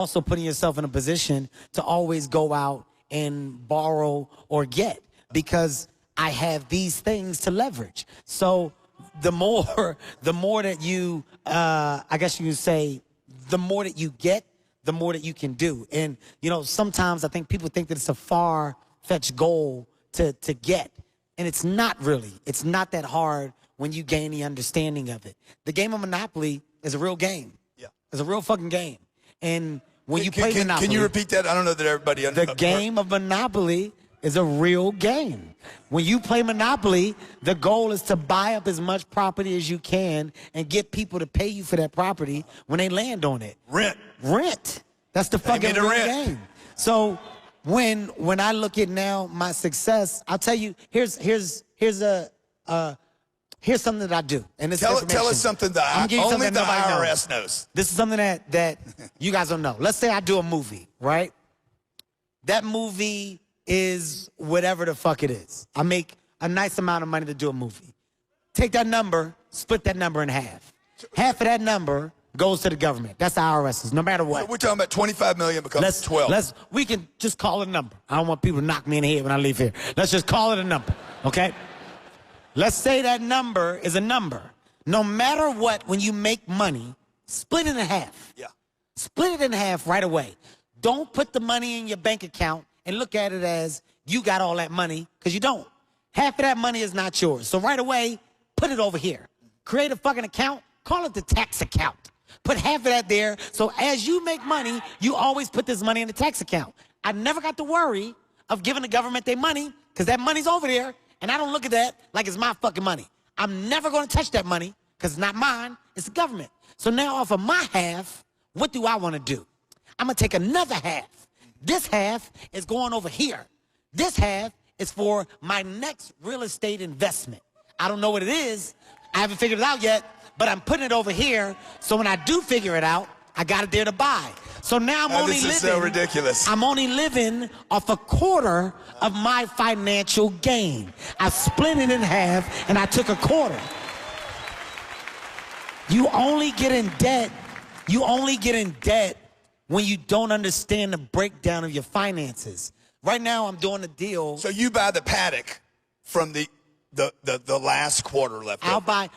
Also putting yourself in a position to always go out and borrow or get, because I have these things to leverage. So the more that you, I guess you can say, the more that you get, the more that you can do. And, you know, sometimes I think people think that it's a far-fetched goal to get. And it's not really. It's not that hard when you gain the understanding of it. The game of Monopoly is a real game. Yeah. It's a real fucking game. And when you play Monopoly... Can you repeat that? I don't know that everybody understands. The game of Monopoly is a real game. When you play Monopoly, the goal is to buy up as much property as you can and get people to pay you for that property when they land on it. Rent. That's the fucking real game. So when I look at now my success, I'll tell you, here's something that I do. And this tell us something that only the IRS knows. This is something that you guys don't know. Let's say I do a movie, right? That movie is whatever the fuck it is. I make a nice amount of money to do a movie. Take that number, split that number in half. Half of that number goes to the government. That's the IRS, no matter what. So we're talking about 25 million becomes 12. We can just call it a number. I don't want people to knock me in the head when I leave here. Let's just call it a number, okay? Let's say that number is a number. No matter what, when you make money, split it in half. Yeah. Split it in half right away. Don't put the money in your bank account and look at it as you got all that money, because you don't. Half of that money is not yours. So right away, put it over here. Create a fucking account. Call it the tax account. Put half of that there, so as you make money, you always put this money in the tax account. I never got to worry of giving the government their money, because that money's over there, and I don't look at that like it's my fucking money. I'm never going to touch that money, because it's not mine, it's the government. So now off of my half, what do I want to do? I'm going to take another half. This half is going over here. This half is for my next real estate investment. I don't know what it is. I haven't figured it out yet, but I'm putting it over here, so when I do figure it out, I got it there to buy. So now I'm only living. This is so ridiculous. I'm only living off a quarter of my financial gain. I split it in half, and I took a quarter. You only get in debt. You only get in debt when you don't understand the breakdown of your finances. Right now, I'm doing a deal. So you buy the paddock from the last quarter left. I'll buy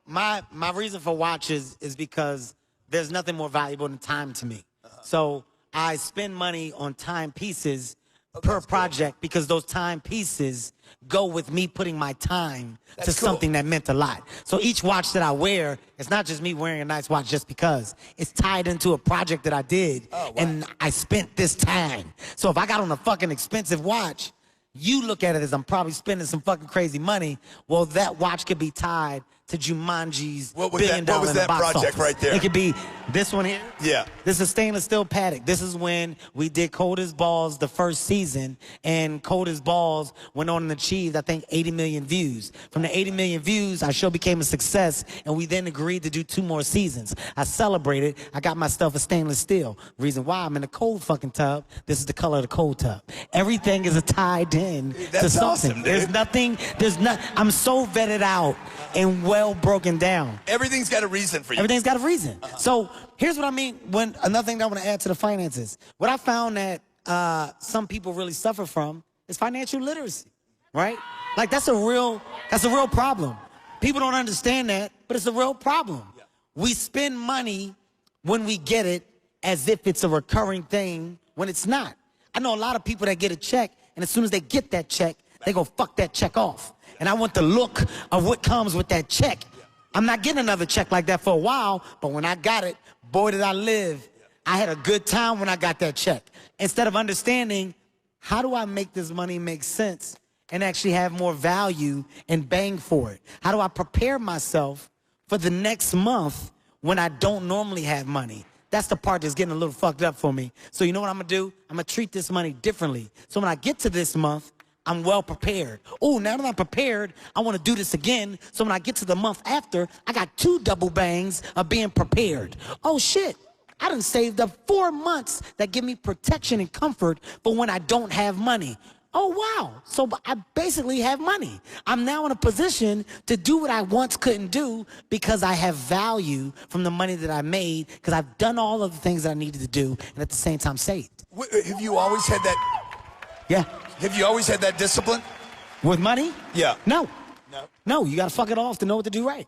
my reason for watches is because there's nothing more valuable than time to me. So I spend money on timepieces per project, because those timepieces go with me putting my time to something that meant a lot. So each watch that I wear, it's not just me wearing a nice watch just because. It's tied into a project that I did, and I spent this time. So if I got on a fucking expensive watch, you look at it as I'm probably spending some fucking crazy money. Well, that watch could be tied to Jumanji's $1 billion What was that project right there? It could be this one here. Yeah. This is stainless steel paddock. This is when we did Cold as Balls the first season, and Cold as Balls went on and achieved, I think, 80 million views. From the 80 million views, our show became a success, and we then agreed to do 2 more seasons. I celebrated. I got my stuff a stainless steel. Reason why, I'm in a cold fucking tub. This is the color of the cold tub. Everything is tied in to something. Awesome, dude. I'm so vetted out and well broken down. Everything's got a reason for you. Everything's got a reason. So here's what I mean. Another thing that I want to add to the finances. What I found that some people really suffer from is financial literacy, right? Like that's a real problem. People don't understand that, but it's a real problem. Yeah. We spend money when we get it as if it's a recurring thing when it's not. I know a lot of people that get a check, and as soon as they get that check, they go fuck that check off. And I want the look of what comes with that check. I'm not getting another check like that for a while, but when I got it, boy, did I live. I had a good time when I got that check. Instead of understanding, how do I make this money make sense and actually have more value and bang for it? How do I prepare myself for the next month when I don't normally have money? That's the part that's getting a little fucked up for me. So you know what I'm gonna do? I'm gonna treat this money differently. So when I get to this month, I'm well prepared. Oh, now that I'm prepared, I want to do this again. So when I get to the month after, I got 2 double bangs of being prepared. Oh, shit. I done saved up 4 months that give me protection and comfort for when I don't have money. Oh, wow. So I basically have money. I'm now in a position to do what I once couldn't do because I have value from the money that I made because I've done all of the things that I needed to do and at the same time saved. Have you always had that? Yeah. Have you always had that discipline? With money? Yeah. No. No. No, you got to fuck it off to know what to do right.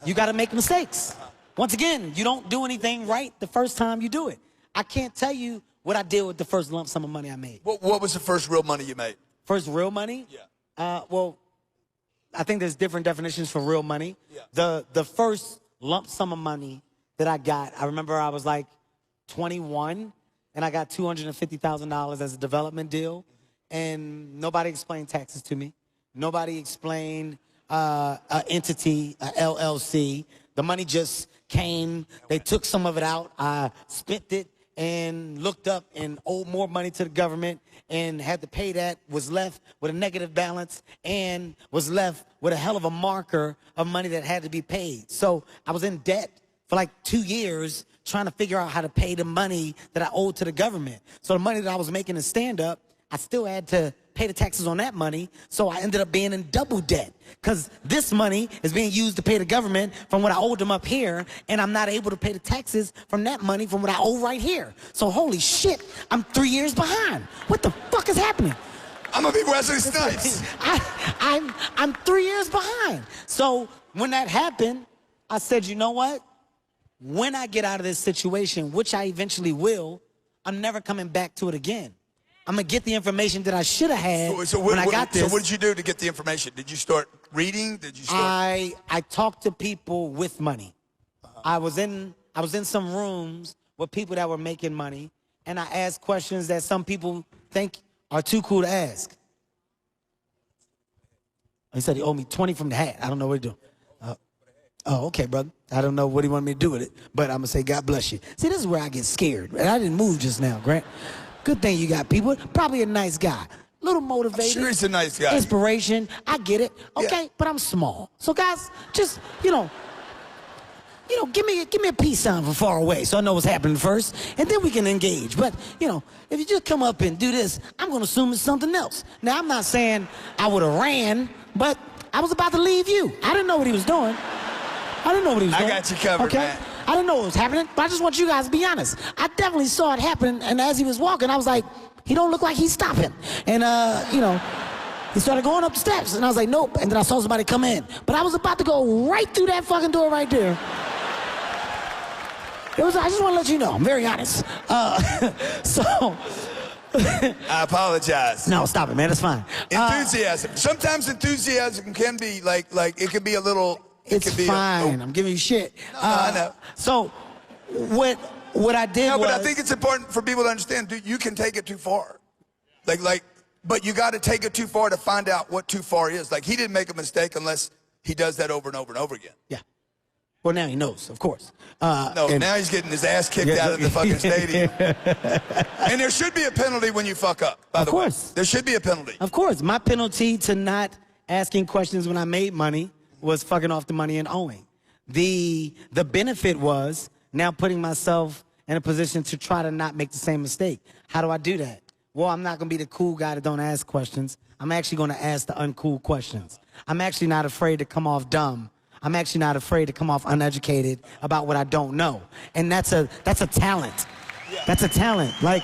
You got to make mistakes. Once again, you don't do anything right the first time you do it. I can't tell you what I did with the first lump sum of money I made. What was the first real money you made? First real money? Yeah. Well, I think there's different definitions for real money. Yeah. The first lump sum of money that I got, I remember I was like 21, and I got $250,000 as a development deal, and nobody explained taxes to me. Nobody explained an entity, a LLC. The money just came. They took some of it out. I spent it and looked up and owed more money to the government and had to pay that, was left with a negative balance and was left with a hell of a marker of money that had to be paid. So I was in debt for like 2 years trying to figure out how to pay the money that I owed to the government. So the money that I was making in stand-up, I still had to pay the taxes on that money, so I ended up being in double debt because this money is being used to pay the government from what I owed them up here, and I'm not able to pay the taxes from that money from what I owe right here. So holy shit, I'm 3 years behind. What the fuck is happening? I'm gonna be Wesley Snipes. I'm 3 years behind. So when that happened, I said, you know what? When I get out of this situation, which I eventually will, I'm never coming back to it again. I'm going to get the information that I should have had when I got this. So what did you do to get the information? Did you start reading? Did you start? I talked to people with money. I was in some rooms with people that were making money, and I asked questions that some people think are too cool to ask. He said he owed me 20 from the hat. I don't know what he's doing. Oh, okay, brother. I don't know what he wanted me to do with it, but I'm going to say God bless you. See, this is where I get scared. And I didn't move just now, Grant. Good thing you got people. Probably a nice guy. Little motivated. Sure, he's a nice guy. Inspiration. I get it. Okay, but I'm small. So guys, just, give me a peace sign from far away so I know what's happening first, and then we can engage. But, if you just come up and do this, I'm going to assume it's something else. Now, I'm not saying I would have ran, but I was about to leave you. I didn't know what he was doing. I got you covered, okay? man. I didn't know what was happening, but I just want you guys to be honest. I definitely saw it happen, and as he was walking, I was like, he don't look like he's stopping. And, he started going up the steps, and I was like, nope. And then I saw somebody come in. But I was about to go right through that fucking door right there. I just want to let you know, I'm very honest. So... I apologize. No, stop it, man. That's fine. Enthusiasm. Sometimes enthusiasm can be like it can be a little... It's fine. I'm giving you shit. No, I know. So, what I did was... No, but I think it's important for people to understand, dude, you can take it too far. But you got to take it too far to find out what too far is. Like, he didn't make a mistake unless he does that over and over and over again. Yeah. Well, now he knows, of course. Now he's getting his ass kicked out of the fucking stadium. And there should be a penalty when you fuck up, by the way. Of course. There should be a penalty. Of course. My penalty to not asking questions when I made money was fucking off the money and owing. The benefit was now putting myself in a position to try to not make the same mistake. How do I do that? Well, I'm not going to be the cool guy that don't ask questions. I'm actually going to ask the uncool questions. I'm actually not afraid to come off dumb. I'm actually not afraid to come off uneducated about what I don't know. And that's a talent. That's a talent. Like,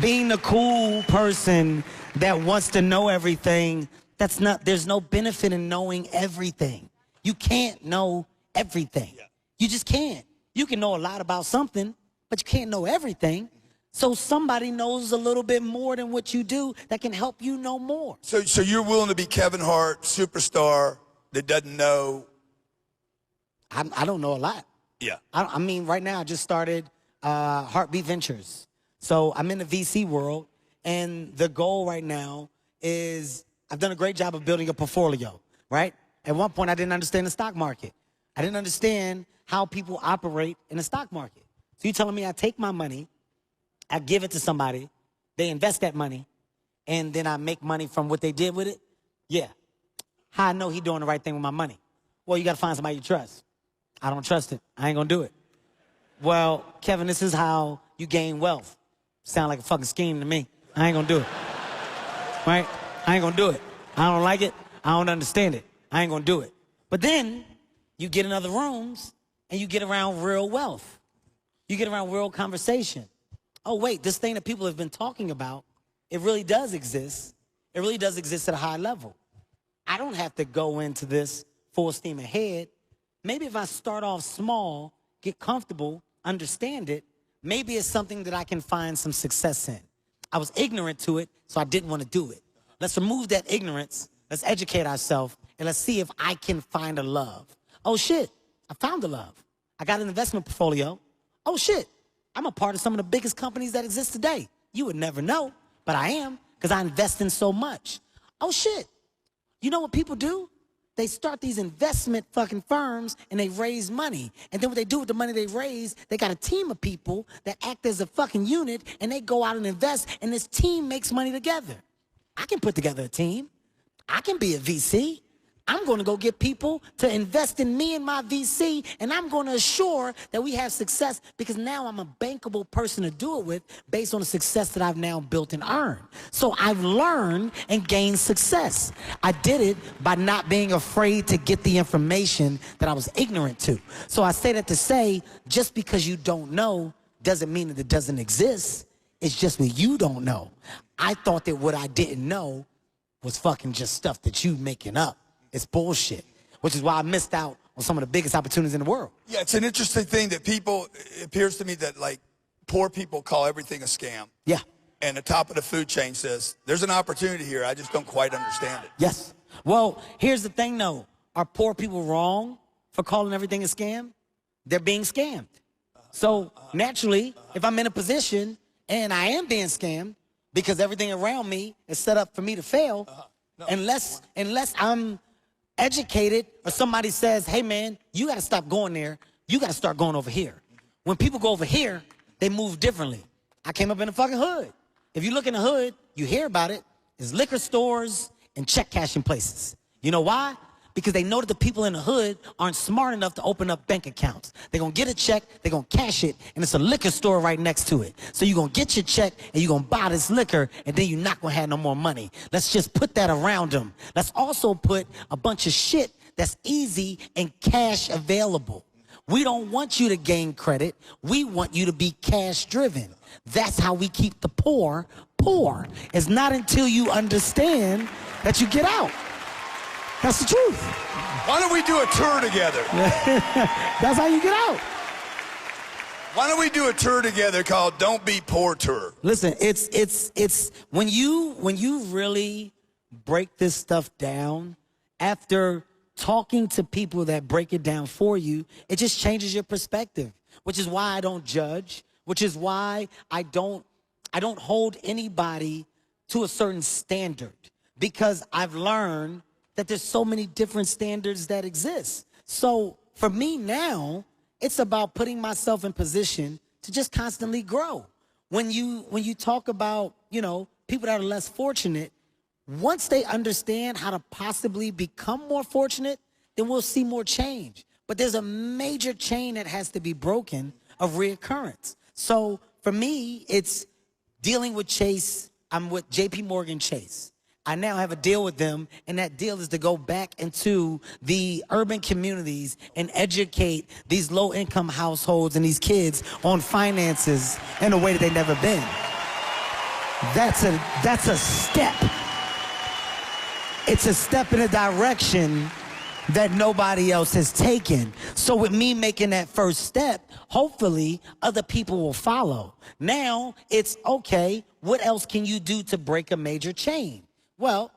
being the cool person that wants to know everything, there's no benefit in knowing everything. You can't know everything. You just can't. You can know a lot about something, but you can't know everything. So somebody knows a little bit more than what you do that can help you know more. So you're willing to be Kevin Hart, superstar, that doesn't know? I don't know a lot. Yeah. I mean, right now I just started Heartbeat Ventures. So I'm in the VC world, and the goal right now is I've done a great job of building a portfolio, right? At one point, I didn't understand the stock market. I didn't understand how people operate in the stock market. So you're telling me I take my money, I give it to somebody, they invest that money, and then I make money from what they did with it? Yeah. How I know he doing the right thing with my money? Well, you got to find somebody you trust. I don't trust it. I ain't going to do it. Well, Kevin, this is how you gain wealth. Sound like a fucking scheme to me. I ain't going to do it. right? I ain't gonna do it. I don't like it. I don't understand it. I ain't gonna do it. But then you get in other rooms and you get around real wealth. You get around real conversation. Oh, wait, this thing that people have been talking about, it really does exist. It really does exist at a high level. I don't have to go into this full steam ahead. Maybe if I start off small, get comfortable, understand it, maybe it's something that I can find some success in. I was ignorant to it, so I didn't want to do it. Let's remove that ignorance. Let's educate ourselves, and let's see if I can find a love. Oh, shit, I found a love. I got an investment portfolio. Oh, shit, I'm a part of some of the biggest companies that exist today. You would never know, but I am, because I invest in so much. Oh, shit, you know what people do? They start these investment fucking firms and they raise money. And then what they do with the money they raise, they got a team of people that act as a fucking unit and they go out and invest and this team makes money together. I can put together a team. I can be a VC. I'm going to go get people to invest in me and my VC, and I'm going to assure that we have success because now I'm a bankable person to do it with based on the success that I've now built and earned. So I've learned and gained success. I did it by not being afraid to get the information that I was ignorant to. So I say that to say, just because you don't know doesn't mean that it doesn't exist. It's just what you don't know. I thought that what I didn't know was fucking just stuff that you making up. It's bullshit, which is why I missed out on some of the biggest opportunities in the world. Yeah, it's an interesting thing that people, it appears to me that like poor people call everything a scam. Yeah. And the top of the food chain says, there's an opportunity here, I just don't quite understand it. Yes. Well, here's the thing though. Are poor people wrong for calling everything a scam? They're being scammed. So naturally, if I'm in a position and I am being scammed because everything around me is set up for me to fail, unless I'm educated or somebody says, hey man, you got to stop going there. You got to start going over here. When people go over here, they move differently. I came up in the fucking hood. If you look in the hood, you hear about it. There's liquor stores and check cashing places. You know why? Because they know that the people in the hood aren't smart enough to open up bank accounts. They're going to get a check, they're going to cash it, and it's a liquor store right next to it. So you're going to get your check, and you're going to buy this liquor, and then you're not going to have no more money. Let's just put that around them. Let's also put a bunch of shit that's easy and cash available. We don't want you to gain credit. We want you to be cash driven. That's how we keep the poor poor. It's not until you understand that you get out. That's the truth. Why don't we do a tour together? That's how you get out. Why don't we do a tour together called Don't Be Poor Tour? Listen, it's when you really break this stuff down, after talking to people that break it down for you, it just changes your perspective, which is why I don't judge, which is why I don't hold anybody to a certain standard, because I've learned that there's so many different standards that exist. So for me now, it's about putting myself in position to just constantly grow. When you talk about, you know, people that are less fortunate, once they understand how to possibly become more fortunate, then we'll see more change. But there's a major chain that has to be broken of reoccurrence. So for me, it's dealing with Chase. I'm with JP Morgan Chase. I now have a deal with them, and that deal is to go back into the urban communities and educate these low-income households and these kids on finances in a way that they've never been. That's a step. It's a step in a direction that nobody else has taken. So with me making that first step, hopefully other people will follow. Now it's, okay, what else can you do to break a major chain? Well,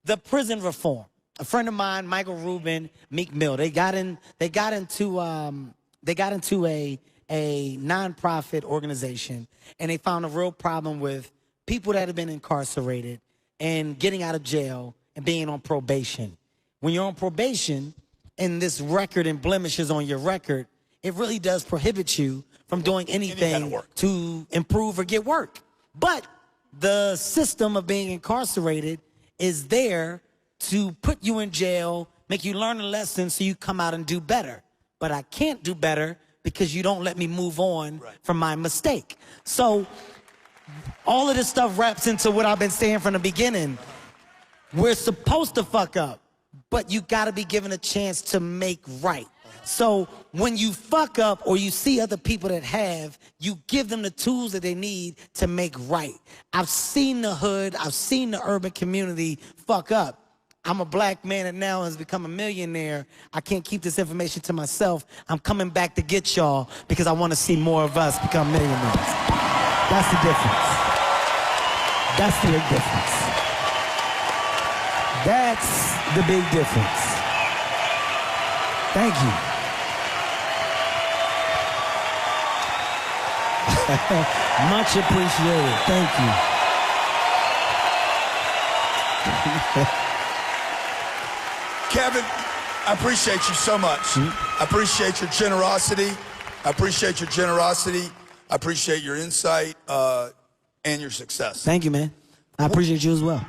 the prison reform. A friend of mine, Michael Rubin, Meek Mill, they got into a nonprofit organization, and they found a real problem with people that have been incarcerated and getting out of jail and being on probation. When you're on probation and this record and blemishes on your record, it really does prohibit you from doing anything to improve or get work. But the system of being incarcerated is there to put you in jail, make you learn a lesson so you come out and do better. But I can't do better because you don't let me move on from my mistake. So all of this stuff wraps into what I've been saying from the beginning. We're supposed to fuck up, but you gotta be given a chance to make right. So when you fuck up or you see other people that have, you give them the tools that they need to make right. I've seen the hood, I've seen the urban community fuck up. I'm a black man that now has become a millionaire. I can't keep this information to myself. I'm coming back to get y'all because I want to see more of us become millionaires. That's the difference. That's the big difference. That's the big difference. Thank you. Much appreciated. Thank you. Kevin, I appreciate you so much. I appreciate your generosity. I appreciate your generosity. I appreciate your insight and your success. Thank you, man. I appreciate you as well.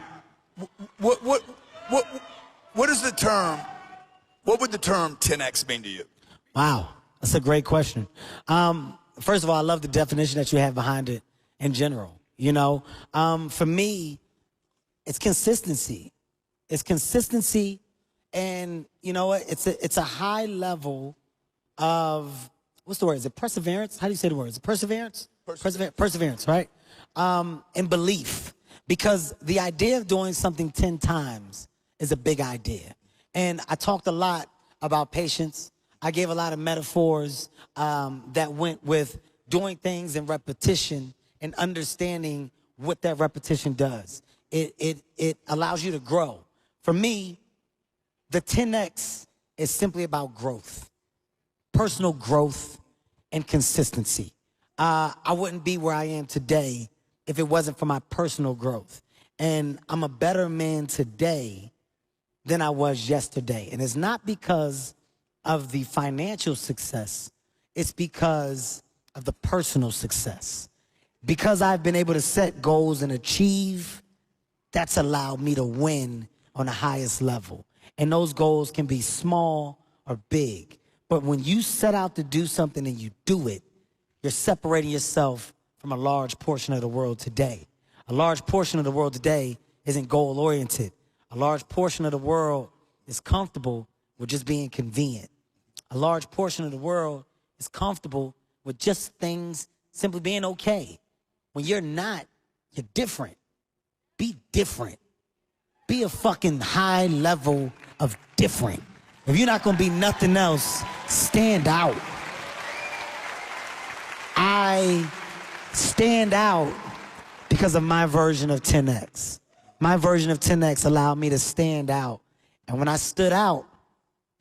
What is the term? What would the term 10X mean to you? Wow, that's a great question. First of all, I love the definition that you have behind it in general. You know, for me, it's consistency. It's consistency, and you know what? It's a high level of, what's the word? Is it perseverance? How do you say the word? Is it perseverance? Perseverance, right? And belief. Because the idea of doing something 10 times is a big idea. And I talked a lot about patience. I gave a lot of metaphors that went with doing things in repetition and understanding what that repetition does. It allows you to grow. For me, the 10X is simply about growth, personal growth and consistency. I wouldn't be where I am today if it wasn't for my personal growth. And I'm a better man today than I was yesterday. And it's not because of the financial success, it's because of the personal success. Because I've been able to set goals and achieve, that's allowed me to win on the highest level. And those goals can be small or big. But when you set out to do something and you do it, you're separating yourself from a large portion of the world today. A large portion of the world today isn't goal-oriented. A large portion of the world is comfortable with just being convenient. A large portion of the world is comfortable with just things simply being okay. When you're not, you're different. Be different. Be a fucking high level of different. If you're not gonna be nothing else, stand out. I stand out because of my version of 10X. My version of 10X allowed me to stand out. And when I stood out,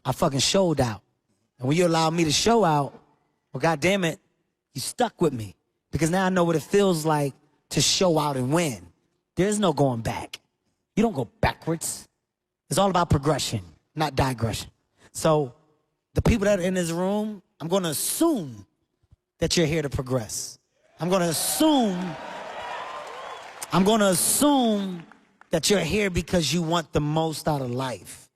I fucking showed out. And when you allowed me to show out, well, goddamn it, you stuck with me. Because now I know what it feels like to show out and win. There's no going back. You don't go backwards. It's all about progression, not digression. So the people that are in this room, I'm gonna assume that you're here to progress. I'm gonna assume that you're here because you want the most out of life.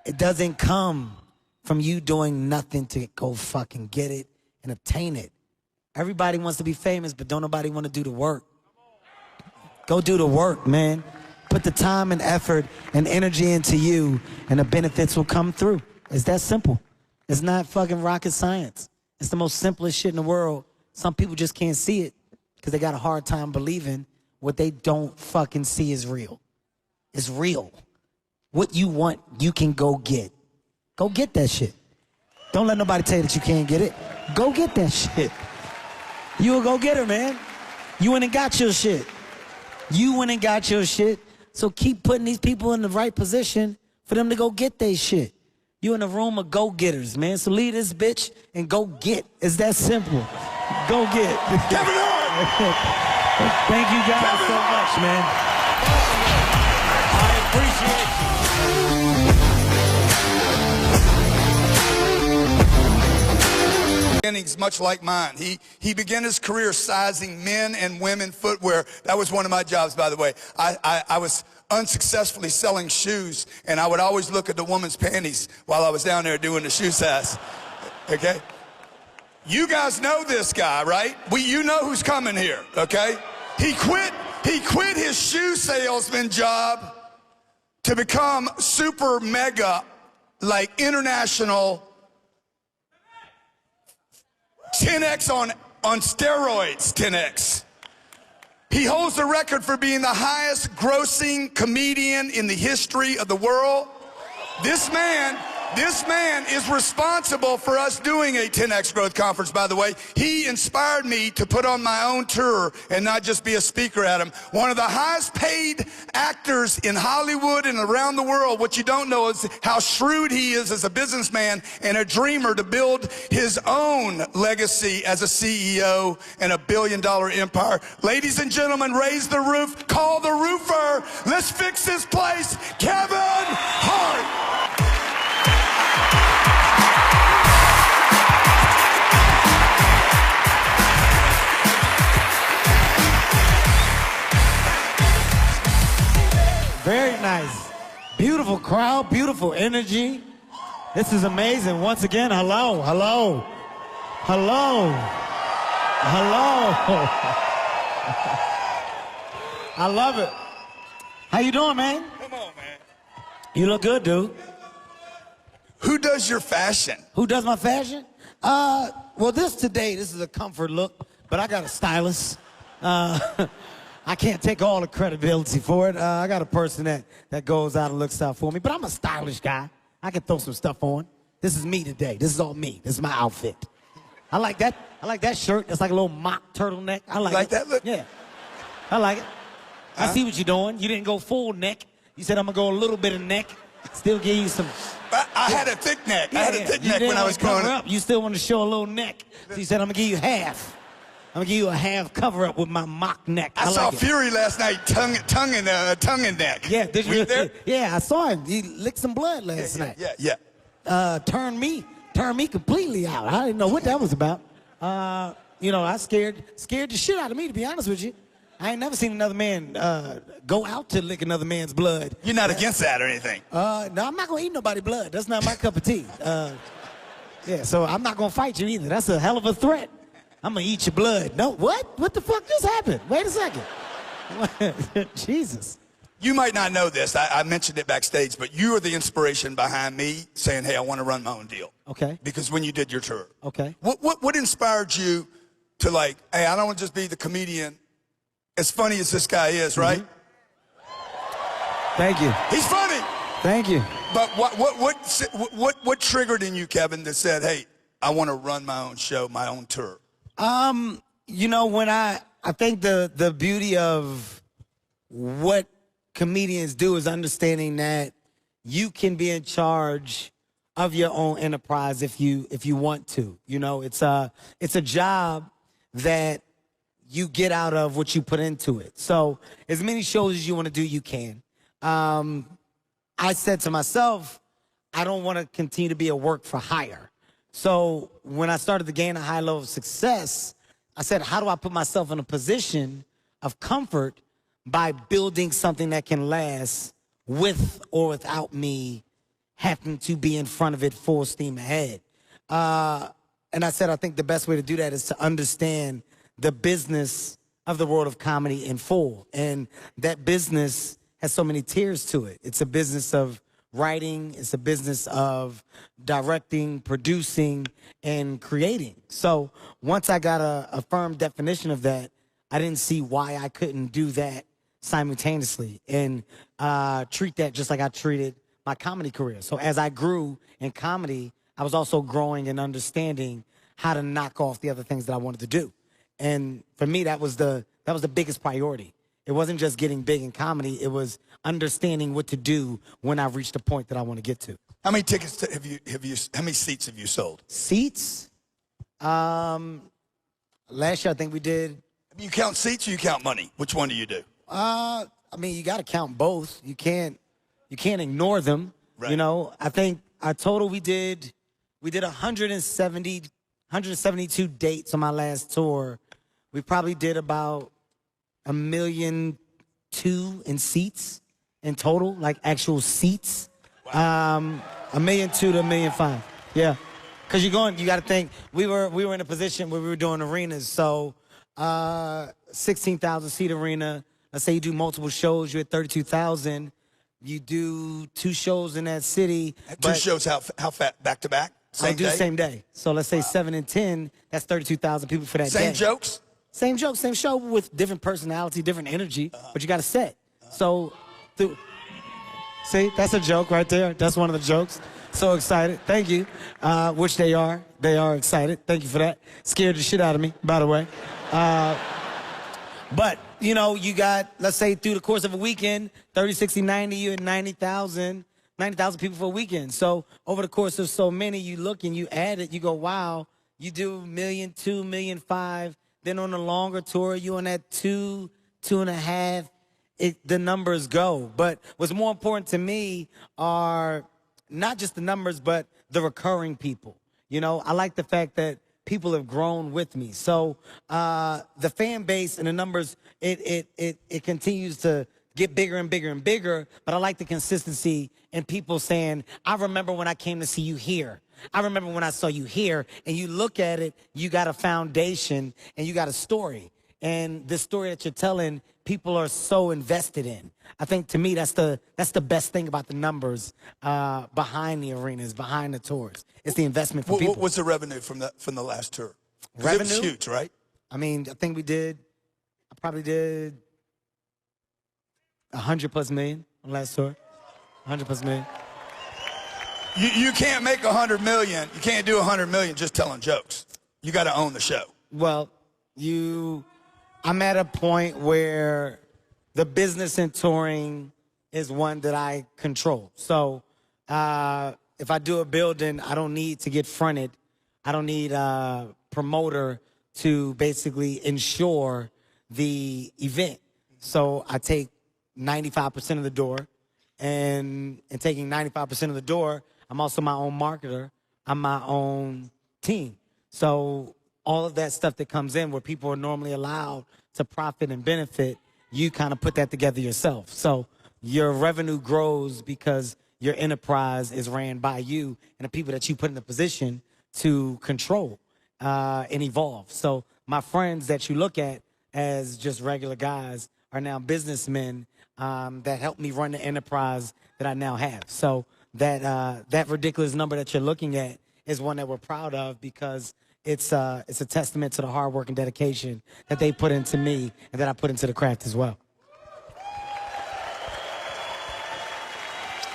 It doesn't come from you doing nothing to go fucking get it and obtain it. Everybody wants to be famous, but don't nobody want to do the work. Go do the work, man. Put the time and effort and energy into you, and the benefits will come through. It's that simple. It's not fucking rocket science. It's the most simplest shit in the world. Some people just can't see it because they got a hard time believing what they don't fucking see is real. It's real. What you want, you can go get. Go get that shit. Don't let nobody tell you that you can't get it. Go get that shit. You a go-getter, man. You went and got your shit. You went and got your shit. So keep putting these people in the right position for them to go get their shit. You in a room of go-getters, man. So leave this bitch and go get. It's that simple. Go get. Kevin Hart! Thank you guys so much, man. I appreciate you. Beginnings much like mine. He began his career sizing men and women footwear. That was one of my jobs, by the way. I was unsuccessfully selling shoes, and I would always look at the woman's panties while I was down there doing the shoe size. Okay? You guys know this guy, right? You know who's coming here, okay? He quit his shoe salesman job to become super mega, like international 10X on steroids, 10X. He holds the record for being the highest grossing comedian in the history of the world. This man is responsible for us doing a 10X Growth Conference, by the way. He inspired me to put on my own tour and not just be a speaker at him. One of the highest paid actors in Hollywood and around the world. What you don't know is how shrewd he is as a businessman and a dreamer to build his own legacy as a CEO and a billion-dollar empire. Ladies and gentlemen, raise the roof. Call the roofer. Let's fix this place. Kevin Hart. Very nice. Beautiful crowd, beautiful energy. This is amazing. Once again, hello, hello, hello, hello. I love it. How you doing, man? Come on, man. You look good, dude. Who does your fashion? Who does my fashion? Well, this is a comfort look, but I got a stylist. I can't take all the credibility for it. I got a person that goes out and looks out for me, but I'm a stylish guy. I can throw some stuff on. This is me today. This is all me. This is my outfit. I like that. I like that shirt. That's like a little mock turtleneck. I like it. That look? Yeah. I like it. I see what you're doing. You didn't go full neck. You said I'm gonna go a little bit of neck. Still give you some. I had a thick neck. I had a thick neck when I was growing up. You still want to show a little neck. So you said I'm gonna give you half. I'm gonna give you a half cover up with my mock neck. I saw Fury last night, tongue and neck. Yeah, did Were you? there? Yeah, I saw him. He licked some blood last night. Yeah. Turned me completely out. I didn't know what that was about. I scared the shit out of me, to be honest with you. I ain't never seen another man go out to lick another man's blood. You're not against that or anything? No, I'm not gonna eat nobody's blood. That's not my cup of tea. So I'm not gonna fight you either. That's a hell of a threat. I'm gonna eat your blood. No, what? What the fuck just happened? Wait a second. Jesus. You might not know this. I mentioned it backstage, but you are the inspiration behind me saying, hey, I want to run my own deal. Okay. Because when you did your tour. Okay. What inspired you to like, hey, I don't want to just be the comedian as funny as this guy is, right? Thank you. He's funny. Thank you. But what triggered in you, Kevin, that said, hey, I want to run my own show, my own tour? When I think the beauty of what comedians do is understanding that you can be in charge of your own enterprise if you want to. It's a job that you get out of what you put into it. So as many shows as you want to do, you can. I said to myself, I don't want to continue to be a work for hire. So when I started to gain a high level of success, I said, how do I put myself in a position of comfort by building something that can last with or without me having to be in front of it full steam ahead? And I said, I think the best way to do that is to understand the business of the world of comedy in full. And that business has so many tiers to it. It's a business of writing, it's a business of directing, producing, and creating. So once I got a firm definition of that, I didn't see why I couldn't do that simultaneously and treat that just like I treated my comedy career. So as I grew in comedy, I was also growing and understanding how to knock off the other things that I wanted to do. And for me, that was the biggest priority. It wasn't just getting big in comedy. It was understanding what to do when I reached the point that I want to get to. How many tickets how many seats have you sold? Seats? Last year, I think we did. You count seats or you count money? Which one do you do? You got to count both. You can't ignore them. Right. I think our total we did 172 dates on my last tour. We probably did about 1.2 million in seats in total, like actual seats. Wow. 1.2 million to 1.5 million. Yeah, because you got to think we were in a position where we were doing arenas, so 16,000 seat arena. Let's say you do multiple shows, you're at 32,000. You do 2 shows in that city. Two shows, how fat? Back to back? Same day? Same day. So let's say 7 and 10, that's 32,000 people for that day. Same jokes? Same jokes, same show with different personality, different energy, but you got a set. So, see, that's a joke right there. That's one of the jokes. So excited. Thank you. Which they are. They are excited. Thank you for that. Scared the shit out of me, by the way. But, you know, you got, let's say through the course of a weekend, 30, 60, 90, you're at 90,000 people for a weekend. So over the course of so many, you look and you add it, you go, wow, you do 1 million, 2 million, 5. Then on a longer tour, you on that 2, 2.5, the numbers go. But what's more important to me are not just the numbers, but the recurring people. You know, I like the fact that people have grown with me. So the fan base and the numbers, it continues to get bigger and bigger and bigger. But I like the consistency and people saying, I remember when I came to see you here. I remember when I saw you here. And you look at it, you got a foundation and you got a story. And the story that you're telling, people are so invested in. I think to me, that's the best thing about the numbers behind the arenas, behind the tours. It's the investment for people. What's the revenue from the last tour? Revenue? It was huge, right? I mean, I think I probably did 100+ million on the last tour. 100+ million. You can't make 100 million. You can't do 100 million just telling jokes. You got to own the show. Well, I'm at a point where the business and touring is one that I control. So if I do a building, I don't need to get fronted. I don't need a promoter to basically ensure the event. So I take 95% of the door, and in taking 95% of the door, I'm also my own marketer. I'm my own team. So all of that stuff that comes in where people are normally allowed to profit and benefit, you kind of put that together yourself. So your revenue grows because your enterprise is ran by you and the people that you put in the position to control and evolve. So my friends that you look at as just regular guys are now businessmen that help me run the enterprise that I now have. So that ridiculous number that you're looking at is one that we're proud of because it's a testament to the hard work and dedication that they put into me and that I put into the craft as well.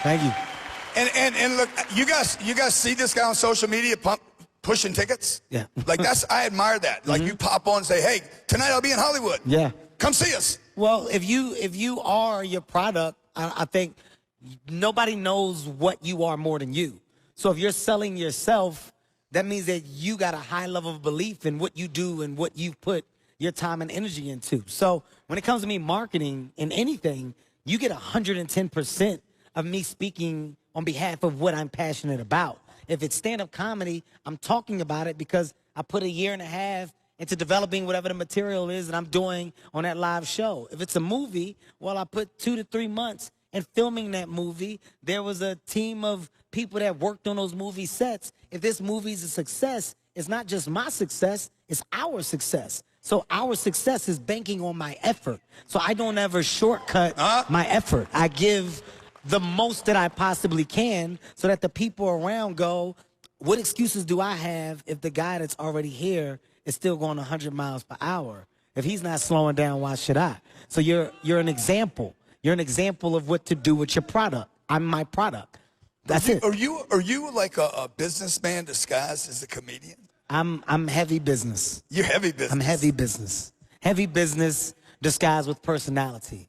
Thank you. And look, you guys see this guy on social media pushing tickets? Yeah. Like I admire that. Like you pop on and say, hey, tonight I'll be in Hollywood. Yeah. Come see us. Well, if you are your product, I think nobody knows what you are more than you. So if you're selling yourself, that means that you got a high level of belief in what you do and what you put your time and energy into. So when it comes to me marketing in anything, you get 110% of me speaking on behalf of what I'm passionate about. If it's stand-up comedy, I'm talking about it because I put 1.5 years into developing whatever the material is that I'm doing on that live show. If it's a movie, well, I put 2 to 3 months in filming that movie. There was a team of people that worked on those movie sets. If this movie's a success, it's not just my success, it's our success. So our success is banking on my effort. So I don't ever shortcut my effort. I give the most that I possibly can so that the people around go, what excuses do I have if the guy that's already here is still going 100 miles per hour? If he's not slowing down, why should I? So you're an example. You're an example of what to do with your product. I'm my product. That's it. Are you like a businessman disguised as a comedian? I'm heavy business. You're heavy business. I'm heavy business. Heavy business disguised with personality.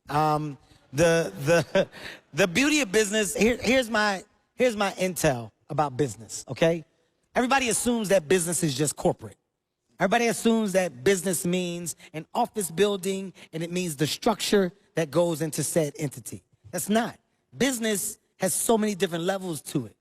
The beauty of business, here's my intel about business, okay? Everybody assumes that business is just corporate. Everybody assumes that business means an office building and it means the structure that goes into said entity. That's not. Business has so many different levels to it.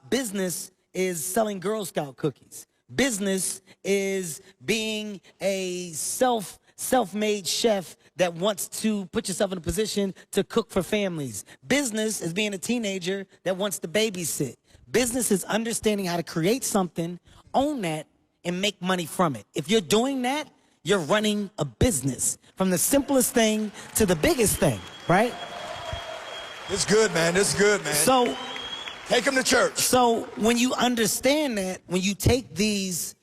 Business is selling Girl Scout cookies. Business is being a self-made chef that wants to put yourself in a position to cook for families. Business is being a teenager that wants to babysit. Business is understanding how to create something, own that, and make money from it. If you're doing that, you're running a business, from the simplest thing to the biggest thing, right? It's good, man. It's good, man. So take them to church. So when you understand that, when you take these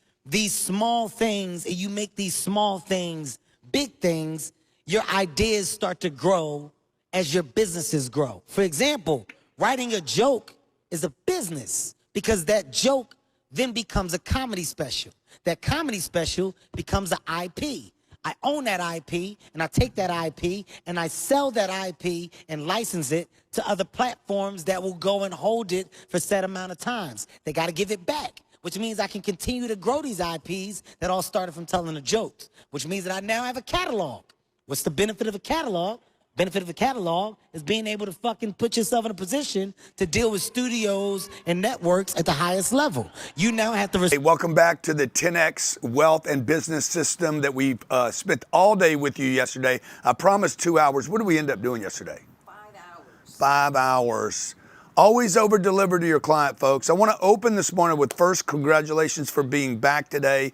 small things and you make these small things big things, your ideas start to grow as your businesses grow. For example, writing a joke is a business because that joke then becomes a comedy special. That comedy special becomes an IP. I own that IP, and I take that IP, and I sell that IP and license it to other platforms that will go and hold it for a set amount of times. They got to give it back, which means I can continue to grow these IPs that all started from telling the jokes, which means that I now have a catalog. What's the benefit of a catalog? Benefit of a catalog is being able to fucking put yourself in a position to deal with studios and networks at the highest level. You now have to... Hey, welcome back to the 10X Wealth and Business System that we spent all day with you yesterday. I promised 2 hours. What did we end up doing yesterday? 5 hours. 5 hours. Always over-deliver to your client, folks. I want to open this morning with first, congratulations for being back today.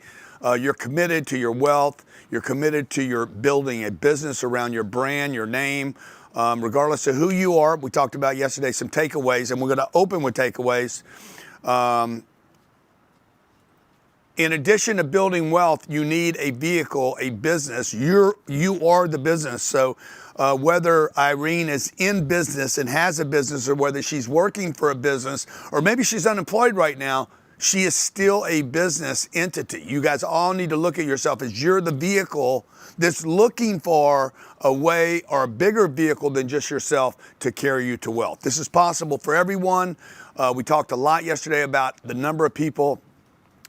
You're committed to your wealth. You're committed to your building a business around your brand, your name, regardless of who you are. We talked about yesterday some takeaways, and we're going to open with takeaways. In addition to building wealth, you need a vehicle, a business. You are the business. So whether Irene is in business and has a business, or whether she's working for a business, or maybe she's unemployed right now, she is still a business entity. You guys all need to look at yourself as you're the vehicle that's looking for a way or a bigger vehicle than just yourself to carry you to wealth. This is possible for everyone. We talked a lot yesterday about the number of people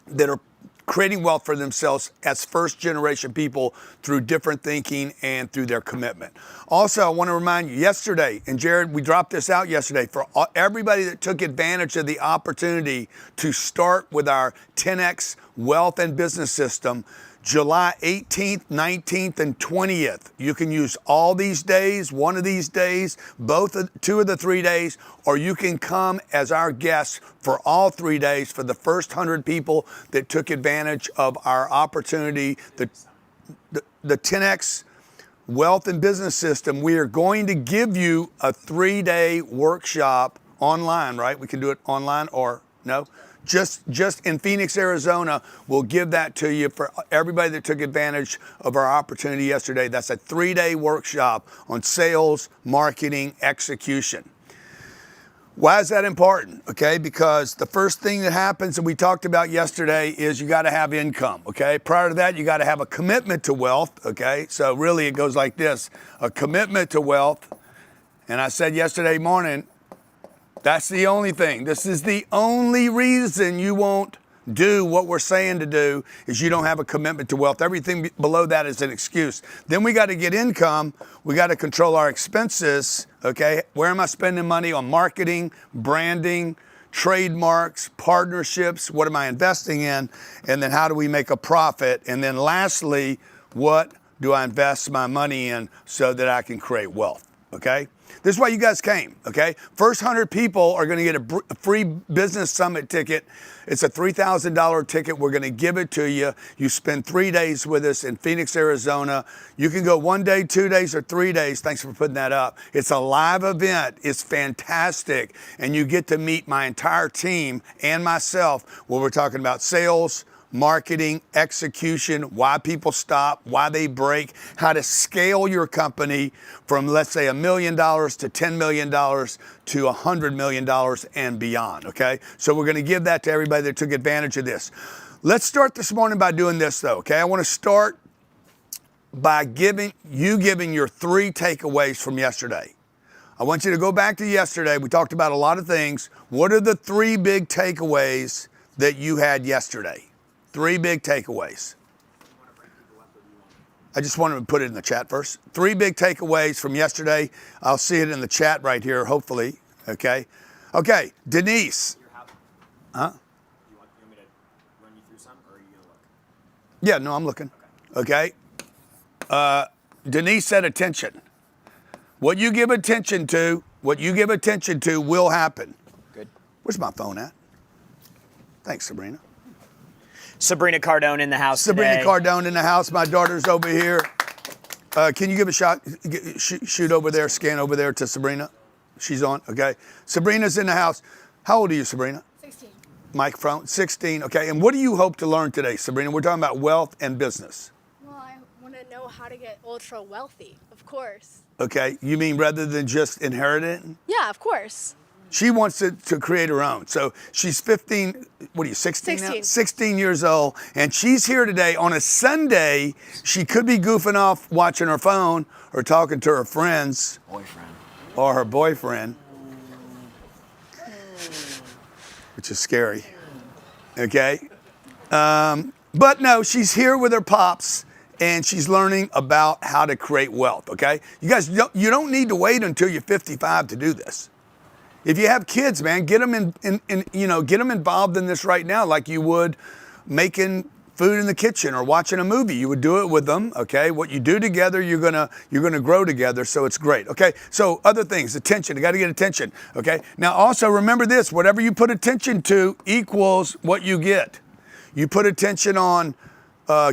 that are creating wealth for themselves as first generation people through different thinking and through their commitment. Also, I want to remind you yesterday, and Jared, we dropped this out yesterday, for everybody that took advantage of the opportunity to start with our 10X Wealth and Business System, July 18th, 19th, and 20th. You can use all these days, one of these days, two of the 3 days, or you can come as our guest for all 3 days for the first 100 people that took advantage of our opportunity, the 10X Wealth and Business System. We are going to give you a 3-day workshop online, right? We can do it online or no? Just in Phoenix, Arizona. We'll give that to you for everybody that took advantage of our opportunity yesterday. That's a 3-day workshop on sales, marketing, execution. Why is that important? Okay, because the first thing that happens, and we talked about yesterday, is you got to have income. Okay, prior to that, you got to have a commitment to wealth. Okay, so really it goes like this: a commitment to wealth. And I said yesterday morning, that's the only thing. This is the only reason you won't do what we're saying to do, is you don't have a commitment to wealth. Everything below that is an excuse. Then we got to get income. We got to control our expenses. Okay, where am I spending money on marketing, branding, trademarks, partnerships? What am I investing in? And then how do we make a profit? And then lastly, what do I invest my money in so that I can create wealth? Okay? This is why you guys came, okay? First 100 people are going to get a free business summit ticket. It's a $3,000 ticket. We're going to give it to you. You spend 3 days with us in Phoenix, Arizona. You can go 1 day, 2 days, or 3 days. Thanks for putting that up. It's a live event. It's fantastic. And you get to meet my entire team and myself where we're talking about sales, marketing, execution, why people stop, why they break, how to scale your company from, let's say, $1 million to $10 million to $100 million and beyond, okay? So we're going to give that to everybody that took advantage of this. Let's start this morning by doing this, though, okay? I want to start by giving your 3 takeaways from yesterday. I want you to go back to yesterday. We talked about a lot of things. What are the 3 big takeaways that you had yesterday? 3 big takeaways. I just wanted to put it in the chat first. 3 big takeaways from yesterday. I'll see it in the chat right here, hopefully. Okay. Okay, Denise. Huh? You want me to run you through some, or are you going to look? Yeah, no, I'm looking. Okay. Denise said attention. What you give attention to will happen. Good. Where's my phone at? Thanks, Sabrina. Sabrina Cardone in the house Sabrina today. Cardone in the house. My daughter's over here. Can you give a shot? Shoot over there, scan over there to Sabrina. She's on, okay. Sabrina's in the house. How old are you, Sabrina? 16. Microphone, 16, okay. And what do you hope to learn today, Sabrina? We're talking about wealth and business. Well, I want to know how to get ultra wealthy, of course. Okay, you mean rather than just inherit it? Yeah, of course. She wants to create her own. So she's 15, what are you, 16 now? 16. 16 years old. And she's here today on a Sunday. She could be goofing off watching her phone or talking to her friends. Boyfriend. Or her boyfriend. Which is scary. Okay? But no, she's here with her pops. And she's learning about how to create wealth, okay? You guys, you don't need to wait until you're 55 to do this. If you have kids, man, get them get them involved in this right now, like you would making food in the kitchen or watching a movie. You would do it with them, okay? What you do together, you're gonna grow together, so it's great, okay? So other things, attention. You got to get attention, okay? Now also remember this: whatever you put attention to equals what you get. You put attention on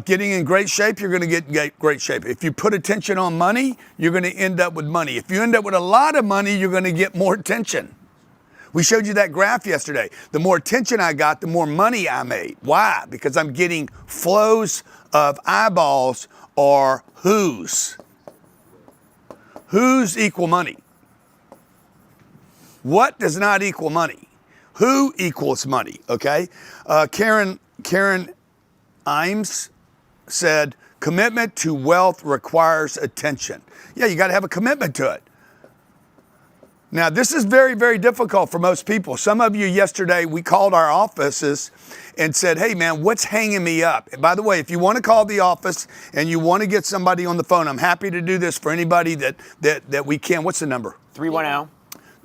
getting in great shape, you're going to get great shape. If you put attention on money, you're going to end up with money. If you end up with a lot of money, you're going to get more attention. We showed you that graph yesterday. The more attention I got, the more money I made. Why? Because I'm getting flows of eyeballs or whos. Whos equal money. What does not equal money? Who equals money, okay? Karen Imes said, commitment to wealth requires attention. Yeah, you got to have a commitment to it. Now, this is very, very difficult for most people. Some of you yesterday, we called our offices and said, hey, man, what's hanging me up? And by the way, if you want to call the office and you want to get somebody on the phone, I'm happy to do this for anybody that we can. What's the number? 310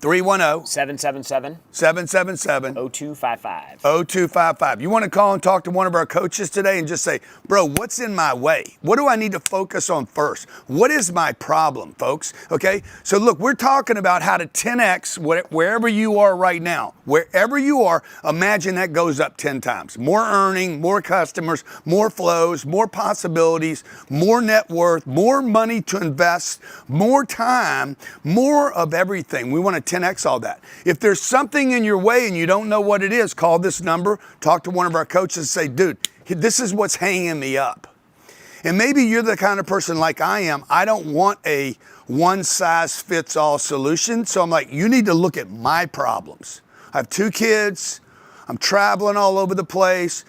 310 777 777 0255. 0255. You want to call and talk to one of our coaches today and just say, bro, what's in my way? What do I need to focus on first? What is my problem, folks? Okay, so look, we're talking about how to 10x wherever you are right now. Wherever you are, imagine that goes up 10 times. More earning, more customers, more flows, more possibilities, more net worth, more money to invest, more time, more of everything. We want to 10x all that. If there's something in your way and you don't know what it is, call this number, talk to one of our coaches and say, dude, this is what's hanging me up. And maybe you're the kind of person like I am. I don't want a one-size-fits-all solution. So I'm like, you need to look at my problems. I have 2 kids. I'm traveling all over the place.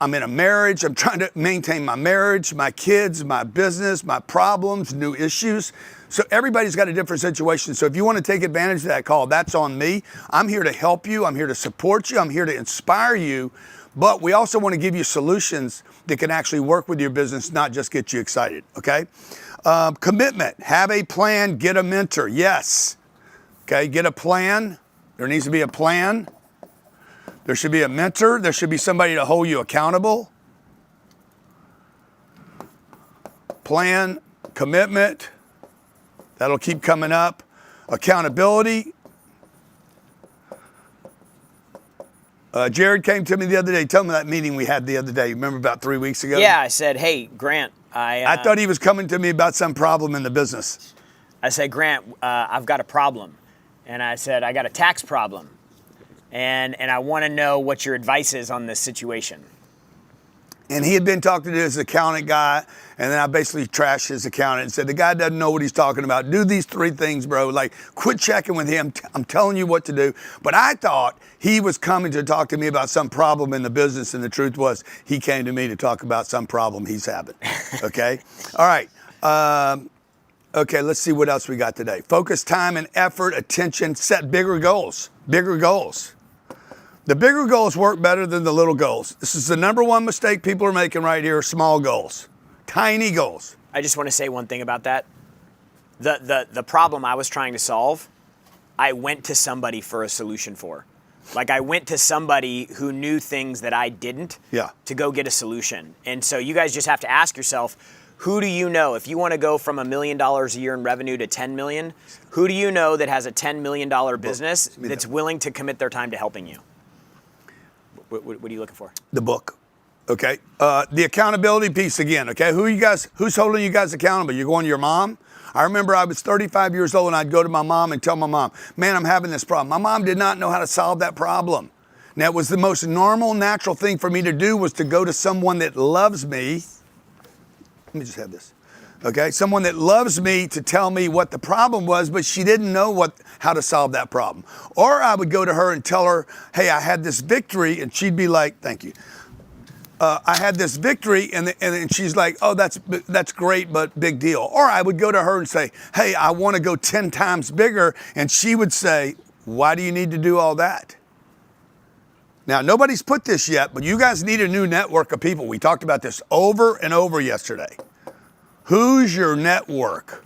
I'm in a marriage. I'm trying to maintain my marriage, my kids, my business, my problems, new issues. So everybody's got a different situation. So if you want to take advantage of that call, that's on me. I'm here to help you. I'm here to support you. I'm here to inspire you. But we also want to give you solutions that can actually work with your business, not just get you excited, okay? Commitment. Have a plan. Get a mentor. Yes. Okay, get a plan. There needs to be a plan. There should be a mentor. There should be somebody to hold you accountable. Plan, commitment. That'll keep coming up. Accountability. Jared came to me the other day. Tell me that meeting we had the other day. Remember about 3 weeks ago? Yeah, I said, hey, Grant, I thought he was coming to me about some problem in the business. I said, Grant, I've got a problem. And I said, I got a tax problem. And I want to know what your advice is on this situation. And he had been talking to his accountant guy, and then I basically trashed his accountant and said, the guy doesn't know what he's talking about. Do these 3 things, bro. Like, quit checking with him. I'm telling you what to do. But I thought he was coming to talk to me about some problem in the business, and the truth was he came to me to talk about some problem he's having. Okay? All right. Okay, let's see what else we got today. Focus, time, and effort, attention, set bigger goals. Bigger goals. The bigger goals work better than the little goals. This is the number one mistake people are making right here, small goals. Tiny goals. I just want to say one thing about that. The problem I was trying to solve, I went to somebody for a solution for. Like, I went to somebody who knew things that I didn't to go get a solution. And so you guys just have to ask yourself, who do you know? If you want to go from $1 million a year in revenue to 10 million, who do you know that has a $10 million business that's willing to commit their time to helping you? What are you looking for? The book. Okay, the accountability piece again. Okay, who's holding you guys accountable? You going to your mom? I remember I was 35 years old and I'd go to my mom and tell my mom, man, I'm having this problem. My mom did not know how to solve that problem. Now, it was the most normal, natural thing for me to do was to go to someone that loves me. Let me just have this. Okay, someone that loves me to tell me what the problem was, but she didn't know how to solve that problem. Or I would go to her and tell her, hey, I had this victory, and she'd be like, thank you. I had this victory, and she's like, oh, that's great, but big deal. Or I would go to her and say, hey, I want to go 10 times bigger, and she would say, why do you need to do all that? Now, nobody's put this yet, but you guys need a new network of people. We talked about this over and over yesterday. Who's your network?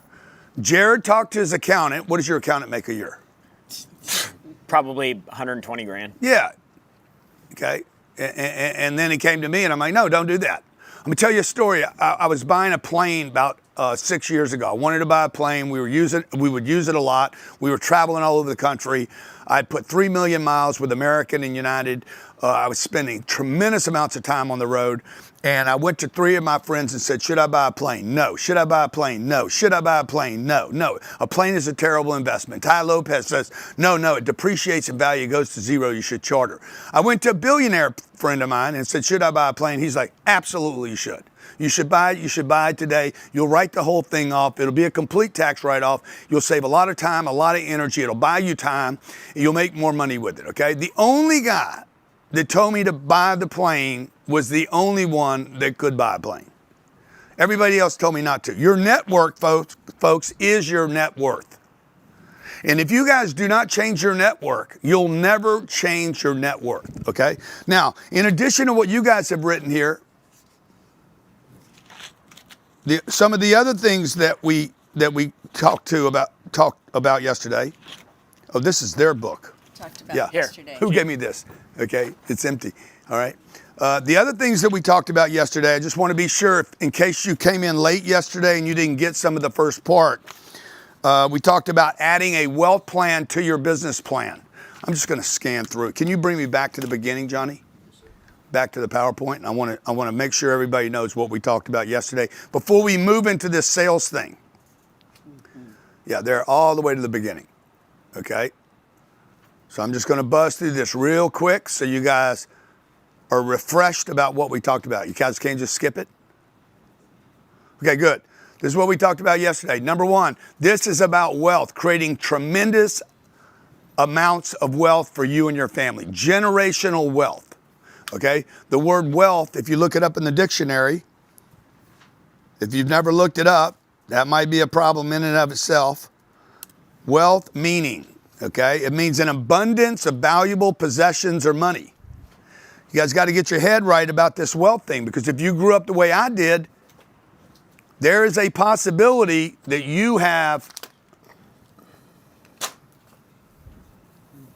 Jared talked to his accountant. What does your accountant make a year? Probably 120 grand. Yeah. Okay. And then he came to me and I'm like, no, don't do that. Let me tell you a story. I was buying a plane about 6 years ago. I wanted to buy a plane. We would use it a lot. We were traveling all over the country. I'd put 3 million miles with American and United. I was spending tremendous amounts of time on the road. And I went to 3 of my friends and said, should I buy a plane? No. Should I buy a plane? No. Should I buy a plane? No. No. A plane is a terrible investment. Ty Lopez says, no, it depreciates in value, goes to zero, you should charter. I went to a billionaire friend of mine and said, should I buy a plane? He's like, absolutely you should. You should buy it. You should buy it today. You'll write the whole thing off. It'll be a complete tax write-off. You'll save a lot of time, a lot of energy. It'll buy you time. You'll make more money with it, okay? The only guy that told me to buy the plane was the only one that could buy a plane. Everybody else told me not to. Your network, folks, is your net worth. And if you guys do not change your network, you'll never change your net worth, okay? Now, in addition to what you guys have written here, some of the other things that we talked about yesterday. Oh, this is their book. Talked about yesterday. Who gave me this? Okay, it's empty. All right. The other things that we talked about yesterday, I just want to be sure, in case you came in late yesterday and you didn't get some of the first part, we talked about adding a wealth plan to your business plan. I'm just going to scan through it. Can you bring me back to the beginning, Johnny? Back to the PowerPoint. And I want to make sure everybody knows what we talked about yesterday before we move into this sales thing. Yeah, they're all the way to the beginning. Okay. So I'm just going to buzz through this real quick so you guys are refreshed about what we talked about. You guys can't just skip it? Okay, good. This is what we talked about yesterday. Number 1, this is about wealth, creating tremendous amounts of wealth for you and your family. Generational wealth. Okay? The word wealth, if you look it up in the dictionary, if you've never looked it up, that might be a problem in and of itself. Wealth meaning. Okay, it means an abundance of valuable possessions or money. You guys got to get your head right about this wealth thing, because if you grew up the way I did, there is a possibility that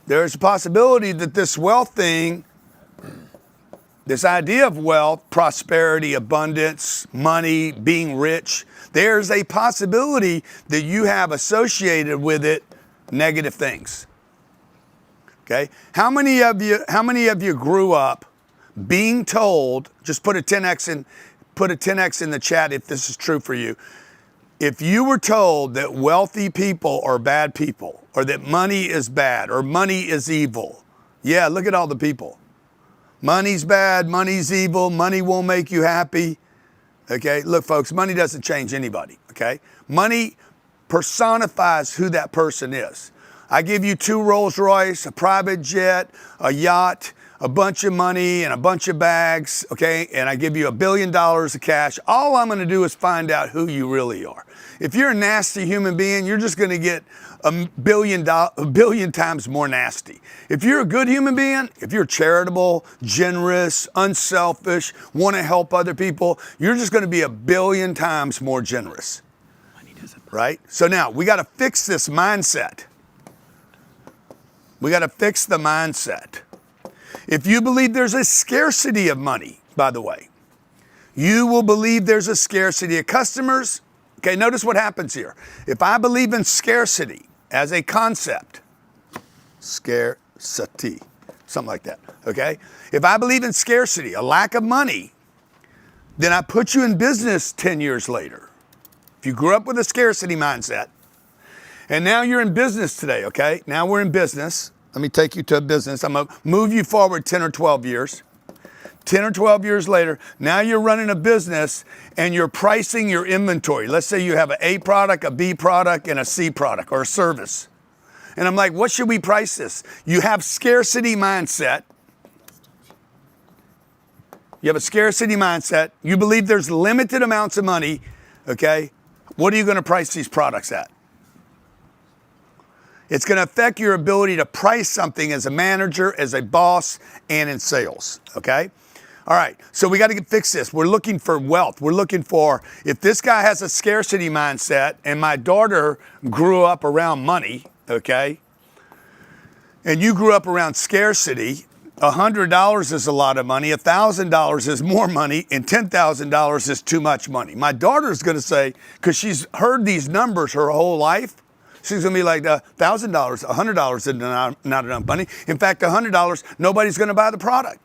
there's a possibility that this wealth thing, this idea of wealth, prosperity, abundance, money, being rich, there's a possibility that you have associated with it negative things. Okay? How many of you grew up being told, just put a 10x in the chat if this is true for you. If you were told that wealthy people are bad people, or that money is bad, or money is evil. Yeah, look at all the people. Money's bad, money's evil, money won't make you happy. Okay? Look, folks, money doesn't change anybody. Okay? Money personifies who that person is. I give you 2 Rolls Royce, a private jet, a yacht, a bunch of money and a bunch of bags, okay? And I give you $1 billion of cash. All I'm going to do is find out who you really are. If you're a nasty human being, you're just going to get a billion times more nasty. If you're a good human being, if you're charitable, generous, unselfish, want to help other people, you're just going to be 1 billion times more generous. Right? So now we got to fix this mindset. We got to fix the mindset. If you believe there's a scarcity of money, by the way, you will believe there's a scarcity of customers. Okay, notice what happens here. If I believe in scarcity as a concept, scarcity, something like that, okay? If I believe in scarcity, a lack of money, Then I put you in business 10 years later. If you grew up with a scarcity mindset, and now you're in business today, okay? Now we're in business. Let me take you to a business. I'm gonna move you forward 10 or 12 years. 10 or 12 years later, now you're running a business and you're pricing your inventory. Let's say you have an A product, a B product, and a C product, or a service. And I'm like, what should we price this? You have scarcity mindset. You have a scarcity mindset. You believe there's limited amounts of money, okay? What are you gonna price these products at? It's gonna affect your ability to price something as a manager, as a boss, and in sales, okay? All right, so we gotta fix this. We're looking for wealth. We're looking for, if this guy has a scarcity mindset and my daughter grew up around money, okay? And you grew up around scarcity, $100 is a lot of money, $1,000 is more money, and $10,000 is too much money. My daughter's gonna say, because she's heard these numbers her whole life, she's gonna be like, $1,000, $100 is not enough money. In fact, $100, nobody's gonna buy the product.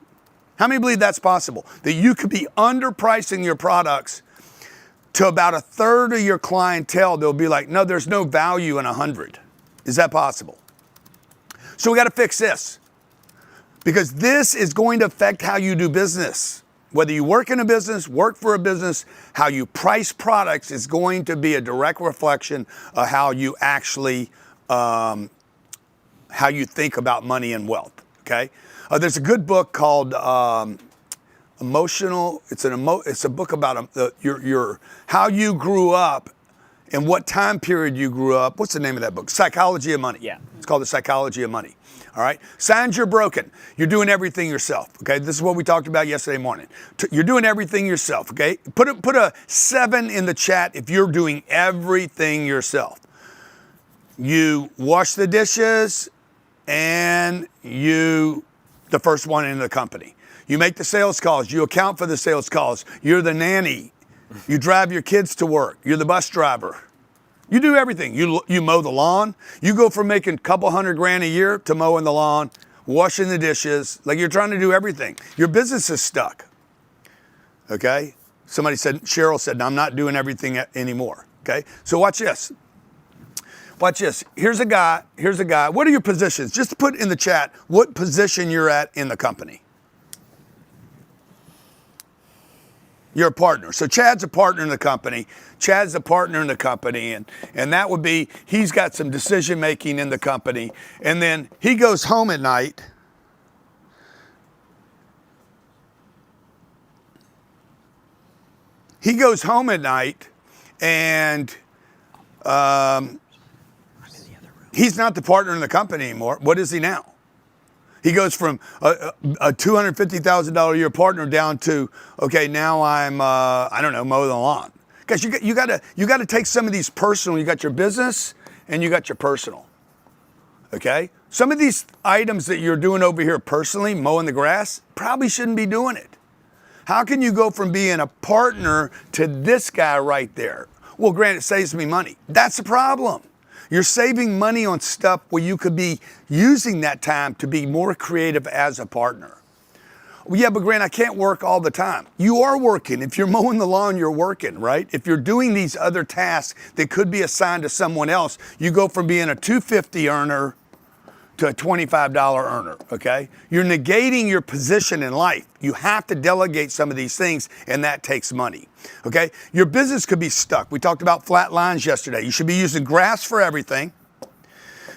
How many believe that's possible? That you could be underpricing your products to about a third of your clientele. They'll be like, no, there's no value in 100. Is that possible? So we gotta fix this, because this is going to affect how you do business. Whether you work in a business, work for a business, how you price products is going to be a direct reflection of how you actually, how you think about money and wealth, okay? There's a good book called Emotional, it's a book about your how you grew up and what time period you grew up. What's the name of that book? Psychology of Money. Yeah. It's called The Psychology of Money. All right. Signs you're broken. You're doing everything yourself. Okay. This is what we talked about yesterday morning. You're doing everything yourself. Okay. Put a 7 in the chat if you're doing everything yourself. You wash the dishes and you the first one in the company. You make the sales calls. You account for the sales calls. You're the nanny. You drive your kids to work. You're the bus driver. You do everything. You mow the lawn. You go from making a couple $100,000 a year to mowing the lawn, washing the dishes. Like, you're trying to do everything. Your business is stuck. Okay? Somebody said, Cheryl said, I'm not doing everything anymore. Okay? So watch this. Watch this. Here's a guy. What are your positions? Just put in the chat what position you're at in the company. You're a partner. So Chad's a partner in the company. Chad's a partner in the company. And that would be, he's got some decision making in the company. And then he goes home at night. He goes home at night and he's not the partner in the company anymore. What is he now? He goes from a $250,000 a year partner down to, okay, now I'm, I don't know, mow the lawn. Guys, you gotta take some of these personal. You got your business and you got your personal. Okay? Some of these items that you're doing over here personally, mowing the grass, probably shouldn't be doing it. How can you go from being a partner to this guy right there? Well, Grant, it saves me money. That's the problem. You're saving money on stuff where you could be using that time to be more creative as a partner. Well, yeah, but Grant, I can't work all the time. You are working. If you're mowing the lawn, you're working, right? If you're doing these other tasks that could be assigned to someone else, you go from being a $250 earner to a $25 earner, okay? You're negating your position in life. You have to delegate some of these things, and that takes money, okay? Your business could be stuck. We talked about flat lines yesterday. You should be using graphs for everything.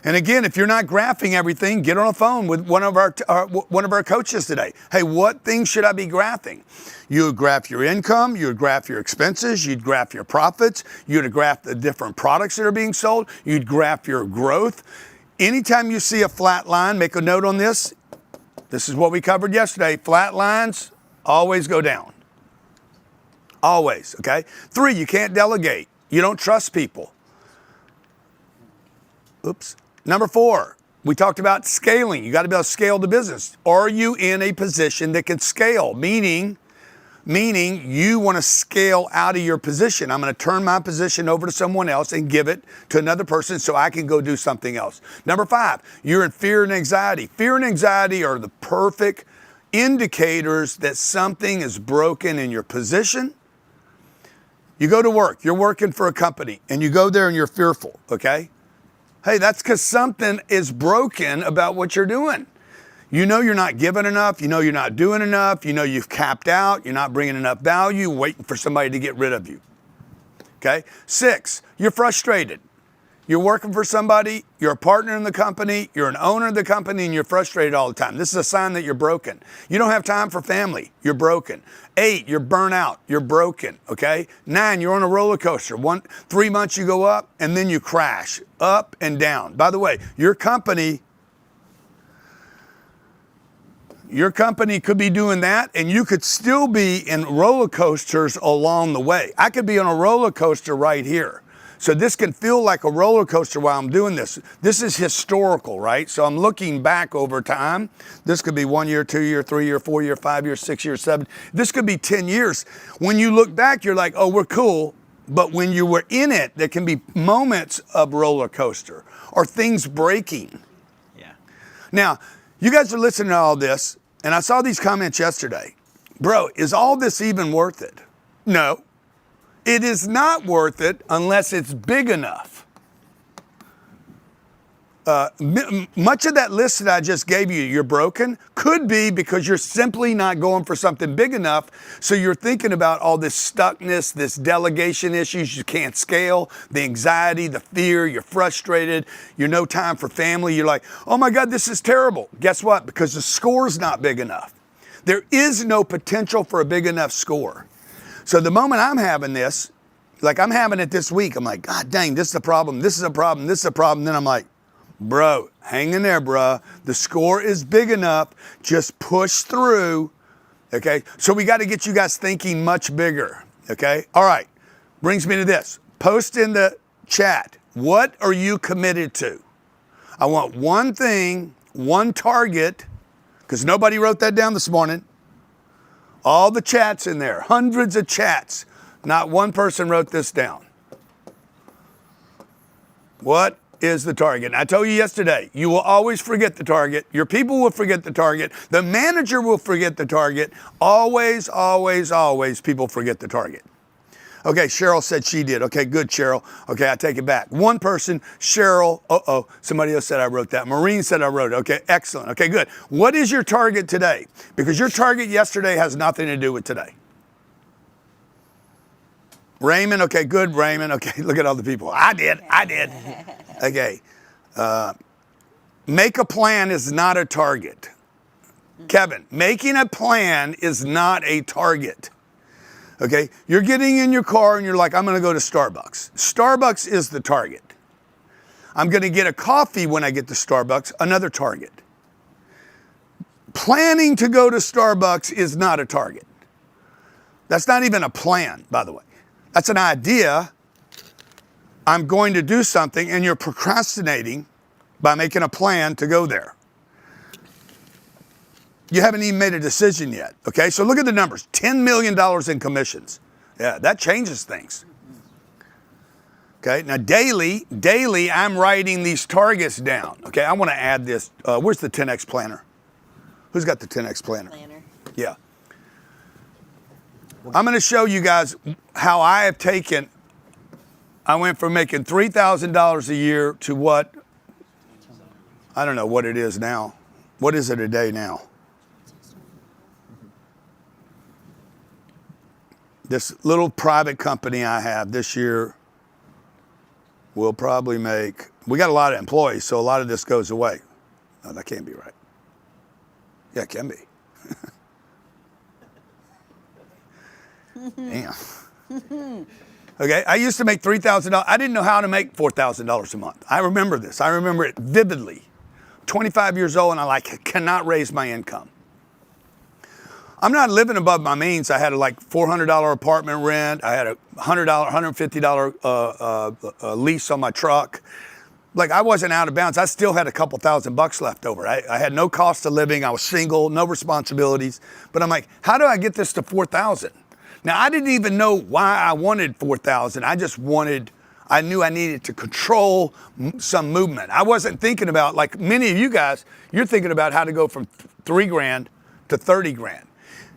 And again, if you're not graphing everything, get on a phone with one of our coaches today. Hey, what things should I be graphing? You would graph your income, you would graph your expenses, you'd graph your profits, you'd graph the different products that are being sold, you'd graph your growth. Anytime you see a flat line, make a note on this. This is what we covered yesterday. Flat lines always go down. Always, okay? 3, you can't delegate. You don't trust people. Oops. Number 4, we talked about scaling. You got to be able to scale the business. Are you in a position that can scale? Meaning you want to scale out of your position. I'm going to turn my position over to someone else and give it to another person so I can go do something else. Number 5, you're in fear and anxiety. Fear and anxiety are the perfect indicators that something is broken in your position. You go to work, you're working for a company, and you go there and you're fearful, okay? Hey, that's because something is broken about what you're doing. You know you're not giving enough, you know you're not doing enough, you know you've capped out, you're not bringing enough value, waiting for somebody to get rid of you, okay? 6, you're frustrated. You're working for somebody, you're a partner in the company, you're an owner of the company, and you're frustrated all the time. This is a sign that you're broken. You don't have time for family, you're broken. 8, you're burnt out, you're broken, okay? 9, you're on a roller coaster. 3 months you go up, and then you crash, up and down. By the way, your company could be doing that, and you could still be in roller coasters along the way. I could be on a roller coaster right here. So this can feel like a roller coaster while I'm doing this. This is historical, right? So I'm looking back over time. This could be 1 year, 2 year, 3 year, 4 year, 5 year, 6 year, 7. This could be 10 years. When you look back, you're like, oh, we're cool. But when you were in it, there can be moments of roller coaster or things breaking. Yeah. Now, you guys are listening to all this, and I saw these comments yesterday. Bro, is all this even worth it? No. It is not worth it unless it's big enough. Much of that list that I just gave you, you're broken, could be because you're simply not going for something big enough. So you're thinking about all this stuckness, this delegation issues you can't scale, the anxiety, the fear, you're frustrated, you're no time for family. You're like, oh my God, this is terrible. Guess what? Because the score's not big enough. There is no potential for a big enough score. So the moment I'm having this, like I'm having it this week, I'm like, God dang, this is a problem, this is a problem, this is a problem. Then I'm like, bro, hang in there, bro. The score is big enough. Just push through, okay? So we got to get you guys thinking much bigger, okay? All right, brings me to this. Post in the chat, what are you committed to? I want one thing, one target, because nobody wrote that down this morning. All the chats in there, hundreds of chats. Not one person wrote this down. What is the target? And I told you yesterday, you will always forget the target. Your people will forget the target. The manager will forget the target. Always, always, always people forget the target. Okay, Cheryl said she did. Okay, good, Cheryl. Okay, I take it back. One person, Cheryl. Somebody else said I wrote that. Maureen said I wrote it. Okay, excellent. Okay, good. What is your target today? Because your target yesterday has nothing to do with today. Raymond, okay, good, Raymond. Okay, look at all the people. I did. Okay. Make a plan is not a target. Kevin, making a plan is not a target. Okay, you're getting in your car and you're like, I'm going to go to Starbucks. Starbucks is the target. I'm going to get a coffee when I get to Starbucks, another target. Planning to go to Starbucks is not a target. That's not even a plan, by the way. That's an idea. I'm going to do something, and you're procrastinating by making a plan to go there. You haven't even made a decision yet, okay? So look at the numbers, $10 million in commissions. Yeah, that changes things. Okay, now daily, I'm writing these targets down. Okay, I want to add this. Where's the 10X planner? Who's got the 10X planner? Yeah. I'm going to show you guys how I have taken, I went from making $3,000 a year to what, I don't know what it is now. What is it a day now? This little private company I have this year will probably make, we got a lot of employees, so a lot of this goes away. No, that can't be right. Yeah, it can be. Damn. Okay, I used to make $3,000. I didn't know how to make $4,000 a month. I remember this. I remember it vividly. 25 years old, and I cannot raise my income. I'm not living above my means. I had a $400 apartment rent. I had a $150 lease on my truck. I wasn't out of bounds. I still had a couple $1,000 left over. I had no cost of living. I was single, no responsibilities. But I'm like, how do I get this to 4,000? Now, I didn't even know why I wanted 4,000. I knew I needed to control some movement. I wasn't thinking about, like many of you guys, you're thinking about how to go from $3,000 to 30 grand.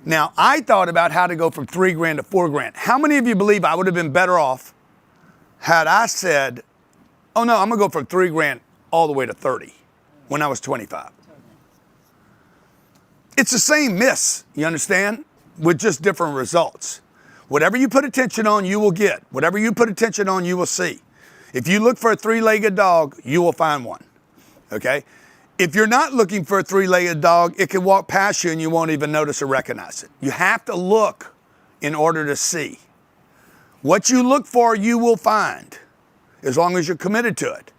Now, I thought about how to go from 3 grand to 4 grand. How many of you believe I would have been better off had I said, oh no, I'm gonna go from 3 grand all the way to 30 when I was 25? It's the same miss, you understand? With just different results. Whatever you put attention on, you will get. Whatever you put attention on, you will see. If you look for a 3-legged dog, you will find one, okay? If you're not looking for a 3-legged dog, it can walk past you and you won't even notice or recognize it. You have to look in order to see. What you look for, you will find, as long as you're committed to it.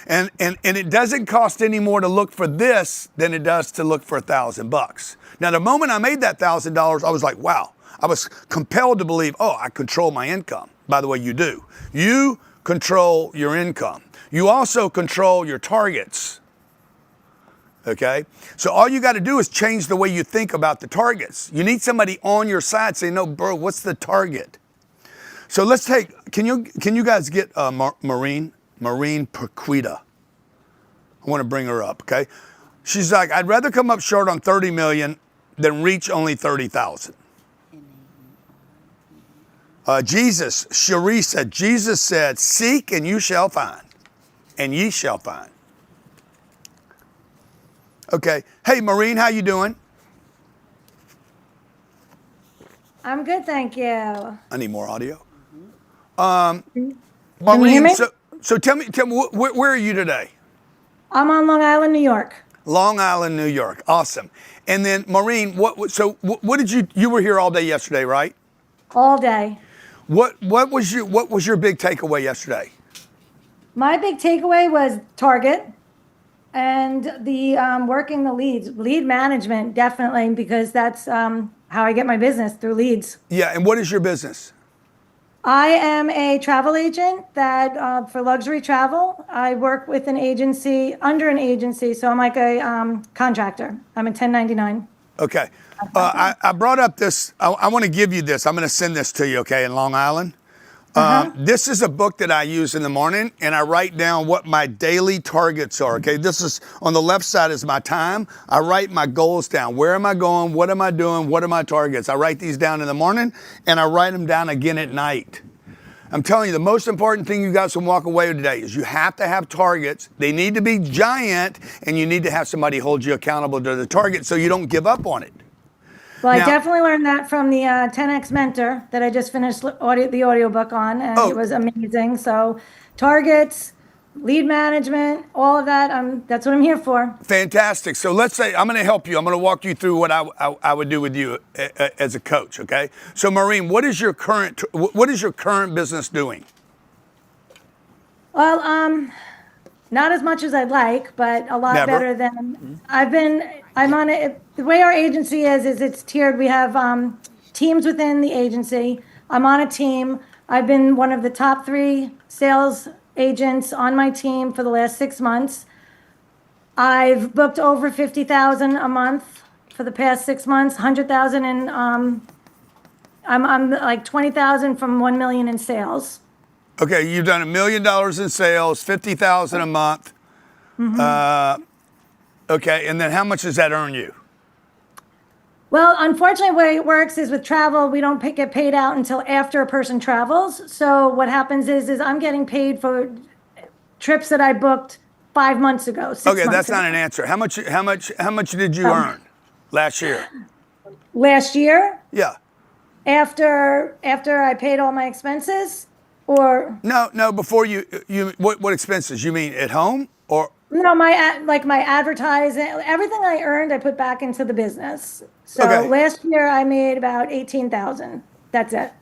And it doesn't cost any more to look for this than it does to look for $1,000. Now, the moment I made that $1,000, I was like, wow. I was compelled to believe, oh, I control my income. By the way, you do. You control your income. You also control your targets. Okay? So all you got to do is change the way you think about the targets. You need somebody on your side saying, no, bro, what's the target? So let's take, can you guys get Maureen Perquita? I want to bring her up, okay? She's like, I'd rather come up short on 30 million than reach only 30,000. Cherie said, Jesus said, seek and you shall find, and ye shall find. Okay. Hey, Maureen, how you doing? I'm good, thank you. I need more audio. Can you hear Maureen, me? so tell me, where are you today? I'm on Long Island, New York. Long Island, New York. Awesome. And then, Maureen, what did you were here all day yesterday, right? All day. What was your big takeaway yesterday? My big takeaway was Target and the working the leads, lead management, definitely, because that's how I get my business, through leads. Yeah, and what is your business? I am a travel agent that for luxury travel. I work with an agency, under an agency, so I'm like a contractor. I'm a 1099. Okay. I brought up this. I want to give you this. I'm going to send this to you, okay, in Long Island. This is a book that I use in the morning, and I write down what my daily targets are, okay? This is, on the left side is my time. I write my goals down. Where am I going? What am I doing? What are my targets? I write these down in the morning, and I write them down again at night. I'm telling you, the most important thing you guys can walk away with today is you have to have targets. They need to be giant, and you need to have somebody hold you accountable to the target so you don't give up on it. Well, Now- I definitely learned that from the 10X Mentor that I just finished the audiobook on, and Oh. it was amazing. So targets, lead management, all of that, that's what I'm here for. Fantastic. So let's say I'm going to help you. I'm going to walk you through what I would do with you as a coach. Okay. So Maureen, what is your current business doing? Well, not as much as I'd like, but a lot Never. better than I'm on it. The way our agency is it's tiered. We have teams within the agency. I'm on a team. I've been one of the top 3 sales agents on my team for the last 6 months. I've booked over 50,000 a month for the past 6 months, 100,000 in, I'm like 20,000 from 1 million in sales. Okay. You've done $1 million in sales, 50,000 a month. Okay. And then how much does that earn you? Well, unfortunately, the way it works is with travel, we don't get paid out until after a person travels. So what happens is I'm getting paid for trips that I booked 5 months ago. 6 Okay. months That's not ago. an answer. How much did you earn last year? Last year, Yeah. after I paid all my expenses, or No, before what expenses? You mean at home or? no, my advertising, everything I earned, I put back into the business. So Okay. last year I made about 18,000. That's it.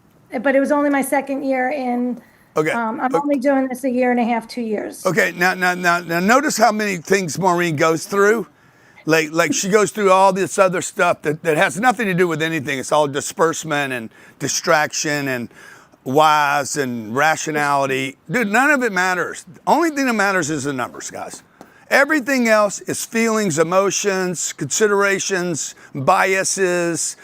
But it was only my second year in. Okay. I'm only doing this a year and a half, 2 years. Okay, now notice how many things Maureen goes through. Like she goes through all this other stuff that has nothing to do with anything. It's all disbursement and distraction and whys and rationality. Dude, none of it matters. The only thing that matters is the numbers, guys. Everything else is feelings, emotions, considerations, biases,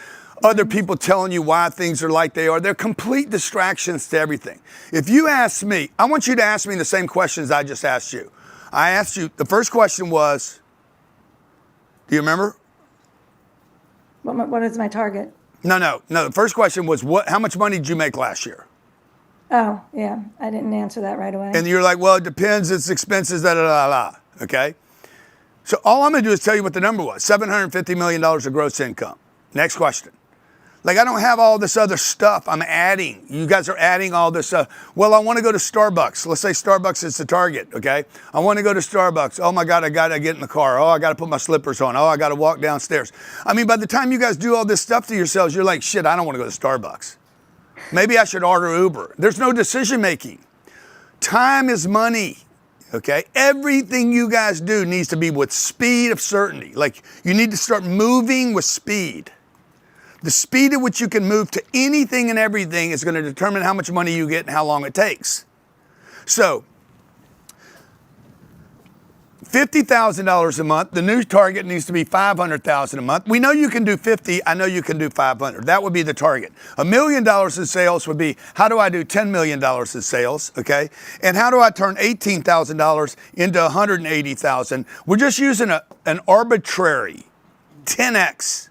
other people telling you why things are like they are. They're complete distractions to everything. If you ask me, I want you to ask me the same questions I just asked you. I asked you, the first question was, do you remember? What is my target? No. The first question was how much money did you make last year? Oh, yeah. I didn't answer that right away. And you're like, well, it depends. It's expenses, okay? So all I'm going to do is tell you what the number was, $750 million of gross income. Next question. Like, I don't have all this other stuff I'm adding. You guys are adding all this stuff. Well, I want to go to Starbucks. Let's say Starbucks is the target, okay? I want to go to Starbucks. Oh, my God, I got to get in the car. Oh, I got to put my slippers on. Oh, I got to walk downstairs. I mean, by the time you guys do all this stuff to yourselves, you're like, shit, I don't want to go to Starbucks. Maybe I should order Uber. There's no decision making. Time is money, okay? Everything you guys do needs to be with speed of certainty. Like, you need to start moving with speed. The speed at which you can move to anything and everything is going to determine how much money you get and how long it takes. So, $50,000 a month. The new target needs to be $500,000 a month. We know you can do 50. I know you can do 500. That would be the target. $1 million in sales would be, how do I do $10 million in sales? Okay. And how do I turn $18,000 into $180,000? We're just using an arbitrary 10x.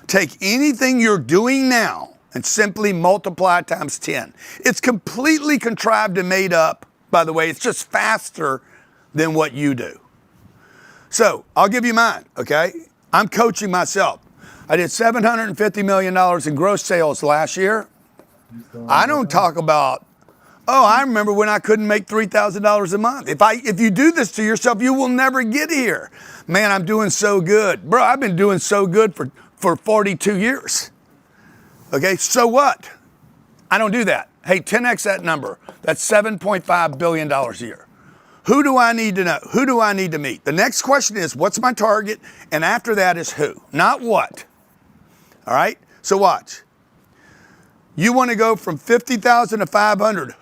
Take anything you're doing now and simply multiply times 10. It's completely contrived and made up, by the way. It's just faster than what you do. So I'll give you mine, okay? I'm coaching myself. I did $750 million in gross sales last year. I don't talk about, oh, I remember when I couldn't make $3,000 a month. If you do this to yourself, you will never get here. Man, I'm doing so good. Bro, I've been doing so good for 42 years. Okay, so what? I don't do that. Hey, 10x that number. That's $7.5 billion a year. Who do I need to know? Who do I need to meet? The next question is, what's my target? And after that is who, not what. All right, so watch. You want to go from 50,000 to 500.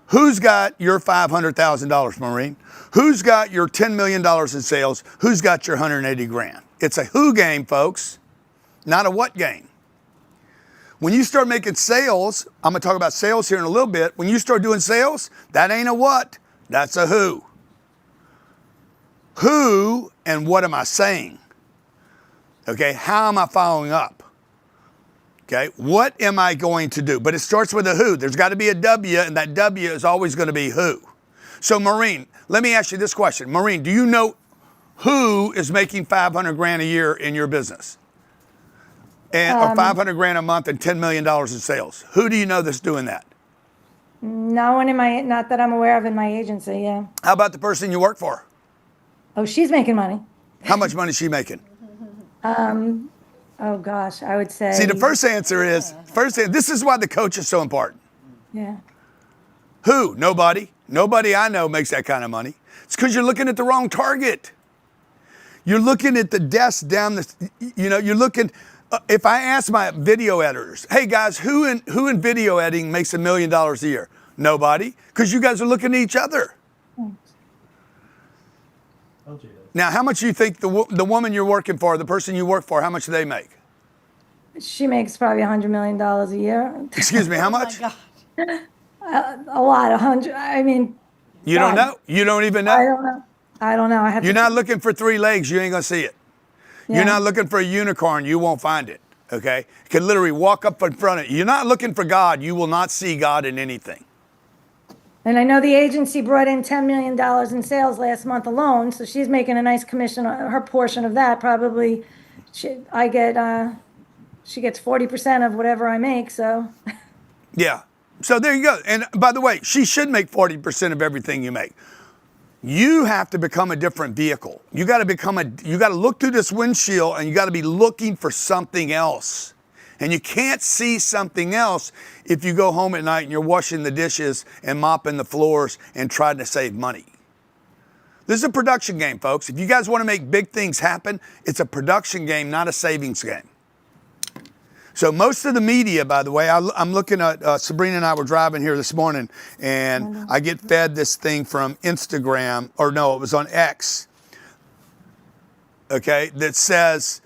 Who's got your $500,000, Maureen? Who's got your $10 million in sales? Who's got your 180 grand? It's a who game, folks, not a what game. When you start making sales, I'm going to talk about sales here in a little bit. When you start doing sales, that ain't a what, that's a who. Who and what am I saying? Okay, how am I following up? Okay, what am I going to do? But it starts with a who. There's got to be a W, and that W is always going to be who. So, Maureen, let me ask you this question. Maureen, do you know who is making 500 grand a year in your business? Or 500 grand a month and $10 million in sales? Who do you know that's doing that? No one not that I'm aware of in my agency, yeah. How about the person you work for? Oh, she's making money. How much money is she making? Oh gosh, I would say. See, the first answer is, this is why the coach is so important. Yeah. Who? Nobody. Nobody I know makes that kind of money. It's because you're looking at the wrong target. You're looking at the desk down you're looking, if I ask my video editors, hey guys, who in video editing makes $1 million a year? Nobody, because you guys are looking at each other. Now, how much do you think the woman you're working for, the person you work for, how much do they make? She makes probably $100 million a year. Excuse me, how much? A lot, 100. I mean. You don't know? You don't even know? I don't know. You're not looking for 3 legs, you ain't gonna see it. Yeah. You're not looking for a unicorn, you won't find it, okay? You can literally walk up in front of you. You're not looking for God, you will not see God in anything. And I know the agency brought in $10 million in sales last month alone, so she's making a nice commission on her portion of that. Probably, she gets 40% of whatever I make, so. Yeah, so there you go. And by the way, she should make 40% of everything you make. You have to become a different vehicle. You got to look through this windshield and you got to be looking for something else. And you can't see something else if you go home at night and you're washing the dishes and mopping the floors and trying to save money. This is a production game, folks. If you guys want to make big things happen, it's a production game, not a savings game. So most of the media, by the way, I'm looking at, Sabrina and I were driving here this morning, and I get fed this thing from Instagram, or no, it was on X, okay, that says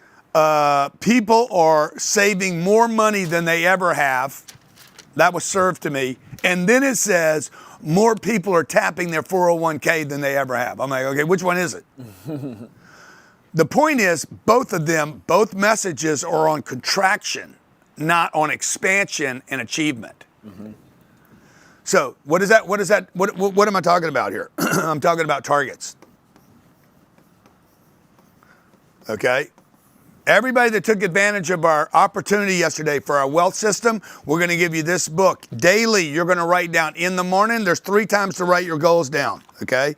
people are saving more money than they ever have. That was served to me. And then it says more people are tapping their 401k than they ever have. I'm like, okay, which one is it? the point is, both of them, both messages are on contraction, not on expansion and achievement. So what am I talking about here? I'm talking about targets. Okay? Everybody that took advantage of our opportunity yesterday for our wealth system, we're going to give you this book. Daily, you're going to write down. In the morning, there's 3 times to write your goals down, okay?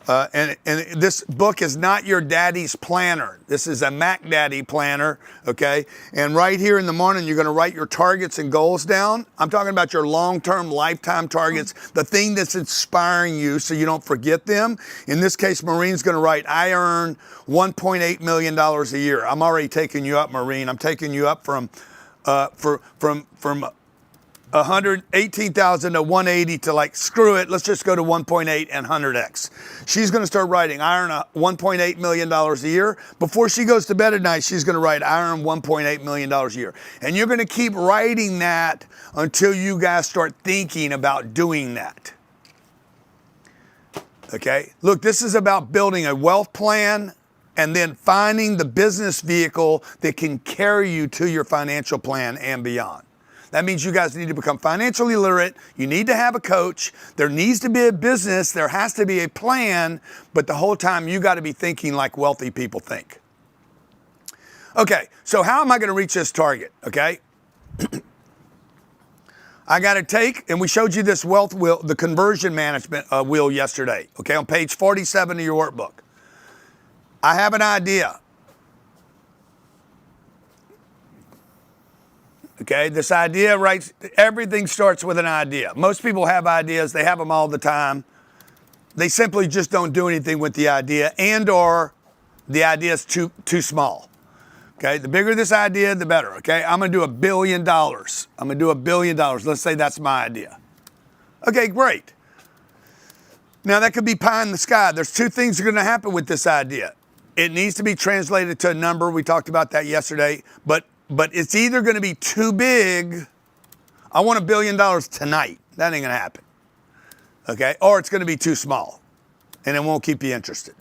And this book is not your daddy's planner. This is a Mac Daddy planner, okay? And right here in the morning, you're going to write your targets and goals down. I'm talking about your long-term, lifetime targets, the thing that's inspiring you so you don't forget them. In this case, Maureen's going to write, I earn $1.8 million a year. I'm already taking you up, Maureen. I'm taking you up from 118,000 to 180 to like, screw it, let's just go to 1.8 and 100x. She's going to start writing, I earn $1.8 million a year. Before she goes to bed at night, she's going to write, I earn $1.8 million a year. And you're going to keep writing that until you guys start thinking about doing that. Okay? Look, this is about building a wealth plan and then finding the business vehicle that can carry you to your financial plan and beyond. That means you guys need to become financially literate. You need to have a coach. There needs to be a business. There has to be a plan. But the whole time, you got to be thinking like wealthy people think. Okay, so how am I going to reach this target? Okay. I got to take, and we showed you this wealth wheel, the conversion management wheel yesterday. Okay, on page 47 of your workbook. I have an idea. Okay, this idea, right? Everything starts with an idea. Most people have ideas. They have them all the time. They simply just don't do anything with the idea, and or the idea is too small. Okay, the bigger this idea, the better. Okay, I'm going to do $1 billion. I'm going to do $1 billion. Let's say that's my idea. Okay, great. Now that could be pie in the sky. There's 2 things that are going to happen with this idea. It needs to be translated to a number. We talked about that yesterday, but it's either going to be too big. I want $1 billion tonight. That ain't going to happen. Okay? Or it's going to be too small and it won't keep you interested.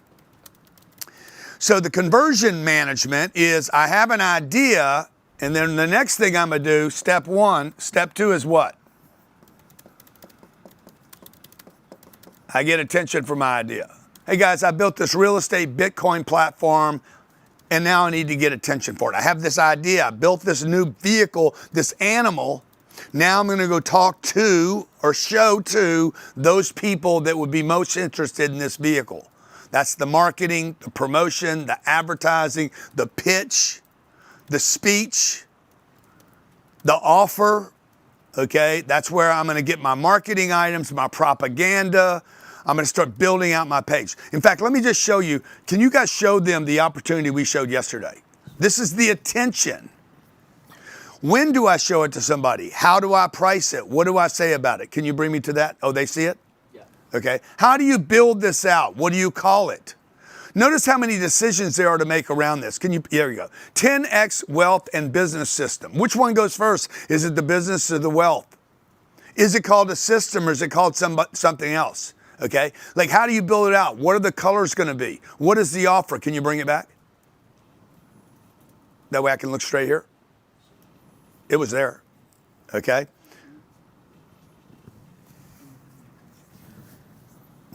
So the conversion management is I have an idea, and then the next thing I'm going to do, step 1, step 2 is what? I get attention for my idea. Hey guys, I built this real estate Bitcoin platform, and now I need to get attention for it. I have this idea. I built this new vehicle, this animal. Now I'm going to go talk to or show to those people that would be most interested in this vehicle. That's the marketing, the promotion, the advertising, the pitch, the speech, the offer. Okay, that's where I'm going to get my marketing items, my propaganda. I'm going to start building out my page. In fact, let me just show you. Can you guys show them the opportunity we showed yesterday? This is the attention. When do I show it to somebody? How do I price it? What do I say about it? Can you bring me to that? Oh, they see it? Yeah. Okay. How do you build this out? What do you call it? Notice how many decisions there are to make around this. Here you go. 10x wealth and business system. Which one goes first? Is it the business or the wealth? Is it called a system or is it called something else? Okay, like how do you build it out? What are the colors going to be? What is the offer? Can you bring it back? That way I can look straight here. It was there. Okay.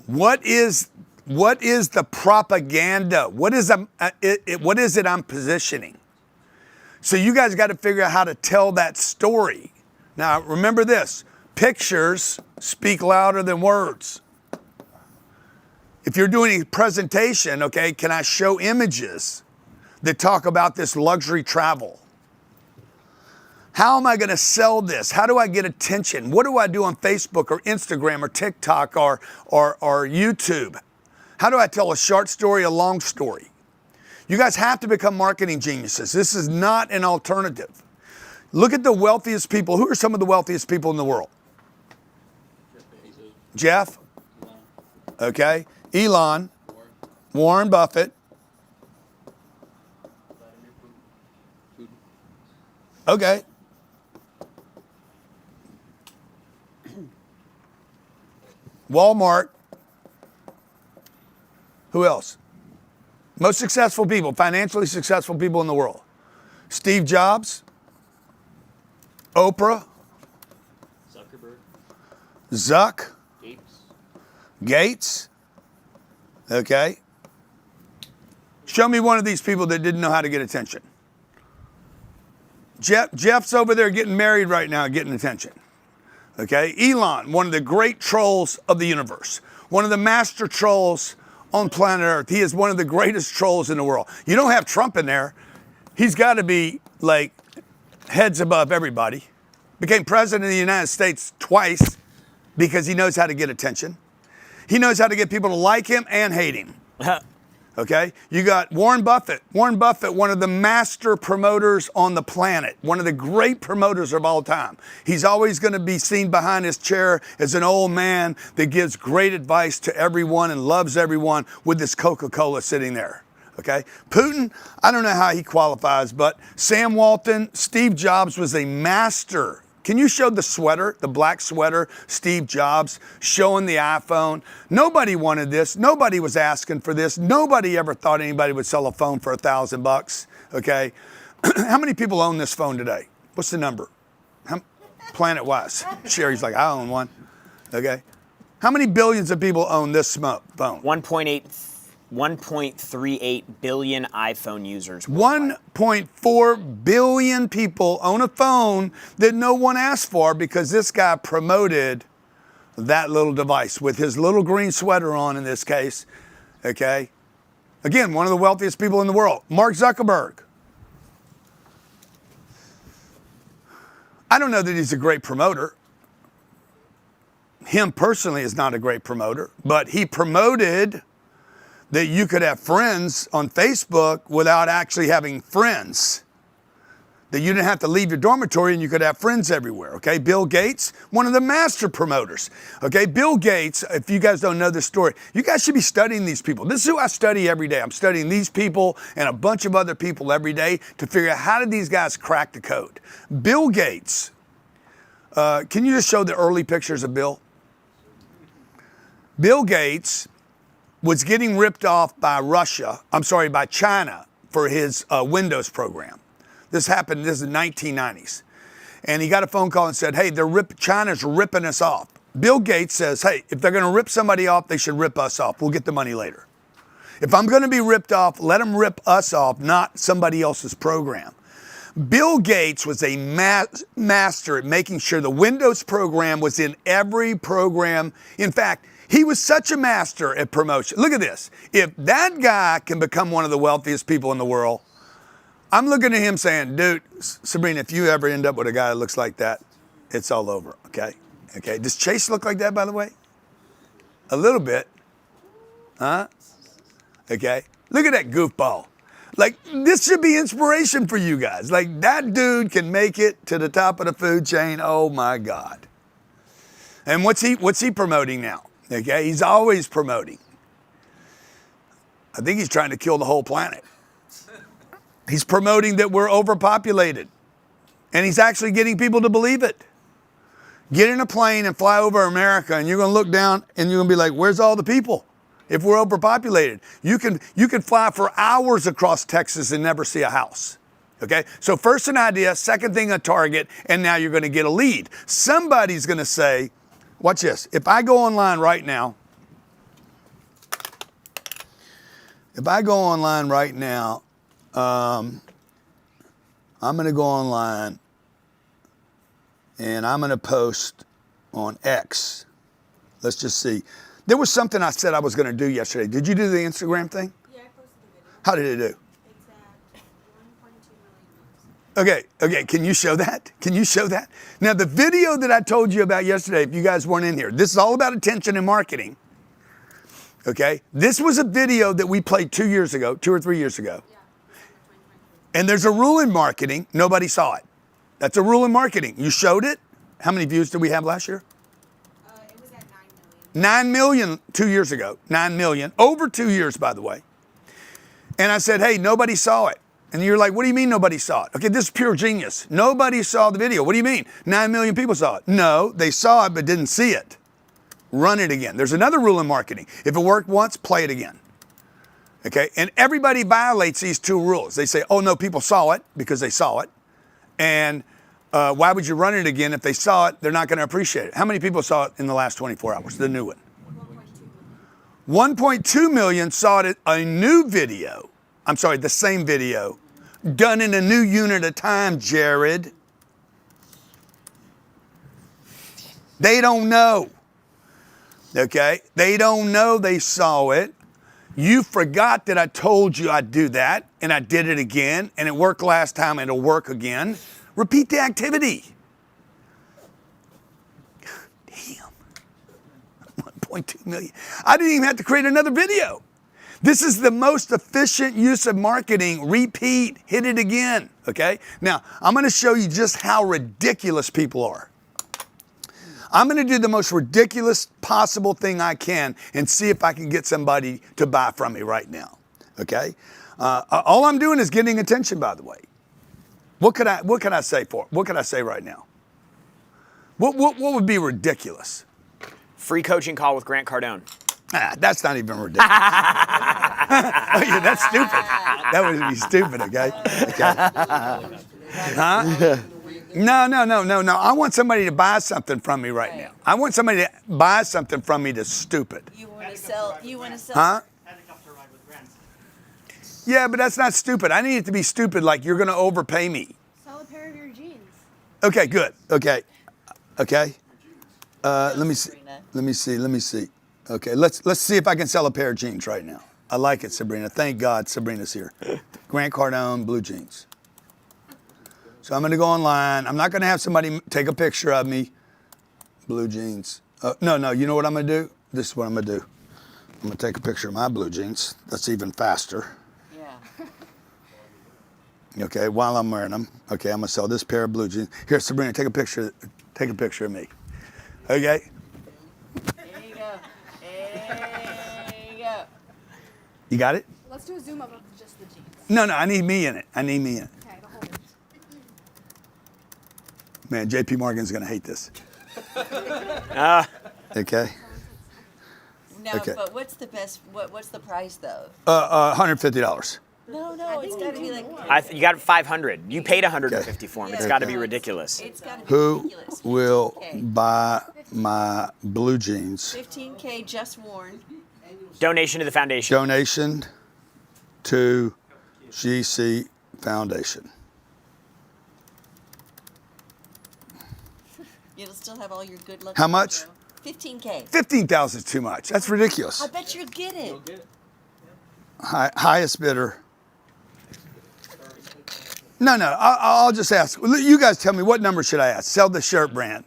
What is the propaganda? What is it I'm positioning? So you guys got to figure out how to tell that story. Now remember this: pictures speak louder than words. If you're doing a presentation, okay, can I show images that talk about this luxury travel? How am I going to sell this? How do I get attention? What do I do on Facebook or Instagram or TikTok or YouTube? How do I tell a short story, a long story? You guys have to become marketing geniuses. This is not an alternative. Look at the wealthiest people. Who are some of the wealthiest people in the world? Jeff? Okay. Elon, Warren Buffett. Okay. Walmart. Who else? Most successful people, financially successful people in the world. Steve Jobs, Oprah, Zuck, Gates. Okay. Show me one of these people that didn't know how to get attention. Jeff's over there getting married right now, getting attention. Okay. Elon, one of the great trolls of the universe. One of the master trolls on planet Earth. He is one of the greatest trolls in the world. You don't have Trump in there. He's got to be like heads above everybody. Became president of the United States twice because he knows how to get attention. He knows how to get people to like him and hate him. Okay? You got Warren Buffett. Warren Buffett, one of the master promoters on the planet, one of the great promoters of all time. He's always going to be seen behind his chair as an old man that gives great advice to everyone and loves everyone with this Coca-Cola sitting there. Okay? Putin, I don't know how he qualifies, but Sam Walton, Steve Jobs was a master. Can you show the sweater, the black sweater, Steve Jobs showing the iPhone? Nobody wanted this. Nobody was asking for this. Nobody ever thought anybody would sell a phone for $1,000, okay? How many people own this phone today? What's the number? Planet-wise. Sherry's like, I own one, okay? How many billions of people own this phone? 1.38 billion iPhone users. 1.4 billion people own a phone that no one asked for because this guy promoted that little device with his little green sweater on in this case, okay? Again, one of the wealthiest people in the world, Mark Zuckerberg. I don't know that he's a great promoter. Him personally is not a great promoter, but he promoted that you could have friends on Facebook without actually having friends. That you didn't have to leave your dormitory and you could have friends everywhere, okay? Bill Gates, one of the master promoters, okay? Bill Gates, if you guys don't know this story, you guys should be studying these people. This is who I study every day. I'm studying these people and a bunch of other people every day to figure out how did these guys crack the code. Bill Gates, can you just show the early pictures of Bill? Bill Gates was getting ripped off by by China for his Windows program. This happened, this is the 1990s. And he got a phone call and said, hey, China's ripping us off. Bill Gates says, hey, if they're gonna rip somebody off, they should rip us off. We'll get the money later. If I'm gonna be ripped off, let them rip us off, not somebody else's program. Bill Gates was a master at making sure the Windows program was in every program. In fact, he was such a master at promotion. Look at this. If that guy can become one of the wealthiest people in the world, I'm looking at him saying, dude, Sabrina, if you ever end up with a guy that looks like that, it's all over, okay? Okay. Does Chase look like that, by the way? A little bit. Huh? Okay. Look at that goofball. Like, this should be inspiration for you guys. Like, that dude can make it to the top of the food chain. Oh, my God. And what's he promoting now? Okay, he's always promoting. I think he's trying to kill the whole planet. He's promoting that we're overpopulated. And he's actually getting people to believe it. Get in a plane and fly over America and you're going to look down and you're going to be like, where's all the people? If we're overpopulated, you can fly for hours across Texas and never see a house. Okay, so first an idea, second thing a target, and now you're going to get a lead. Somebody's going to say, watch this. If I go online right now, I'm going to go online and I'm going to post on X. Let's just see. There was something I said I was going to do yesterday. Did you do the Instagram thing? Yeah, I posted the video. How did it do? It's at 1.2 million views. Okay, can you show that? Can you show that? Now, the video that I told you about yesterday, if you guys weren't in here, this is all about attention and marketing. Okay, this was a video that we played 2 years ago, 2 or 3 years ago. Yeah. And there's a rule in marketing, nobody saw it. That's a rule in marketing. You showed it. How many views did we have last year? It was at 9 million. 9 million 2 years ago. 9 million, over 2 years, by the way. And I said, hey, nobody saw it. And you're like, what do you mean nobody saw it? Okay, this is pure genius. Nobody saw the video. What do you mean? 9 million people saw it. No, they saw it but didn't see it. Run it again. There's another rule in marketing. If it worked once, play it again. Okay, and everybody violates these two rules. They say, oh no, people saw it because they saw it. And why would you run it again? If they saw it, they're not going to appreciate it. How many people saw it in the last 24 hours, the new one? 1.2 million saw it, a new video. I'm sorry, the same video, done in a new unit of time, Jared. They don't know. Okay? They don't know they saw it. You forgot that I told you I'd do that, and I did it again, and it worked last time, and it'll work again. Repeat the activity. Damn. 1.2 million. I didn't even have to create another video. This is the most efficient use of marketing. Repeat, hit it again, okay? Now, I'm gonna show you just how ridiculous people are. I'm gonna do the most ridiculous possible thing I can and see if I can get somebody to buy from me right now, okay? All I'm doing is getting attention, by the way. What could I say for? What could I say right now? What would be ridiculous? Free coaching call with Grant Cardone. That's not even ridiculous. Oh, yeah, that's stupid. That would be stupid, okay? Huh? No. I want somebody to buy something from me right now. I want somebody to buy something from me that's stupid. You want to sell? Huh? Yeah, but that's not stupid. I need it to be stupid like you're going to overpay me. Sell a pair of your jeans. Okay, good. Okay. Let me see. Okay, let's see if I can sell a pair of jeans right now. I like it, Sabrina. Thank God Sabrina's here. Grant Cardone, blue jeans. So I'm going to go online. I'm not going to have somebody take a picture of me. Blue jeans. No. You know what I'm going to do? This is what I'm going to do. I'm going to take a picture of my blue jeans. That's even faster. Yeah. Okay, while I'm wearing them. Okay, I'm going to sell this pair of blue jeans. Here, Sabrina, take a picture of me. Okay? There you go. There you go. You got it? Let's do a zoom up of just the jeans. No, I need me in it. Okay, the whole image. Man, JP Morgan's going to hate this. Okay? No, Okay. but what's the best? What's the price though? $150. No, it's got to be like. You got 500. You paid 150 for them. It's Yeah, got to no, be ridiculous. It's got to be Who ridiculous. will 15K. buy my blue jeans? 15K just worn. Donation to the foundation. Donation to GC Foundation. It'll still have all your good luck. How much? 15K. 15,000 is too much. That's ridiculous. I bet you'll get it. Highest bidder. No. I'll just ask. You guys tell me, what number should I ask? Sell the shirt brand.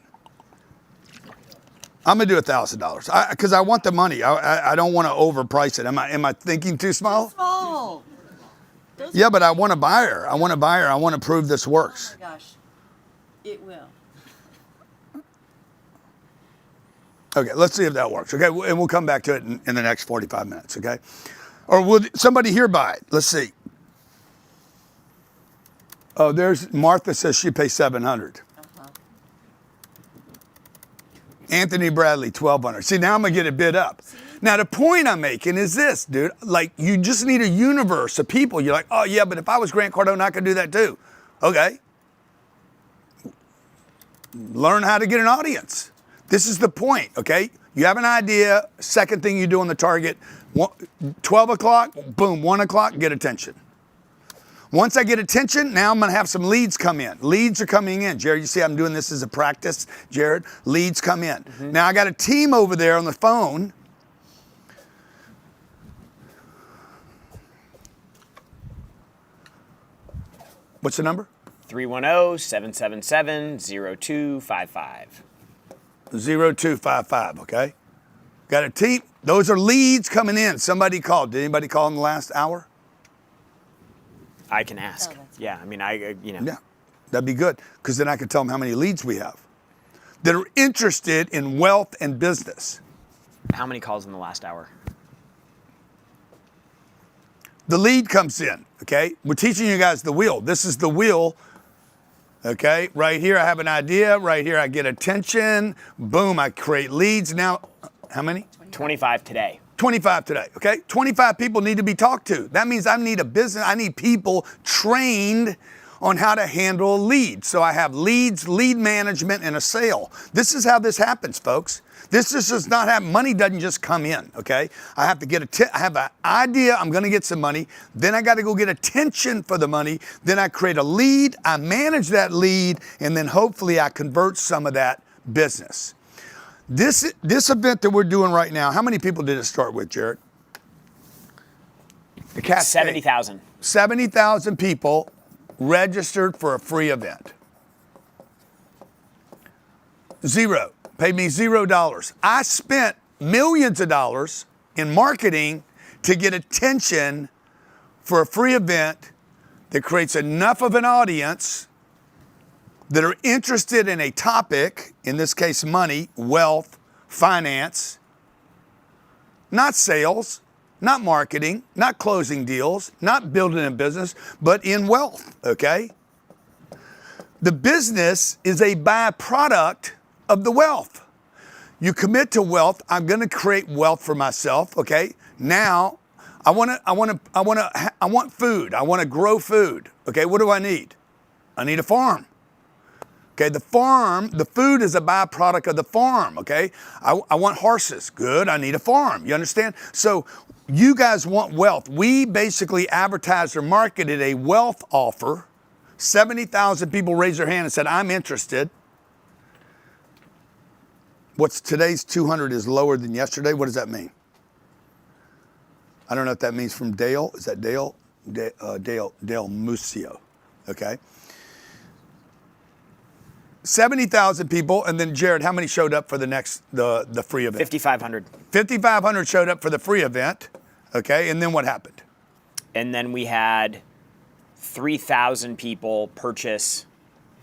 I'm gonna do $1,000 because I want the money. I don't want to overprice it. Am I thinking too small? Oh. Yeah, but I want a buyer. I want to prove this works. Oh my gosh. It will. Okay, let's see if that works. Okay, and we'll come back to it in the next 45 minutes. Okay, or will somebody here buy it? Let's see. Oh, there's Martha says she pays $700. Anthony Bradley, $1,200. See, now I'm gonna get it bid up. Now the point I'm making is this, dude. Like, you just need a universe of people. You're like, oh yeah, but if I was Grant Cardone, I could do that too. Okay. Learn how to get an audience. This is the point, okay? You have an idea, second thing you do on the target, 12 o'clock, boom, 1 o'clock, get attention. Once I get attention, now I'm gonna have some leads come in. Leads are coming in. Jared, you see I'm doing this as a practice, Jared? Leads come in. Mm-hmm. Now I got a team over there on the phone. What's the number? 310-777-0255. 0255, okay? Got a team. Those are leads coming in. Somebody called. Did anybody call in the last hour? I can ask. Yeah, I mean, Yeah, that'd be good, because then I could tell them how many leads we have that are interested in wealth and business. How many calls in the last hour? The lead comes in, okay? We're teaching you guys the wheel. This is the wheel, okay? Right here, I have an idea. Right here, I get attention. Boom, I create leads. Now, how many? 25 today. 25 today, okay? 25 people need to be talked to. That means I need a business, I need people trained on how to handle a lead. So I have leads, lead management, and a sale. This is how this happens, folks. This just does not happen. Money doesn't just come in, okay? I have to get I have an idea, I'm gonna get some money, then I gotta go get attention for the money, then I create a lead, I manage that lead, and then hopefully I convert some of that business. This event that we're doing right now, how many people did it start with, Jared? The Cascade. 70,000. 70,000 people registered for a free event. Zero. Paid me $0. I spent millions of dollars in marketing to get attention for a free event that creates enough of an audience that are interested in a topic, in this case money, wealth, finance, not sales, not marketing, not closing deals, not building a business, but in wealth, okay? The business is a byproduct of the wealth. You commit to wealth. I'm going to create wealth for myself, okay? Now, I want food. I want to grow food, okay? What do I need? I need a farm. Okay, the food is a byproduct of the farm, okay? I want horses. Good, I need a farm. You understand? So you guys want wealth. We basically advertised or marketed a wealth offer. 70,000 people raised their hand and said, I'm interested. What's today's 200 is lower than yesterday? What does that mean? I don't know if that means from Dale. Is that Dale? Dale Musio, okay? 70,000 people, and then Jared, how many showed up for the free event? 5,500. 5,500 showed up for the free event, okay, and then what happened? And then we had 3,000 people purchase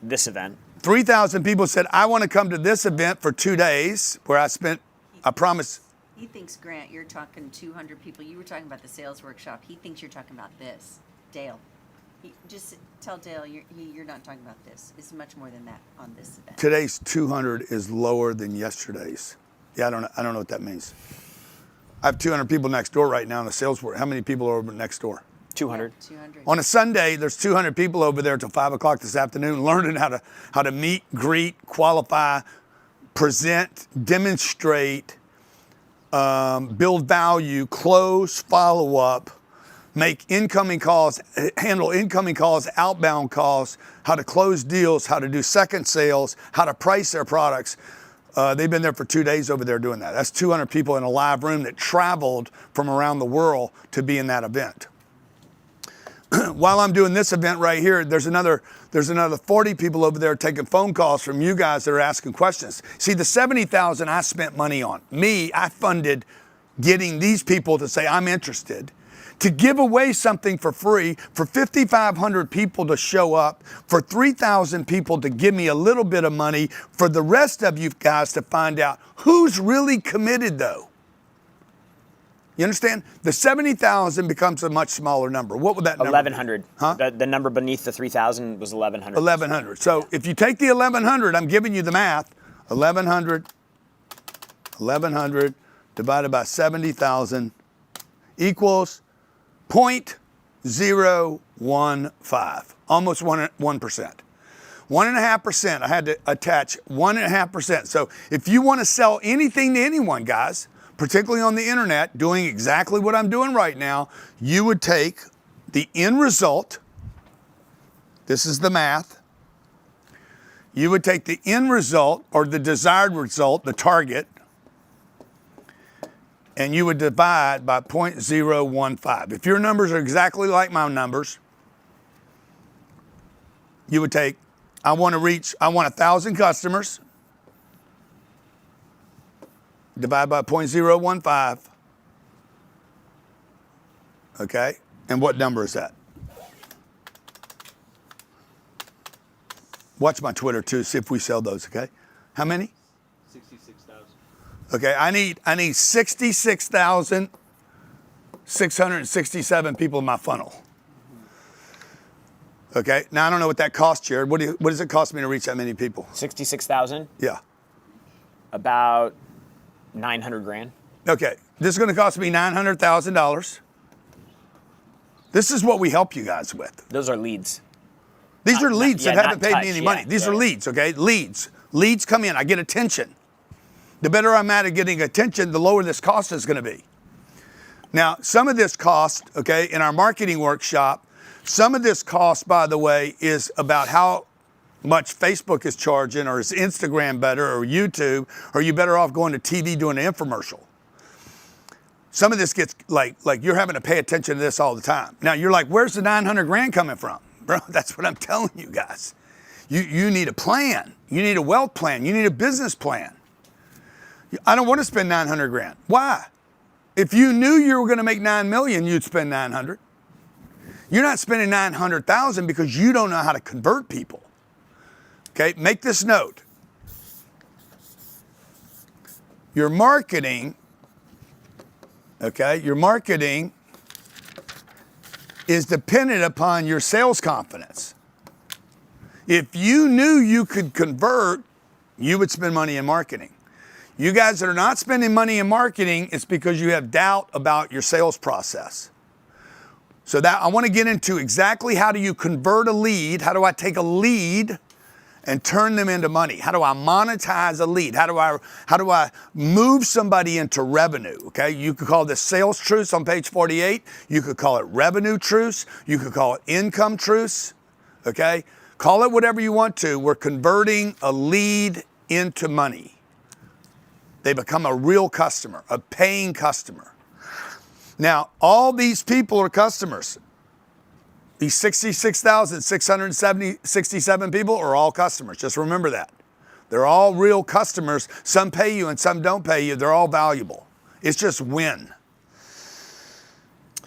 this event. 3,000 people said, I want to come to this event for 2 days, where I promise. He thinks, Grant, you're talking 200 people. You were talking about the sales workshop. He thinks you're talking about this. Dale. Just tell Dale you're not talking about this. It's much more than that on this event. Today's 200 is lower than yesterday's. Yeah, I don't know what that means. I have 200 people next door right now in the sales work. How many people are over next door? 200. Yeah, 200. On a Sunday, there's 200 people over there till 5 o'clock this afternoon learning how to meet, greet, qualify, present, demonstrate, build value, close, follow up, make incoming calls, handle incoming calls, outbound calls, how to close deals, how to do second sales, how to price their products. They've been there for 2 days over there doing that. That's 200 people in a live room that traveled from around the world to be in that event. While I'm doing this event right here, there's another 40 people over there taking phone calls from you guys that are asking questions. See, the 70,000 I spent money on. I funded getting these people to say, I'm interested. To give away something for free, for 5,500 people to show up, for 3,000 people to give me a little bit of money, for the rest of you guys to find out who's really committed though. You understand? The 70,000 becomes a much smaller number. What would that number 1,100. be? Huh? The number beneath the 3,000 was 1,100. 1,100. So if you take the 1,100, I'm giving you the math, 1,100 divided by 70,000 equals 0.015, almost 1%. 1.5%, I had to attach 1.5%. So if you want to sell anything to anyone, guys, particularly on the internet, doing exactly what I'm doing right now, you would take the end result. This is the math. You would take the end result or the desired result, the target, and you would divide by 0.015. If your numbers are exactly like my numbers, you would take, I want 1,000 customers, divide by 0.015. Okay, and what number is that? Watch my Twitter too, see if we sell those, okay? How many? 66,000. Okay, I need 66,667 people in my funnel. Okay, now I don't know what that costs, Jared. What does it cost me to reach that many people? 66,000. Yeah. About 900 grand. Okay, This is going to cost me $900,000. This is what we help you guys with. Those are leads. These are leads yeah, that haven't not paid touch, me any yeah, money. These yeah. are leads, okay? Leads. Leads come in. I get attention. The better I'm at getting attention, the lower this cost is going to be. Now, some of this cost, okay, in our marketing workshop, some of this cost, by the way, is about how much Facebook is charging, or is Instagram better, or YouTube, or are you better off going to TV doing an infomercial? Some of this gets like you're having to pay attention to this all the time. Now you're like, where's the 900 grand coming from? Bro, that's what I'm telling you guys. You need a plan. You need a wealth plan. You need a business plan. I don't want to spend 900 grand. Why? If you knew you were going to make 9 million, you'd spend 900. You're not spending 900,000 because you don't know how to convert people. Okay, make this note. Your marketing, okay, your marketing is dependent upon your sales confidence. If you knew you could convert, you would spend money in marketing. You guys that are not spending money in marketing, it's because you have doubt about your sales process. So that I want to get into exactly how do you convert a lead? How do I take a lead and turn them into money? How do I monetize a lead? How do I move somebody into revenue? Okay, you could call this sales truce on page 48. You could call it revenue truce. You could call it income truce. Okay, call it whatever you want to. We're converting a lead into money. They become a real customer, a paying customer. Now, all these people are customers. These 66,667 people are all customers. Just remember that. They're all real customers. Some pay you and some don't pay you. They're all valuable. It's just win.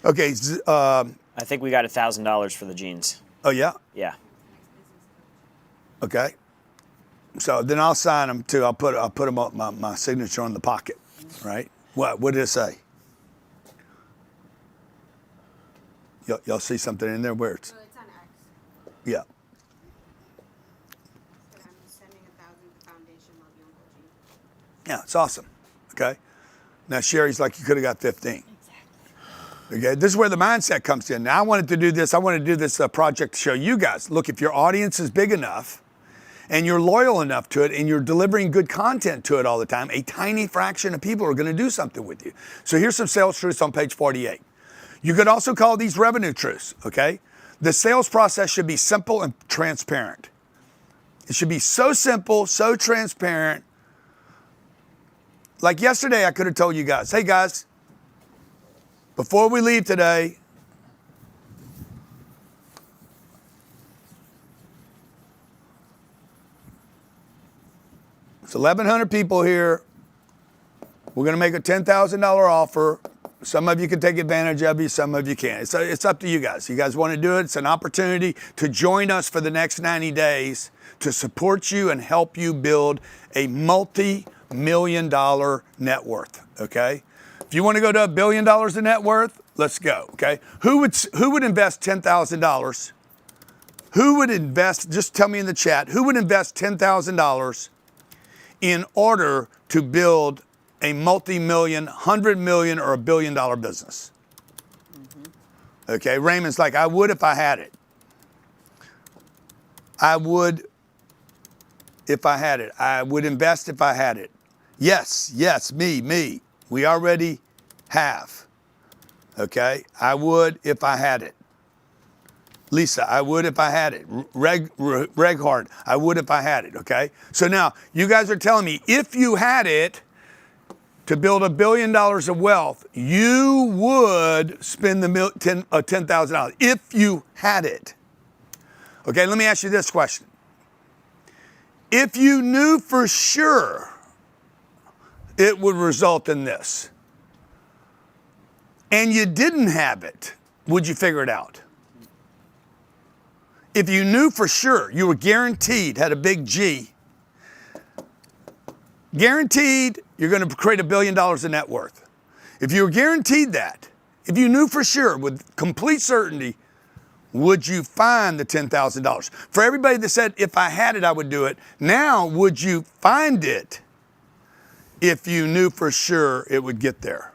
Okay. I think we got $1,000 for the jeans. Oh, yeah? Yeah. Okay. So then I'll sign them too. I'll put them up my signature on the pocket, right? What did it say? Y'all see something in there? Where it's? Well, it's on X. Yeah. But I'm sending 1,000 to Foundation Love Young Coaching. Yeah, it's awesome. Okay. Now Sherry's like, you could have got 15. Okay, this is where the mindset comes in. Now I wanted to do this. I want to do this project to show you guys. Look, if your audience is big enough and you're loyal enough to it and you're delivering good content to it all the time, a tiny fraction of people are going to do something with you. So here's some sales truths on page 48. You could also call these revenue truths, okay? The sales process should be simple and transparent. It should be so simple, so transparent. Like yesterday, I could have told you guys, hey guys, before we leave today, it's 1,100 people here. We're going to make a $10,000 offer. Some of you can take advantage of it, some of you can't. It's up to you guys. You guys want to do it? It's an opportunity to join us for the next 90 days to support you and help you build a multi-million-dollar net worth, okay? If you want to go to $1 billion in net worth, let's go, okay? Who would invest $10,000? Who would invest, just tell me in the chat, who would invest $10,000 in order to build a multi-million, 100 million, or $1 billion business? Mm-hmm. Okay, Raymond's like, I would if I had it. I would if I had it. I would invest if I had it. Yes, me. We already have. Okay, I would if I had it. Lisa, I would if I had it. Reghard, I would if I had it, okay? So now, you guys are telling me, if you had it, to build $1 billion of wealth, you would spend the $10,000 if you had it. Okay, let me ask you this question. If you knew for sure it would result in this, and you didn't have it, would you figure it out? If you knew for sure, you were guaranteed, had a big G, guaranteed you're going to create $1 billion in net worth. If you were guaranteed that, if you knew for sure with complete certainty, would you find the $10,000? For everybody that said, if I had it, I would do it. Now, would you find it if you knew for sure it would get there?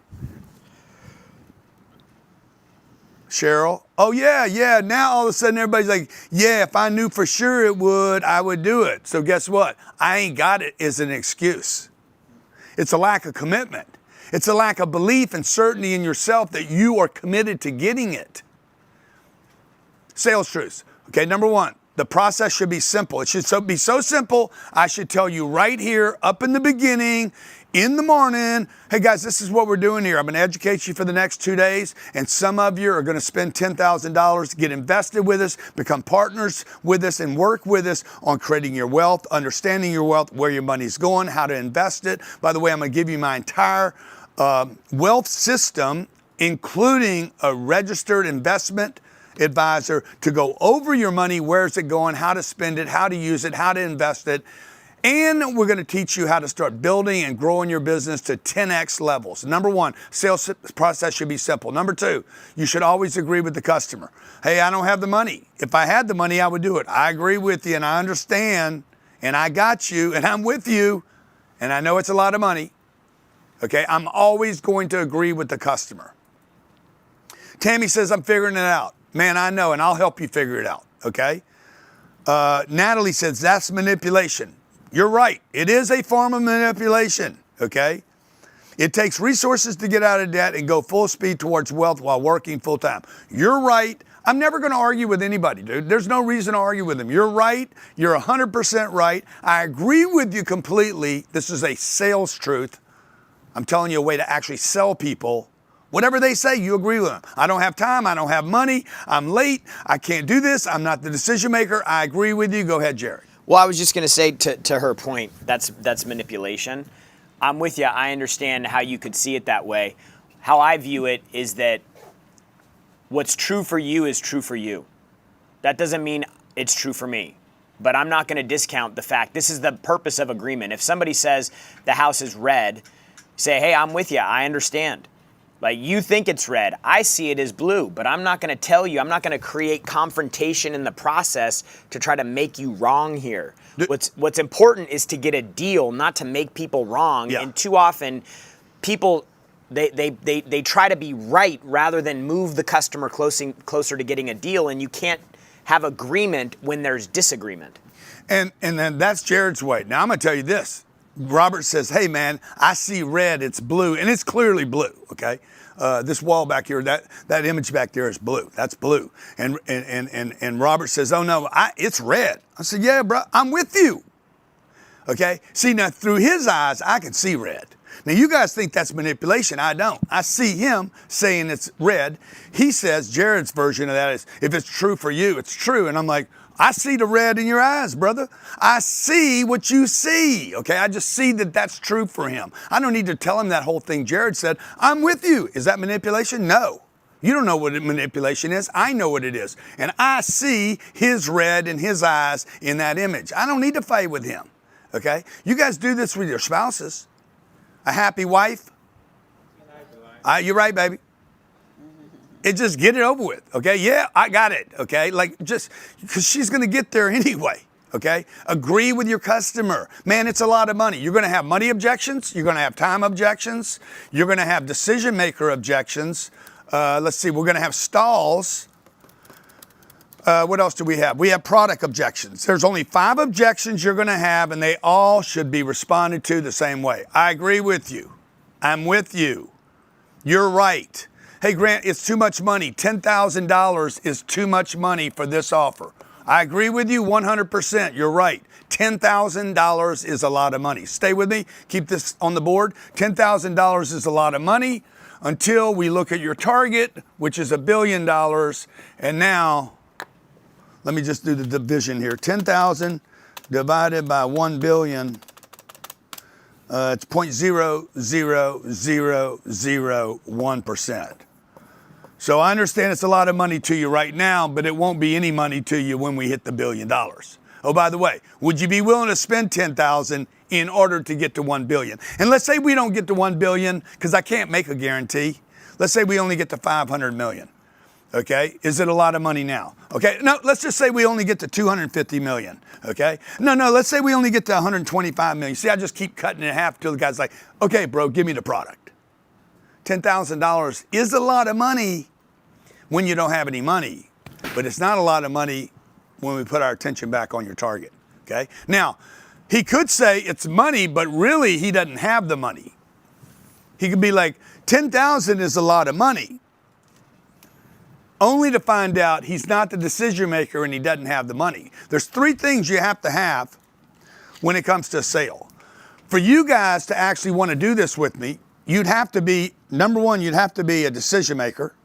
Cheryl. Oh, yeah. Now all of a sudden everybody's like, yeah, if I knew for sure it would, I would do it. So guess what? I ain't got it is an excuse. It's a lack of commitment. It's a lack of belief and certainty in yourself that you are committed to getting it. Sales truths. Okay, number one, the process should be simple. It should be so simple, I should tell you right here, up in the beginning, in the morning, hey guys, this is what we're doing here. I'm going to educate you for the next 2 days, and some of you are going to spend $10,000 to get invested with us, become partners with us, and work with us on creating your wealth, understanding your wealth, where your money's going, how to invest it. By the way, I'm going to give you my entire wealth system, including a registered investment advisor to go over your money, where's it going, how to spend it, how to use it, how to invest it. And we're going to teach you how to start building and growing your business to 10x levels. Number one, sales process should be simple. Number two, you should always agree with the customer. Hey, I don't have the money. If I had the money, I would do it. I agree with you and I understand and I got you and I'm with you and I know it's a lot of money. Okay, I'm always going to agree with the customer. Tammy says, I'm figuring it out. Man, I know, and I'll help you figure it out, okay? Natalie says, that's manipulation. You're right. It is a form of manipulation, okay? It takes resources to get out of debt and go full speed towards wealth while working full time. You're right. I'm never going to argue with anybody, dude. There's no reason to argue with them. You're right. You're 100% right. I agree with you completely. This is a sales truth. I'm telling you a way to actually sell people. Whatever they say, you agree with them. I don't have time. I don't have money. I'm late. I can't do this. I'm not the decision maker. I agree with you. Go ahead, Jerry. Well, I was just going to say to her point, that's manipulation. I'm with you. I understand how you could see it that way. How I view it is that what's true for you is true for you. That doesn't mean it's true for me. But I'm not going to discount the fact this is the purpose of agreement. If somebody says the house is red, say, hey, I'm with you. I understand. Like, you think it's red. I see it as blue, but I'm not going to tell you. I'm not going to create confrontation in the process to try to make you wrong here. What's important is to get a deal, not to make people wrong. Yeah. And too often, people, they try to be right rather than move the customer closer to getting a deal, and you can't have agreement when there's disagreement. And then that's Jared's way. Now, I'm going to tell you this. Robert says, hey, man, I see red, it's blue, and it's clearly blue, okay? This wall back here, that image back there is blue. That's blue. And Robert says, oh, no, it's red. I said, yeah, bro, I'm with you, okay? See, now, through his eyes, I can see red. Now, you guys think that's manipulation. I don't. I see him saying it's red. He says, Jared's version of that is, if it's true for you, it's true. And I'm like, I see the red in your eyes, brother. I see what you see, okay? I just see that that's true for him. I don't need to tell him that whole thing Jared said. I'm with you. Is that manipulation? No. You don't know what manipulation is. I know what it is. And I see his red in his eyes in that image. I don't need to fight with him, okay? You guys do this with your spouses. A happy wife? You're right, baby. It just get it over with, okay? Yeah, I got it, okay? Like, just because she's going to get there anyway, okay? Agree with your customer. Man, it's a lot of money. You're going to have money objections. You're going to have time objections. You're going to have decision maker objections. Let's see, we're going to have stalls. What else do we have? We have product objections. There's only 5 objections you're going to have, and they all should be responded to the same way. I agree with you. I'm with you. You're right. Hey, Grant, it's too much money. $10,000 is too much money for this offer. I agree with you 100%. You're right. $10,000 is a lot of money. Stay with me. Keep this on the board. $10,000 is a lot of money until we look at your target, which is $1 billion. And now, let me just do the division here. 10,000 divided by 1 billion. It's 0.00001%. So I understand it's a lot of money to you right now, but it won't be any money to you when we hit the $1 billion. Oh, by the way, would you be willing to spend $10,000 in order to get to 1 billion? And let's say we don't get to 1 billion, because I can't make a guarantee. Let's say we only get to 500 million. Okay, is it a lot of money now? Okay, no, let's just say we only get to 250 million. Okay, no, let's say we only get to 125 million. See, I just keep cutting it in half till the guy's like, okay, bro, give me the product. $10,000 is a lot of money, when you don't have any money, but it's not a lot of money when we put our attention back on your target, okay? Now, he could say it's money, but really he doesn't have the money. He could be like, 10,000 is a lot of money, only to find out he's not the decision maker and he doesn't have the money. There's 3 things you have to have when it comes to a sale. For you guys to actually want to do this with me, you'd have to be, number one, you'd have to be a decision maker.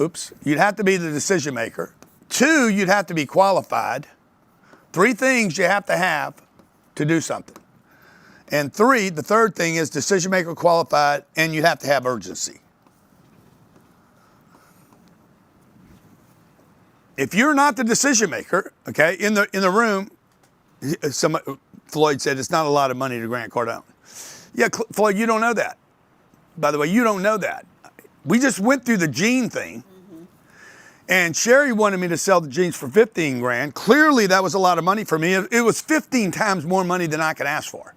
Oops. You'd have to be the decision maker. 2, you'd have to be qualified. 3 things you have to do something. And 3, the third thing is decision maker, qualified, and you'd have to have urgency. If you're not the decision maker, okay, in the room, Floyd said it's not a lot of money to Grant Cardone. Yeah, Floyd, you don't know that. By the way, you don't know that. We just went through the jean thing, and Sherry wanted me to sell the jeans for 15 grand. Clearly, that was a lot of money for me. It was 15 times more money than I could ask for.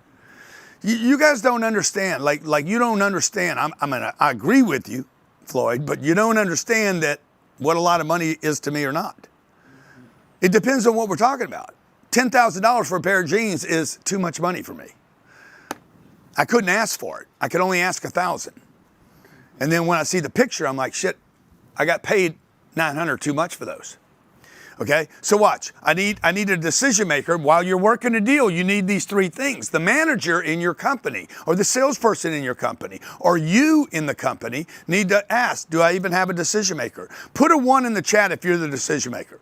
You guys don't understand. Like you don't understand. I agree with you, Floyd, but you don't understand that what a lot of money is to me or not. It depends on what we're talking about. $10,000 for a pair of jeans is too much money for me. I couldn't ask for it. I could only ask 1,000. And then when I see the picture, I'm like, shit, I got paid $900 too much for those. Okay, so watch. I need a decision maker. While you're working a deal, you need these 3 things. The manager in your company, or the salesperson in your company, or you in the company need to ask, do I even have a decision maker? Put a 1 in the chat if you're the decision maker.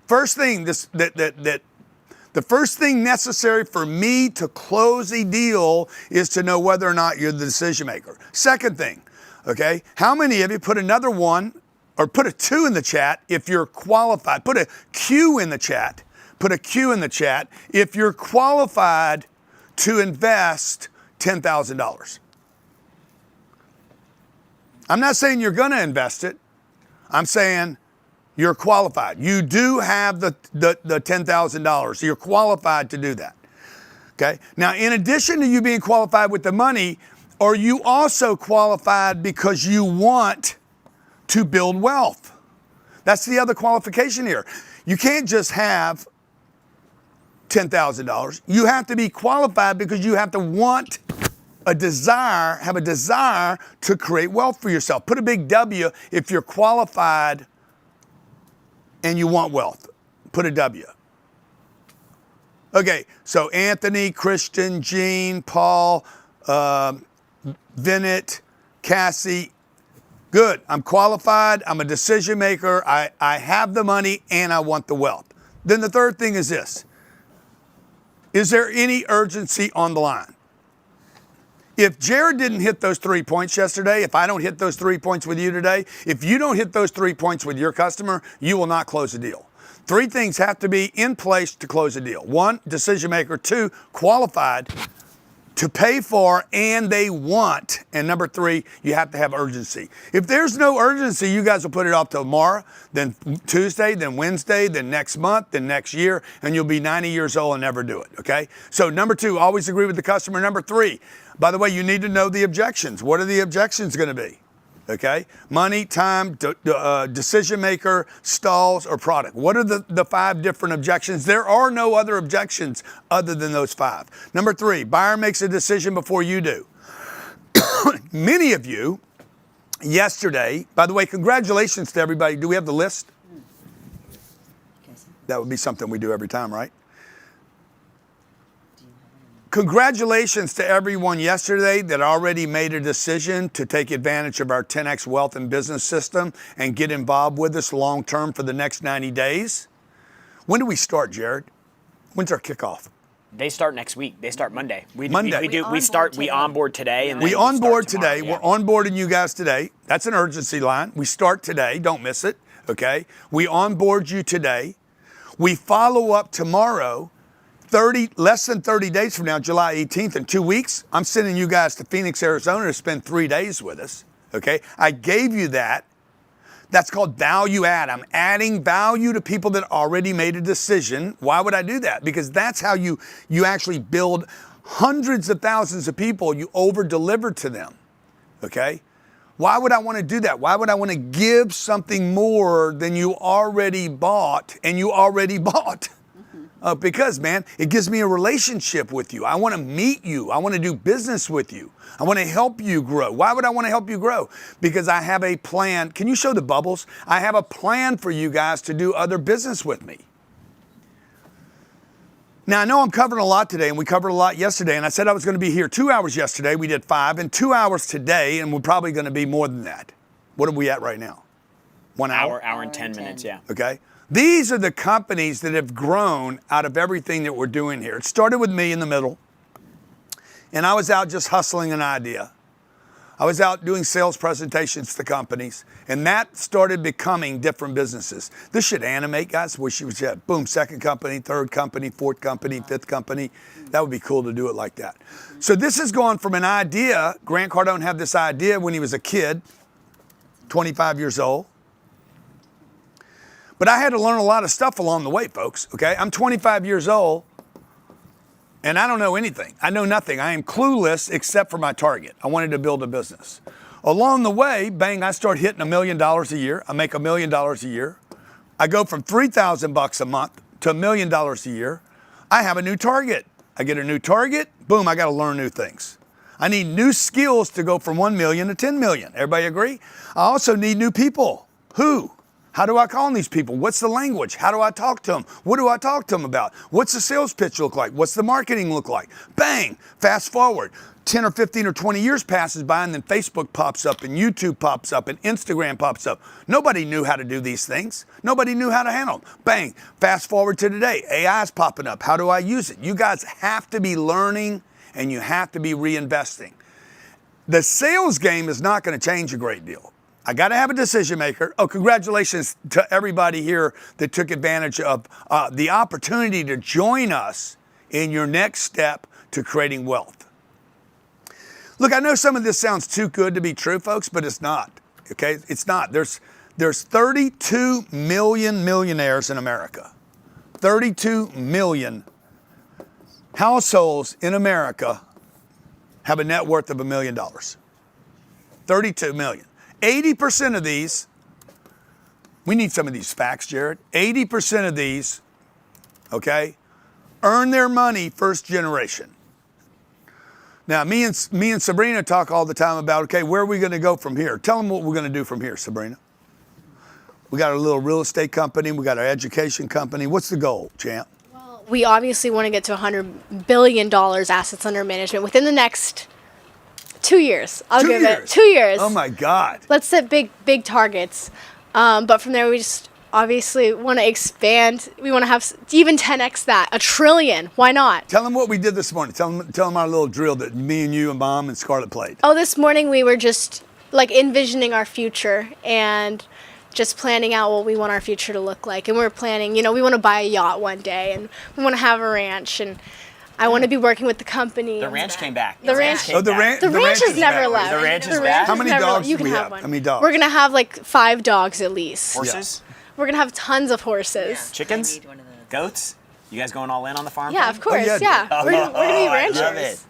First thing, the first thing necessary for me to close a deal is to know whether or not you're the decision maker. Second thing, okay, how many of you put another 1 or put a 2 in the chat if you're qualified? Put a Q in the chat. Put a Q in the chat if you're qualified to invest $10,000. I'm not saying you're going to invest it. I'm saying you're qualified. You do have the $10,000. You're qualified to do that. Okay? Now, in addition to you being qualified with the money, are you also qualified because you want to build wealth? That's the other qualification here. You can't just have $10,000. You have to be qualified because you have to want have a desire to create wealth for yourself. Put a big W if you're qualified and you want wealth. Put a W. Okay, so Anthony, Christian, Jean, Paul, Vinnet, Cassie. Good. I'm qualified. I'm a decision maker. I have the money and I want the wealth. Then the third thing is this. Is there any urgency on the line? If Jared didn't hit those 3 points yesterday, if I don't hit those 3 points with you today, if you don't hit those 3 points with your customer, you will not close a deal. 3 things have to be in place to close a deal. 1, decision maker. 2, qualified to pay for and they want. And number 3, you have to have urgency. If there's no urgency, you guys will put it off till tomorrow, then Tuesday, then Wednesday, then next month, then next year, and you'll be 90 years old and never do it, okay? So number 2, always agree with the customer. Number 3, by the way, you need to know the objections. What are the objections going to be? Okay? Money, time, decision maker, stalls, or product. What are the 5 different objections? There are no other objections other than those 5. Number 3, buyer makes a decision before you do. Many of you yesterday, by the way, congratulations to everybody. Do we have the list? That would be something we do every time, right? Congratulations to everyone yesterday that already made a decision to take advantage of our 10X Wealth and Business System and get involved with us long term for the next 90 days. When do we start, Jared? When's our kickoff? They start next week. They start Monday. Monday. We onboard today. And we then onboard start tomorrow. today. Yeah. We're onboarding you guys today. That's an urgency line. We start today. Don't miss it. Okay? We onboard you today. We follow up tomorrow. Less than 30 days from now, July 18th, in 2 weeks, I'm sending you guys to Phoenix, Arizona to spend 3 days with us, okay? I gave you that. That's called value add. I'm adding value to people that already made a decision. Why would I do that? Because that's how you actually build hundreds of thousands of people, you over-deliver to them, okay? Why would I want to do that? Why would I want to give something more than you already bought and you already bought? Because, man, it gives me a relationship with you. I want to meet you. I want to do business with you. I want to help you grow. Why would I want to help you grow? Because I have a plan. Can you show the bubbles? I have a plan for you guys to do other business with me. Now, I know I'm covering a lot today, and we covered a lot yesterday, and I said I was going to be here 2 hours yesterday. We did 5, and 2 hours today, and we're probably going to be more than that. What are we at right now? 1 hour? Hour and 10 minutes, yeah. Okay. These are the companies that have grown out of everything that we're doing here. It started with me in the middle, and I was out just hustling an idea. I was out doing sales presentations to companies, and that started becoming different businesses. This should animate, guys. Wish you would have, boom, second company, third company, fourth company, fifth company. That would be cool to do it like that. So this has gone from an idea. Grant Cardone had this idea when he was a kid, 25 years old. But I had to learn a lot of stuff along the way, folks, okay? I'm 25 years old, and I don't know anything. I know nothing. I am clueless except for my target. I wanted to build a business. Along the way, bang, I start hitting $1 million a year. I make $1 million a year. I go from $3,000 a month to $1 million a year. I have a new target. I get a new target, boom, I got to learn new things. I need new skills to go from 1 million to 10 million. Everybody agree? I also need new people. Who? How do I call on these people? What's the language? How do I talk to them? What do I talk to them about? What's the sales pitch look like? What's the marketing look like? Bang, fast forward. 10 or 15 or 20 years passes by, and then Facebook pops up and YouTube pops up and Instagram pops up. Nobody knew how to do these things. Nobody knew how to handle them. Bang, fast forward to today. AI is popping up. How do I use it? You guys have to be learning, and you have to be reinvesting. The sales game is not going to change a great deal. I got to have a decision maker. Oh, congratulations to everybody here that took advantage of the opportunity to join us in your next step to creating wealth. Look, I know some of this sounds too good to be true, folks, but it's not. Okay, it's not. There's 32 million millionaires in America. 32 million households in America have a net worth of $1 million. 32 million. 80% of these, we need some of these facts, Jared. 80% of these, okay, earn their money first generation. Now, me and Sabrina talk all the time about, okay, where are we going to go from here? Tell them what we're going to do from here, Sabrina. We got a little real estate company. We got our education company. What's the goal, champ? Well, we obviously want to get to $100 billion assets under management within the next 2 years. I'll give it 2 years. Oh my God. Let's set big targets. But from there, we just obviously want to expand. We want to have even 10x that, $1 trillion. Why not? Tell them what we did this morning. Tell them our little drill that me and you and Mom and Scarlett played. Oh, this morning we were just like envisioning our future and just planning out what we want our future to look like. And we're planning, we want to buy a yacht one day, and we want to have a ranch, and I want to be working with the company. The ranch came back. The ranch. Oh, the ranch has never left. The ranch is back. How many dogs you do can we have have? one. How many dogs? We're going to have like 5 dogs at least. Horses? We're going to have tons of horses. Chickens? I need one of those. Goats? You guys going all in on the farm? Yeah, thing? of course. yeah. Yeah. We're going to be I ranchers. love it.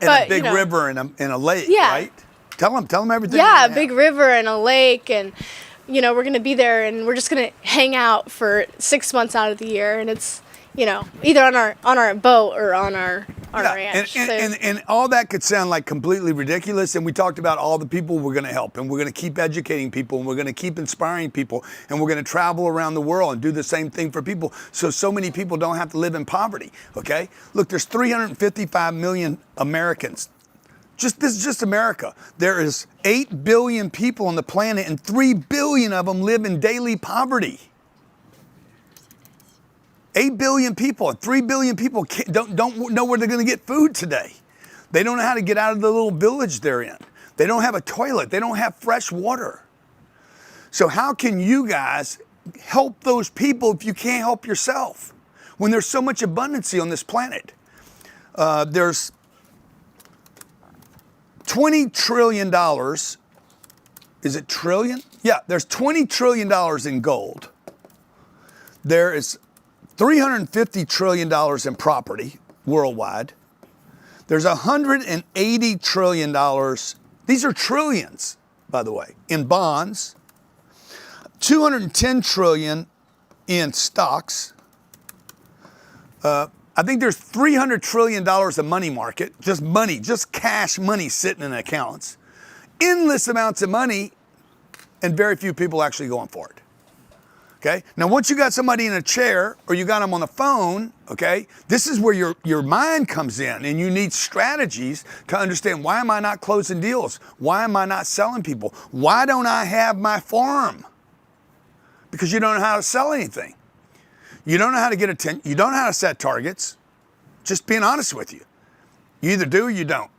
And but, a big river and a lake, Yeah. right? Tell them everything. Yeah, a you big have. river and a lake, and we're going to be there, and we're just going to hang out for 6 months out of the year, and it's either on our boat or on our ranch. And all that could sound like completely ridiculous. And we talked about all the people we're going to help, and we're going to keep educating people, and we're going to keep inspiring people, and we're going to travel around the world and do the same thing for people, so many people don't have to live in poverty. Okay, look, there's 355 million Americans. This is just America. There is 8 billion people on the planet, and 3 billion of them live in daily poverty. 8 billion people, and 3 billion people don't know where they're going to get food today. They don't know how to get out of the little village they're in. They don't have a toilet. They don't have fresh water. So how can you guys help those people if you can't help yourself? When there's so much abundancy on this planet. There's $20 trillion. Is it trillion? Yeah, there's $20 trillion in gold. There is $350 trillion in property worldwide. There's $180 trillion. These are trillions, by the way, in bonds, 210 trillion in stocks. I think there's $300 trillion of money market, just money, just cash money sitting in accounts. Endless amounts of money, and very few people actually going for it. Okay? Now, once you got somebody in a chair or you got them on the phone, okay, this is where your mind comes in, and you need strategies to understand, why am I not closing deals? Why am I not selling people? Why don't I have my farm? Because you don't know how to sell anything. You don't know how to get attention. You don't know how to set targets. Just being honest with you. You either do or you don't.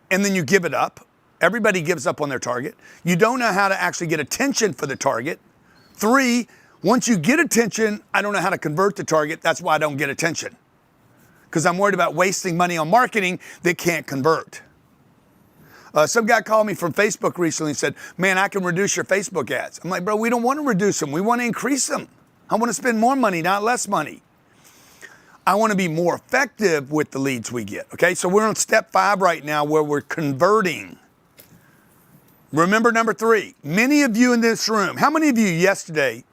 And then you give it up. Everybody gives up on their target. You don't know how to actually get attention for the target. 3, once you get attention, I don't know how to convert the target. That's why I don't get attention. Because I'm worried about wasting money on marketing that can't convert. Some guy called me from Facebook recently and said, man, I can reduce your Facebook ads. I'm like, bro, we don't want to reduce them. We want to increase them. I want to spend more money, not less money. I want to be more effective with the leads we get. Okay, so we're on step 5 right now, where we're converting. Remember number 3, many of you in this room, how many of you yesterday,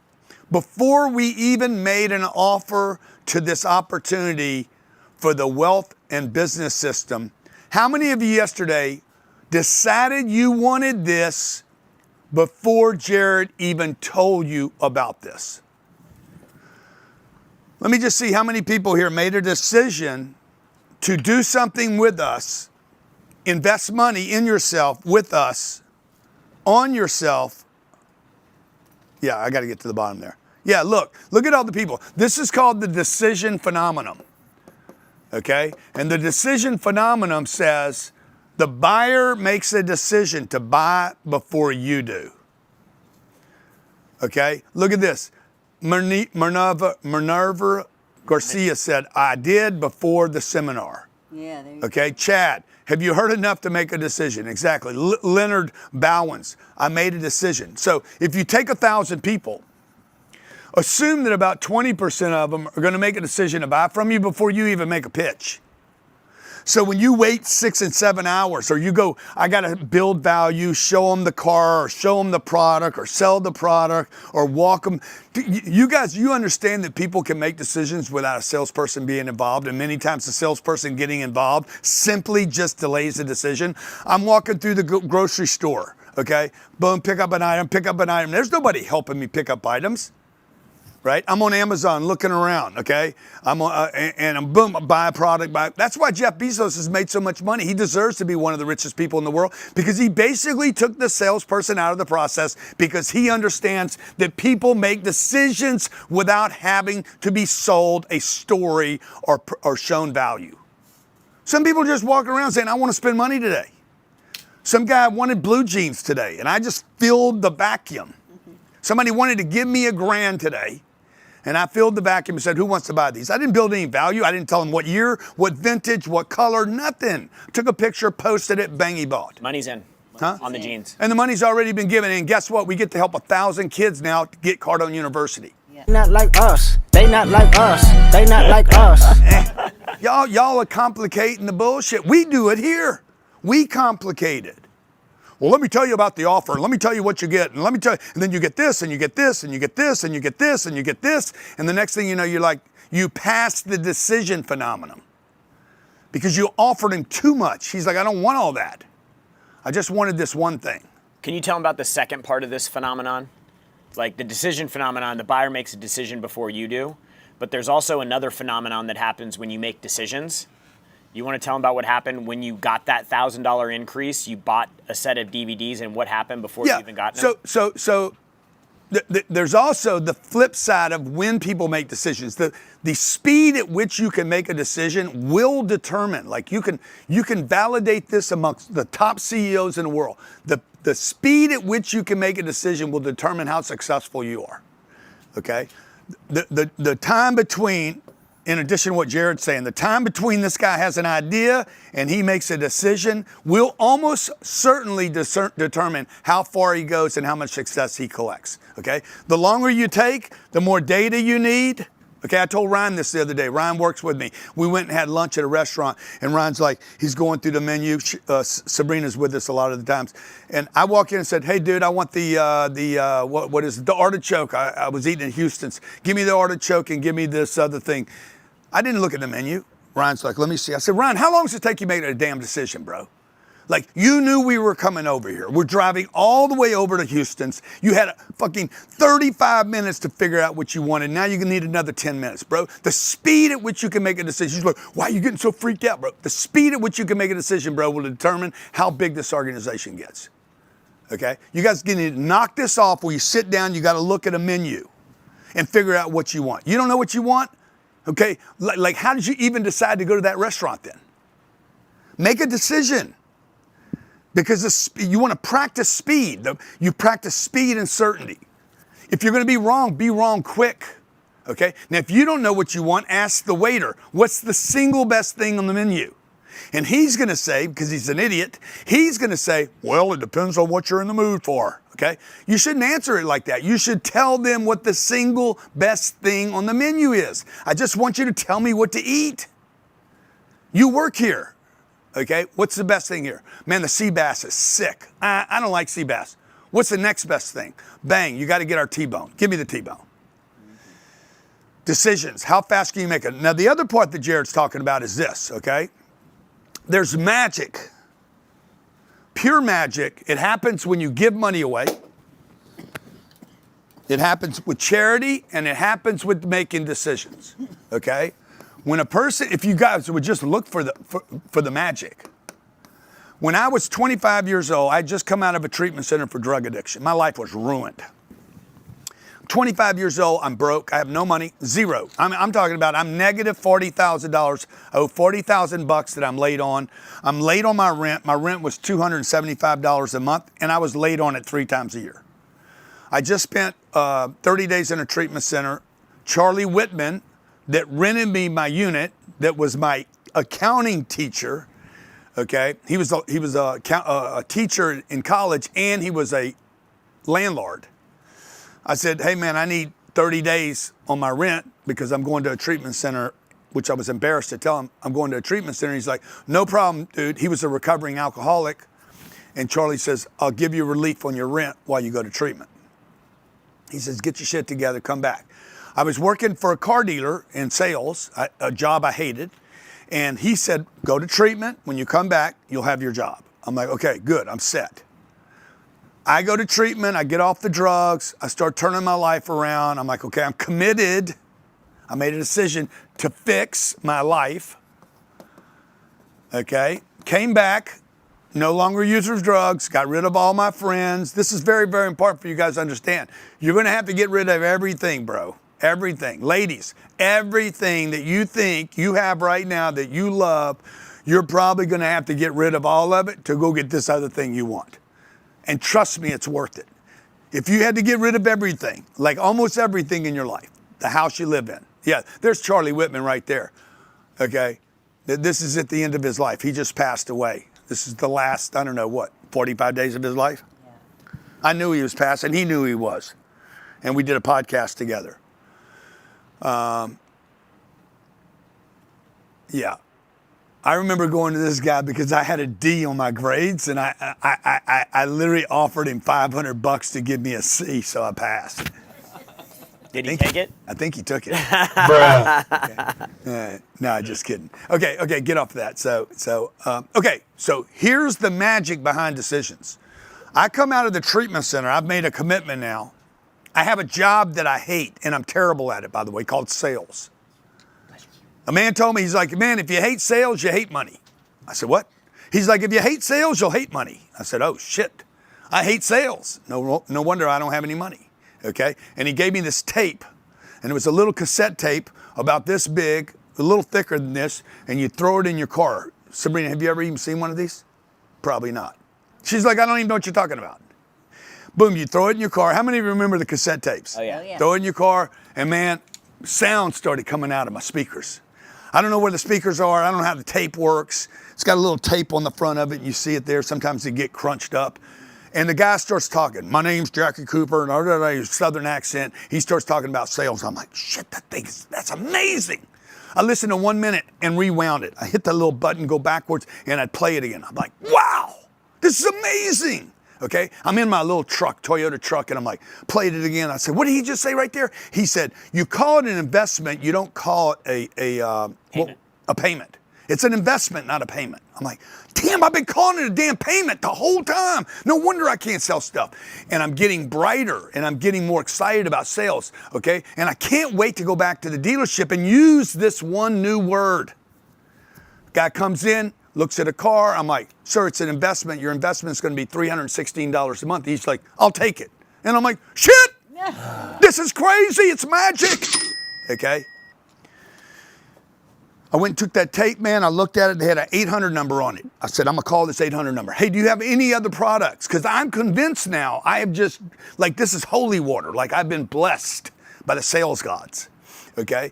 before we even made an offer to this opportunity for the wealth and business system, how many of you yesterday decided you wanted this before Jared even told you about this? Let me just see how many people here made a decision to do something with us, invest money in yourself with us, on yourself. Yeah, I got to get to the bottom there. Yeah, look at all the people. This is called the decision phenomenon. Okay? And the decision phenomenon says the buyer makes a decision to buy before you do. Okay? Look at this. Minerva Garcia said, I did before the seminar. Yeah, there you Okay, Chad, have you heard enough to make a decision? Exactly. Leonard Bowens, I made a decision. So if you take 1,000 people, assume that about 20% of them are going to make a decision to buy from you before you even make a pitch. So when you wait 6 and 7 hours, or you go, I got to build value, show them the car, or show them the product, or sell the product, or walk them. You guys, you understand that people can make decisions without a salesperson being involved, and many times the salesperson getting involved simply just delays the decision. I'm walking through the grocery store, okay? Boom, pick up an item. There's nobody helping me pick up items. Right? I'm on Amazon looking around, okay? I'm boom, buy a product. That's why Jeff Bezos has made so much money. He deserves to be one of the richest people in the world, because he basically took the salesperson out of the process, because he understands that people make decisions without having to be sold a story or shown value. Some people just walk around saying, I want to spend money today. Some guy wanted blue jeans today, and I just filled the vacuum. Somebody wanted to give me $1,000 today, and I filled the vacuum and said, who wants to buy these? I didn't build any value. I didn't tell them what year, what vintage, what color, nothing. Took a picture, posted it, bang, he bought. Money's in. Huh? On the jeans. And the money's already been given. And guess what? We get to help 1,000 kids now to get Cardone University. Not like us. They not like us. They not like us. Y'all are complicating the bullshit. We do it here. We complicate it. Well, let me tell you about the offer. Let me tell you what you get. And let me tell you, and then you get this, and you get this, and you get this, and you get this, and you get this. And the next thing you know, you're like, you passed the decision phenomenon. Because you offered him too much. He's like, I don't want all that. I just wanted this one thing. Can you tell him about the second part of this phenomenon? Like the decision phenomenon, the buyer makes a decision before you do. But there's also another phenomenon that happens when you make decisions. You want to tell them about what happened when you got that $1,000 increase? You bought a set of DVDs, and what happened before you even got them? So there's also the flip side of when people make decisions. The speed at which you can make a decision will determine. Like you can validate this amongst the top CEOs in the world. The speed at which you can make a decision will determine how successful you are. Okay, the time between. In addition to what Jared's saying, the time between this guy has an idea and he makes a decision will almost certainly determine how far he goes and how much success he collects, okay? The longer you take, the more data you need, Okay, I told Ryan this the other day. Ryan works with me. We went and had lunch at a restaurant, and Ryan's like, he's going through the menu. Sabrina's with us a lot of the times. And I walk in and said, hey, dude, I want what is it? The artichoke. I was eating at Houston's. Give me the artichoke and give me this other thing. I didn't look at the menu. Ryan's like, let me see. I said, Ryan, how long does it take you to make a damn decision, bro? Like, you knew we were coming over here. We're driving all the way over to Houston's. You had fucking 35 minutes to figure out what you wanted. Now you're gonna need another 10 minutes, bro. The speed at which you can make a decision. He's like, why are you getting so freaked out, bro? The speed at which you can make a decision, bro, will determine how big this organization gets. Okay? You guys need to knock this off where you sit down, you gotta look at a menu and figure out what you want. You don't know what you want? Okay? Like how did you even decide to go to that restaurant then? Make a decision. Because you want to practice speed. You practice speed and certainty. If you're going to be wrong quick. Okay? Now, if you don't know what you want, ask the waiter, what's the single best thing on the menu? And he's going to say, because he's an idiot, he's going to say, well, it depends on what you're in the mood for. Okay? You shouldn't answer it like that. You should tell them what the single best thing on the menu is. I just want you to tell me what to eat. You work here. Okay, what's the best thing here? Man, the sea bass is sick. I don't like sea bass. What's the next best thing? Bang, you got to get our T-bone. Give me the T-bone. Decisions, how fast can you make it? Now, the other part that Jared's talking about is this, okay? There's magic, pure magic. It happens when you give money away. It happens with charity, and it happens with making decisions, okay? When a person, if you guys would just look for the magic. When I was 25 years old, I'd just come out of a treatment center for drug addiction. My life was ruined. 25 years old, I'm broke. I have no money, zero. I'm talking about I'm negative $40,000. I owe $40,000 that I'm late on. I'm late on my rent. My rent was $275 a month, and I was late on it 3 times a year. I just spent 30 days in a treatment center. Charlie Whitman, that rented me my unit, that was my accounting teacher, okay? He was a teacher in college, and he was a landlord. I said, hey man, I need 30 days on my rent because I'm going to a treatment center, which I was embarrassed to tell him I'm going to a treatment center. He's like, no problem, dude. He was a recovering alcoholic. And Charlie says, I'll give you relief on your rent while you go to treatment. He says, get your shit together, come back. I was working for a car dealer in sales, a job I hated. And he said, go to treatment. When you come back, you'll have your job. I'm like, okay, good, I'm set. I go to treatment, I get off the drugs, I start turning my life around. I'm like, okay, I'm committed. I made a decision to fix my life. Okay, came back, no longer user of drugs, got rid of all my friends. This is very, very important for you guys to understand. You're gonna have to get rid of everything, bro. Everything. Ladies, everything that you think you have right now that you love, you're probably gonna have to get rid of all of it to go get this other thing you want. And trust me, it's worth it. If you had to get rid of everything, like almost everything in your life, the house you live in. Yeah, there's Charlie Whitman right there, okay? This is at the end of his life. He just passed away. This is the last, I don't know what, 45 days of his life? Yeah. I knew he was passing, he knew he was. And we did a podcast together. Yeah. I remember going to this guy because I had a D on my grades, and I literally offered him $500 to give me a C, so I passed. Did he take it? I think he took it. Bruh. Okay. No, just kidding. Okay, get off of that. So here's the magic behind decisions. I come out of the treatment center. I've made a commitment now. I have a job that I hate, and I'm terrible at it, by the way, called sales. A man told me, he's like, man, if you hate sales, you hate money. I said, what? He's like, if you hate sales, you'll hate money. I said, oh, shit. I hate sales. No wonder I don't have any money, okay? And he gave me this tape, and it was a little cassette tape about this big, a little thicker than this, and you throw it in your car. Sabrina, have you ever even seen one of these? Probably not. She's like, I don't even know what you're talking about. Boom, you throw it in your car. How many of you remember the cassette tapes? Oh, yeah. Throw it in your car, and man, sound started coming out of my speakers. I don't know where the speakers are. I don't know how the tape works. It's got a little tape on the front of it. You see it there. Sometimes they get crunched up. And the guy starts talking. My name's Jackie Cooper, and Southern accent. He starts talking about sales. I'm like, shit, that's amazing. I listened to 1 minute and rewound it. I hit the little button, go backwards, and I'd play it again. I'm like, wow, this is amazing. Okay, I'm in my little truck, Toyota truck, and I'm like, played it again. I said, what did he just say right there? He said, you call it an investment, you don't call it a payment. It's an investment, not a payment. I'm like, damn, I've been calling it a damn payment the whole time. No wonder I can't sell stuff. And I'm getting brighter and I'm getting more excited about sales, okay? And I can't wait to go back to the dealership and use this one new word. Guy comes in, looks at a car. I'm like, sir, it's an investment. Your investment is going to be $316 a month. He's like, I'll take it. And I'm like, shit, this is crazy. It's magic, okay? I went and took that tape, man. I looked at it. They had an 800 number on it. I said, I'm going to call this 800 number. Hey, do you have any other products? Because I'm convinced now. I have just, like, this is holy water. Like, I've been blessed by the sales gods, okay?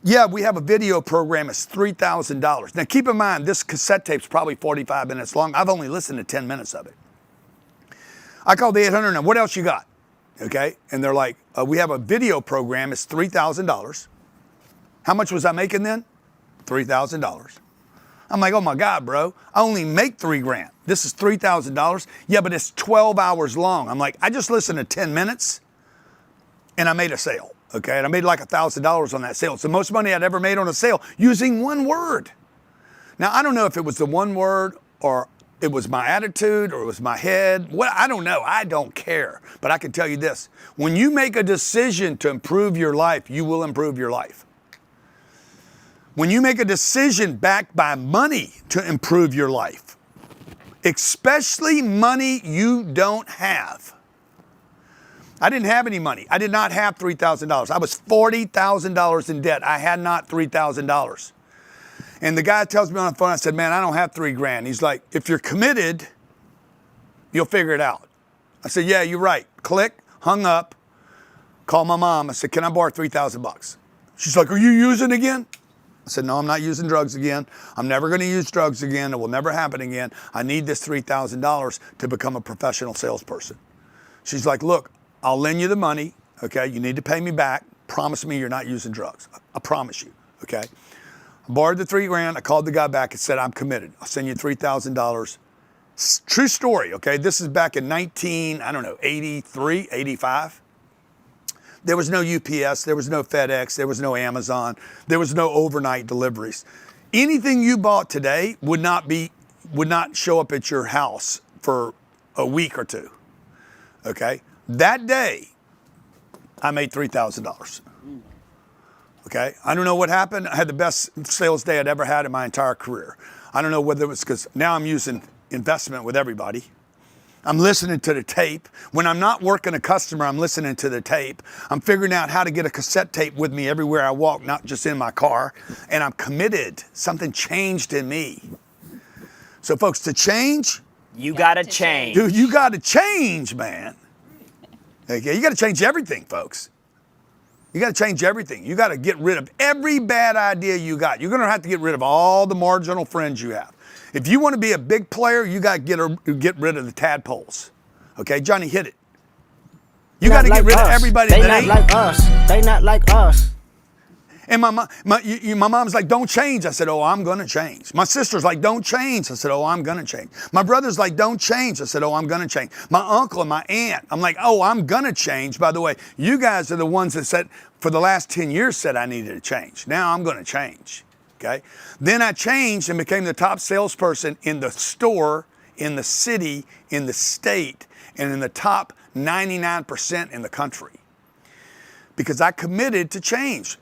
Yeah, we have a video program. It's $3,000. Now, keep in mind, this cassette tape's probably 45 minutes long. I've only listened to 10 minutes of it. I called the 800 number. What else you got? Okay? And they're like, we have a video program. It's $3,000. How much was I making then? $3,000. I'm like, oh my God, bro, I only make $3,000. This is $3,000. Yeah, but it's 12 hours long. I'm like, I just listened to 10 minutes and I made a sale, okay? And I made like $1,000 on that sale. It's the most money I'd ever made on a sale using one word. Now, I don't know if it was the one word or it was my attitude or it was my head. Well, I don't know. I don't care. But I can tell you this. When you make a decision to improve your life, you will improve your life. When you make a decision backed by money to improve your life, especially money you don't have. I didn't have any money. I did not have $3,000. I was $40,000 in debt. I had not $3,000. And the guy tells me on the phone, I said, man, I don't have $3,000. He's like, if you're committed, you'll figure it out. I said, yeah, you're right. Click, hung up, called my mom. I said, can I borrow $3,000? She's like, are you using again? I said, no, I'm not using drugs again. I'm never going to use drugs again. It will never happen again. I need this $3,000 to become a professional salesperson. She's like, look, I'll lend you the money, okay? You need to pay me back. Promise me you're not using drugs. I promise you, okay? I borrowed the $3,000. I called the guy back and said, I'm committed. I'll send you $3,000. True story, okay? This is back in 83, 85. There was no UPS, there was no FedEx, there was no Amazon, there was no overnight deliveries. Anything you bought today would not show up at your house for a week or two. Okay? That day, I made $3,000. Okay? I don't know what happened. I had the best sales day I'd ever had in my entire career. I don't know whether it was because now I'm using investment with everybody. I'm listening to the tape. When I'm not working a customer, I'm listening to the tape. I'm figuring out how to get a cassette tape with me everywhere I walk, not just in my car. And I'm committed. Something changed in me. So folks, to change, you gotta change. Dude, you gotta change, man. Okay, you gotta change everything, folks. You gotta change everything. You gotta get rid of every bad idea you got. You're gonna have to get rid of all the marginal friends you have. If you want to be a big player, you got to get rid of the tadpoles. Okay, Johnny, hit it. You got to get rid of everybody that ain't like us. They not like us. And my mom's like, don't change. I said, oh, I'm going to change. My sister's like, don't change. I said, oh, I'm going to change. My brother's like, don't change. I said, oh, I'm going to change. My uncle and my aunt, I'm like, oh, I'm going to change. By the way, you guys are the ones that said, for the last 10 years said I needed to change. Now I'm going to change. Okay. Then I changed and became the top salesperson in the store, in the city, in the state, and in the top 99% in the country. Because I committed to change.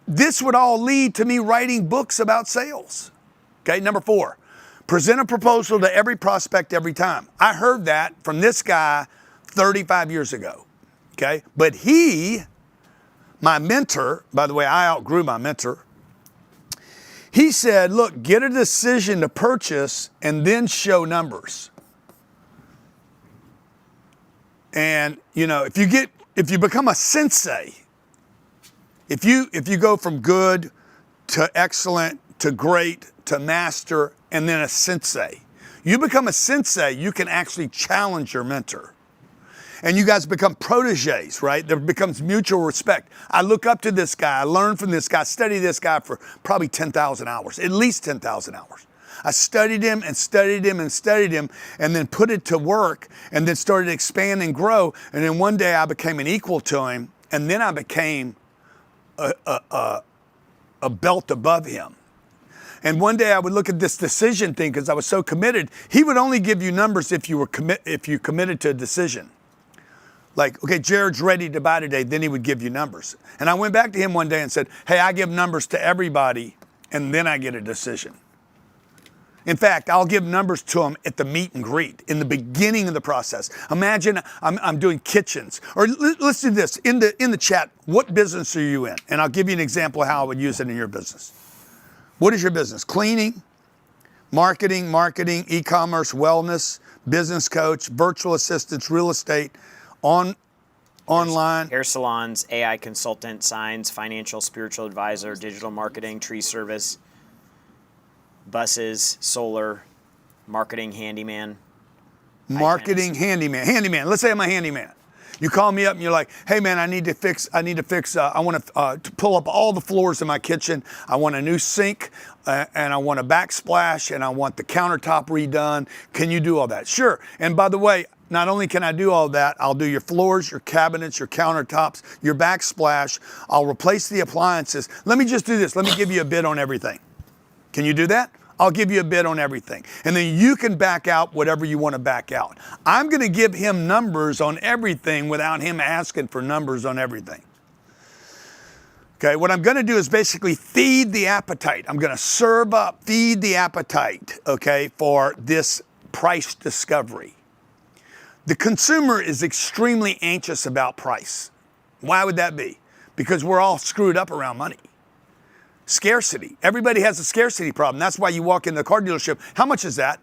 This would all lead to me writing books about sales. Okay, number 4, present a proposal to every prospect every time. I heard that from this guy 35 years ago. Okay, but my mentor, by the way, I outgrew my mentor. He said, look, get a decision to purchase and then show numbers. And, you know, if you become a sensei, if you go from good to excellent to great to master and then a sensei, You become a sensei, you can actually challenge your mentor. And you guys become proteges, right? There becomes mutual respect. I look up to this guy, I learn from this guy, study this guy for probably 10,000 hours, at least 10,000 hours. I studied him and studied him and studied him and then put it to work and then started to expand and grow. And then one day I became an equal to him, and then I became a belt above him. And one day I would look at this decision thing because I was so committed. He would only give you numbers if you committed to a decision. Like, okay, Jared's ready to buy today, then he would give you numbers. And I went back to him one day and said, hey, I give numbers to everybody and then I get a decision. In fact, I'll give numbers to them at the meet and greet, in the beginning of the process. Imagine I'm doing kitchens. Or let's do this, in the chat, what business are you in? And I'll give you an example of how I would use it in your business. What is your business? Cleaning, marketing, e-commerce, wellness, business coach, virtual assistants, real estate, online. Hair salons, AI consultant, signs, financial, spiritual advisor, digital marketing, tree service, buses, solar, marketing, handyman. Marketing, handyman. Let's say I'm a handyman. You call me up and you're like, hey man, I want to pull up all the floors in my kitchen. I want a new sink and I want a backsplash and I want the countertop redone. Can you do all that? Sure. And by the way, not only can I do all that, I'll do your floors, your cabinets, your countertops, your backsplash. I'll replace the appliances. Let me just do this. Let me give you a bid on everything. Can you do that? I'll give you a bid on everything. And then you can back out whatever you want to back out. I'm going to give him numbers on everything without him asking for numbers on everything. Okay, what I'm going to do is basically feed the appetite. I'm going to serve up, feed the appetite, okay, for this price discovery. The consumer is extremely anxious about price. Why would that be? Because we're all screwed up around money. Scarcity. Everybody has a scarcity problem. That's why you walk in the car dealership. How much is that?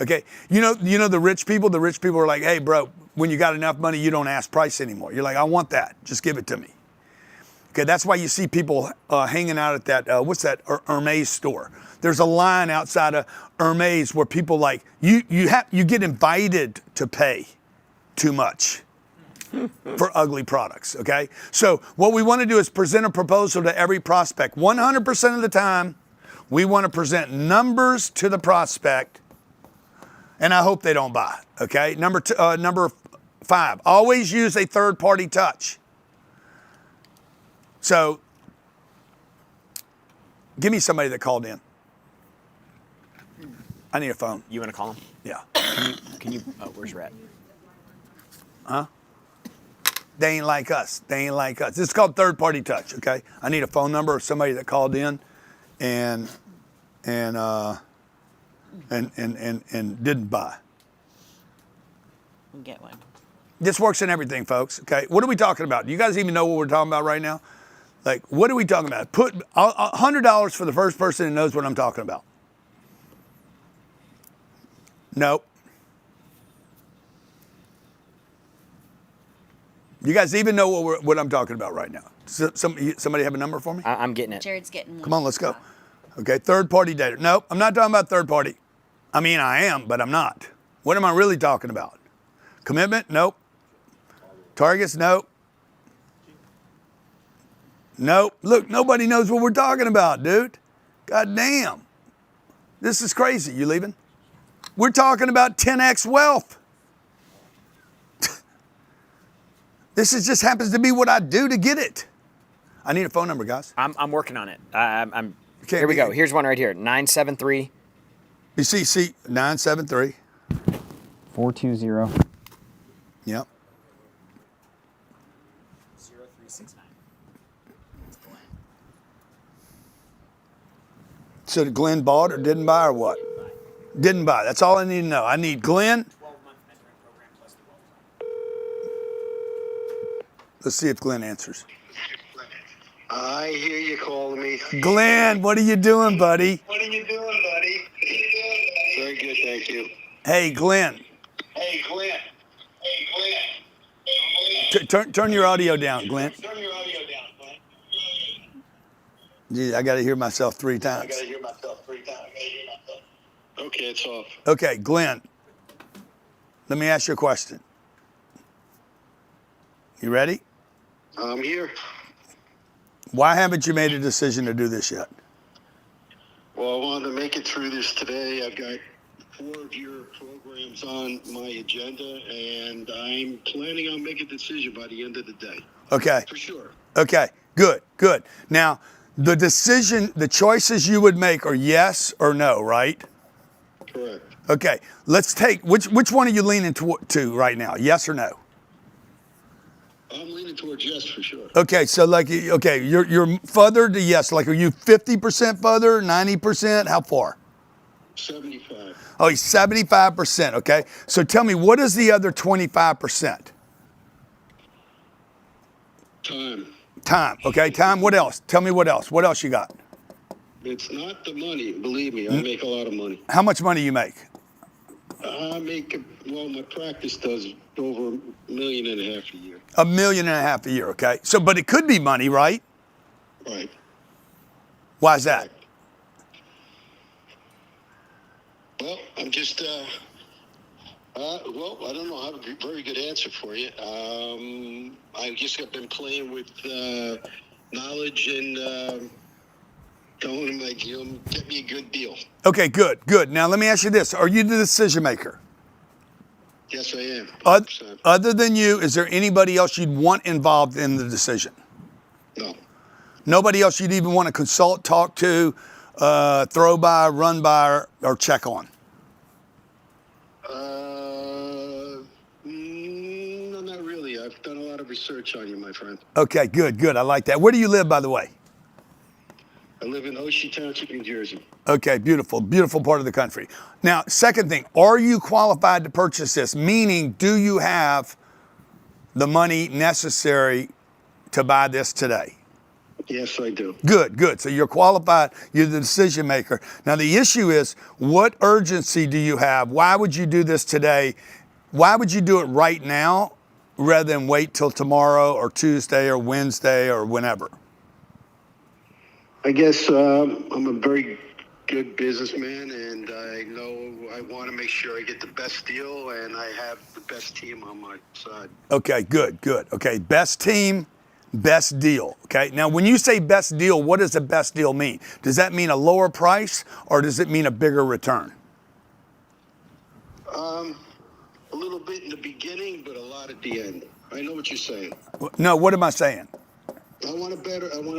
Okay. You know the rich people? The rich people are like, hey, bro, when you got enough money, you don't ask price anymore. You're like, I want that. Just give it to me. Okay. That's why you see people hanging out at that, what's that, Hermes store. There's a line outside of Hermes where people like, you get invited to pay too much for ugly products, okay? So what we want to do is present a proposal to every prospect. 100% of the time, we want to present numbers to the prospect, and I hope they don't buy, okay? Number 5, always use a third-party touch. So give me somebody that called in. I need a phone. You want to call him? Yeah. Can you where's Rhett? Huh? They ain't like us. They ain't like us. This is called third-party touch, okay? I need a phone number of somebody that called in and didn't buy. We'll get one. This works in everything, folks, okay? What are we talking about? Do you guys even know what we're talking about right now? Like, what are we talking about? Put $100 for the first person that knows what I'm talking about. Nope. You guys even know what I'm talking about right now? Somebody have a number for me? I'm getting it. Jared's getting one. Come on, let's go. Okay, third-party data. Nope, I'm not talking about third-party. I mean, I am, but I'm not. What am I really talking about? Commitment? Nope. Targets? Nope. Nope. Look, nobody knows what we're talking about, dude. God damn. This is crazy. You leaving? We're talking about 10x wealth. This just happens to be what I do to get it. I need a phone number, guys. I'm working on it. Here we go. Here's one right here. 973. You see, 973. 420. Yep. 0369. So Glenn bought or didn't buy or what? Didn't buy. That's all I need to know. I need Glenn. 12-month mentoring program plus the Let's see if Glenn answers. I hear you calling me. Glenn, what are you doing, buddy? Very good, thank you. Hey, Glenn. Turn your audio down, Glenn. Gee, I got to hear myself 3 times. Okay, it's off. Okay, Glenn, let me ask you a question. You ready? I'm here. Why haven't you made a decision to do this yet? Well, I wanted to make it through this today. I've got 4 of your programs on my agenda, and I'm planning on making a decision by the end of the day. Okay. For sure. Okay, good, good. Now, the decision, the choices you would make are yes or no, right? Correct. Okay, let's take, which one are you leaning to right now, yes or no? I'm leaning towards yes for sure. Okay, so like, okay, you're further to yes. Like, are you 50% further, 90%? How far? 75. Oh, he's 75%. Okay, so tell me, what is the other 25%? Time. Time. Okay, time. What else? Tell me what else. What else you got? It's not the money. Believe me, I make a lot of money. How much money you make? I make, well, my practice does over $1.5 million a year. $1.5 million a year. Okay, so but it could be money, right? Right. Why is that? Well, I'm just, well, I don't know. I have a very good answer for you. I just have been playing with knowledge and telling them, like, you know, get me a good deal. Okay, good, good. Now let me ask you this: are you the decision maker? Yes, I am. Other than you, is there anybody else you'd want involved in the decision? No. Nobody else you'd even want to consult, talk to, throw by, run by, or check on? No, not really. I've done a lot of research on you, my friend. Okay, good, good. I like that. Where do you live, by the way? I live in Oshie Township, New Jersey. Okay, beautiful, beautiful part of the country. Now, second thing, are you qualified to purchase this? Meaning, do you have the money necessary to buy this today? Yes, I do. Good, good. So you're qualified, you're the decision maker. Now the issue is, what urgency do you have? Why would you do this today? Why would you do it right now rather than wait till tomorrow or Tuesday or Wednesday or whenever? I guess I'm a very good businessman, and I know I want to make sure I get the best deal, and I have the best team on my side. Okay, good, good. Okay, best team, best deal. Okay, now when you say best deal, what does the best deal mean? Does that mean a lower price or does it mean a bigger return? A little bit in the beginning, but a lot at the end. I know what you're saying. No, what am I saying? I want a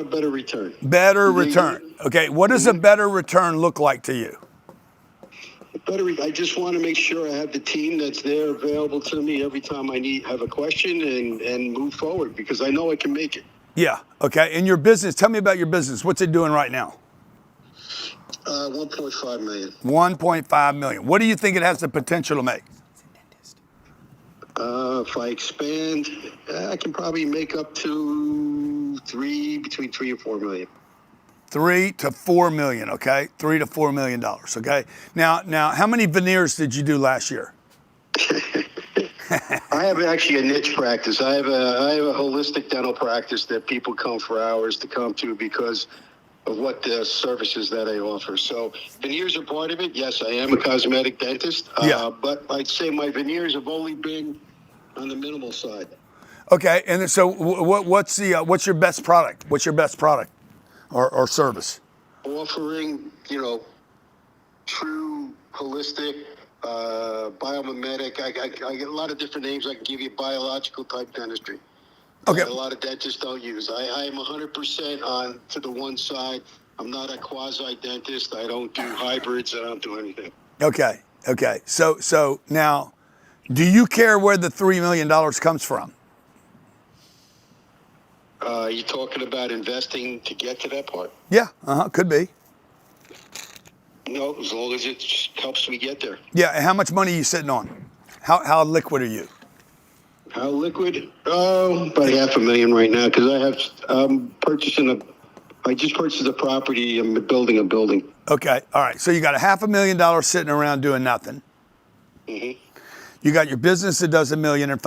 better return. Better return. Okay, what does a better return look like to you? I just want to make sure I have the team that's there available to me every time I have a question and move forward, because I know I can make it. Yeah, okay. And your business, tell me about your business. What's it doing right now? 1.5 million. 1.5 million. What do you think it has the potential to make? If I expand, I can probably make up to between 3 and 4 million. 3 to 4 million, okay? $3 to $4 million, okay? Now, how many veneers did you do last year? I have actually a niche practice. I have a holistic dental practice that people come for hours to come to because of what the services that I offer. So veneers are part of it. Yes, I am a cosmetic dentist, but I'd say my veneers have only been on the minimal side. Okay, and so what's your best product? What's your best product or service? Offering, true holistic, biomimetic. I get a lot of different names. I can give you biological type dentistry. Okay. That a lot of dentists don't use. I am 100% on to the one side. I'm not a quasi dentist. I don't do hybrids. I don't do anything. Okay. So now, do you care where the $3 million comes from? You talking about investing to get to that part? Yeah, could be. No, as long as it helps me get there. Yeah, and how much money are you sitting on? How liquid are you? How liquid? Oh, about $500,000 right now, because I just purchased a property. I'm building a building. Okay, all right. So you got $500,000 sitting around doing nothing. Mm-hmm. You got your business that does $1.5 million.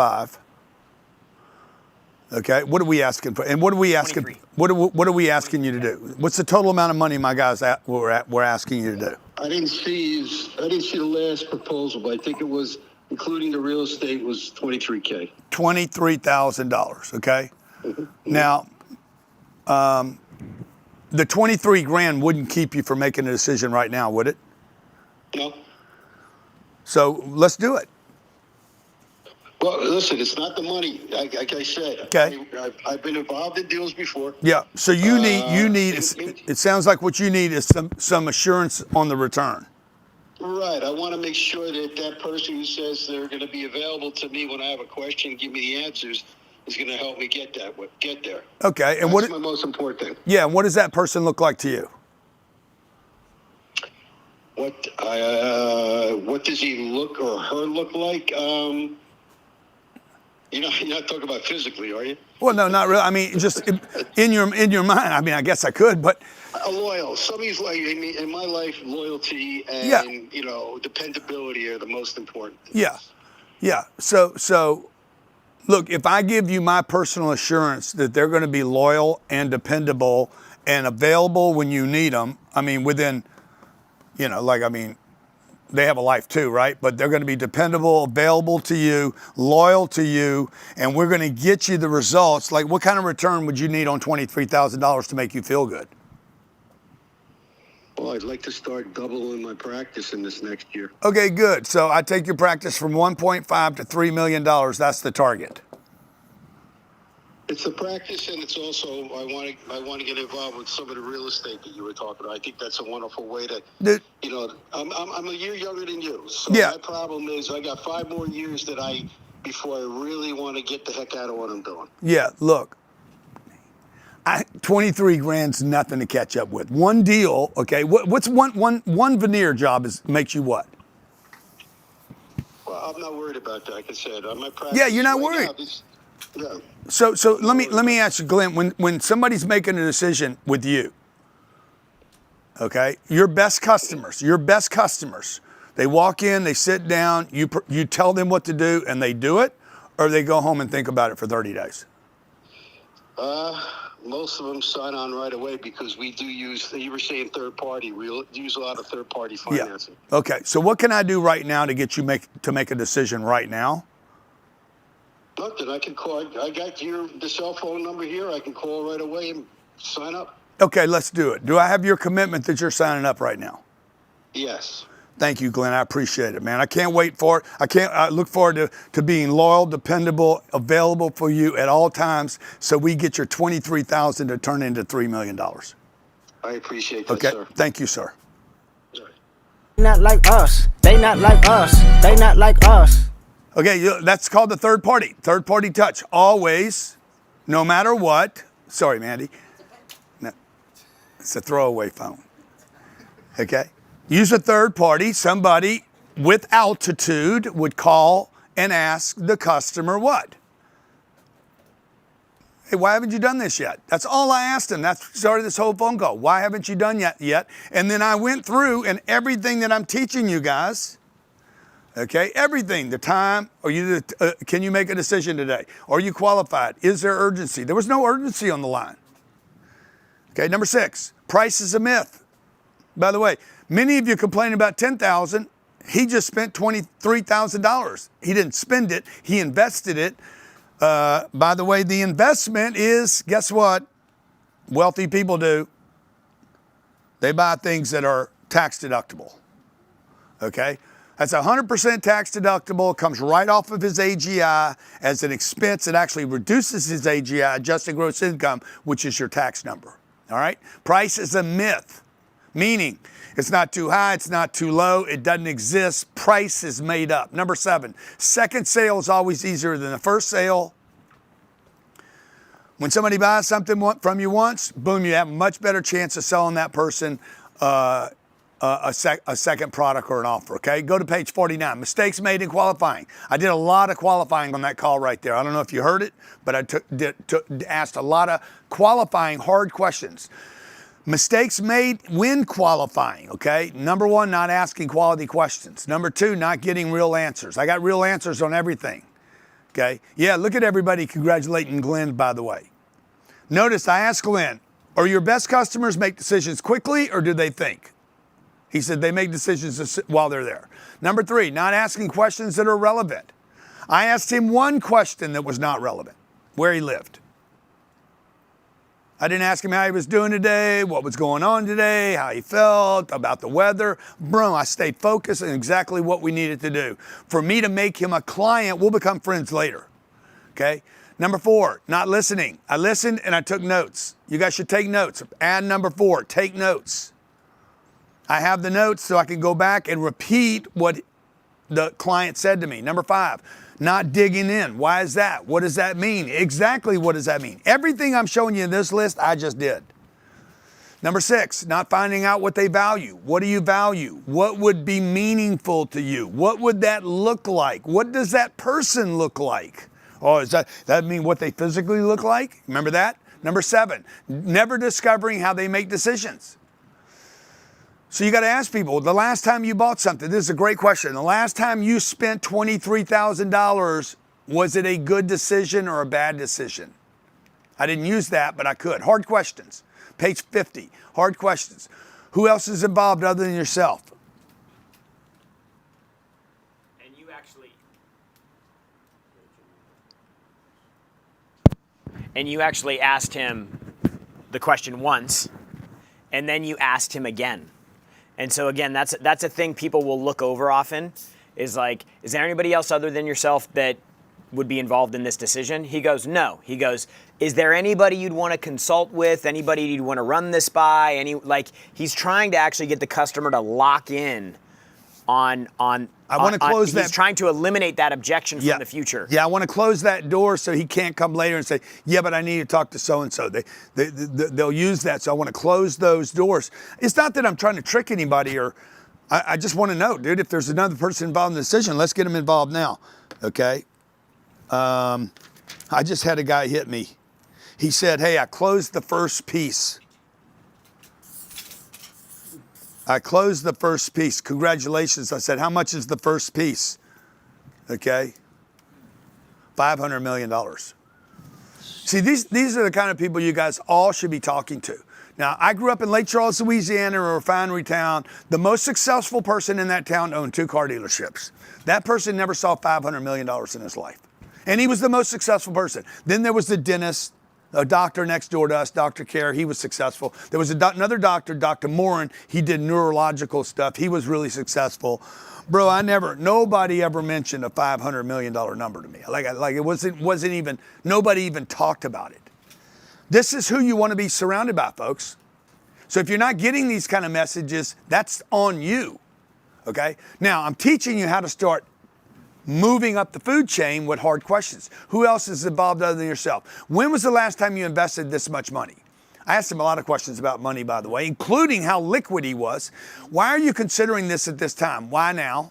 Okay, what are we asking for? And what are we asking? What are we asking you to do? What's the total amount of money, my guys, we're asking you to do? I didn't see the last proposal, but I think it was, including the real estate, was $23K. $23,000. Okay. Now, the 23 grand wouldn't keep you from making a decision right now, would it? No. So let's do it. Well, listen, it's not the money. Like I said, Okay. I've been involved in deals before. Yeah. So you need. It sounds like what you need is some assurance on the return. Right. I want to make sure that person who says they're going to be available to me when I have a question, give me the answers, is going to help me get there. Okay. And That's my most important thing. Yeah. And what does that person look like to you? What does he look or her look like? You're not talking about physically, are you? Well, no, not really. I mean, just in your mind. I mean, I guess I could, but loyal. Somebody's like, I mean, in my life, loyalty and dependability are the most important. Yeah. So, look, if I give you my personal assurance that they're going to be loyal and dependable and available when you need them, I mean, within, they have a life too, right? But they're going to be dependable, available to you, loyal to you, and we're going to get you the results. Like, what kind of return would you need on $23,000 to make you feel good? Well, I'd like to start doubling my practice in this next year. Okay, good. So I take your practice from 1.5 to $3 million. That's the target. It's the practice, and it's also I want to get involved with some of the real estate that you were talking about. I think that's a wonderful way to. I'm a year younger than you, so my problem is I got 5 more years before I really want to get the heck out of what I'm doing. Yeah, look, 23 grand's nothing to catch up with. One deal, okay. What's one veneer job makes you what? Well, I'm not worried about that. Like I said, my practice. Yeah, you're not worried. Yeah. So let me ask you, Glenn, when somebody's making a decision with you, okay, your best customers, they walk in, they sit down, you tell them what to do and they do it, or they go home and think about it for 30 days? Most of them sign on right away because we do use, you were saying third party, we use a lot of third party financing. Yeah. Okay, so what can I do right now to get you to make a decision right now? Nothing. I can call. I got the cell phone number here. I can call right away and sign up. Okay, let's do it. Do I have your commitment that you're signing up right now? Yes. Thank you, Glenn. I appreciate it, man. I can't wait for it. I look forward to being loyal, dependable, available for you at all times, so we get your $23,000 to turn into $3 million. I appreciate that, sir. Thank you, sir. Not like us. They not like us. They not like us. Okay, that's called the third party touch. Always, no matter what. Sorry, Mandy. No, it's a throwaway phone. Okay, use a third party. Somebody with altitude would call and ask the customer what? Hey, why haven't you done this yet? That's all I asked him. That started this whole phone call. Why haven't you done yet? And then I went through and everything that I'm teaching you guys. Okay, everything, the time, can you make a decision today? Are you qualified? Is there urgency? There was no urgency on the line. Okay, number 6, price is a myth. By the way, many of you complain about $10,000. He just spent $23,000. He didn't spend it, he invested it. By the way, the investment is, guess what? Wealthy people do. They buy things that are tax deductible. Okay? That's 100% tax deductible, comes right off of his AGI as an expense. It actually reduces his AGI, adjusted gross income, which is your tax number. All right? Price is a myth, meaning it's not too high, it's not too low, it doesn't exist. Price is made up. Number 7, second sale is always easier than the first sale. When somebody buys something from you once, boom, you have a much better chance of selling that person a second product or an offer, okay? Go to page 49, mistakes made in qualifying. I did a lot of qualifying on that call right there. I don't know if you heard it, but I asked a lot of qualifying hard questions. Mistakes made when qualifying, okay? Number 1, not asking quality questions. Number 2, not getting real answers. I got real answers on everything, okay? Yeah, look at everybody congratulating Glenn, by the way. Notice I asked Glenn, are your best customers make decisions quickly or do they think? He said they make decisions while they're there. Number 3, not asking questions that are relevant. I asked him one question that was not relevant, where he lived. I didn't ask him how he was doing today, what was going on today, how he felt, about the weather. Bro, I stayed focused on exactly what we needed to do. For me to make him a client, we'll become friends later, okay? Number 4, not listening. I listened and I took notes. You guys should take notes. Add number 4, take notes. I have the notes so I can go back and repeat what the client said to me. Number 5, not digging in. Why is that? What does that mean? Exactly what does that mean? Everything I'm showing you in this list, I just did. Number 6, not finding out what they value. What do you value? What would be meaningful to you? What would that look like? What does that person look like? Oh, does that mean what they physically look like? Remember that? Number 7, never discovering how they make decisions. So you got to ask people, the last time you bought something, this is a great question. The last time you spent $23,000, was it a good decision or a bad decision? I didn't use that, but I could. Hard questions. Page 50, hard questions. Who else is involved other than yourself? And you actually asked him the question once, and then you asked him again. And so again, that's a thing people will look over often, is like, is there anybody else other than yourself that would be involved in this decision? He goes, no. He goes, is there anybody you'd want to consult with? Anybody you'd want to run this by? He's trying to actually get the customer to lock in on. I want to close that. He's trying to eliminate that objection from the future. Yeah, I want to close that door so he can't come later and say, yeah, but I need to talk to so-and-so. They'll use that, so I want to close those doors. It's not that I'm trying to trick anybody, or I just want to know, dude, if there's another person involved in the decision, let's get them involved now, okay? I just had a guy hit me. He said, hey, I closed the first piece. I closed the first piece. Congratulations. I said, how much is the first piece? Okay. $500 million. See, these are the kind of people you guys all should be talking to. Now, I grew up in Lake Charles, Louisiana, a refinery town. The most successful person in that town owned 2 car dealerships. That person never saw $500 million in his life. And he was the most successful person. Then there was the dentist, a doctor next door to us, Dr. Care. He was successful. There was another doctor, Dr. Morin. He did neurological stuff. He was really successful. Bro, nobody ever mentioned a $500 million number to me. Like it wasn't even, nobody even talked about it. This is who you want to be surrounded by, folks. So if you're not getting these kind of messages, that's on you, okay? Now, I'm teaching you how to start moving up the food chain with hard questions. Who else is involved other than yourself? When was the last time you invested this much money? I asked him a lot of questions about money, by the way, including how liquid he was. Why are you considering this at this time? Why now?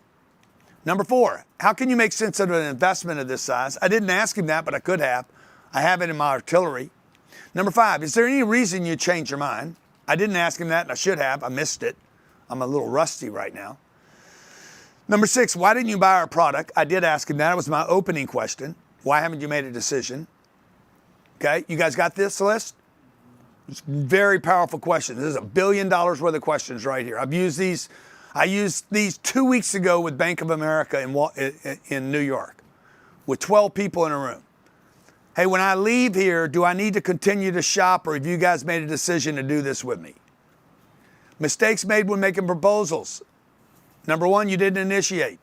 Number 4, how can you make sense of an investment of this size? I didn't ask him that, but I could have. I have it in my artillery. Number 5, is there any reason you change your mind? I didn't ask him that, and I should have. I missed it. I'm a little rusty right now. Number 6, why didn't you buy our product? I did ask him that. It was my opening question. Why haven't you made a decision? Okay, you guys got this list? It's a very powerful question. This is $1 billion worth of questions right here. I used these 2 weeks ago with Bank of America in New York with 12 people in a room. Hey, when I leave here, do I need to continue to shop, or have you guys made a decision to do this with me? Mistakes made when making proposals. Number 1, you didn't initiate.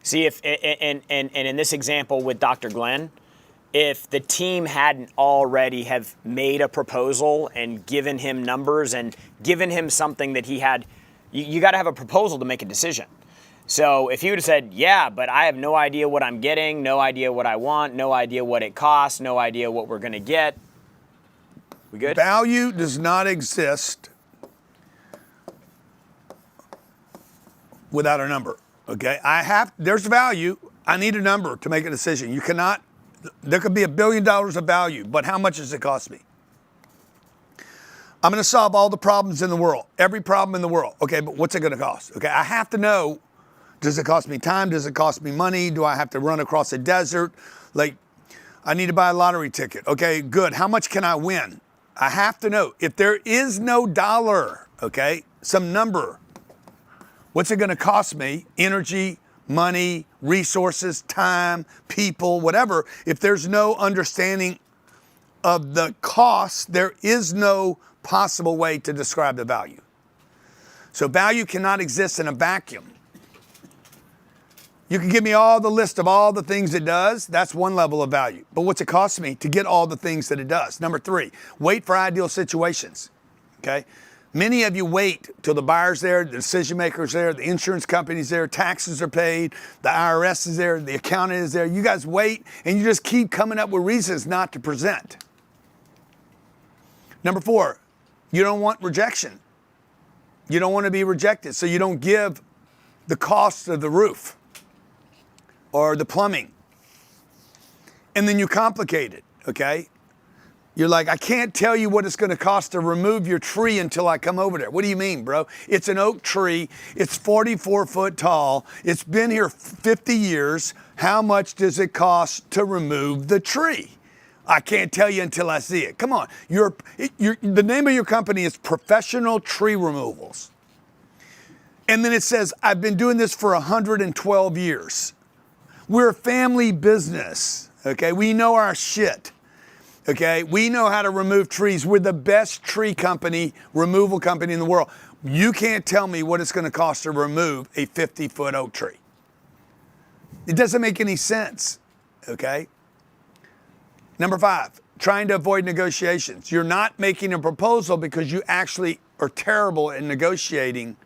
See, if and in this example with Dr. Glenn, if the team hadn't already have made a proposal and given him numbers and given him something that he had, you got to have a proposal to make a decision. So if he would have said, yeah, but I have no idea what I'm getting, no idea what I want, no idea what it costs, no idea what we're going to get. We good? Value does not exist without a number, okay? There's value. I need a number to make a decision. You cannot, there could be $1 billion of value, but how much does it cost me? I'm going to solve all the problems in the world, every problem in the world. Okay, but what's it going to cost? Okay, I have to know, does it cost me time? Does it cost me money? Do I have to run across a desert? Like, I need to buy a lottery ticket. Okay, good. How much can I win? I have to know. If there is no dollar, okay? Some number. What's it going to cost me? Energy, money, resources, time, people, whatever. If there's no understanding of the cost, there is no possible way to describe the value. So value cannot exist in a vacuum. You can give me all the list of all the things it does. That's one level of value. But what's it cost me to get all the things that it does? Number 3, wait for ideal situations, okay? Many of you wait till the buyer's there, the decision maker's there, the insurance company's there, taxes are paid, the IRS is there, the accountant is there. You guys wait and you just keep coming up with reasons not to present. Number 4, you don't want rejection. You don't want to be rejected, so you don't give the cost of the roof or the plumbing. And then you complicate it, okay? You're like, I can't tell you what it's going to cost to remove your tree until I come over there. What do you mean, bro? It's an oak tree. It's 44 foot tall. It's been here 50 years. How much does it cost to remove the tree? I can't tell you until I see it. Come on. The name of your company is Professional Tree Removals. And then it says, I've been doing this for 112 years. We're a family business, okay? We know our shit, okay? We know how to remove trees. We're the best tree company, removal company in the world. You can't tell me what it's going to cost to remove a 50-foot oak tree. It doesn't make any sense, okay? Number 5, trying to avoid negotiations. You're not making a proposal because you actually are terrible at negotiating.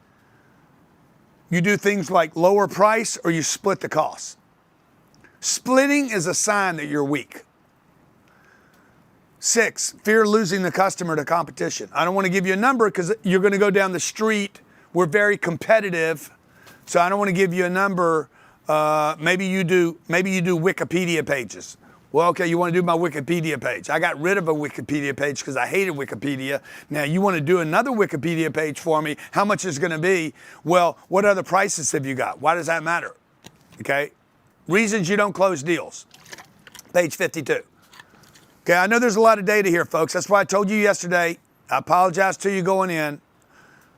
You do things like lower price or you split the cost. Splitting is a sign that you're weak. 6, fear losing the customer to competition. I don't want to give you a number because you're going to go down the street. We're very competitive, so I don't want to give you a number. Maybe you do Wikipedia pages. Well, okay, you want to do my Wikipedia page. I got rid of a Wikipedia page because I hated Wikipedia. Now you want to do another Wikipedia page for me. How much is it going to be? Well, what other prices have you got? Why does that matter? Okay. Reasons you don't close deals. Page 52. Okay, I know there's a lot of data here, folks. That's why I told you yesterday. I apologize to you going in.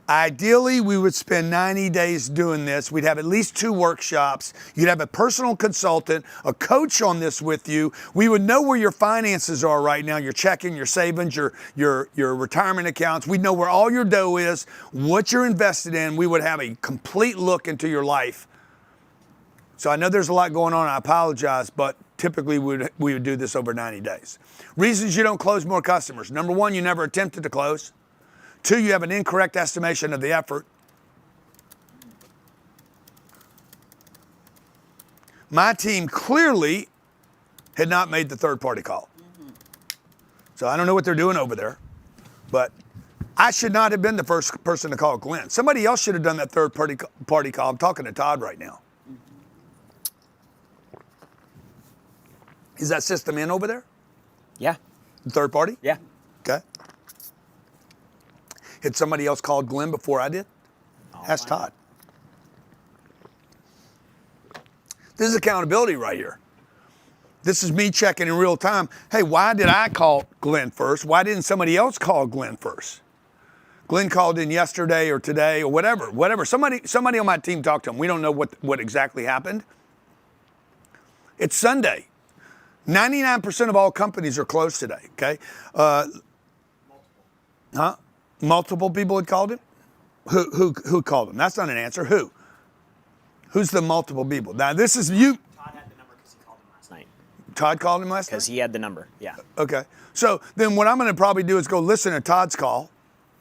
Ideally, we would spend 90 days doing this. We'd have at least 2 workshops. You'd have a personal consultant, a coach on this with you. We would know where your finances are right now, your checking, your savings, your retirement accounts. We'd know where all your dough is, what you're invested in. We would have a complete look into your life. So I know there's a lot going on. I apologize, but typically we would do this over 90 days. Reasons you don't close more customers. Number 1, you never attempted to close. 2, you have an incorrect estimation of the effort. My team clearly had not made the third-party call. So I don't know what they're doing over there, but I should not have been the first person to call Glenn. Somebody else should have done that third-party call. I'm talking to Todd right now. Is that system in over there? Yeah. The third party? Yeah. Okay. Had somebody else called Glenn before I did? Ask Todd. This is accountability right here. This is me checking in real time. Hey, why did I call Glenn first? Why didn't somebody else call Glenn first? Glenn called in yesterday or today or whatever. Somebody on my team talked to him. We don't know what exactly happened. It's Sunday. 99% of all companies are closed today, okay? Multiple people had called him? Who called him? That's not an answer. Who? Who's the multiple people? Now, this is you. Todd had the number because he called him last night. Todd called him last night? Because he had the number, yeah. Okay. So then what I'm going to probably do is go listen to Todd's call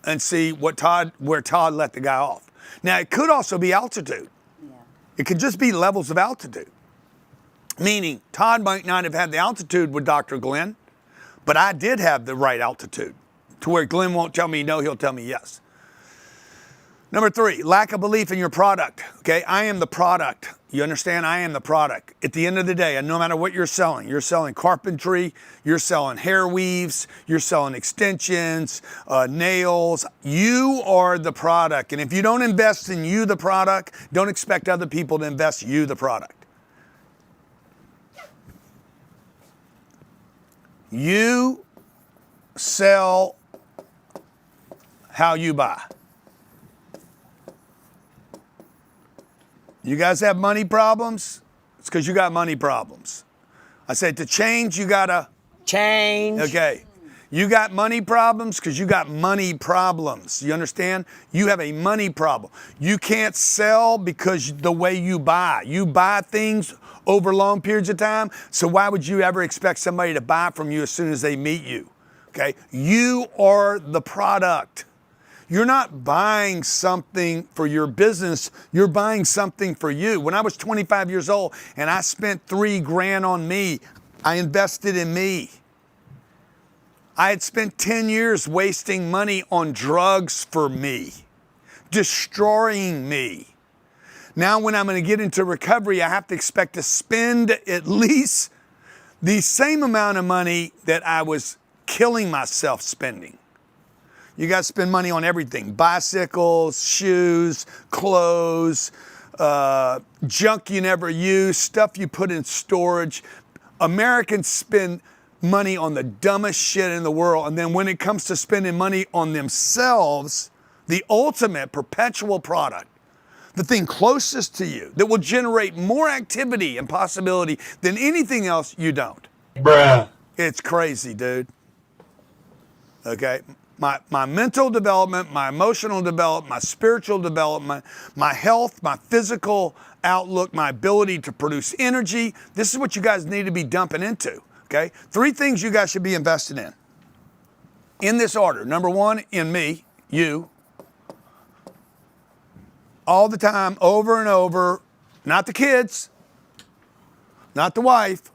and see where Todd let the guy off. Now, it could also be altitude. Yeah. It could just be levels of altitude. Meaning, Todd might not have had the altitude with Dr. Glenn, but I did have the right altitude to where Glenn won't tell me no, he'll tell me yes. Number 3, lack of belief in your product. Okay, I am the product. You understand? I am the product. At the end of the day, and no matter what you're selling carpentry, you're selling hair weaves, you're selling extensions, nails. You are the product. And if you don't invest in you, the product, don't expect other people to invest in you, the product. You sell how you buy. You guys have money problems? It's because you got money problems. I said to change, you gotta Change. Okay. You got money problems because you got money problems. You understand? You have a money problem. You can't sell because the way you buy. You buy things over long periods of time. So why would you ever expect somebody to buy from you as soon as they meet you? Okay. You are the product. You're not buying something for your business. You're buying something for you. When I was 25 years old and I spent $3,000 on me, I invested in me. I had spent 10 years wasting money on drugs for me, destroying me. Now when I'm going to get into recovery, I have to expect to spend at least the same amount of money that I was killing myself spending. You got to spend money on everything: bicycles, shoes, clothes, junk you never use, stuff you put in storage. Americans spend money on the dumbest shit in the world. And then when it comes to spending money on themselves, the ultimate perpetual product, the thing closest to you that will generate more activity and possibility than anything else, you don't. Bruh. It's crazy, dude. Okay. My mental development, my emotional development, my spiritual development, my health, my physical outlook, my ability to produce energy. This is what you guys need to be dumping into, okay? 3 things you guys should be invested in this order. Number 1, in me, you. All the time, over and over, not the kids, not the wife,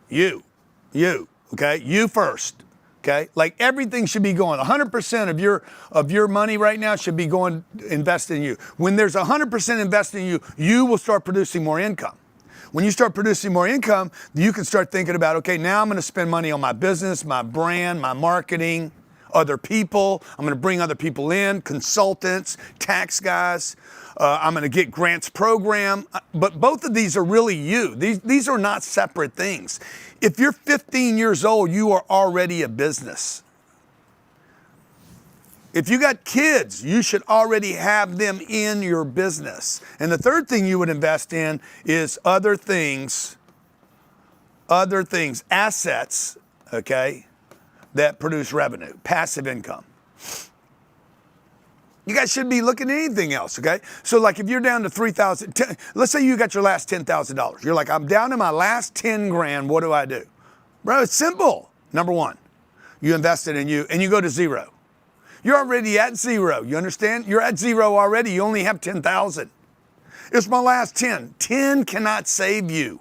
you, okay? You first. Okay, like everything should be going. 100% of your money right now should be going invested in you. When there's 100% invested in you, you will start producing more income. When you start producing more income, you can start thinking about, okay, now I'm going to spend money on my business, my brand, my marketing, other people. I'm going to bring other people in, consultants, tax guys. I'm going to get Grant's program. But both of these are really you. These are not separate things. If you're 15 years old, you are already a business. If you got kids, you should already have them in your business. And the third thing you would invest in is other things, assets, okay, that produce revenue, passive income. You guys shouldn't be looking at anything else, okay? So like if you're down to $3,000, let's say you got your last $10,000. You're like, I'm down to my last 10 grand, what do I do? Bro, it's simple. Number 1, you invested in you and you go to 0. You're already at 0, you understand? You're at 0 already, you only have 10,000. It's my last 10. 10 cannot save you.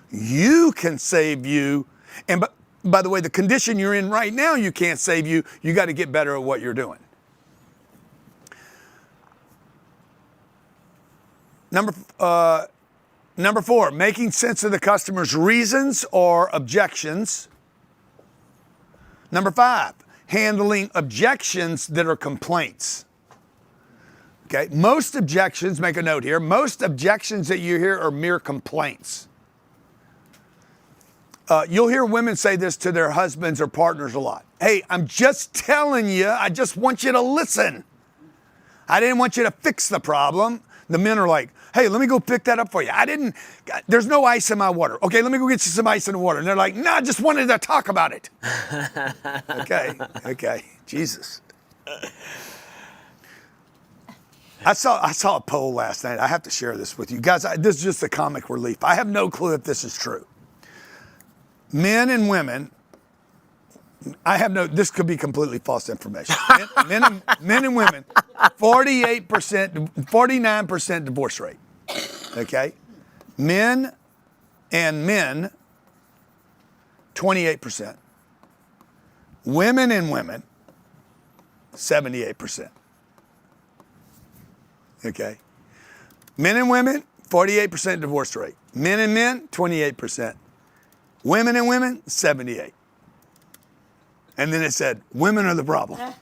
You can save you. And by the way, the condition you're in right now, you can't save you. You got to get better at what you're doing. Number 4, making sense of the customer's reasons or objections. Number 5, handling objections that are complaints. Okay, most objections, make a note here, most objections that you hear are mere complaints. You'll hear women say this to their husbands or partners a lot. Hey, I'm just telling you, I just want you to listen. I didn't want you to fix the problem. The men are like, hey, let me go pick that up for you. There's no ice in my water. Okay, let me go get you some ice in the water. And they're like, no, I just wanted to talk about it. Okay, Jesus. I saw a poll last night. I have to share this with you. Guys, this is just a comic relief. I have no clue if this is true. Men and women, this could be completely false information. Men and women, 48%, 49% divorce rate. Okay? Men and men, 28%. Women and women, 78%. Okay? Men and women, 48% divorce rate. Men and men, 28%. Women and women, 78%. And then it said, women are the problem.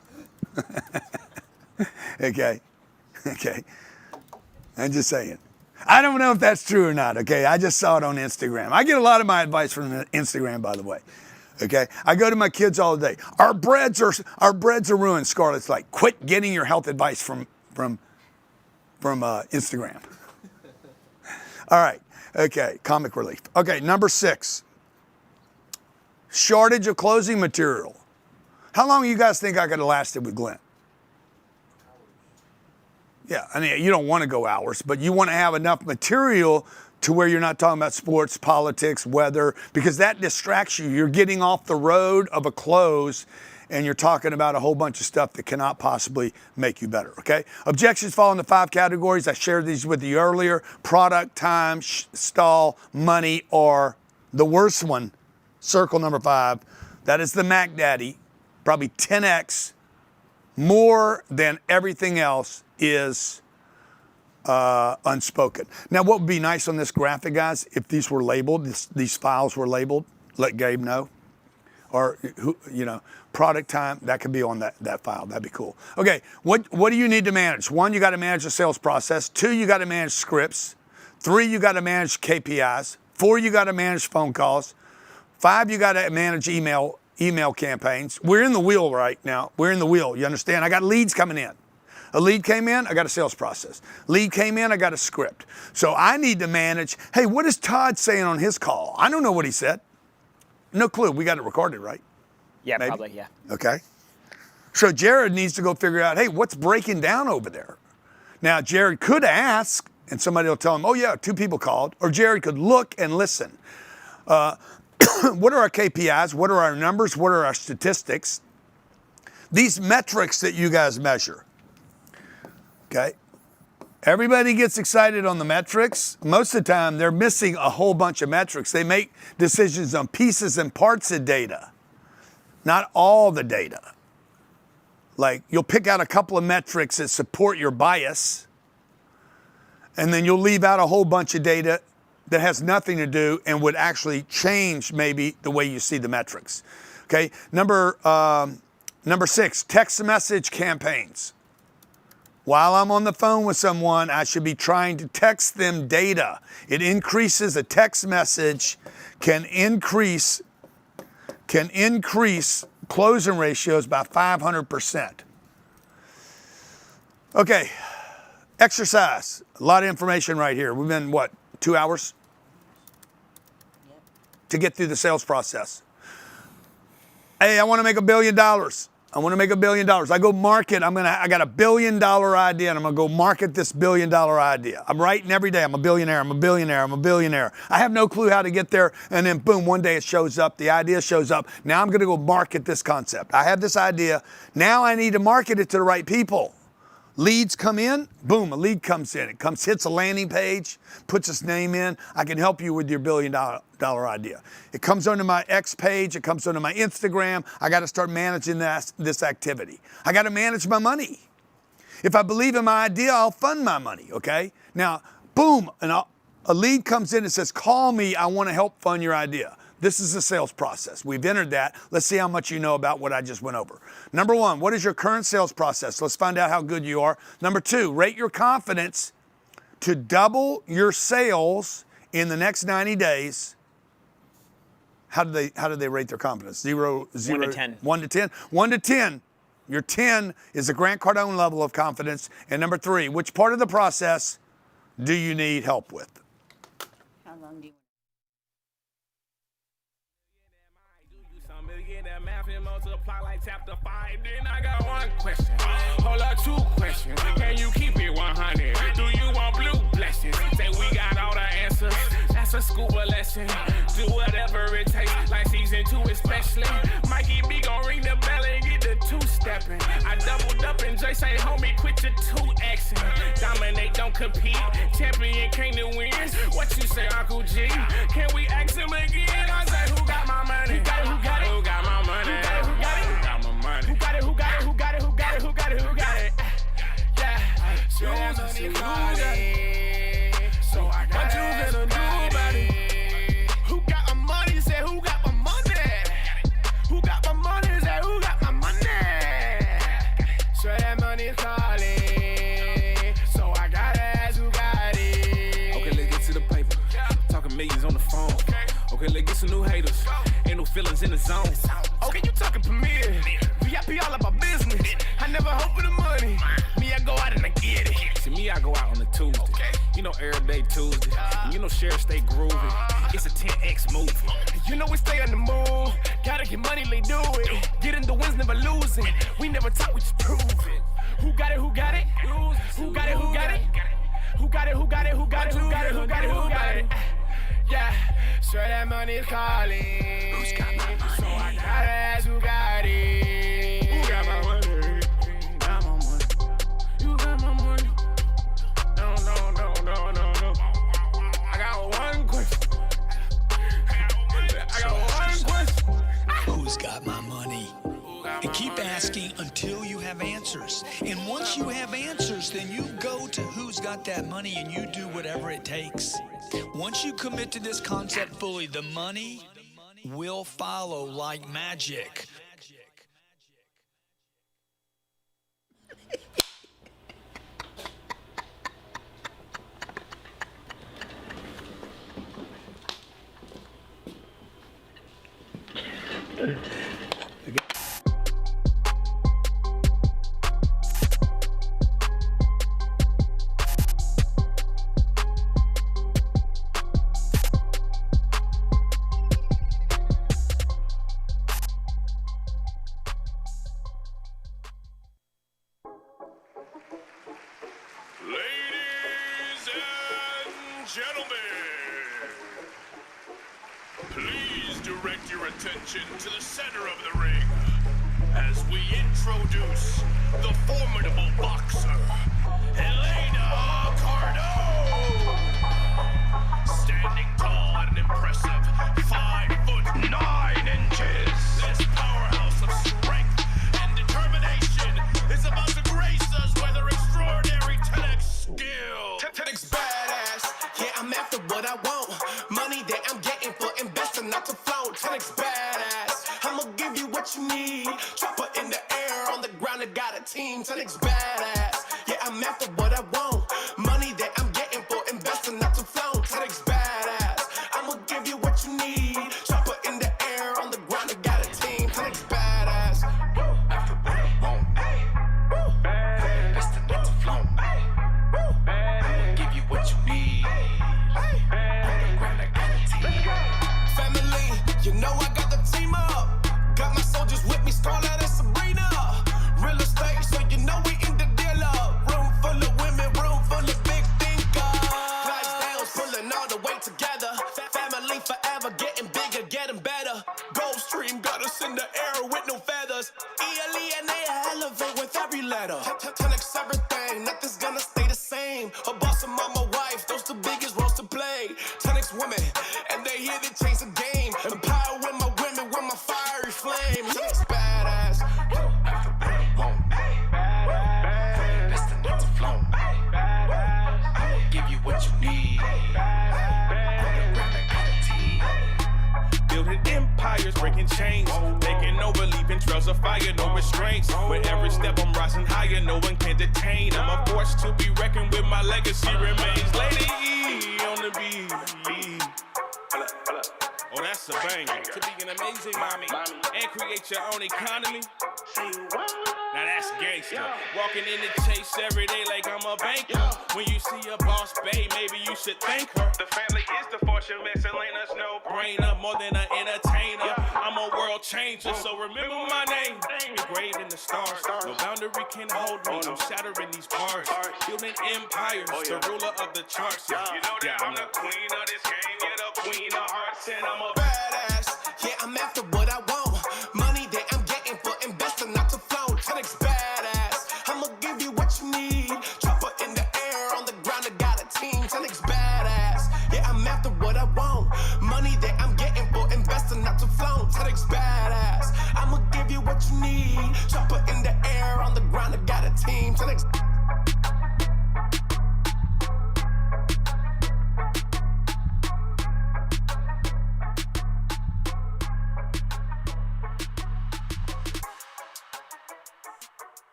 Okay. I'm just saying. I don't know if that's true or not, okay? I just saw it on Instagram. I get a lot of my advice from Instagram, by the way. Okay? I go to my kids all day. Our breads are ruined. Scarlett's like, quit getting your health advice from Instagram. All right. Okay. Comic relief. Okay. Number 6. Shortage of closing material. How long do you guys think I could have lasted with Glenn? Yeah. I mean, you don't want to go hours, but you want to have enough material to where you're not talking about sports, politics, weather, because that distracts you. You're getting off the road of a close and you're talking about a whole bunch of stuff that cannot possibly make you better, okay? Objections fall into 5 categories. I shared these with you earlier. Product, time, stall, money, or the worst one, circle number 5. That is the Mac Daddy. Probably 10x more than everything else is unspoken. Now, what would be nice on this graphic, guys, if these were labeled, these files were labeled, let Gabe know. Or, product time, that could be on that file. That'd be cool. Okay, what do you need to manage? 1, you got to manage the sales process. 2, you got to manage scripts. 3, you got to manage KPIs. 4, you got to manage phone calls. 5, you got to manage email campaigns. We're in the wheel right now. We're in the wheel. You understand? I got leads coming in. A lead came in, I got a sales process. Lead came in, I got a script. So I need to manage, hey, what is Todd saying on his call? I don't know what he said. No clue. We got it recorded, right? Yeah, Maybe? probably, yeah. Okay. So Jared needs to go figure out, hey, what's breaking down over there? Now, Jared could ask, and somebody will tell him, oh, yeah, 2 people called. Or Jared could look and listen. What are our KPIs? What are our numbers? What are our statistics? These metrics that you guys measure. Okay. Everybody gets excited on the metrics. Most of the time, they're missing a whole bunch of metrics. They make decisions on pieces and parts of data, not all the data. Like, you'll pick out a couple of metrics that support your bias, and then you'll leave out a whole bunch of data that has nothing to do and would actually change maybe the way you see the metrics. Okay. Number 6, text message campaigns. While I'm on the phone with someone, I should be trying to text them data. It increases, a text message can increase closing ratios by 500%. Okay, exercise. A lot of information right here. We've been, 2 hours? Yep. To get through the sales process. Hey, I want to make $1 billion. I want to make $1 billion. I go market. I got $1 billion idea, and I'm gonna go market this $1 billion idea. I'm writing every day. I'm a billionaire. I'm a billionaire. I'm a billionaire. I have no clue how to get there, and then boom, one day it shows up. The idea shows up. Now I'm gonna go market this concept. I have this idea. Now I need to market it to the right people. Leads come in, boom, a lead comes in. It hits a landing page, puts its name in. I can help you with your $1 billion idea. It comes onto my X page, it comes onto my Instagram. I got to start managing this activity. I got to manage my money. If I believe in my idea, I'll fund my money, okay? Now, boom, a lead comes in and says, call me, I want to help fund your idea. This is the sales process. We've entered that. Let's see how much you know about what I just went over. Number 1, what is your current sales process? Let's find out how good you are. Number 2, rate your confidence to double your sales in the next 90 days. How do they rate their confidence? 0, 1 to 10. 1 to 10? 1 to 10. Your 10 is a Grant Cardone level of confidence. And number 3, which part of the process do you need help with? How long do you multiply like chapter 5, then I got 1 question. Hold up, 2 questions. Can you keep it 100? Do you want blue blessings? Say we got all the answers. That's a scuba lesson. Do whatever it takes, like season 2 especially. Mikey B gon' ring the bell and get the 2-stepping. I doubled up and Jay say, homie, quit your 2Xing. Dominate, don't compete. Champion came to win. What you say, Uncle G? Can we ask him again? I say, who got my money? Who got it? Who got it? Who got my money? Who got it? Who got it? Who got my money? Who got it? Who got it? Who got it? Who got it? Who got it? Who got it? Yeah. So who got it? So I got what you gonna do about it? Who got my money? Say who got my money? Who got my money? Say who got my money? So that money's calling. So I gotta ask who got it. Okay, let's get to the paper. Talking millions on the phone. Okay, let's get some new haters. Ain't no feelings in the zone. Okay, you talking premiere. VIP all about business. I never hope for the money. Me, I go out and I get it. See, me, I go out on a Tuesday. You know, every day Tuesday. And you know Sheriff stay groovy. It's a 10X movie. You know we stay on the move. Gotta get money, they do it. Getting the wins, never losing. We never talk, we just prove it. Who got it? Who got it? Who got it? Who got it? Who got it? Who got it? Who got it? Who got it? Who got it? Who got it? Yeah, sure that money's calling. Who's got my money? So I gotta ask who got it. Who got my money? Got my money. You got my money. No. I got one question. Who's got my money? And keep asking until you have answers. And once you have answers, then you go to who's got that money and you do whatever it takes. Once you commit to this concept fully, the money will follow like magic. Ladies and gentlemen, please direct your attention to the center of the ring as we introduce the formidable boxer, Cardone. Standing tall at an impressive 5'9" this powerhouse of strength and determination is about to grace us with their extraordinary 10X skill. 10X badass, yeah, I'm after what I want. Money that I'm getting for investing, not to float. 10X badass, I'ma give you what you need. Chopper in the air, on the ground, I got a team. 10X badass, yeah, I'm after what I want. Money that I'm getting for investing, not to float. 10X badass, I'ma give you what you need. Chopper in the air, on the ground, I got a team. 10X badass, after what I want. Investing, not to float. Give you what you need. On the ground, I got a team. Family, you know I got the team up. Got my soldiers with me, Scarlett and Sabrina. Real estate, so you know we in the deal up. Room full of women, room full of big thinkers. Clydesdales pulling all the way together. Family forever, getting bigger, getting better. Gulfstream got us in the air with no feathers. ELE&A elevate with every letter. 10X everything, nothing's gonna stay the same. A boss, a mama, wife, those the biggest roles to play. 10X women, and they here to change the game. Empower with my women, with my fiery flame. 10X badass. After what I want. That's the not to flow. I'ma give you what you need. On the ground, I got a team. Building empires, breaking chains, taking over, leaving trails of fire, no restraints. With every step I'm rising higher, no one can detain. I'm a force to be reckoned with, my legacy remains. Lady E on the beat. Oh, that's a banger. To be an amazing mommy and create your own economy. Now that's gangster. Walking in the chase every day like I'm a banker. When you see a boss babe, maybe you should thank her. The family is the fortune miscellaneous, no brainer. More than an entertainer, I'm a world changer. So remember my name, engraved in the stars. No boundary can hold me, I'm shattering these bars. Building empires, the ruler of the charts. You know that I'm the queen of this game, you're the queen of hearts. And I'm a Badass, yeah, I'm after what I want. Money that I'm getting for investing, not to float. 10X badass, I'ma give you what you need. Chopper in the air, on the ground, I got a team. 10X badass, yeah, I'm after what I want. Money that I'm getting for investing, not to float. 10X badass, I'ma give you what you need. Chopper in the air, on the ground, I got a team. 10X.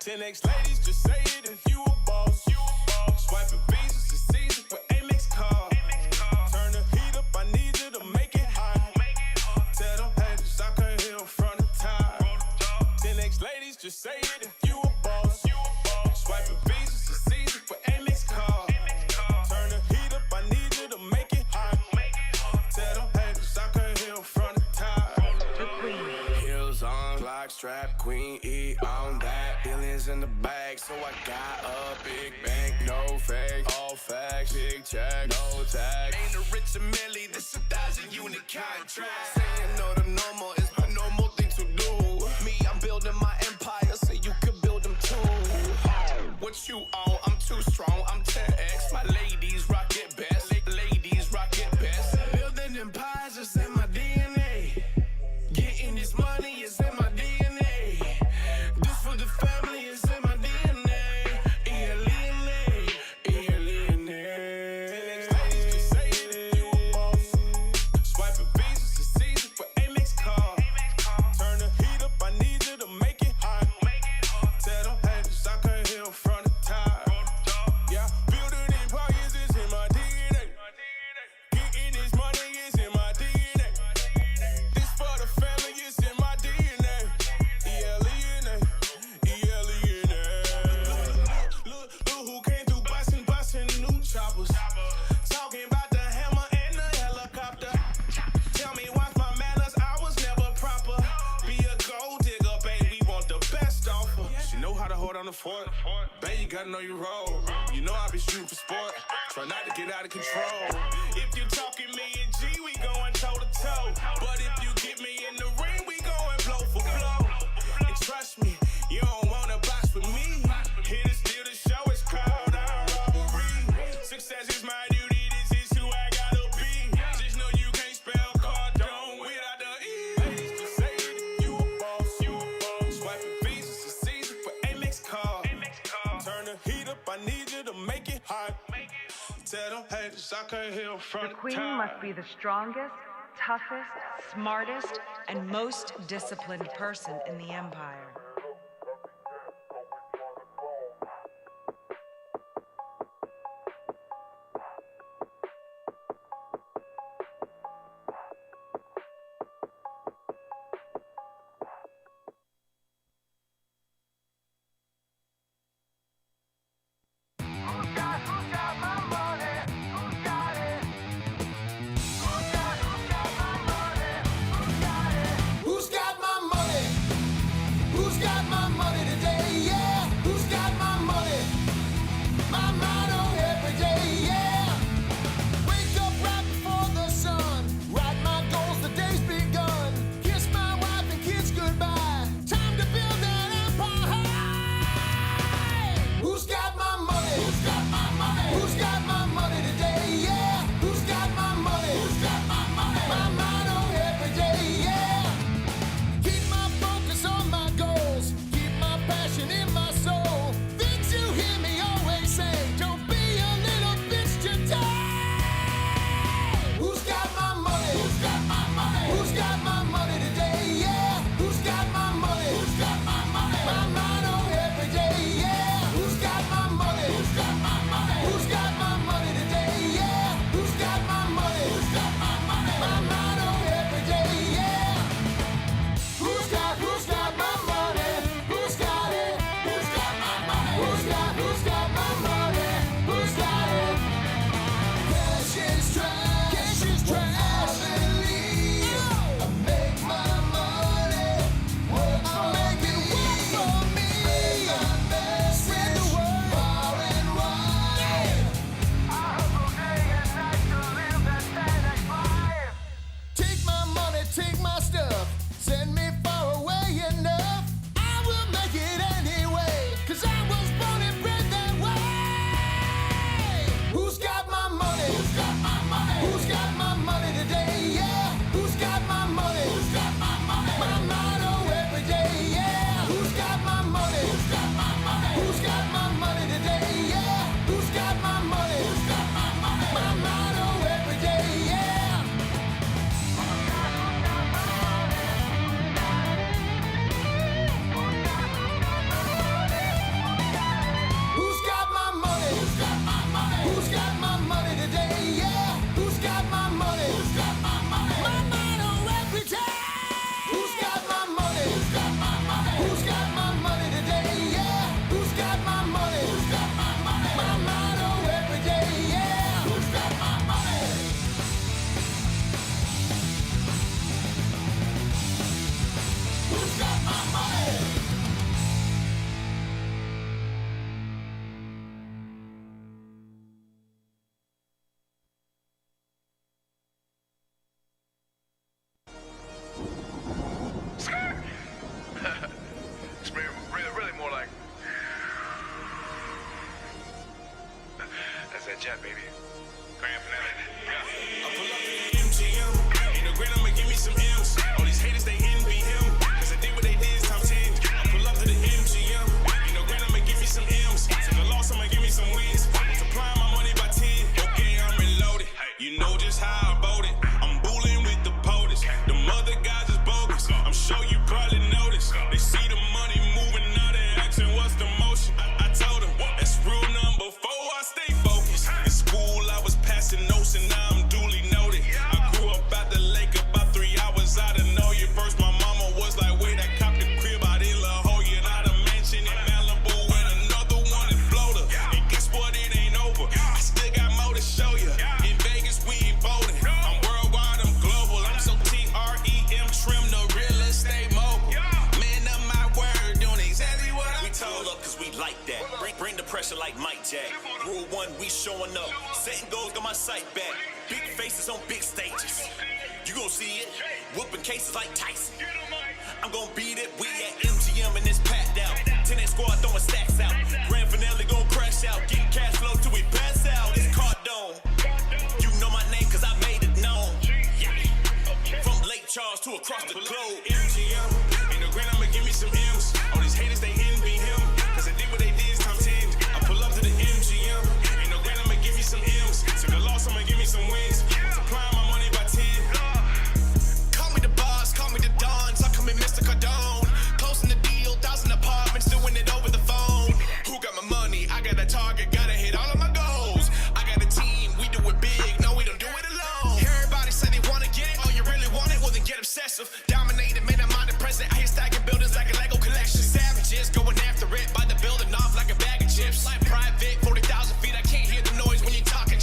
X ladies, just say it if you a boss. Swiping visas this season for Amex card. Turn the heat up, I need you to make it hot. Tell them haters I can hear from the top. 10X just say it if you a boss. Swiping visas, it's easy for Amex card. Turn the heat up, I need you to make it hot. Tell them haters I can't heal from the top. Heels on, lock strap, queen E on that. Billions in the bag, so I got a big bank. No fake, all facts, big check, no tax. Ain't a rich a milli, this 1,000 unit contract. Saying no to normal is my normal thing to do. Me, I'm building my empire, so you could build them too. What you on? I'm too strong, I'm 10x. My ladies rock it best, ladies rock it best. Building empires is in my DNA. Getting this money is in my DNA. This for the family is in my DNA. E-L-E-N-A, E-L-E-N-A. Just say it if you a boss. Swiping visas, it's easy for Amex card. Turn the heat up, I need you to make it hot. Tell them haters I can't heal from the top. Yeah, building empires is in my DNA. Getting this money is in my DNA. This for the family is in my DNA. E-L-E-N-A, E-L-E-N-A. Look who came through bustin' new choppers. Talking about the hammer and the helicopter. Tell me what's my manners, I was never proper. Be a gold digger, baby, want the best offer. She know how to hold on the fort. Babe, you gotta know your role. You know I be shooting for sport. Try not to get out of control. If you talking me and G, we going toe to toe. But if you get me in the ring, we going blow for blow. And trust me, you don't wanna box with me. Here to steal the show, it's called our robbery. Success is my duty, this is who I gotta be. Just know you can't spell Cardone without the E. Just say it if you a boss. Swiping visas, it's easy for Amex card. Turn the heat up, I need you to make it hot. Tell them haters I can't heal from The queen must be the strongest, toughest, smartest, and most disciplined person in the empire. Who's got my money? Who's that jet, baby. Grant Cardone. Yeah. I pull up to the MGM. Ain't no Grant, I'ma give me some M's. All these haters, they envy him. Cause I did what they did, it's top 10. I pull up to the MGM. Ain't no Grant, I'ma give me some M's. Take a loss, I'ma give me some wins. Multiply my money by 10. Okay, I'm reloaded. You know just how I bought it. I'm bullying with the POTUS. The mother guys is bogus. I'm sure you probably noticed. They see the money moving, now they asking what's the motion. I told them, that's rule number 4, I stay focused. In school, I was passing notes and now I'm duly noted. I grew up at the lake about 3 hours out of know you. First, my mama was like, wait, I copped the crib out in La Jolla. Not a mansion in Malibu and another one in Florida. And guess what, it ain't over. I still got more to show you. In Vegas, we ain't voting. I'm worldwide, I'm global. I'm so TREM trim, the real estate mogul. Man of my word, doing exactly what I told up, cause we like that. Bring the pressure like Mike Jack. Rule 1, we showing up. Setting goals, got my sight back. Big faces on big stages. You gon' see it. Whooping cases like Tyson. I'm gon' beat it. We at MGM and it's packed out. 10 squad throwing stacks out. Grand finale gon' crash out. Getting cash flow till we pass out. It's Cardone. You know my name cause I made it known. Yeah. From Lake Charles to across the globe. MGM. Ain't no Grant, I'ma give me some M's. All these haters, they envy him. Cause I did what they did, it's top 10. I pull up to the MGM. Ain't no Grant, I'ma give you some M's. Took a loss, I'ma give me some wins. Multiplying my money by 10. Call me the boss, call me the Don. So come in Mr. Cardone. Closing the deal, 1,000 apartments, doing it over the phone. Who got my money? I got a target, gotta hit all of my goals. I got a team, we do it big, no, we don't do it alone. Everybody say they wanna get it, oh, you really want it? Well, then get obsessive. Dominated, man, I'm on the present. I hear stacking buildings like a Lego collection. Savages going after it, by the building off like a bag of chips. Like private, 40,000 feet, I can't hear the noise when you're talking.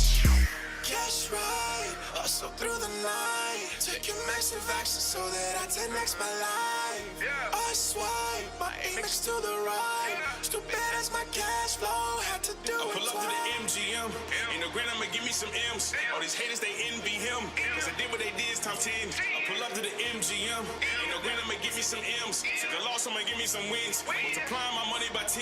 Cash right, hustle through the night. Taking massive action so that I 10x my life. I swipe, my amex to the right. Stupid as my cash flow, had to do it. I pull up to the MGM. Ain't no Grant, I'ma give me some M's. All these haters, they envy him. Cause I did what they did, it's top 10. I pull up to the MGM. Ain't no Grant, I'ma give me some M's. Took a loss, I'ma give me some wins. Multiplying my money by 10.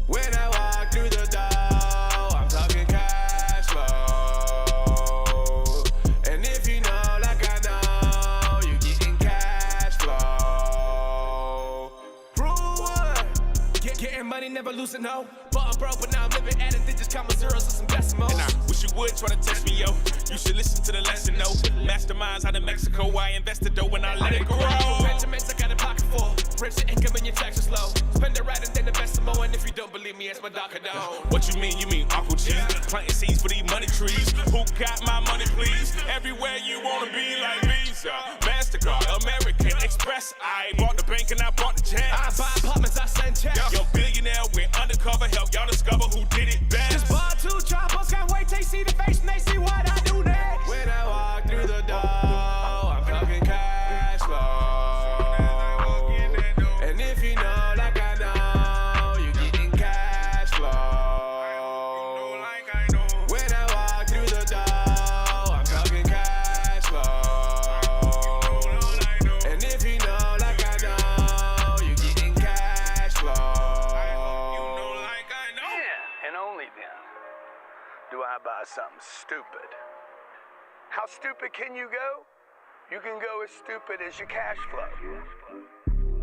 When I walk through the door, I'm talking cash flow. And if you know like I know, you getting cash flow. Rule 1, getting money, never losing no. But I'm broke, but now I'm living at it, they just count my zeros and some decimals. And I wish you would try to test me, yo. You should listen to the lesson, no. Masterminds out of Mexico, I invested dough when I let it grow. Benjamins, I got a pocket full. Rich the income and your taxes low. Spend it right and then invest some more. And if you don't believe me, ask my Dr. Cardone. What you mean? You mean Uncle G? Planting seeds for these money trees. Who got my money, please? Everywhere you wanna be like Visa, MasterCard, American Express. I bought the bank and I bought the jet. I buy apartments, I send checks. Yo, billionaire went undercover, help y'all discover who did it best. Just bought 2 choppers, can't wait till they see the face and they see what I do next. When I walk through the door, I'm talking cash flow. And if you know like I know, you getting cash flow. When I walk through the door, I'm talking cash flow. And if you know like I know, you getting cash flow. Yeah, and only then do I buy something stupid. How stupid can you go? You can go as stupid as your cash flow.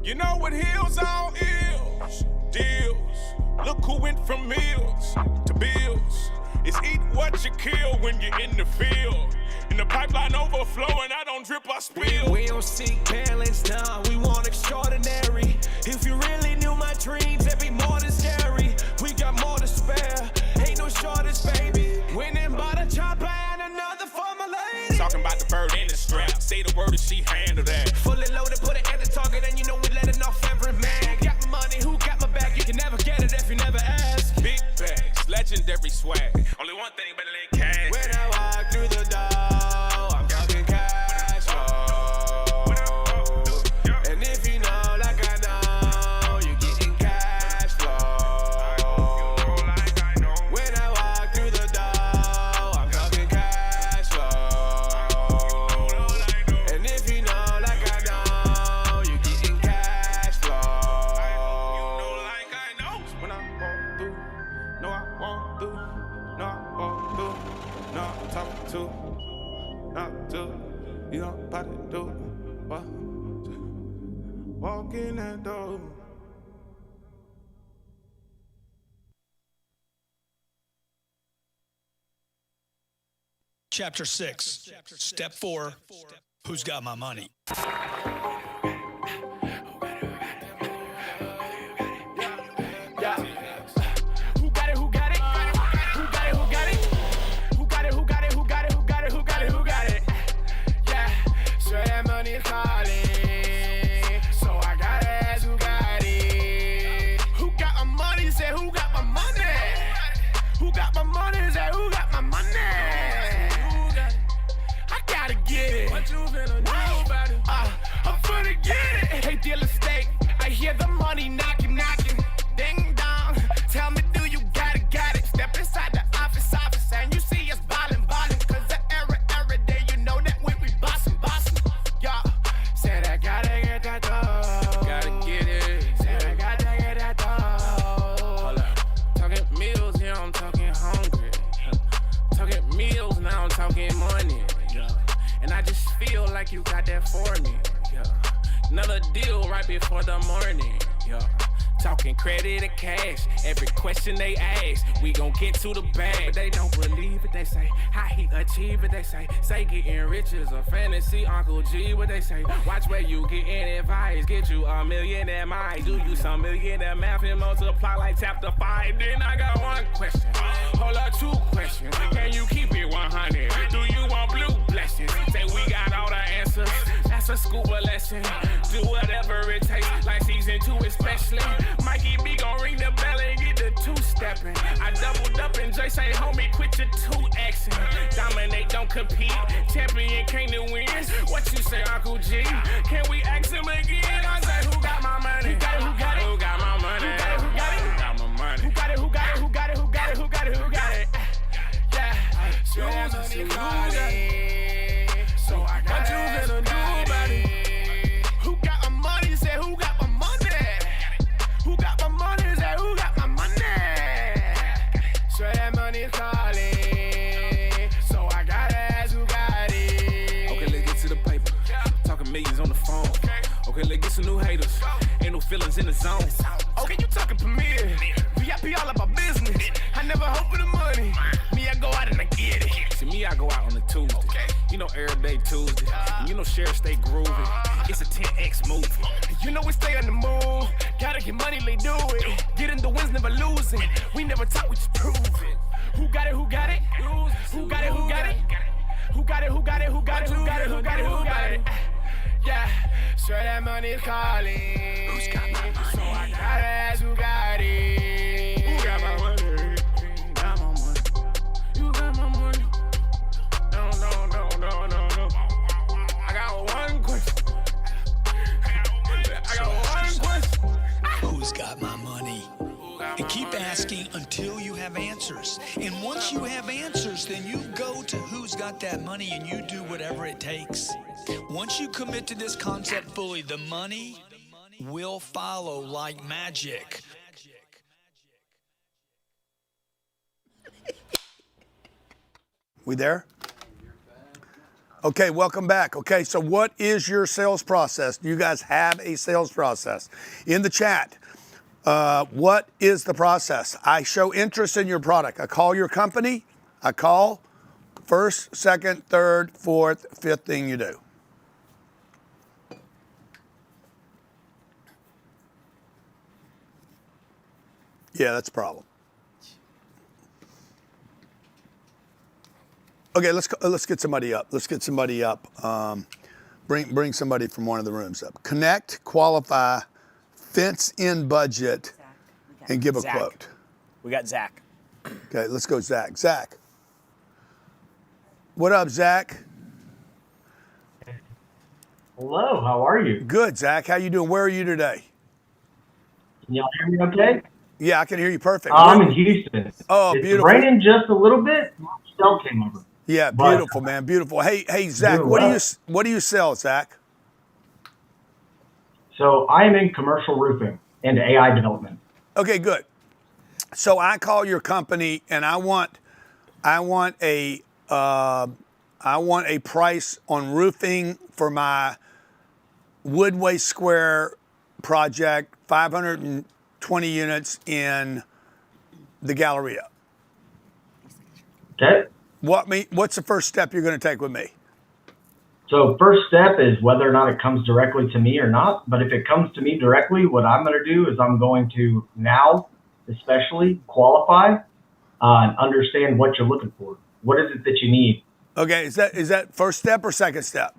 You know what heals all ill? deals. Look who went from meals to bills. It's eat what you kill when you're in the field. In the pipeline overflowing, I don't drip, I spill. We don't seek balance, nah, we want extraordinary. If you really knew my dreams, it'd be more than scary. We got more to spare, ain't no shortage, baby. Winning by the chopper and another for my lady. Talking about the bird in the strap, say the word and she handle that. Fully loaded, put it at the target, and you know we letting off every man. Got my money, who got my back? You can never get it if you never ask. Big bags, legendary swag. Only one thing better than cash. When I walk through the door, I'm talking cash flow. And if you know like I know, you're getting cash flow. When I walk through the door, I'm talking cash flow. And if you know like I know, you're getting cash flow. When I walk through, no I walk through, no I walk through, no I'm talking to, not to, you know about to do, what? Walk in that door. Chapter 6, Step 4, Who's Got My Money? Who got it? Who got it? Who got it? Who got it? Who got it? Who got it? Who got it? Who got it? Who got it? Who got it? Yeah, sure that money is calling. So I gotta ask who got it. Who got my money? Say who got my money? Who got my money? Say who got my money? I gotta get it. What you finna do about it? I'm finna get it. Hey, deal estate. I hear the money knocking, knocking. Ding dong. Tell me, do you got it? Step inside the office, and you see us ballin'. Cause the every day, you know that we bossin'. Yeah. Said I gotta get that dough. Gotta get it. Said I gotta get that dough. Hold up. Talking meals, yeah, I'm talking hungry. Talking meals, now I'm talking money. Yeah. And I just feel like you got that for me. Yeah. Another deal right before the morning. Yeah. Talking credit or cash, every question they ask, we gon' get to the bag. But they don't believe it, they say, how he achieve it, they say getting rich is a fantasy, Uncle G, what they say, watch where you getting advice, get you a millionaire mind, do you some millionaire math and multiply like chapter 5, then I got one question, hold up, 2 questions, can you keep it 100, do you want blue blessings, say we got all the answers, that's a scuba lesson, do whatever it takes, like season 2 especially, Mikey B gon' ring the bell and get the 2-stepping. I doubled up and Jay say, homie, quit your 2-Xing. Dominate, don't compete. Champion came to win. What you say, Uncle G? Can we ask him again? I say, who got my money? Who got it? Who got it? Who got my money? Who got it? Who got it? Who got my money? Who got it? Who got it? Who got it? Who got it? Who got it? Who got it? Yeah. Sure that money calling. So I got what you finna do about it? Who got my money? Say, who got my money? Who got my money? Say, who got my money? Sure that money is calling. So I gotta ask who got it. Okay, let's get to the paper. Talking millions on the phone. Okay, let's get some new haters. Ain't no feelings in the zone. Okay, you talking Premier. VIP all about business. I never hope for the money. Me, I go out and I get it. See, me, I go out on a Tuesday. You know, every day Tuesday. And you know, Sheriff stay groovy. It's a 10X move. You know, we stay on the move. Gotta get money, they do it. Getting the wins, never losing. We never talk, we just prove it. Who got it? Who got it? Who got it? Who got it? Who got it? Who got it? Who got it? Who got it? Who got it? Who got it? Yeah, sure that money's calling. Who's got my money? So I gotta ask who got it. Who got my money? Got my money. You got my money. No. I got one question. Who's got my money? And keep asking until you have answers. And once you have answers, then you go to who's got that money and you do whatever it takes. Once you commit to this concept fully, the money will follow like magic. We there? Okay, welcome back. Okay, so what is your sales process? Do you guys have a sales process? In the chat, What is the process? I show interest in your product. I call your company. I call first, second, third, fourth, fifth thing you do. Yeah, that's a problem. Okay, let's get somebody up. Let's get somebody up. Bring somebody from one of the rooms up. Connect, qualify, fence in budget, and give a Zach. quote. We got Zach. Okay, let's go Zach. Zach. What up, Zach? Hello, how are you? Good, Zach. How you doing? Where are you today? Can y'all hear me okay? Yeah, I can hear you perfect. I'm in Houston. Oh, it's beautiful. raining just a little bit. My cell came over. Yeah, beautiful, man. Beautiful. Hey, Zach, Doing what well. do you sell, Zach? So I am in commercial roofing and AI development. Okay, good. So I call your company and I want a price on roofing for my Woodway Square project, 520 units in the Galleria. Okay. What's the first step you're going to take with me? So first step is whether or not it comes directly to me or not. But if it comes to me directly, what I'm going to do is I'm going to now especially qualify and understand what you're looking for. What is it that you need? Okay, is that first step or second step?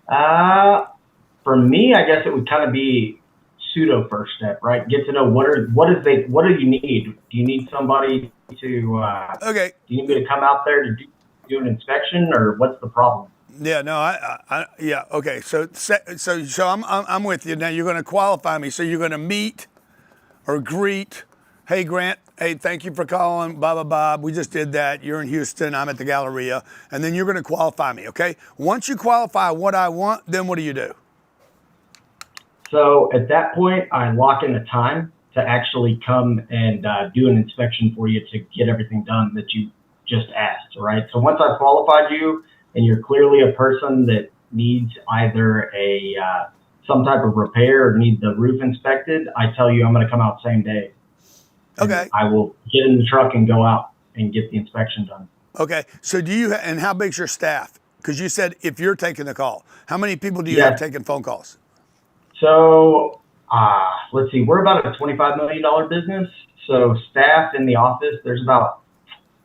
For me, I guess it would kind of be pseudo first step, right? Get to know what do you need? Do you need somebody to okay? Do you need me to come out there to do an inspection, or what's the problem? Yeah, no, yeah, okay. So I'm with you now. You're going to qualify me. So you're going to meet or greet. Hey, Grant. Hey, thank you for calling. Bob. We just did that. You're in Houston. I'm at the Galleria, and then you're going to qualify me. Okay. Once you qualify what I want, then what do you do? So at that point, I lock in a time to actually come and do an inspection for you to get everything done that you just asked, right? So once I've qualified you and you're clearly a person that needs either some type of repair or need the roof inspected, I tell you I'm going to come out same day. Okay. I will get in the truck and go out and get the inspection done. Okay. So and how big's your staff? Because you said if you're taking the call, how many people do you have taking phone calls? So let's see, we're about a $25 million business. So staff in the office, there's about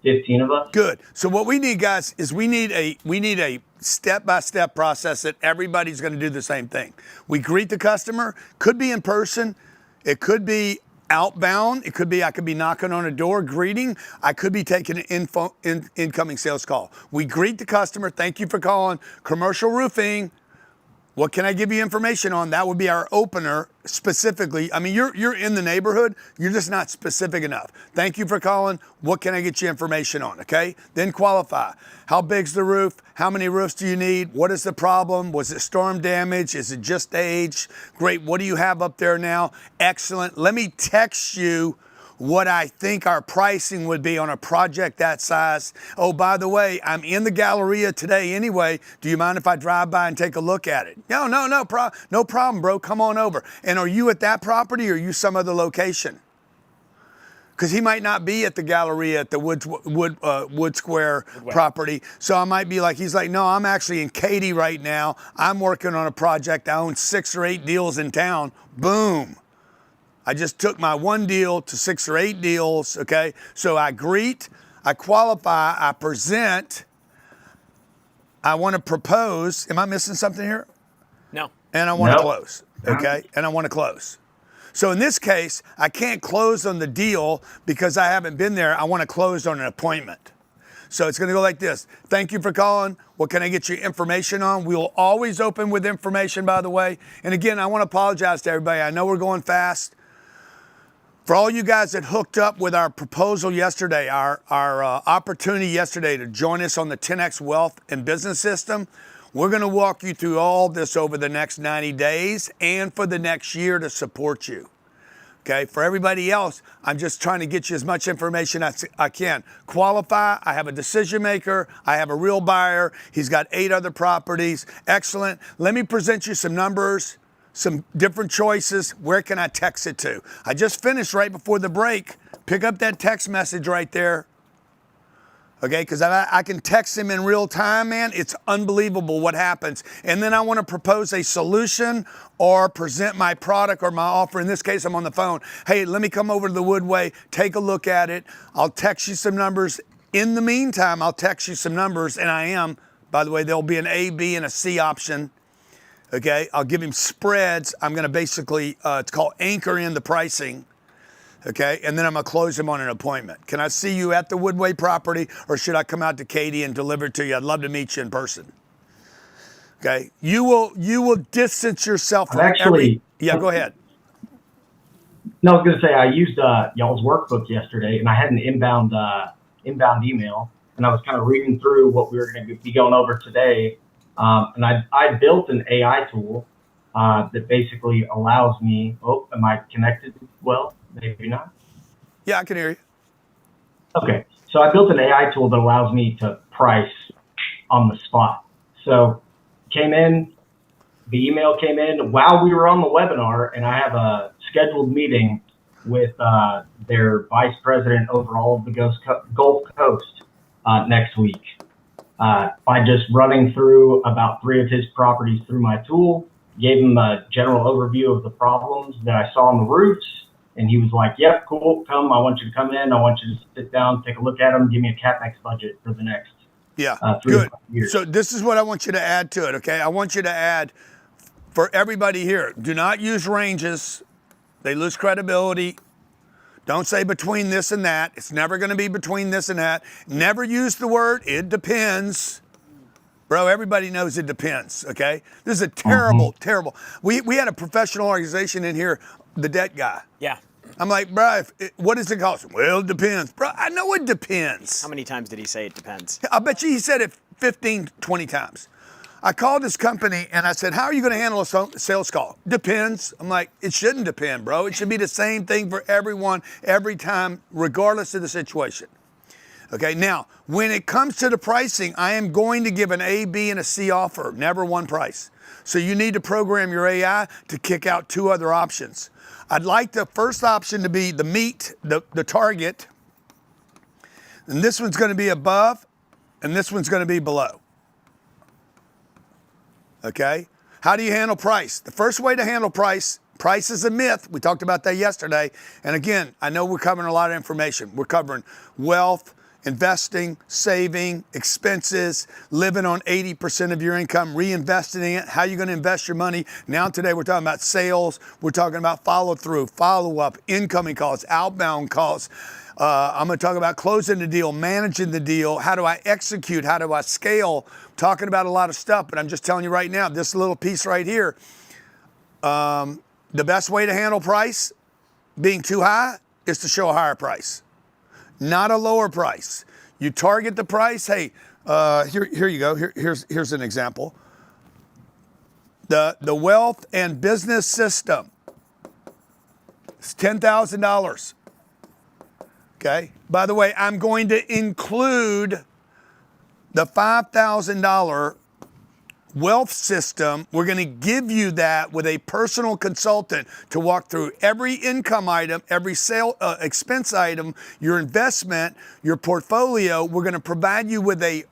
15 of us. Good. So what we need, guys, is we need a step-by-step process that everybody's going to do the same thing. We greet the customer. Could be in person. It could be outbound. It could be I could be knocking on a door, greeting. I could be taking an incoming sales call. We greet the customer. Thank you for calling Commercial Roofing. What can I give you information on? That would be our opener specifically. I mean, you're in the neighborhood. You're just not specific enough. Thank you for calling. What can I get you information on? Okay. Then qualify. How big's the roof? How many roofs do you need? What is the problem? Was it storm damage? Is it just age? Great. What do you have up there now? Excellent. Let me text you what I think our pricing would be on a project that size. Oh, by the way, I'm in the Galleria today anyway. Do you mind if I drive by and take a look at it? No problem, bro. Come on over. And are you at that property or are you some other location? Because he might not be at the Galleria at the Wood Square property. So I might be like, he's like, no, I'm actually in Katy right now. I'm working on a project. I own 6 or 8 deals in town. Boom. I just took my one deal to 6 or 8 deals, okay? So I greet, I qualify, I present, I want to propose. Am I missing something here? No. And I want to close, okay? And I want to close. So in this case, I can't close on the deal because I haven't been there. I want to close on an appointment. So it's going to go like this. Thank you for calling. What can I get you information on? We will always open with information, by the way. And again, I want to apologize to everybody. I know we're going fast. For all you guys that hooked up with our proposal yesterday, our opportunity yesterday to join us on the 10X Wealth and Business System, we're going to walk you through all this over the next 90 days and for the next year to support you. Okay, for everybody else, I'm just trying to get you as much information as I can. Qualify, I have a decision maker, I have a real buyer, he's got 8 other properties. Excellent. Let me present you some numbers, some different choices. Where can I text it to? I just finished right before the break. Pick up that text message right there. Okay, because I can text him in real time, man. It's unbelievable what happens. And then I want to propose a solution or present my product or my offer. In this case, I'm on the phone. Hey, let me come over to the Woodway, take a look at it. I'll text you some numbers. In the meantime, I'll text you some numbers, and I am. By the way, there'll be an A, B, and a C option. Okay, I'll give him spreads. I'm going to basically, it's called anchor in the pricing. Okay, and then I'm gonna close him on an appointment. Can I see you at the Woodway property, or should I come out to Katy and deliver it to you? I'd love to meet you in person. Okay, you will distance yourself from Yeah, go ahead. No, I was gonna say I used y'all's workbook yesterday, and I had an inbound email, and I was kind of reading through what we were going to be going over today, and I built an AI tool that basically allows me. Oh, am I connected? Well. Maybe not. Yeah, I can hear you. Okay. So I built an AI tool that allows me to price on the spot. So the email came in while we were on the webinar, and I have a scheduled meeting with their vice president over all of the Gulf Coast next week by just running through about 3 of his properties through my tool, gave him a general overview of the problems that I saw on the roofs. And he was like, yep, cool, come. I want you to come in. I want you to sit down, take a look at them, give me a CapEx budget for the next 3 good. 5 years. So this is what I want you to add to it, okay? I want you to add, for everybody here, do not use ranges. They lose credibility. Don't say between this and that. It's never going to be between this and that. Never use the word, it depends. Bro, everybody knows it depends, okay? This is a terrible. We had a professional organization in here, the debt guy. Yeah. I'm like, bro, what does it cost? Well, it depends. Bro, I know it depends. How many times did he say it depends? I bet you he said it 15, 20 times. I called this company and I said, how are you going to handle a sales call? Depends. I'm like, it shouldn't depend, bro. It should be the same thing for everyone, every time, regardless of the situation. Okay, now, when it comes to the pricing, I am going to give an A, B, and a C offer, never one price. So you need to program your AI to kick out 2 other options. I'd like the first option to be the meat, the target, and this one's going to be above, and this one's going to be below. Okay? How do you handle price? The first way to handle price is a myth. We talked about that yesterday. And again, I know we're covering a lot of information. We're covering wealth, investing, saving, expenses, living on 80% of your income, reinvesting it, how you're going to invest your money. Now today we're talking about sales. We're talking about follow through, follow up, incoming calls, outbound calls. I'm going to talk about closing the deal, managing the deal. How do I execute? How do I scale? Talking about a lot of stuff, but I'm just telling you right now, this little piece right here, the best way to handle price being too high is to show a higher price. Not a lower price. You target the price. Hey, here you go. Here's an example. The wealth and business system. It's $10,000. Okay. By the way, I'm going to include the $5,000 wealth system. We're going to give you that with a personal consultant to walk through every income item, every expense item, your investment, your portfolio. We're going to provide you with a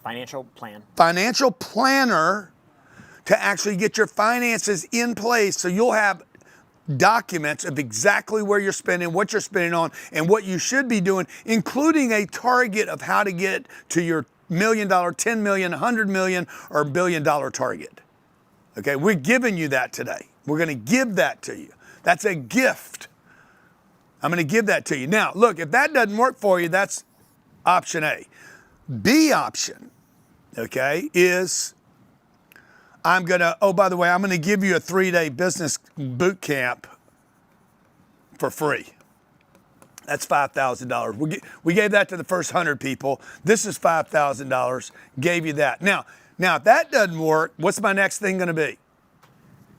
financial planner to actually get your finances in place, so you'll have documents of exactly where you're spending, what you're spending on, and what you should be doing, including a target of how to get to your $1 million, $10 million, $100 million, or $1 billion target. Okay, we're giving you that today. We're going to give that to you. That's a gift. I'm going to give that to you. Now, look, if that doesn't work for you, that's option A. B option, okay, is I'm going to, oh, by the way, I'm going to give you a 3-day business boot camp for free. That's $5,000. We gave that to the first 100 people. This is $5,000. Gave you that. Now, if that doesn't work, what's my next thing going to be?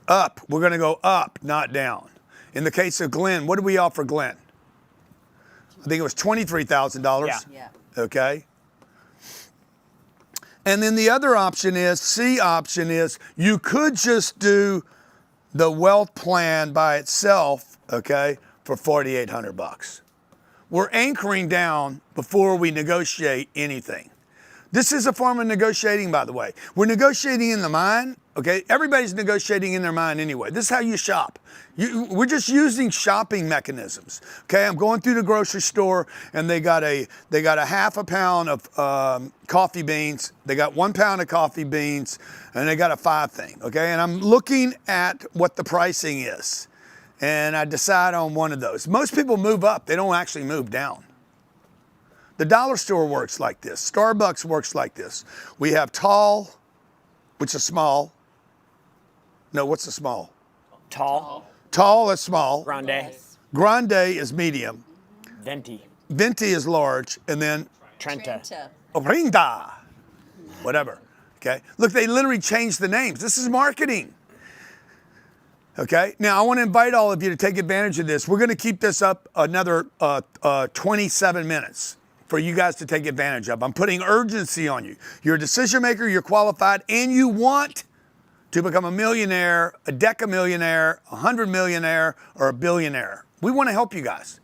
Up. We're going to go up, not down. In the case of Glenn, what did we offer Glenn? I think it was $23,000. Yeah. Okay. And then the other option is, C option is, you could just do the wealth plan by itself, okay, for $4,800. We're anchoring down before we negotiate anything. This is a form of negotiating, by the way. We're negotiating in the mind, okay? Everybody's negotiating in their mind anyway. This is how you shop. We're just using shopping mechanisms, okay? I'm going through the grocery store and they got a half a pound of coffee beans. They got 1 pound of coffee beans and they got a 5 thing, okay? And I'm looking at what the pricing is and I decide on one of those. Most people move up, they don't actually move down. The dollar store works like this. Starbucks works like this. We have tall, which is small. No, what's the small? Tall. Tall is small. Grande. Grande is medium. Venti. Venti is large. And then Trenta. Orinda. Whatever. Okay. Look, they literally changed the names. This is marketing. Okay. Now, I want to invite all of you to take advantage of this. We're going to keep this up another 27 minutes. For you guys to take advantage of. I'm putting urgency on you. You're a decision maker, you're qualified, and you want to become a millionaire, a decamillionaire, a 100-millionaire, or a billionaire. We want to help you guys.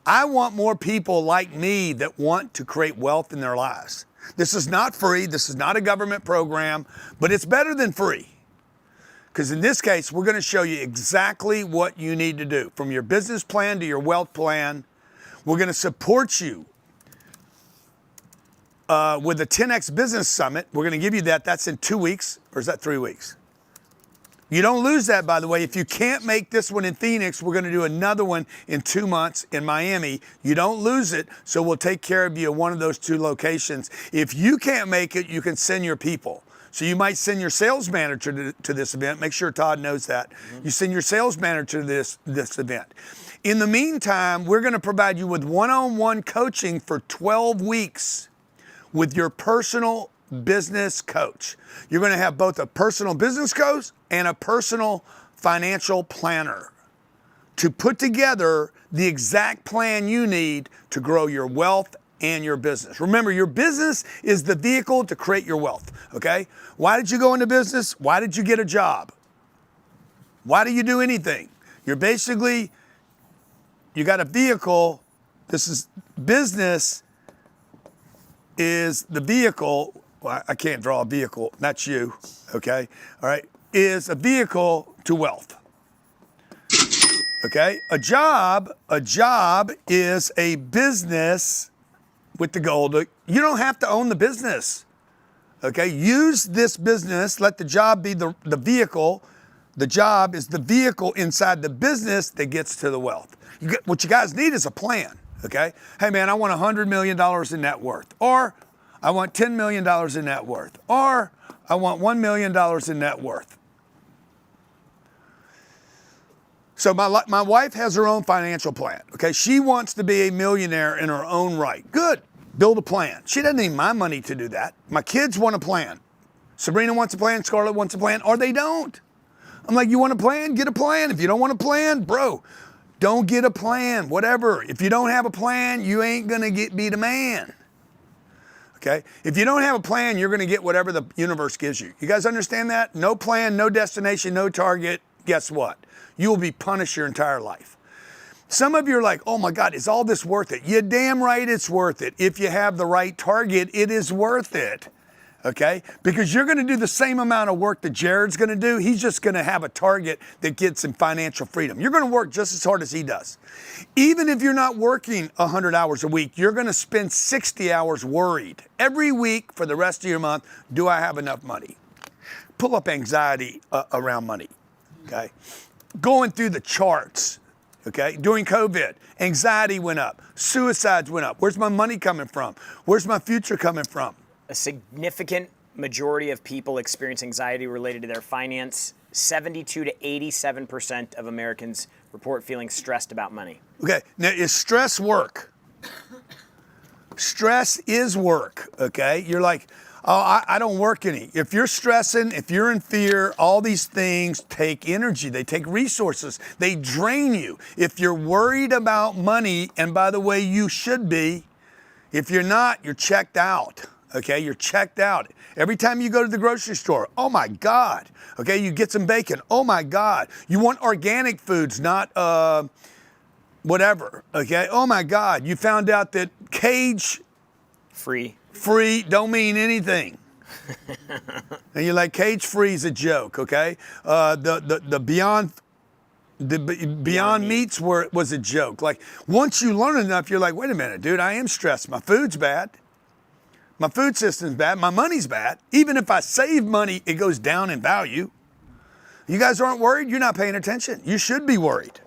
I want more people like me that want to create wealth in their lives. This is not free. This is not a government program, but it's better than free. Because in this case, we're going to show you exactly what you need to do. From your business plan to your wealth plan, we're going to support you with the 10X Business Summit. We're going to give you that. That's in 2 weeks, or is that 3 weeks? You don't lose that, by the way. If you can't make this one in Phoenix, we're going to do another one in 2 months in Miami. You don't lose it, so we'll take care of you at one of those 2 locations. If you can't make it, you can send your people. So you might send your sales manager to this event. Make sure Todd knows that. You send your sales manager to this event. In the meantime, we're going to provide you with one-on-one coaching for 12 weeks. With your personal business coach. You're going to have both a personal business coach and a personal financial planner to put together the exact plan you need to grow your wealth and your business. Remember, your business is the vehicle to create your wealth, okay? Why did you go into business? Why did you get a job? Why do you do anything? You got a vehicle. This is business. Is the vehicle, well, I can't draw a vehicle, that's you, okay? All right, is a vehicle to wealth. Okay, a job is a business with the goal to, you don't have to own the business. Okay, use this business, let the job be the vehicle. The job is the vehicle inside the business that gets to the wealth. What you guys need is a plan. Okay? Hey man, I want $100 million in net worth. Or I want $10 million in net worth. Or I want $1 million in net worth. So my wife has her own financial plan. Okay? She wants to be a millionaire in her own right. Good. Build a plan. She doesn't need my money to do that. My kids want a plan. Sabrina wants a plan, Scarlett wants a plan, or they don't. I'm like, you want a plan? Get a plan. If you don't want a plan, bro, don't get a plan, whatever. If you don't have a plan, you ain't gonna be the man. Okay? If you don't have a plan, you're gonna get whatever the universe gives you. You guys understand that? No plan, no destination, no target. Guess what? You will be punished your entire life. Some of you are like, oh my God, is all this worth it? You're damn right it's worth it. If you have the right target, it is worth it. Okay? Because you're going to do the same amount of work that Jared's going to do. He's just going to have a target that gets him financial freedom. You're going to work just as hard as he does. Even if you're not working 100 hours a week, you're going to spend 60 hours worried every week for the rest of your month. Do I have enough money? Pull up anxiety around money. Okay? Going through the charts. Okay? During COVID, anxiety went up. Suicides went up. Where's my money coming from? Where's my future coming from? A significant majority of people experience anxiety related to their finance. 72 to 87% of Americans report feeling stressed about money. Okay, now is stress work? Stress is work, okay? You're like, oh, I don't work any. If you're stressing, if you're in fear, all these things take energy. They take resources. They drain you. If you're worried about money, and by the way, you should be, if you're not, you're checked out. Okay, you're checked out. Every time you go to the grocery store, oh my God. Okay, you get some bacon, oh my God. You want organic foods, not whatever. Okay, oh my God. You found out that cage Free don't mean anything. And you're like, cage free is a joke. Okay, the Beyond Meats was a joke. Like, once you learn enough, you're like, wait a minute, dude, I am stressed. My food's bad. My food system's bad. My money's bad. Even if I save money, it goes down in value. You guys aren't worried? You're not paying attention. You should be worried.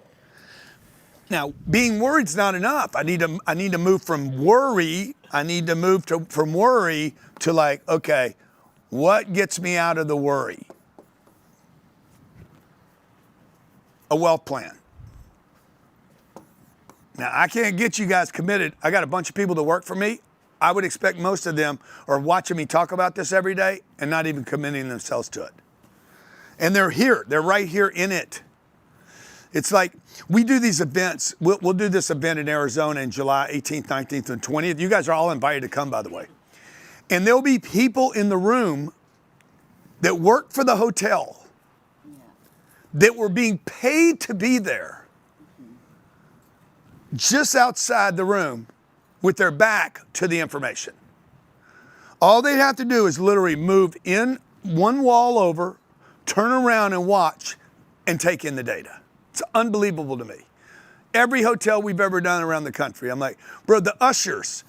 Now, being worried's not enough. I need to move from worry. I need to move from worry to like, okay, what gets me out of the worry? A wealth plan. Now, I can't get you guys committed. I got a bunch of people that work for me. I would expect most of them are watching me talk about this every day and not even committing themselves to it. And they're here. They're right here in it. It's like we do these events. We'll do this event in Arizona in July 18th, 19th, and 20th. You guys are all invited to come, by the way. And there'll be people in the room that work for the hotel that were being paid to be there just outside the room with their back to the information. All they'd have to do is literally move in one wall over, turn around and watch and take in the data. It's unbelievable to me. Every hotel we've ever done around the country, I'm like, bro, the ushers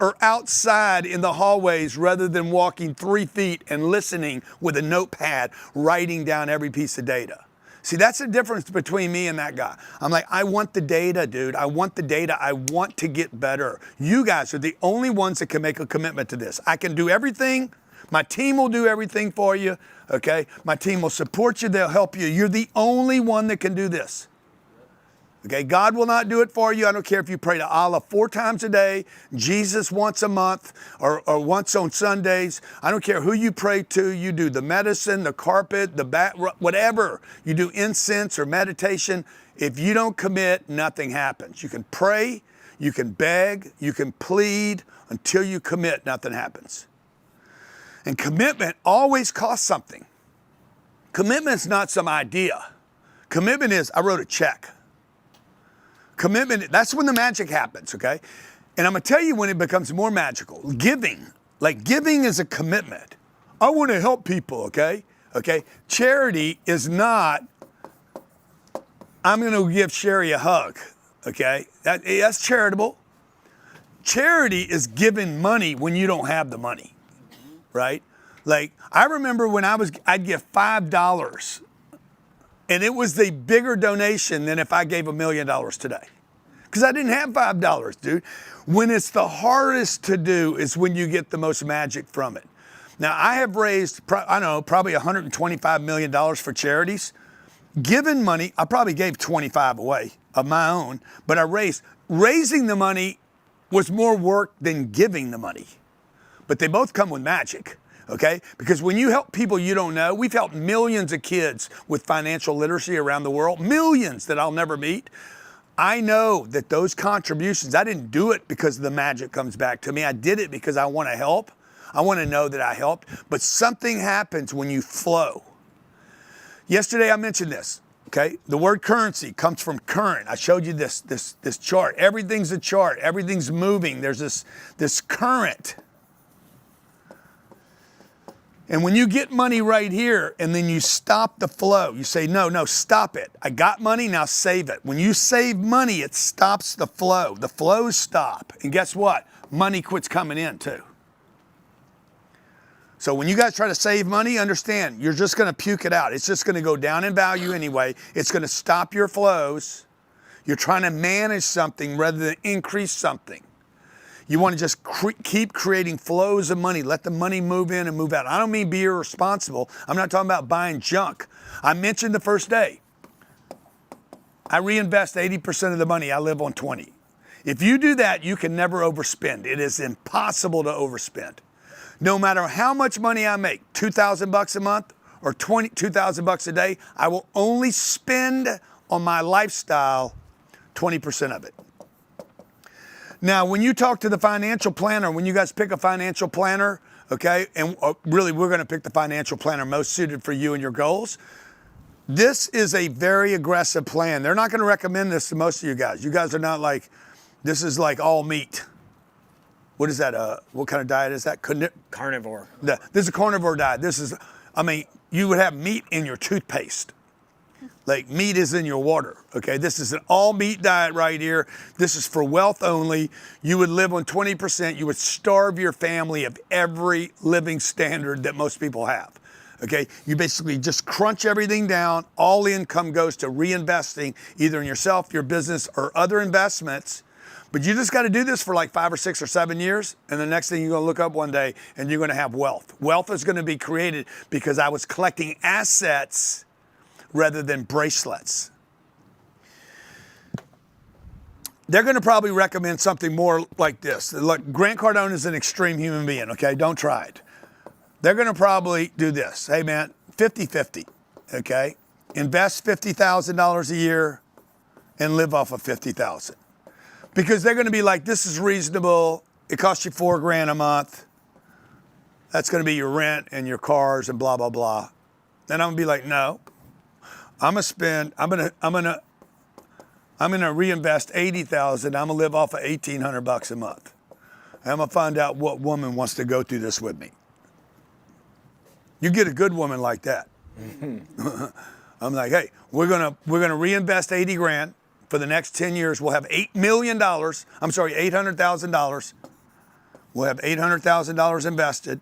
are outside in the hallways rather than walking 3 feet and listening with a notepad, writing down every piece of data. See, that's the difference between me and that guy. I'm like, I want the data, dude. I want the data. I want to get better. You guys are the only ones that can make a commitment to this. I can do everything. My team will do everything for you, okay? My team will support you. They'll help you. You're the only one that can do this. Okay, God will not do it for you. I don't care if you pray to Allah 4 times a day, Jesus once a month, or once on Sundays. I don't care who you pray to. You do the medicine, the carpet, the bat, whatever. You do incense or meditation. If you don't commit, nothing happens. You can pray, you can beg, you can plead. Until you commit, nothing happens. And commitment always costs something. Commitment's not some idea. Commitment is, I wrote a check. Commitment, that's when the magic happens, okay? And I'm gonna tell you when it becomes more magical. Giving, like giving is a commitment. I wanna help people, okay? Okay, charity is not, I'm gonna give Sherry a hug, okay? That's charitable. Charity is giving money when you don't have the money, right? Like, I remember when I'd give $5, and it was the bigger donation than if I gave $1 million today. Because I didn't have $5, dude. When it's the hardest to do is when you get the most magic from it. Now, I have raised, probably $125 million for charities. Given money, I probably gave 25 away of my own, but raising the money was more work than giving the money. But they both come with magic. Okay? Because when you help people you don't know, we've helped millions of kids with financial literacy around the world, millions that I'll never meet. I know that those contributions, I didn't do it because the magic comes back to me. I did it because I want to help. I want to know that I helped. But something happens when you flow. Yesterday I mentioned this. Okay? The word currency comes from current. I showed you this chart. Everything's a chart. Everything's moving. There's this current. And when you get money right here and then you stop the flow, you say, no, stop it. I got money, now save it. When you save money, it stops the flow. The flows stop. And guess what? Money quits coming in too. So when you guys try to save money, understand, you're just going to puke it out. It's just going to go down in value anyway. It's going to stop your flows. You're trying to manage something rather than increase something. You want to just keep creating flows of money. Let the money move in and move out. I don't mean be irresponsible. I'm not talking about buying junk. I mentioned the first day. I reinvest 80% of the money. I live on 20. If you do that, you can never overspend. It is impossible to overspend. No matter how much money I make, $2,000 a month or $2,000 a day, I will only spend on my lifestyle 20% of it. Now, when you talk to the financial planner, when you guys pick a financial planner, okay, and really we're going to pick the financial planner most suited for you and your goals. This is a very aggressive plan. They're not going to recommend this to most of you guys. You guys are not like, this is like all meat. What is that? What kind of diet is that? Carnivore. This is a carnivore diet. This is, I mean, you would have meat in your toothpaste. Like meat is in your water, okay? This is an all meat diet right here. This is for wealth only. You would live on 20%. You would starve your family of every living standard that most people have, okay? You basically just crunch everything down. All income goes to reinvesting either in yourself, your business, or other investments. But you just got to do this for like 5 or 6 or 7 years. And the next thing you're going to look up one day and you're going to have wealth. Wealth is going to be created because I was collecting assets rather than bracelets. They're going to probably recommend something more like this. Look, Grant Cardone is an extreme human being, okay? Don't try it. They're going to probably do this. Hey, man, 50-50, okay? Invest $50,000 a year and live off of $50,000. Because they're going to be like, this is reasonable. It costs you $4,000 a month. That's going to be your rent and your cars and blah, blah, blah. And I'm going to be like, no. I'm gonna reinvest $80,000. I'm gonna live off of $1,800 a month. I'm gonna find out what woman wants to go through this with me. You get a good woman like that. I'm like, hey, we're gonna reinvest 80 grand for the next 10 years. We'll have $8 million. I'm sorry, $800,000. We'll have $800,000 invested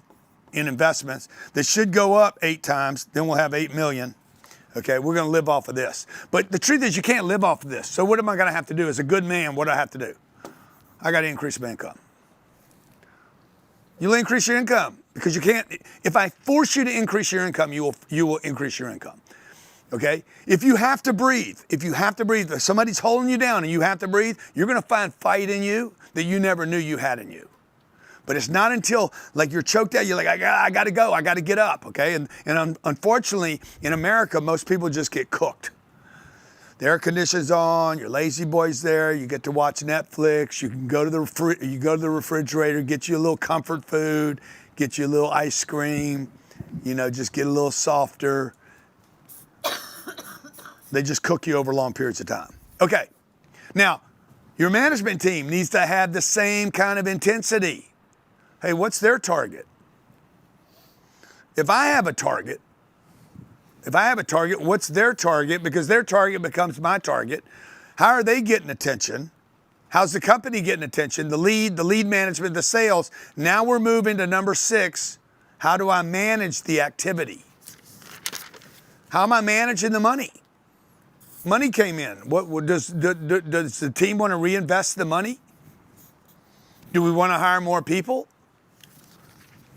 in investments that should go up 8 times. Then we'll have 8 million. Okay, we're going to live off of this. But the truth is you can't live off of this. So what am I going to have to do? As a good man, what do I have to do? I got to increase my income. You'll increase your income because you can't. If I force you to increase your income, you will increase your income. Okay? If you have to breathe, if somebody's holding you down and you have to breathe, you're going to find fight in you that you never knew you had in you. But it's not until like you're choked out, you're like, I got to go, I got to get up, okay? And unfortunately, in America, most people just get cooked. The air conditioning's on, your lazy boy's there, you get to watch Netflix, you can go to the refrigerator, get you a little comfort food, get you a little ice cream, just get a little softer. They just cook you over long periods of time. Okay, now, your management team needs to have the same kind of intensity. Hey, what's their target? If I have a target, what's their target? Because their target becomes my target. How are they getting attention? How's the company getting attention? The lead management, the sales. Now we're moving to number 6. How do I manage the activity? How am I managing the money? Money came in. What does the team want to reinvest the money? Do we want to hire more people?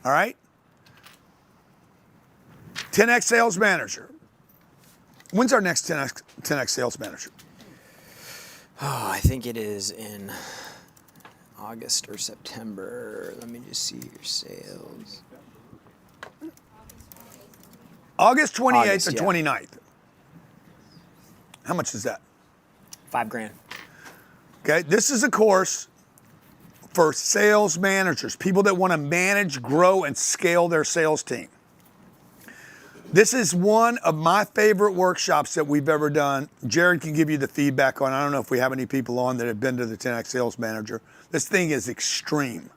All right. 10X sales manager. When's our next 10X sales manager? Oh, I think it is in August or September. Let me just see your sales. August 28th or 29th. How much is that? $5,000. Okay, this is a course for sales managers, people that want to manage, grow, and scale their sales team. This is one of my favorite workshops that we've ever done. Jared can give you the feedback on. I don't know if we have any people on that have been to the 10X Sales Manager. This thing is extreme,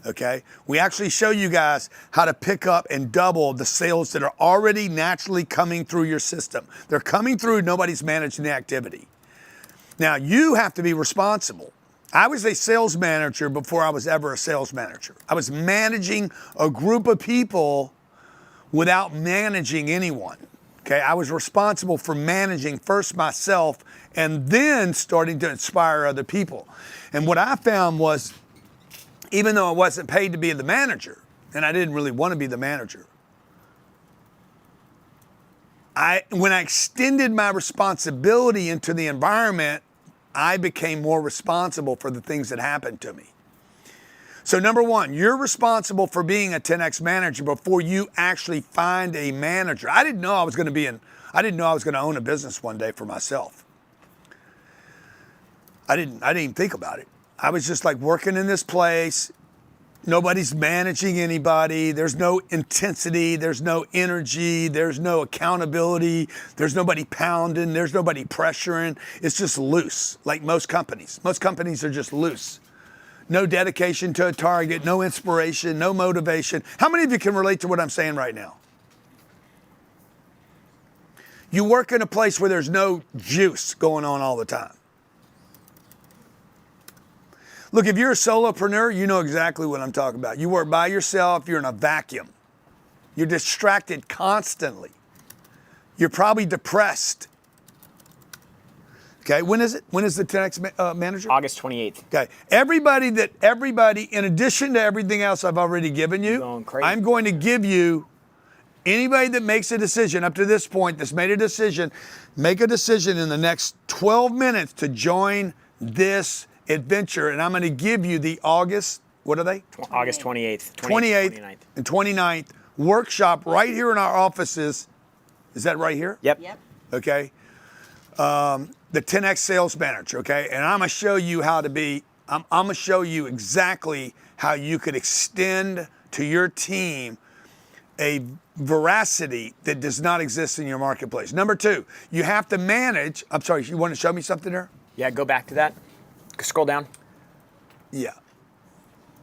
okay? We actually show you guys how to pick up and double the sales that are already naturally coming through your system. They're coming through, nobody's managing the activity. Now, you have to be responsible. I was a sales manager before I was ever a sales manager. I was managing a group of people without managing anyone. Okay, I was responsible for managing first myself and then starting to inspire other people. And what I found was, even though I wasn't paid to be the manager, and I didn't really want to be the manager, when I extended my responsibility into the environment, I became more responsible for the things that happened to me. So number one, you're responsible for being a 10X manager before you actually find a manager. I didn't know I was going to own a business one day for myself. I didn't even think about it. I was just like working in this place. Nobody's managing anybody. There's no intensity. There's no energy. There's no accountability. There's nobody pounding. There's nobody pressuring. It's just loose, like most companies. Most companies are just loose. No dedication to a target, no inspiration, no motivation. How many of you can relate to what I'm saying right now? You work in a place where there's no juice going on all the time. Look, if you're a solopreneur, you know exactly what I'm talking about. You work by yourself, you're in a vacuum. You're distracted constantly. You're probably depressed. Okay, when is it? When is the 10X manager? August 28th. Okay, everybody, in addition to everything else I've already given you, I'm going to give you, anybody that makes a decision up to this point that's made a decision, make a decision in the next 12 minutes to join this adventure, and I'm going to give you the August, what are they? August 28th. 28th and 29th workshop right here in our offices. Is that right here? Yep. Okay. The 10X sales manager, okay? And I'm going to show you how to be, I'm going to show you exactly how you could extend to your team a veracity that does not exist in your marketplace. Number two, you have to manage, I'm sorry, you want to show me something there? Yeah, go back to that. Scroll down. Yeah.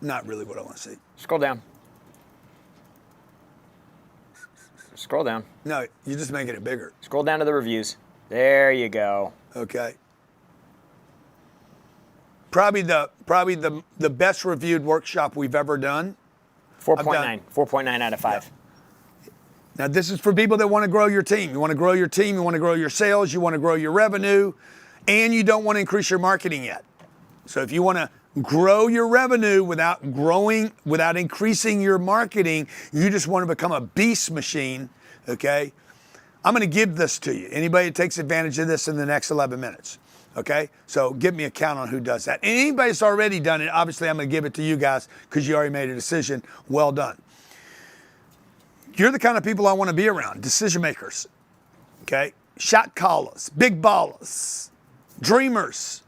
Not really what I want to see. Scroll down. Scroll down. No, you're just making it bigger. Scroll down to the reviews. There you go. Okay. Probably the best reviewed workshop we've ever done. 4.9. 4.9 out of 5. Yeah. Now this is for people that want to grow your team. You want to grow your team, you want to grow your sales, you want to grow your revenue, and you don't want to increase your marketing yet. So if you want to grow your revenue without increasing your marketing, you just want to become a beast machine, okay? I'm going to give this to you. Anybody that takes advantage of this in the next 11 minutes, okay? So give me a count on who does that. And anybody that's already done it, obviously I'm going to give it to you guys because you already made a decision. Well done. You're the kind of people I want to be around, decision makers, okay? Shot callers, big ballers, dreamers.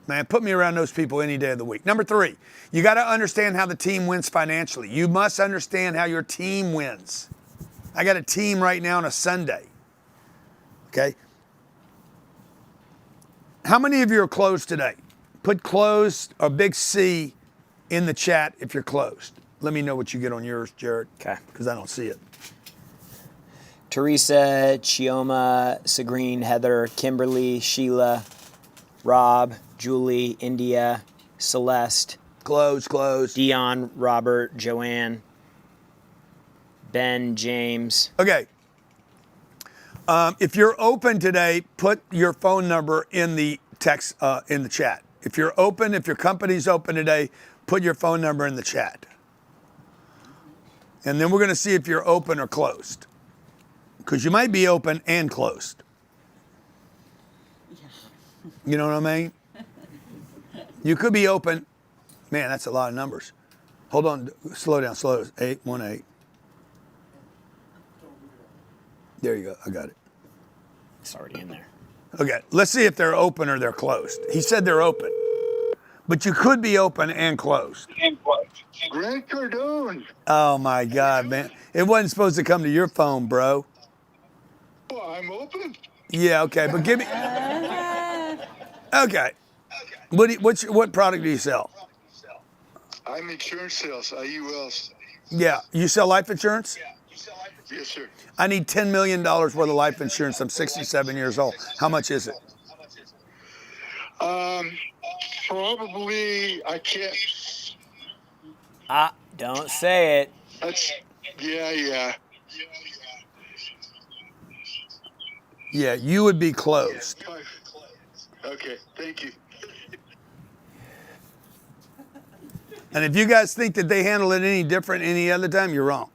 Man, put me around those people any day of the week. Number three, you got to understand how the team wins financially. You must understand how your team wins. I got a team right now on a Sunday. Okay? How many of you are closed today? Put closed or big C in the chat if you're closed. Let me know what you get on yours, Jared. Okay. Because I don't see it. Teresa, Chioma, Sagreen, Heather, Kimberly, Sheila, Rob, Julie, India, Celeste. Closed. Dion, Robert, Joanne, Ben, James. Okay. If you're open today, put your phone number in the text, in the chat. If you're open, if your company's open today, put your phone number in the chat. And then we're going to see if you're open or closed. Because you might be open and closed. You know what I mean? You could be open. Man, that's a lot of numbers. Hold on. Slow down. 818. There you go. I got it. It's already in there. Okay. Let's see if they're open or they're closed. He said they're open. But you could be open and closed. Grant Cardone. Oh, my God, man. It wasn't supposed to come to your phone, bro. Well, I'm open. Yeah, okay. But give me... Okay. What product do you sell? I'm insurance sales, IULs. Yeah. You sell life insurance? Yes, sir. I need $10 million worth of life insurance. I'm 67 years old. How much is it? Probably, I can't. Don't say it. Yeah. Yeah, you would be closed. Okay, thank you. And if you guys think that they handle it any different any other time, you're wrong.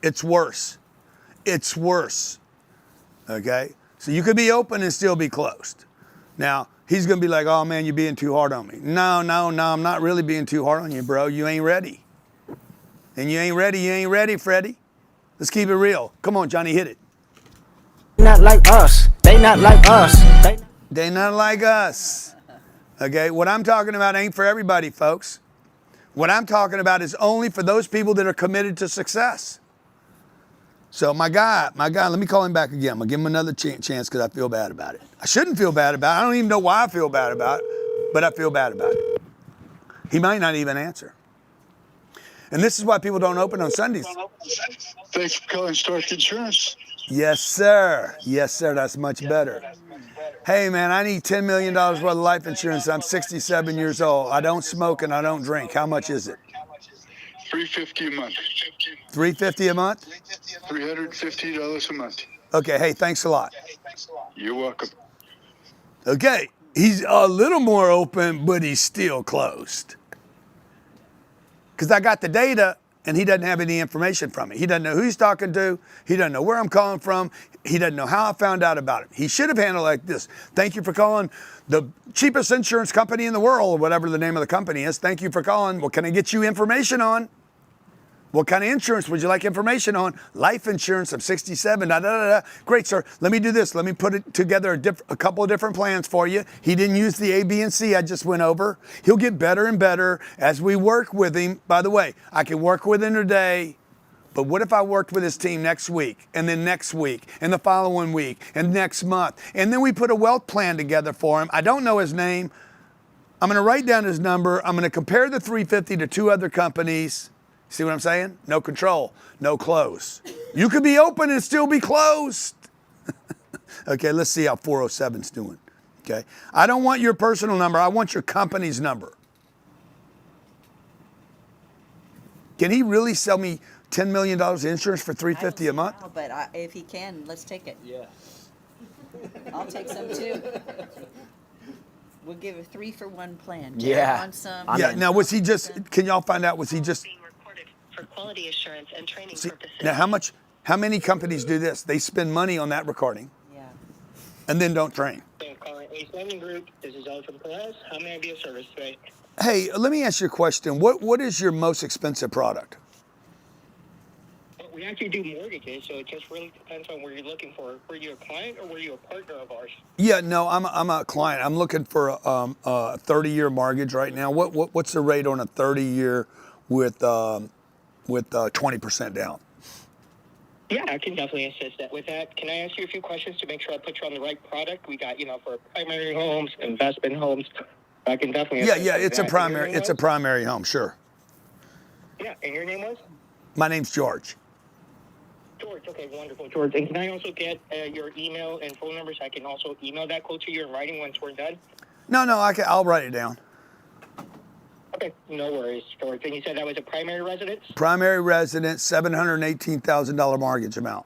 It's worse. It's worse. Okay? So you could be open and still be closed. Now, he's going to be like, oh, man, you're being too hard on me. No, I'm not really being too hard on you, bro. You ain't ready. And you ain't ready, Freddie. Let's keep it real. Come on, Johnny, hit it. Not like us. They not like us. They not like us. Okay, what I'm talking about ain't for everybody, folks. What I'm talking about is only for those people that are committed to success. So my guy, let me call him back again. I'm gonna give him another chance because I feel bad about it. I shouldn't feel bad about it. I don't even know why I feel bad about it, but I feel bad about it. He might not even answer. And this is why people don't open on Sundays. Thanks for calling Stark Insurance. Yes, sir. Yes, sir. That's much better. Hey, man, I need $10 million worth of life insurance. I'm 67 years old. I don't smoke and I don't drink. How much is it? $350 a month. $350 a month? $350 a month. Okay, hey, thanks a lot. You're welcome. Okay, he's a little more open, but he's still closed. Because I got the data and he doesn't have any information from me. He doesn't know who he's talking to. He doesn't know where I'm calling from. He doesn't know how I found out about it. He should have handled it like this. Thank you for calling the cheapest insurance company in the world, or whatever the name of the company is. Thank you for calling. What can I get you information on? What kind of insurance would you like information on? Life insurance. I'm 67. Da, da, da, da. Great, sir. Let me do this. Let me put it together a couple of different plans for you. He didn't use the A, B, and C I just went over. He'll get better and better as we work with him. By the way, I can work with him today, but what if I worked with his team next week, and then next week, and the following week, and next month, and then we put a wealth plan together for him. I don't know his name. I'm going to write down his number. I'm going to compare the 350 to 2 other companies. See what I'm saying? No control, no close. You could be open and still be closed. Okay, let's see how 407's doing. Okay, I don't want your personal number. I want your company's number. Can he really sell me $10 million in insurance for $350 a month? Wow, but if he can, let's take it. Yeah. I'll take some too. We'll give a 3-for-1 plan. Yeah. On some. Yeah. Now, was he just? Can y'all find out? Was he just? For quality assurance and training purposes. Now, how many companies do this? They spend money on that recording. Yeah. And then don't train. Calling Ace Lending Group. This is Elton Perez. How may I be of service today? Hey, let me ask you a question. What is your most expensive product? Well, we actually do mortgages, so it just really depends on where you're looking for. Were you a client or were you a partner of ours? Yeah, no, I'm a client. I'm looking for a 30-year mortgage right now. What's the rate on a 30-year with 20% down? Yeah, I can definitely assist that with that. Can I ask you a few questions to make sure I put you on the right product? We got, for primary homes, investment homes. I can definitely assist Yeah, with it's a that. primary. It's a primary home, sure. Yeah, and your name was? My name's George. George, okay, wonderful, George. And can I also get your email and phone number so I can also email that quote to you in writing once we're done? No, I'll write it down. Okay, no worries, George. And you said that was a primary residence? Primary residence, $718,000 mortgage amount.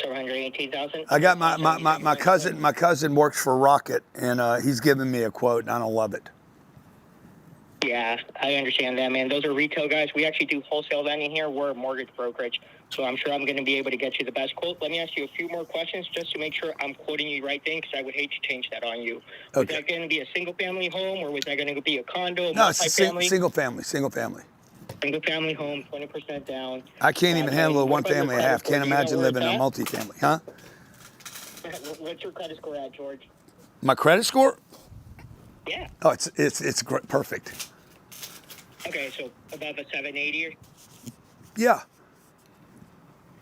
$718,000. I got my cousin. My cousin works for Rocket, and he's giving me a quote, and I don't love it. Yeah, I understand that, man. Those are retail guys. We actually do wholesale lending here. We're a mortgage brokerage, so I'm sure I'm going to be able to get you the best quote. Let me ask you a few more questions just to make sure I'm quoting you right thing, because I would hate to change that on you. Was that going to be a single-family home, or was that going to be a condo, No, it's a multifamily? single family. Single Single-family home, 20% down. I can't even handle a one family and a half. Can't imagine living in a multifamily, huh? What's your credit score at, George? My credit score? Yeah. Oh, it's great, perfect. Okay, so above a 780? Yeah.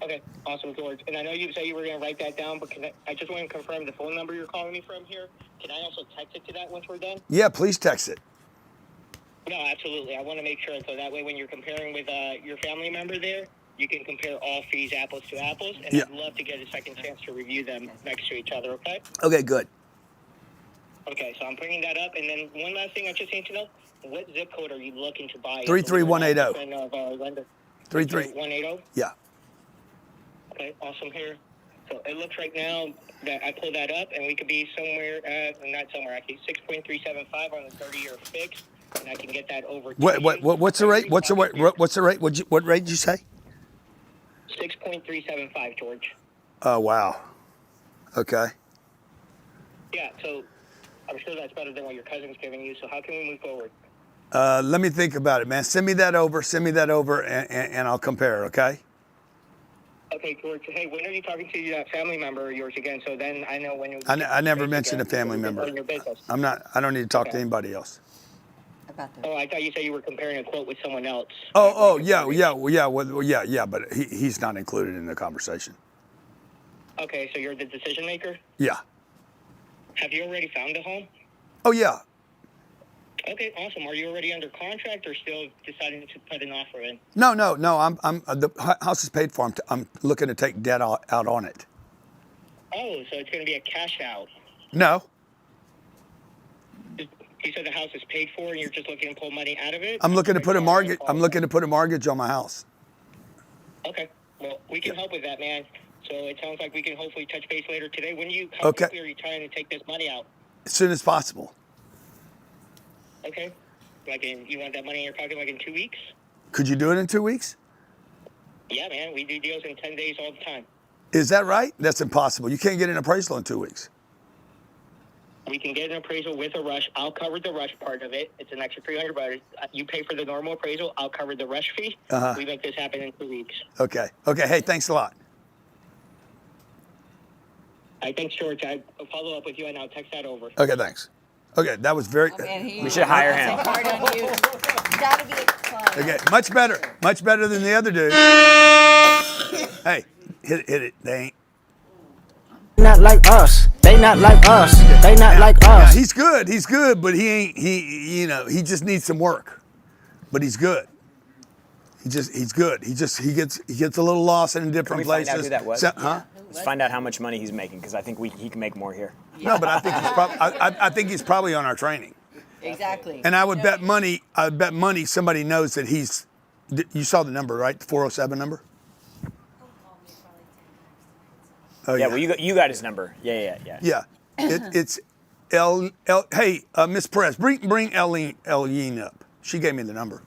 Okay, awesome, George. And I know you said you were going to write that down, but I just want to confirm the phone number you're calling me from here. Can I also text it to that once we're done? Yeah, please text it. No, absolutely. I want to make sure so that way when you're comparing with your family member there, you can compare all fees apples to apples. And Yeah. I'd love to get a second chance to review them next to each other, okay? Okay, good. Okay, so I'm bringing that up. And then one last thing I just need to know. What zip code are you looking to buy? 33180. 33180? Yeah. Okay, awesome here. So it looks right now that I pulled that up, and we could be somewhere, not somewhere, actually, 6.375 on the 30-year fix, and I can get that over to What's the rate? What's the rate? What's the rate? What rate did you say? 6.375, George. Oh, wow. Okay. Yeah, so I'm sure that's better than what your cousin's giving you, so how can we move forward? Let me think about it, man. Send me that over, and I'll compare, okay? Okay, George. Hey, when are you talking to that family member of yours again? So then I know when you. I never mentioned a family member. On your business. I don't need to talk to anybody else. Oh, I thought you said you were comparing a quote with someone else. Yeah, but he's not included in the conversation. Okay, so you're the decision maker? Yeah. Have you already found a home? Oh, yeah. Okay, awesome. Are you already under contract or still deciding to put an offer in? No. I'm the house is paid for. I'm looking to take debt out on it. Oh, so it's going to be a cash out. No. You said the house is paid for and you're just looking to pull money out of it? I'm looking to put a mortgage. I'm looking to put a mortgage on my house. Okay. Well, we can help with that, man. So it sounds like we can hopefully touch base later today. How quickly are you trying to take this money out? As soon as possible. Okay. You want that money in your pocket like in 2 weeks? Could you do it in 2 weeks? Yeah, man. We do deals in 10 days all the time. Is that right? That's impossible. You can't get an appraisal in 2 weeks. We can get an appraisal with a rush. I'll cover the rush part of it. It's an extra $300. You pay for the normal appraisal. I'll cover the rush fee. Uh-huh. We make this happen in 2 weeks. Okay. Hey, thanks a lot. All right, thanks, George. I'll follow up with you and I'll text that over. Okay, thanks. Okay, that was very. We should hire him. Hard on you. You gotta be a client. Okay, much better than the other dude. Hey, hit it. They ain't. Not like us. They not like us. They not like us. He's good, but he ain't. He just needs some work. But he's good. He's good. He gets a little lost in different places. Find out who that was? Huh? Let's find out how much money he's making because I think he can make more here. No, but I think he's probably on our training. Exactly. And I would bet money. Somebody knows that he's. You saw the number, right? The 407 number. Oh yeah. Well, you got his number. Yeah. Yeah. It's Hey, Miss Perez, bring Ellen up. She gave me the number,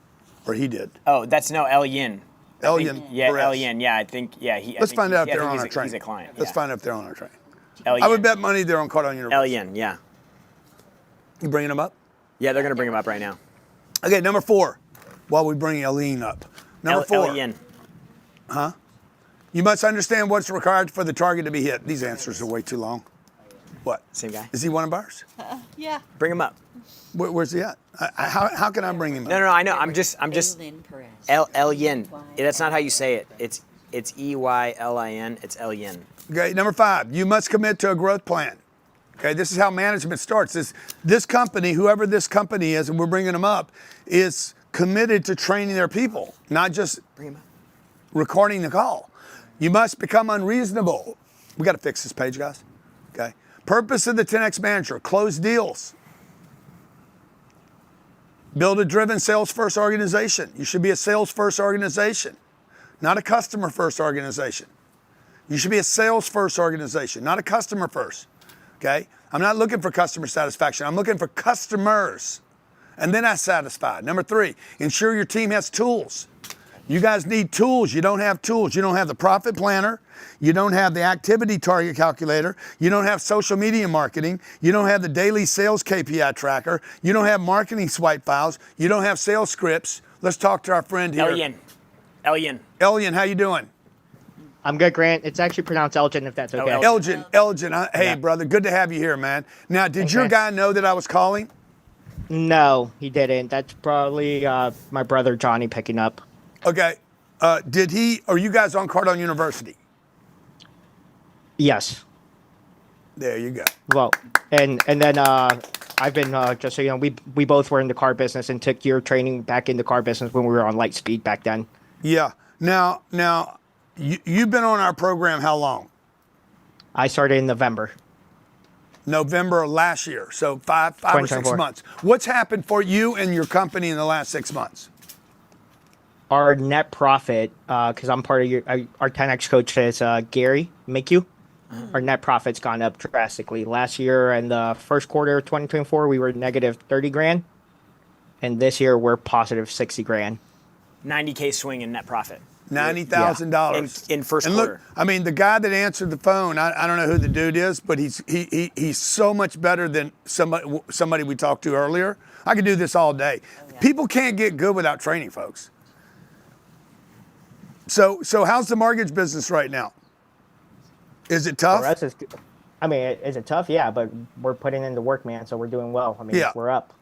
or he did. Oh, that's El Yin. Yeah, Perez. El Yin. Yeah, I think. Yeah, Let's find out if they're on our train. training. He's a client. Let's yeah. find out if they're on our training. El Yin. I would bet money they're on Cardone University. El Yin. Yeah. You bringing them up? Yeah, they're gonna bring him up right now. Okay, number 4. While we bring Ellen up, number 4. El Yin. Huh? You must understand what's required for the target to be hit. These answers are way too long. What? Same guy. Is he one of ours? Yeah. Bring him up. Where's he at? How can I bring him up? No, I know. I'm just. El Yin. That's not how you say it. It's EYLIN. It's El Yin. Okay, number 5. You must commit to a growth plan. Okay, this is how management starts. This company, whoever this company is, and we're bringing them up, is committed to training their people, not just recording the call. You must become unreasonable. We got to fix this page, guys. Okay. Purpose of the 10X manager: close deals. Build a driven sales-first organization. You should be a sales-first organization, not a customer-first organization. You should be a sales-first organization, not a customer-first. Okay? I'm not looking for customer satisfaction. I'm looking for customers. And then I satisfy. Number 3, ensure your team has tools. You guys need tools. You don't have tools. You don't have the profit planner. You don't have the activity target calculator. You don't have social media marketing. You don't have the daily sales KPI tracker. You don't have marketing swipe files. You don't have sales scripts. Let's talk to our friend here. El Yin. Elgin, how you doing? I'm good, Grant. It's actually pronounced Elgin, if that's okay. Elgin. Hey, brother, good to have you here, man. Now, did your guy know that I was calling? No, he didn't. That's probably my brother Johnny picking up. Okay. Are you guys on Cardone University? Yes. There you go. Well, and then I've been, just so you know, we both were in the car business and took your training back in the car business when we were on Lightspeed back then. Yeah. Now, you've been on our program how long? I started in November. November of last year, so five or 6 months. What's happened for you and your company in the last 6 months? Our net profit, because I'm part of our 10X coach is Gary McHugh. Our net profit's gone up drastically. Last year in the first quarter of 2024, we were negative 30 grand. And this year we're positive 60 grand. 90K swing in net profit. $90,000 in first and quarter. Look, I mean, the guy that answered the phone, I don't know who the dude is, but he's so much better than somebody we talked to earlier. I could do this all day. People can't get good without training, folks. So how's the mortgage business right now? Is it tough? For us, is it tough? Yeah, but we're putting in the work, man. So we're doing well. I mean, Yeah. we're up.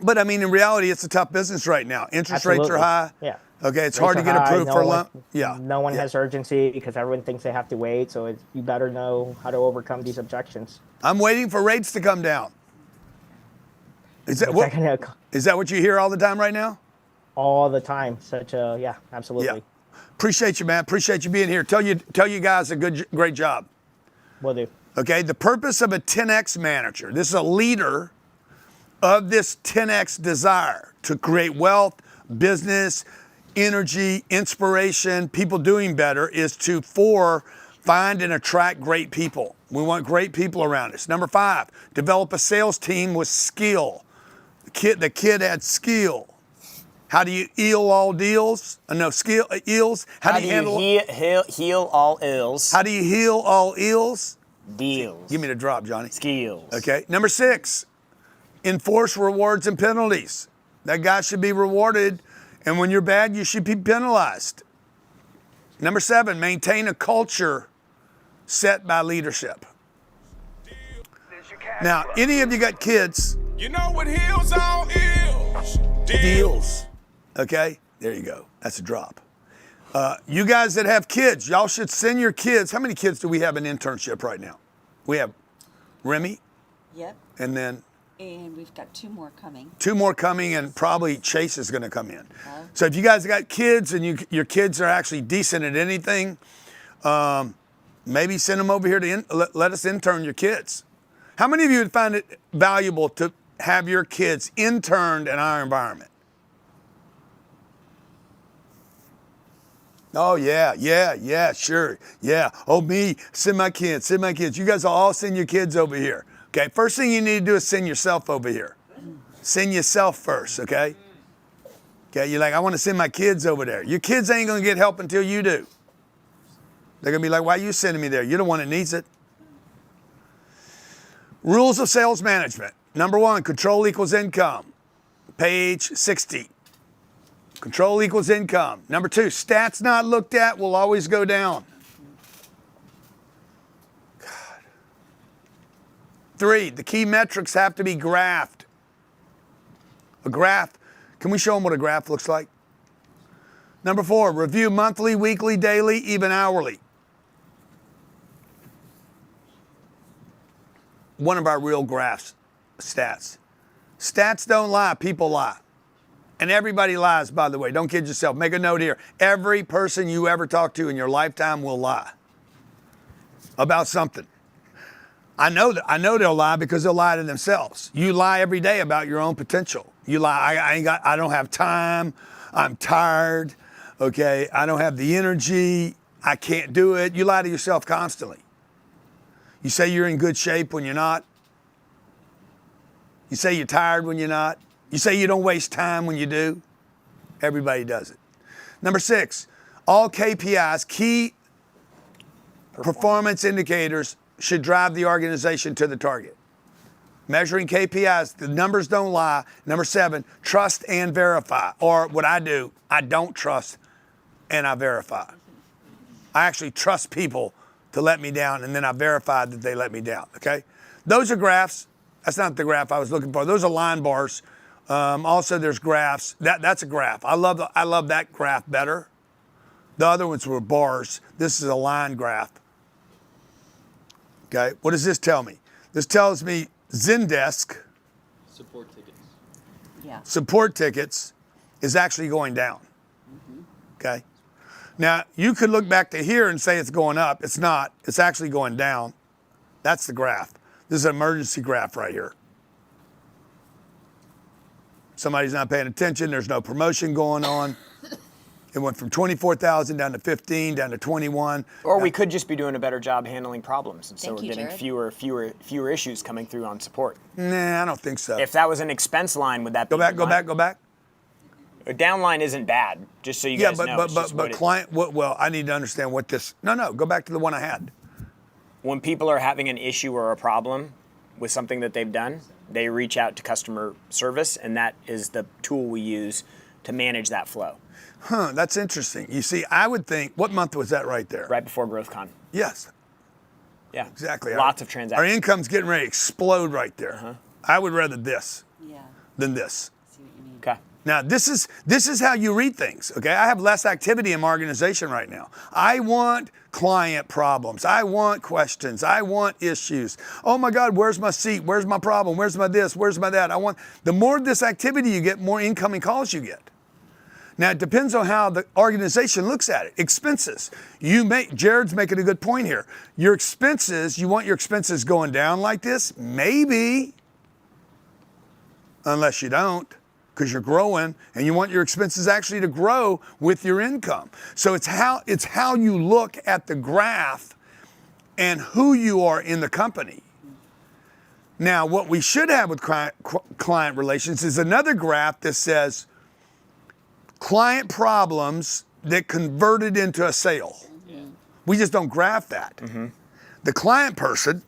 But I mean, in reality, it's a tough business right now. Interest rates are Absolutely. high. Yeah. Okay, it's Rates hard to are get high, approved for a one- loan. Yeah. No one has urgency because everyone thinks they have to wait. So you better know how to overcome these objections. I'm waiting for rates to come down. Is that What's that gonna- is that what you hear all the time right now? All the time. Yeah, absolutely. Yeah. Appreciate you, man. Appreciate you being here. Tell you guys a great job. Will do. Okay, the purpose of a 10X manager. This is a leader of this 10X desire to create wealth, business, energy, inspiration, people doing better is to find and attract great people. We want great people around us. Number 5, develop a sales team with skill. The kid had skill. How do you heal all deals? Ills. How do you handle heal all ills? How do you heal all ills? Deals. Give me the drop, Johnny. Skills. Okay. Number 6, enforce rewards and penalties. That guy should be rewarded, and when you're bad, you should be penalized. Number 7, maintain a culture set by leadership. Now, any of you got kids? You know what heals all ills? Deals. Okay, there you go. That's a drop. You guys that have kids, y'all should send your kids. How many kids do we have in internship right now? We have Remy. Yep. And then And we've got 2 more coming. 2 more coming, and probably Chase is going to come in. So if you guys got kids and your kids are actually decent at anything, maybe send them over here to let us intern your kids. How many of you would find it valuable to have your kids interned in our environment? Oh, yeah, sure. Yeah. Oh, me, send my kids. You guys will all send your kids over here. Okay, first thing you need to do is send yourself over here. Send yourself first, okay? Okay, you're like, I want to send my kids over there. Your kids ain't going to get help until you do. They're going to be like, why are you sending me there? You're the one that needs it. Rules of sales management. Number 1, control equals income. Page 60. Control equals income. Number 2, stats not looked at will always go down. God. 3, the key metrics have to be graphed. A graph, can we show them what a graph looks like? Number 4, review monthly, weekly, daily, even hourly. One of our real graphs, stats. Stats don't lie, people lie. And everybody lies, by the way. Don't kid yourself. Make a note here. Every person you ever talk to in your lifetime will lie about something. I know they'll lie because they'll lie to themselves. You lie every day about your own potential. You lie, I don't have time. I'm tired. Okay, I don't have the energy. I can't do it. You lie to yourself constantly. You say you're in good shape when you're not. You say you're tired when you're not. You say you don't waste time when you do. Everybody does it. Number 6, all KPIs, key performance indicators, should drive the organization to the target. Measuring KPIs, the numbers don't lie. Number 7, trust and verify. Or what I do, I don't trust and I verify. I actually trust people to let me down, and then I verify that they let me down, okay? Those are graphs. That's not the graph I was looking for. Those are line bars. Also, there's graphs. That's a graph. I love that graph better. The other ones were bars. This is a line graph. Okay, what does this tell me? This tells me Zendesk Support tickets. Yeah. support tickets is actually going down. Okay. Now, you could look back to here and say it's going up. It's not. It's actually going down. That's the graph. This is an emergency graph right here. Somebody's not paying attention. There's no promotion going on. It went from 24,000 down to 15, down to 21. Or we could just be doing a better job handling problems, and so Thank we're you, getting Jared. fewer issues coming through on support. Nah, I don't think so. If that was an expense line, would that Go be back, go back, go back. A downline isn't bad, just so you guys know. It's just what it- client, well, I need to understand what this, no, go back to the one I had. when people are having an issue or a problem with something that they've done, they reach out to customer service, and that is the tool we use to manage that flow. Huh, that's interesting. You see, I would think, what month was that right there? Right before GrowthCon. Yes. Yeah. Exactly. Lots of transactions. Our income's getting ready to explode right there. I would rather this than this. Okay. Now, this is how you read things, okay? I have less activity in my organization right now. I want client problems. I want questions. I want issues. Oh my God, where's my seat? Where's my problem? Where's my this? Where's my that? The more of this activity you get, more incoming calls you get. Now, it depends on how the organization looks at it. Expenses. Jared's making a good point here. Your expenses, you want your expenses going down like this? Maybe. Unless you don't, because you're growing and you want your expenses actually to grow with your income. So it's how you look at the graph and who you are in the company. Now, what we should have with client relations is another graph that says client problems that converted into a sale. We just don't graph that. The client person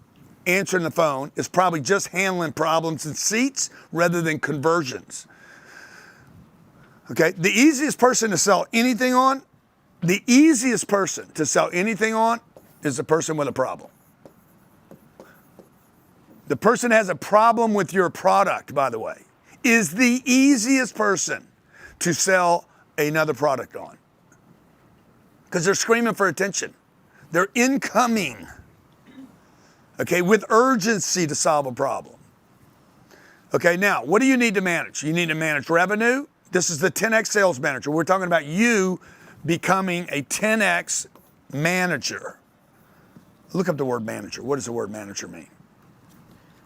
answering the phone is probably just handling problems and seats rather than conversions. Okay, the easiest person to sell anything on, is the person with a problem. The person has a problem with your product, by the way, is the easiest person to sell another product on. Because they're screaming for attention. They're incoming, okay, with urgency to solve a problem. Okay, now, what do you need to manage? You need to manage revenue. This is the 10X sales manager. We're talking about you becoming a 10X manager. Look up the word manager. What does the word manager mean?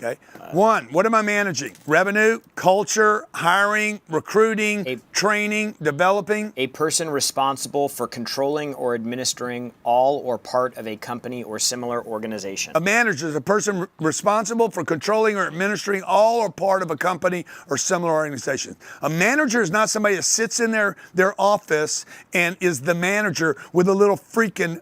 Okay. One, what am I managing? Revenue, culture, hiring, recruiting, training, developing. A person responsible for controlling or administering all or part of a company or similar organization. A manager is a person responsible for controlling or administering all or part of a company or similar organization. A manager is not somebody that sits in their office and is the manager with a little freaking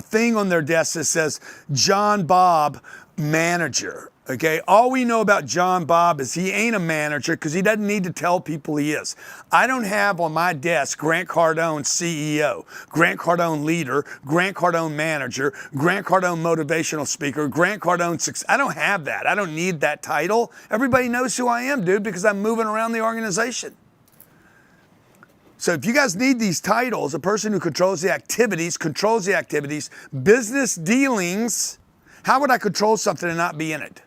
thing on their desk that says, John Bob, manager. Okay, all we know about John Bob is he ain't a manager because he doesn't need to tell people he is. I don't have on my desk Grant Cardone CEO, Grant Cardone leader, Grant Cardone manager, Grant Cardone motivational speaker, Grant Cardone success. I don't have that. I don't need that title. Everybody knows who I am, dude, because I'm moving around the organization. So if you guys need these titles, a person who controls the activities, business dealings, how would I control something and not be in it?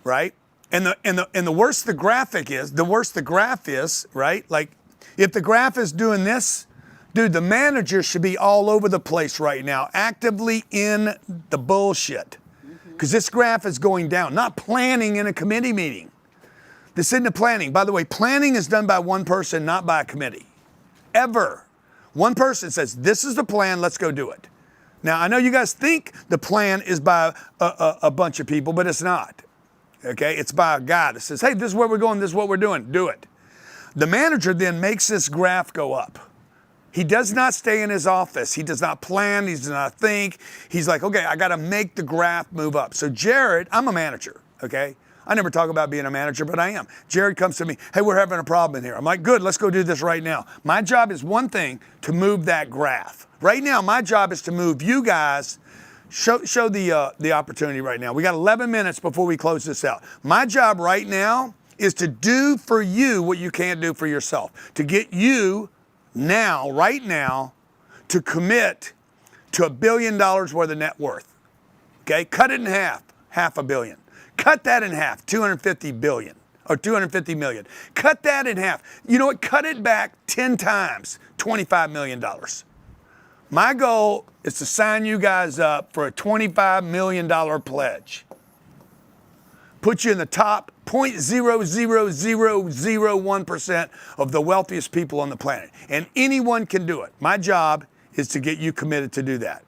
Right? And the worse the graph is, right? Like if the graph is doing this, dude, the manager should be all over the place right now, actively in the bullshit. Because this graph is going down, not planning in a committee meeting. This isn't the planning. By the way, planning is done by one person, not by a committee. Ever. One person says, this is the plan, let's go do it. Now, I know you guys think the plan is by a bunch of people, but it's not. Okay, it's by a guy that says, hey, this is where we're going, this is what we're doing, do it. The manager then makes this graph go up. He does not stay in his office. He does not plan, he does not think. He's like, okay, I gotta make the graph move up. So Jared, I'm a manager, okay? I never talk about being a manager, but I am. Jared comes to me, hey, we're having a problem in here. I'm like, good, let's go do this right now. My job is one thing, to move that graph. Right now, my job is to move you guys. Show the opportunity right now. We got 11 minutes before we close this out. My job right now is to do for you what you can't do for yourself. To get you now, right now, to commit to $1 billion worth of net worth. Okay, cut it in half, $500 million. Cut that in half, 250 billion or 250 million. Cut that in half. You know what? Cut it back 10 times, $25 million. My goal is to sign you guys up for a $25 million pledge. Put you in the top 0.00001% of the wealthiest people on the planet. And anyone can do it. My job is to get you committed to do that.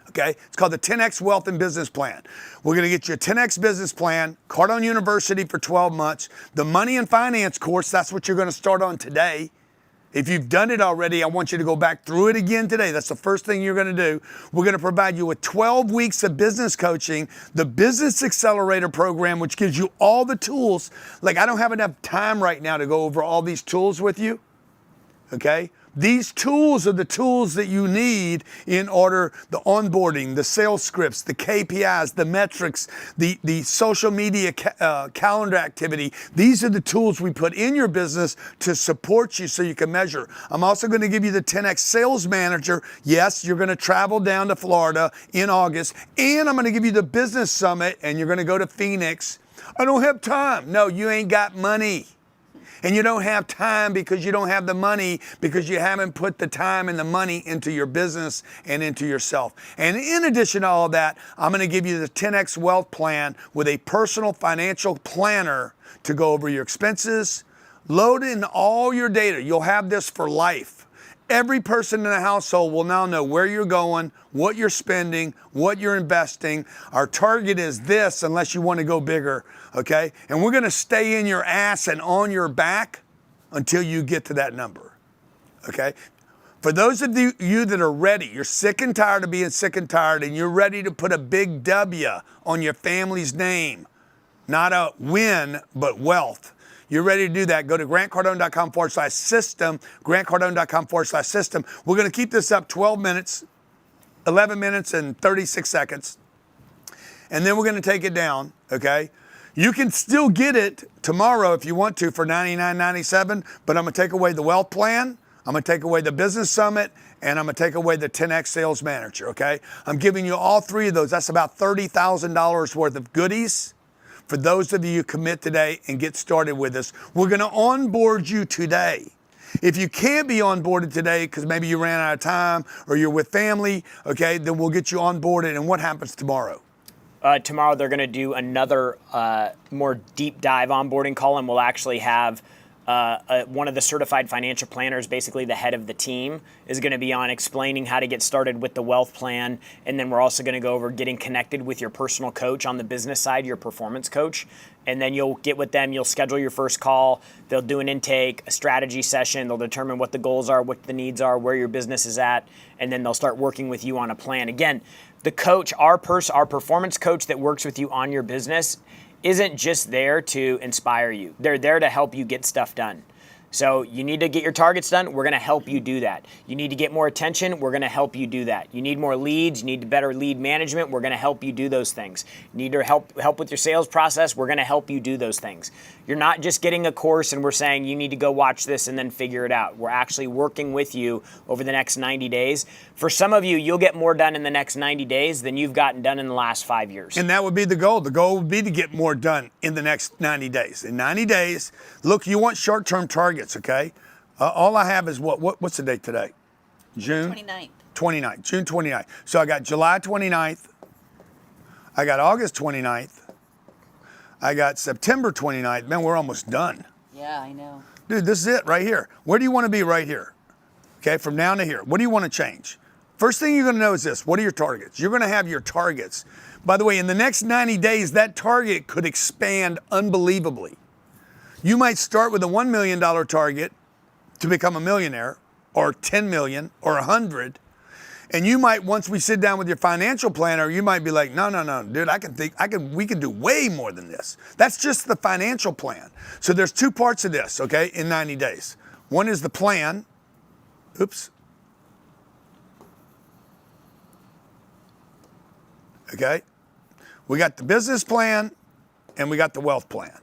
Okay, it's called the 10X Wealth and Business Plan. We're going to get you a 10X business plan, Cardone University for 12 months, the Money and Finance course, that's what you're going to start on today. If you've done it already, I want you to go back through it again today. That's the first thing you're going to do. We're going to provide you with 12 weeks of business coaching, the Business Accelerator program, which gives you all the tools. Like, I don't have enough time right now to go over all these tools with you. Okay? These tools are the tools that you need in order, the onboarding, the sales scripts, the KPIs, the metrics, the social media calendar activity. These are the tools we put in your business to support you so you can measure. I'm also going to give you the 10X Sales Manager. Yes, you're going to travel down to Florida in August, and I'm going to give you the Business Summit, and you're going to go to Phoenix. I don't have time. No, you ain't got money. And you don't have time because you don't have the money because you haven't put the time and the money into your business and into yourself. And in addition to all that, I'm going to give you the 10X Wealth Plan with a personal financial planner to go over your expenses, load in all your data. You'll have this for life. Every person in the household will now know where you're going, what you're spending, what you're investing. Our target is this unless you want to go bigger, okay? And we're going to stay in your ass and on your back until you get to that number, okay? For those of you that are ready, you're sick and tired of being sick and tired, and you're ready to put a big W on your family's name, not a win, but wealth. You're ready to do that, go to grantcardone.com/system, grantcardone.com/system. We're going to keep this up 12 minutes, 11 minutes and 36 seconds. And then we're going to take it down, okay? You can still get it tomorrow if you want to for $99.97, but I'm going to take away the wealth plan, I'm going to take away the business summit, and I'm going to take away the 10X Sales Manager, okay? I'm giving you all three of those. That's about $30,000 worth of goodies. For those of you who commit today and get started with us, we're going to onboard you today. If you can't be onboarded today because maybe you ran out of time or you're with family, okay, then we'll get you onboarded. And what happens tomorrow? Tomorrow they're going to do another more deep dive onboarding call, and we'll actually have one of the certified financial planners, basically the head of the team, is going to be on explaining how to get started with the wealth plan. And then we're also going to go over getting connected with your personal coach on the business side, your performance coach. And then you'll get with them, you'll schedule your first call. They'll do an intake, a strategy session. They'll determine what the goals are, what the needs are, where your business is at. And then they'll start working with you on a plan. Again, the coach, our performance coach that works with you on your business isn't just there to inspire you. They're there to help you get stuff done. So you need to get your targets done, we're going to help you do that. You need to get more attention, we're going to help you do that. You need more leads, you need better lead management, we're going to help you do those things. You need to help with your sales process, we're going to help you do those things. You're not just getting a course and we're saying you need to go watch this and then figure it out. We're actually working with you over the next 90 days. For some of you, you'll get more done in the next 90 days than you've gotten done in the last 5 years. And that would be the goal. The goal would be to get more done in the next 90 days. In 90 days, look, you want short-term targets, okay? All I have is what's the date today? June? 29th. 29th, June 29th. So I got July 29th. I got August 29th. I got September 29th. Man, we're almost done. Yeah, I know. Dude, this is it right here. Where do you want to be right here? Okay, from now to here. What do you want to change? First thing you're going to know is this. What are your targets? You're going to have your targets. By the way, in the next 90 days, that target could expand unbelievably. You might start with a $1 million target to become a millionaire, or 10 million, or 100. And you might, once we sit down with your financial planner, you might be like, no, dude, we can do way more than this. That's just the financial plan. So there's two parts of this, okay, in 90 days. One is the plan. Oops. Okay. We got the business plan and we got the wealth plan.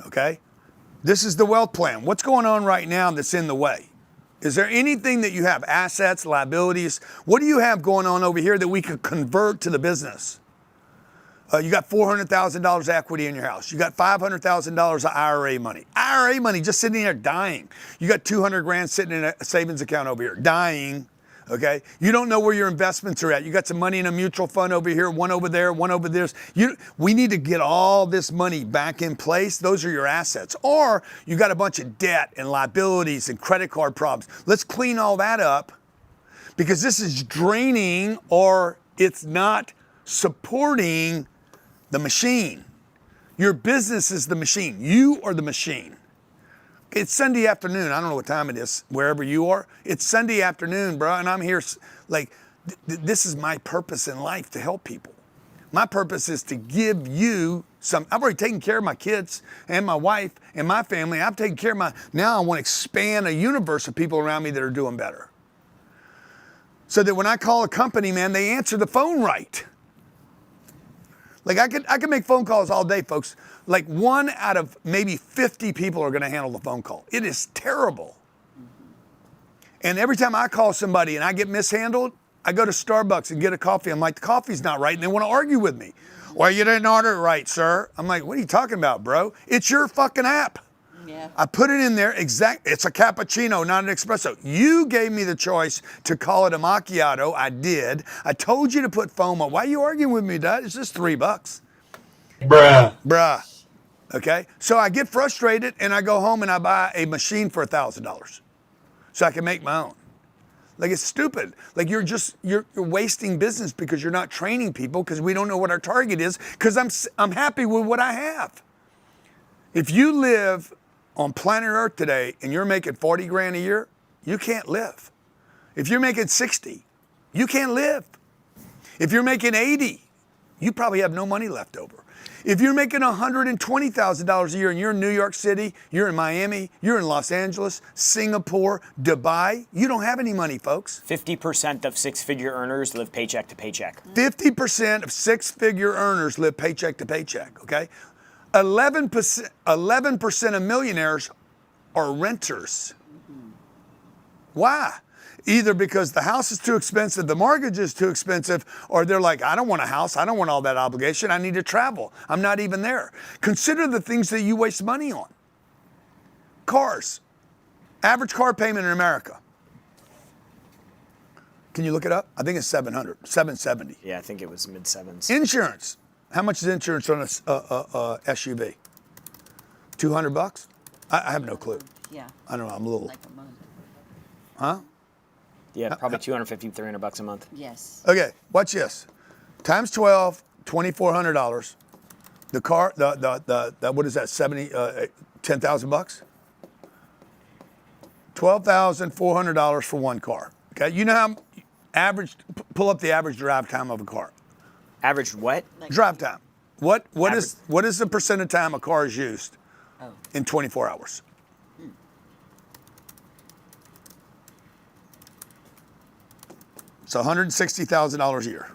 Okay. This is the wealth plan. What's going on right now that's in the way? Is there anything that you have, assets, liabilities? What do you have going on over here that we could convert to the business? You got $400,000 equity in your house. You got $500,000 of IRA money. IRA money just sitting there dying. You got 200 grand sitting in a savings account over here, dying. Okay, you don't know where your investments are at. You got some money in a mutual fund over here, one over there, one over there. We need to get all this money back in place. Those are your assets. Or you got a bunch of debt and liabilities and credit card problems. Let's clean all that up because this is draining or it's not supporting the machine. Your business is the machine. You are the machine. It's Sunday afternoon. I don't know what time it is, wherever you are. It's Sunday afternoon, bro, and I'm here like, this is my purpose in life, to help people. My purpose is to give you some. I've already taken care of my kids and my wife and my family. I've taken care of now I want to expand a universe of people around me that are doing better. So that when I call a company, man, they answer the phone right. Like I could make phone calls all day, folks. Like 1 out of maybe 50 people are going to handle the phone call. It is terrible. And every time I call somebody and I get mishandled, I go to Starbucks and get a coffee. I'm like, the coffee's not right. And they want to argue with me. Well, you didn't order it right, sir. I'm like, what are you talking about, bro? It's your fucking app. Yeah. I put it in there it's a cappuccino, not an espresso. You gave me the choice to call it a macchiato. I did. I told you to put foam on. Why are you arguing with me, Dad? It's just $3. Bruh. Okay? So I get frustrated and I go home and I buy a machine for $1,000 so I can make my own. Like, it's stupid. Like, you're wasting business because you're not training people because we don't know what our target is, because I'm happy with what I have. If you live on planet Earth today and you're making 40 grand a year, you can't live. If you're making 60, you can't live. If you're making 80, you probably have no money left over. If you're making $120,000 a year and you're in New York City, you're in Miami, you're in Los Angeles, Singapore, Dubai, you don't have any money, folks. 50% of six-figure earners live paycheck to paycheck. 50% of six-figure earners live paycheck to paycheck, okay? 11% of millionaires are renters. Why? Either because the house is too expensive, the mortgage is too expensive, or they're like, I don't want a house, I don't want all that obligation, I need to travel. I'm not even there. Consider the things that you waste money on. Cars. Average car payment in America. Can you look it up? I think it's $770. Yeah, I think it was mid-sevens. Insurance. How much is insurance on a SUV? $200? I have no clue. Yeah. I don't know, I'm a little. Like a month. Huh? Yeah, probably $250, $300 a month. Yes. Okay, watch this. Times 12, $2,400. The car, the what is that? 10,000 bucks. $12,400 for one car. Okay, you know how pull up the average drive time of a car. Average what? Drive time. What is the percent of time a car is used in 24 hours? It's $160,000 a year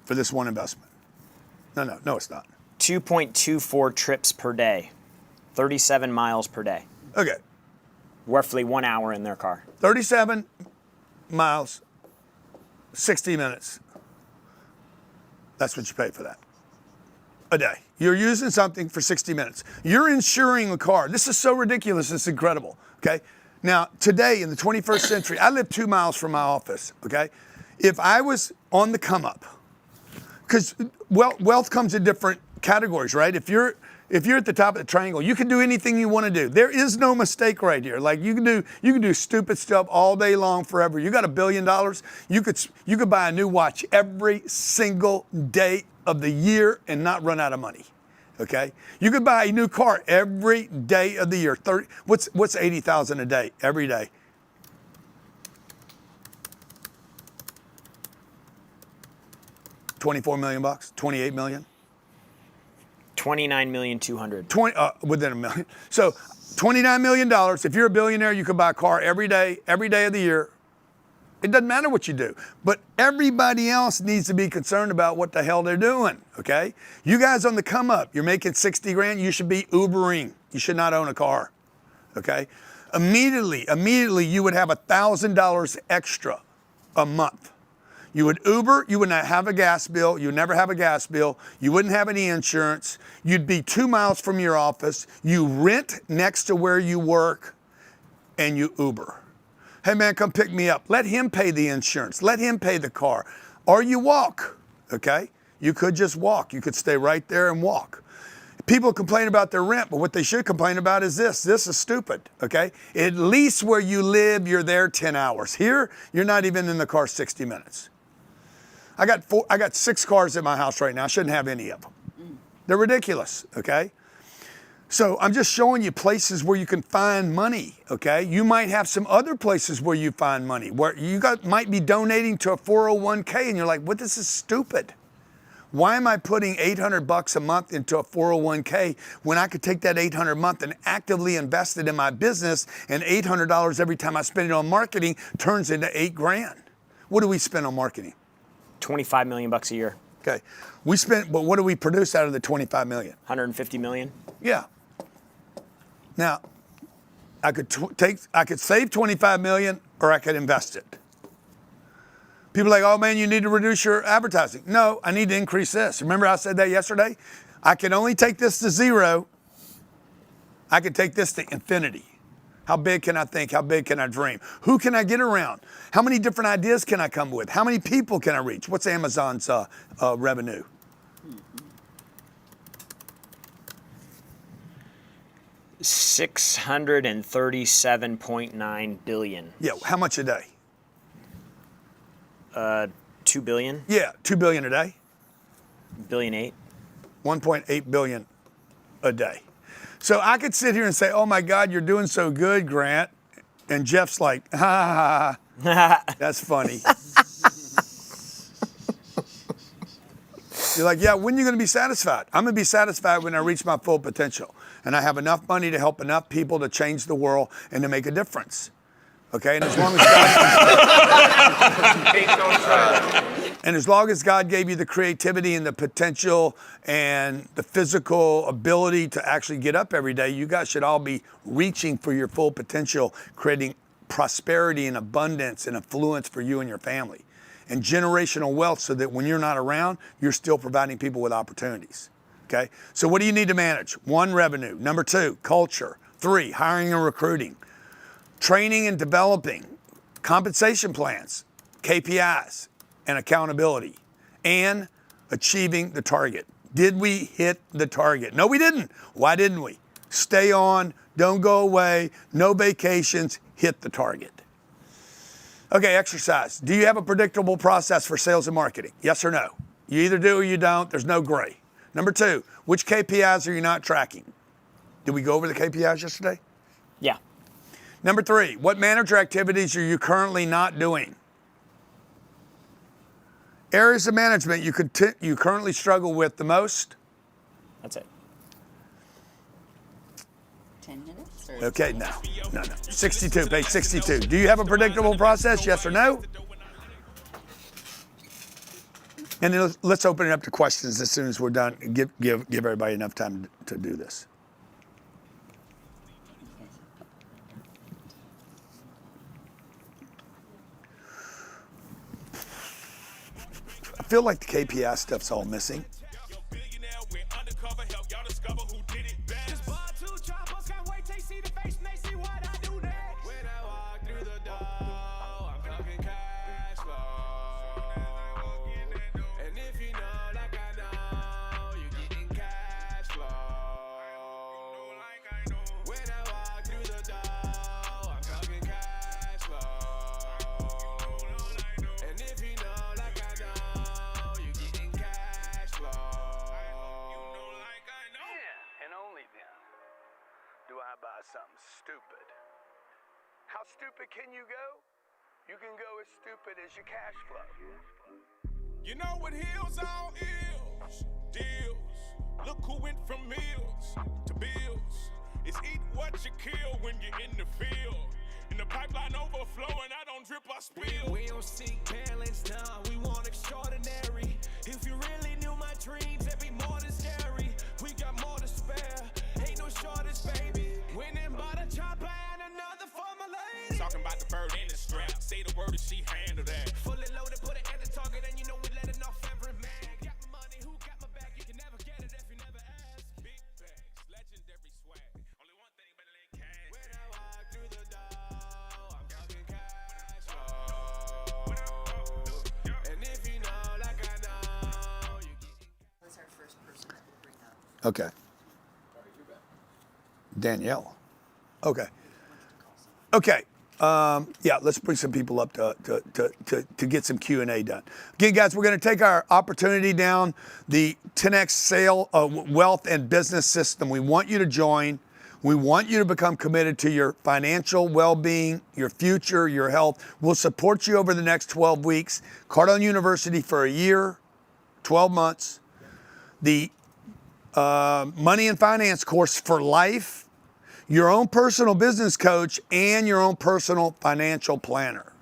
for this one investment. No, it's not. 2.24 trips per day, 37 miles per day. Okay. Roughly 1 hour in their car. 37 miles, 60 minutes. That's what you pay for that. A day. You're using something for 60 minutes. You're insuring a car. This is so ridiculous, it's incredible, okay? Now, today in the 21st century, I live 2 miles from my office, okay? If I was on the come up, because wealth comes in different categories, right? If you're at the top of the triangle, you can do anything you want to do. There is no mistake right here. Like you can do stupid stuff all day long forever. You got $1 billion, you could buy a new watch every single day of the year and not run out of money. Okay? You could buy a new car every day of the year. What's $80,000 a day every day? $24 million bucks, 28 million. 29,200,000. Within a million. So $29 million. If you're a billionaire, you can buy a car every day of the year. It doesn't matter what you do. But everybody else needs to be concerned about what the hell they're doing, okay? You guys on the come up, you're making 60 grand, you should be Ubering. You should not own a car, okay? Immediately, you would have $1,000 extra a month. You would Uber, you would not have a gas bill, you would never have a gas bill, you wouldn't have any insurance, you'd be 2 miles from your office, you rent next to where you work, and you Uber. Hey man, come pick me up. Let him pay the insurance, let him pay the car. Or you walk, okay? You could just walk, you could stay right there and walk. People complain about their rent, but what they should complain about is this. This is stupid, okay? At least where you live, you're there 10 hours. Here, you're not even in the car 60 minutes. I got 6 cars in my house right now. I shouldn't have any of them. They're ridiculous, okay? So I'm just showing you places where you can find money, okay? You might have some other places where you find money, where you might be donating to a 401k and you're like, what, this is stupid. Why am I putting $800 a month into a 401k when I could take that $800 a month and actively invest it in my business, and $800 every time I spend it on marketing turns into $8,000? What do we spend on marketing? $25 million a year. Okay. We spent, but what do we produce out of the 25 million? 150 million. Yeah. Now, I could save 25 million, or I could invest it. People are like, oh man, you need to reduce your advertising. No, I need to increase this. Remember I said that yesterday? I can only take this to 0. I can take this to infinity. How big can I think? How big can I dream? Who can I get around? How many different ideas can I come with? How many people can I reach? What's Amazon's revenue? $637.9 billion. Yeah, how much a day? 2 billion. Yeah, 2 billion a day. Billion 8. 1.8 billion a day. So I could sit here and say, oh my God, you're doing so good, Grant. And Jeff's like, ha ha ha, that's funny. You're like, yeah, when are you going to be satisfied? I'm going to be satisfied when I reach my full potential and I have enough money to help enough people to change the world and to make a difference. Okay, and as long as God gave you the creativity and the potential and the physical ability to actually get up every day, you guys should all be reaching for your full potential, creating prosperity and abundance and affluence for you and your family, and generational wealth, so that when you're not around, you're still providing people with opportunities. Okay, so what do you need to manage? 1, revenue. Number 2, culture. 3, hiring and recruiting. Training and developing, compensation plans, KPIs, and accountability, and achieving the target. Did we hit the target? No, we didn't. Why didn't we? Stay on, don't go away, no vacations, hit the target. Okay, exercise. Do you have a predictable process for sales and marketing? Yes or no? You either do or you don't. There's no gray. Number 2, which KPIs are you not tracking? Did we go over the KPIs yesterday? Yeah. Number 3, what manager activities are you currently not doing? Areas of management you currently struggle with the most? That's it. 10 minutes? Okay, no. 62, page 62. Do you have a predictable process, yes or no? And then let's open it up to questions as soon as we're done. Give everybody enough time to do this. I feel like the KPI stuff's all missing. Something stupid. How stupid can you go? You can go as stupid as your cash flow. You know what heals all ills? Deals. Look who went from meals to bills. It's eat what you kill when you're in the field. In the pipeline overflowing, I don't drip, I spill. We don't seek talents, nah, we want extraordinary. If you really knew my dreams, it'd be more than scary. We got more to spare, ain't no shortage, baby. Winning by the chopper and another for my lady. Talking about the bird and the strap, say the word and she handle that. Fully loaded, put it at the target, and you know we let it off every man. Got my money, who got my back? You can never get it if you never ask. Big bags, legendary swag. Only one thing better than cash. When I walk through the door, I'm talking cash flow. And if you know like I know, you get. What's our first person that we'll bring up? Okay. Danielle. Okay. Okay. Yeah, let's bring some people up to get some Q&A done. Again, guys, we're going to take our opportunity down the 10X sale wealth and business system. We want you to join. We want you to become committed to your financial well-being, your future, your health. We'll support you over the next 12 weeks. Cardone University for a year, 12 months. The Money and Finance course for life. Your own personal business coach, and your own personal financial planner.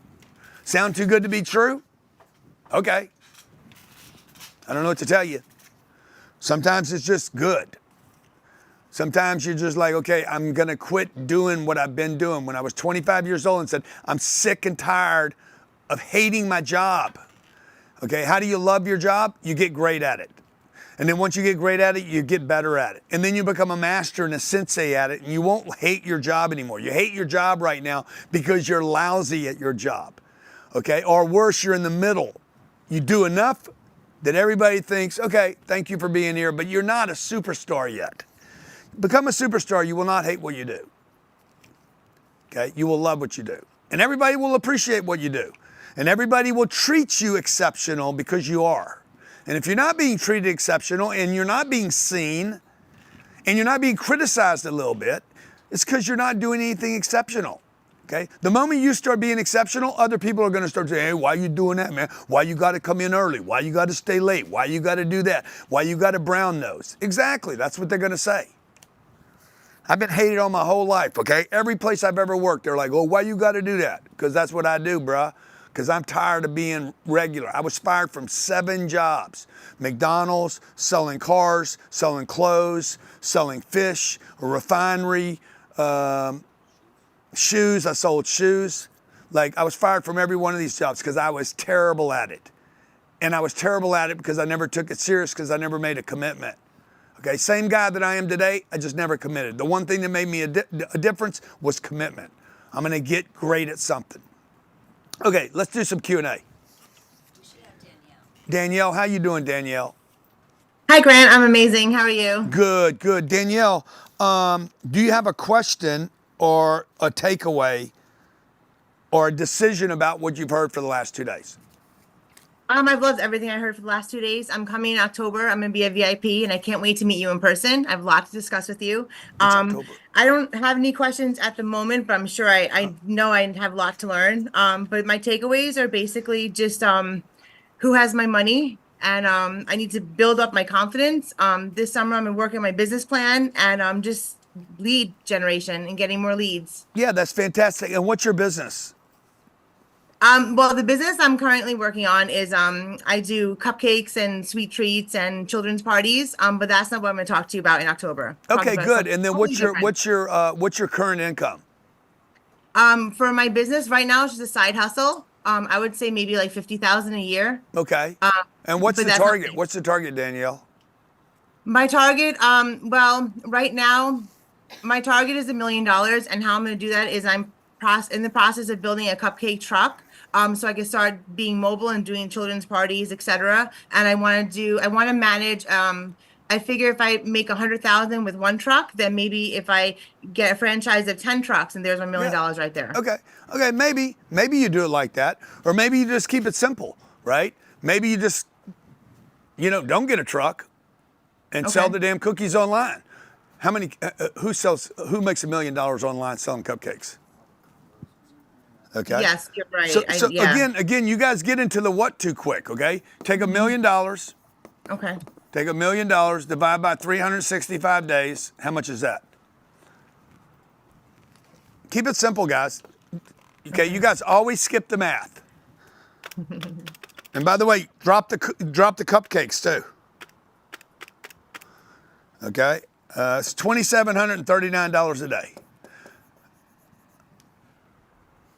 Sound too good to be true? Okay. I don't know what to tell you. Sometimes it's just good. Sometimes you're just like, okay, I'm going to quit doing what I've been doing. When I was 25 years old and said, I'm sick and tired of hating my job. Okay, how do you love your job? You get great at it. And then once you get great at it, you get better at it. And then you become a master and a sensei at it, and you won't hate your job anymore. You hate your job right now because you're lousy at your job, okay? Or worse, you're in the middle. You do enough that everybody thinks, okay, thank you for being here, but you're not a superstar yet. Become a superstar, you will not hate what you do, okay? You will love what you do. And everybody will appreciate what you do. And everybody will treat you exceptional because you are. And if you're not being treated exceptional and you're not being seen and you're not being criticized a little bit, it's because you're not doing anything exceptional, okay? The moment you start being exceptional, other people are going to start saying, hey, why you doing that, man? Why you got to come in early? Why you got to stay late? Why you got to do that? Why you got a brown nose? Exactly, that's what they're going to say. I've been hated on my whole life, okay? Every place I've ever worked, they're like, oh, why you got to do that? Because that's what I do, bruh. Because I'm tired of being regular. I was fired from 7 jobs. McDonald's, selling cars, selling clothes, selling fish, a refinery, shoes, I sold shoes. Like, I was fired from every one of these jobs because I was terrible at it. And I was terrible at it because I never took it serious because I never made a commitment. Okay, same guy that I am today, I just never committed. The one thing that made me a difference was commitment. I'm gonna get great at something. Okay, let's do some Q&A. Danielle, how you doing, Danielle? Hi, Grant. I'm amazing. How are you? Good, good. Danielle, do you have a question or a takeaway or a decision about what you've heard for the last 2 days? I've loved everything I heard for the last 2 days. I'm coming in October. I'm going to be a VIP, and I can't wait to meet you in person. I have a lot to discuss with you. I don't have any questions at the moment, but I'm sure I know I have a lot to learn. But my takeaways are basically just who has my money, and I need to build up my confidence. This summer, I'm working on my business plan, and just lead generation and getting more leads. Yeah, that's fantastic. And what's your business? Well, the business I'm currently working on is I do cupcakes and sweet treats and children's parties. But that's not what I'm going to talk to you about in October. Okay, good. And then what's your current income? For my business right now, it's just a side hustle. I would say maybe like $50,000 a year. Okay. And what's the target? What's the target, Danielle? My target, well, right now, my target is $1 million, and how I'm going to do that is I'm in the process of building a cupcake truck. So I can start being mobile and doing children's parties, etc. And I want to manage. I figure if I make $100,000 with one truck, then maybe if I get a franchise of 10 trucks, and there's $1 million right there. Okay, maybe you do it like that, or maybe you just keep it simple, right? Maybe you just, don't get a truck, and sell the damn cookies online. How many? Who makes $1 million online selling cupcakes? Okay. Yes, you're right. So again, you guys get into the what too quick, okay? Take $1 million. Okay. Take $1 million, divide by 365 days. How much is that? Keep it simple, guys. Okay, you guys always skip the math. And by the way, drop the cupcakes too. Okay, it's $2,739 a day.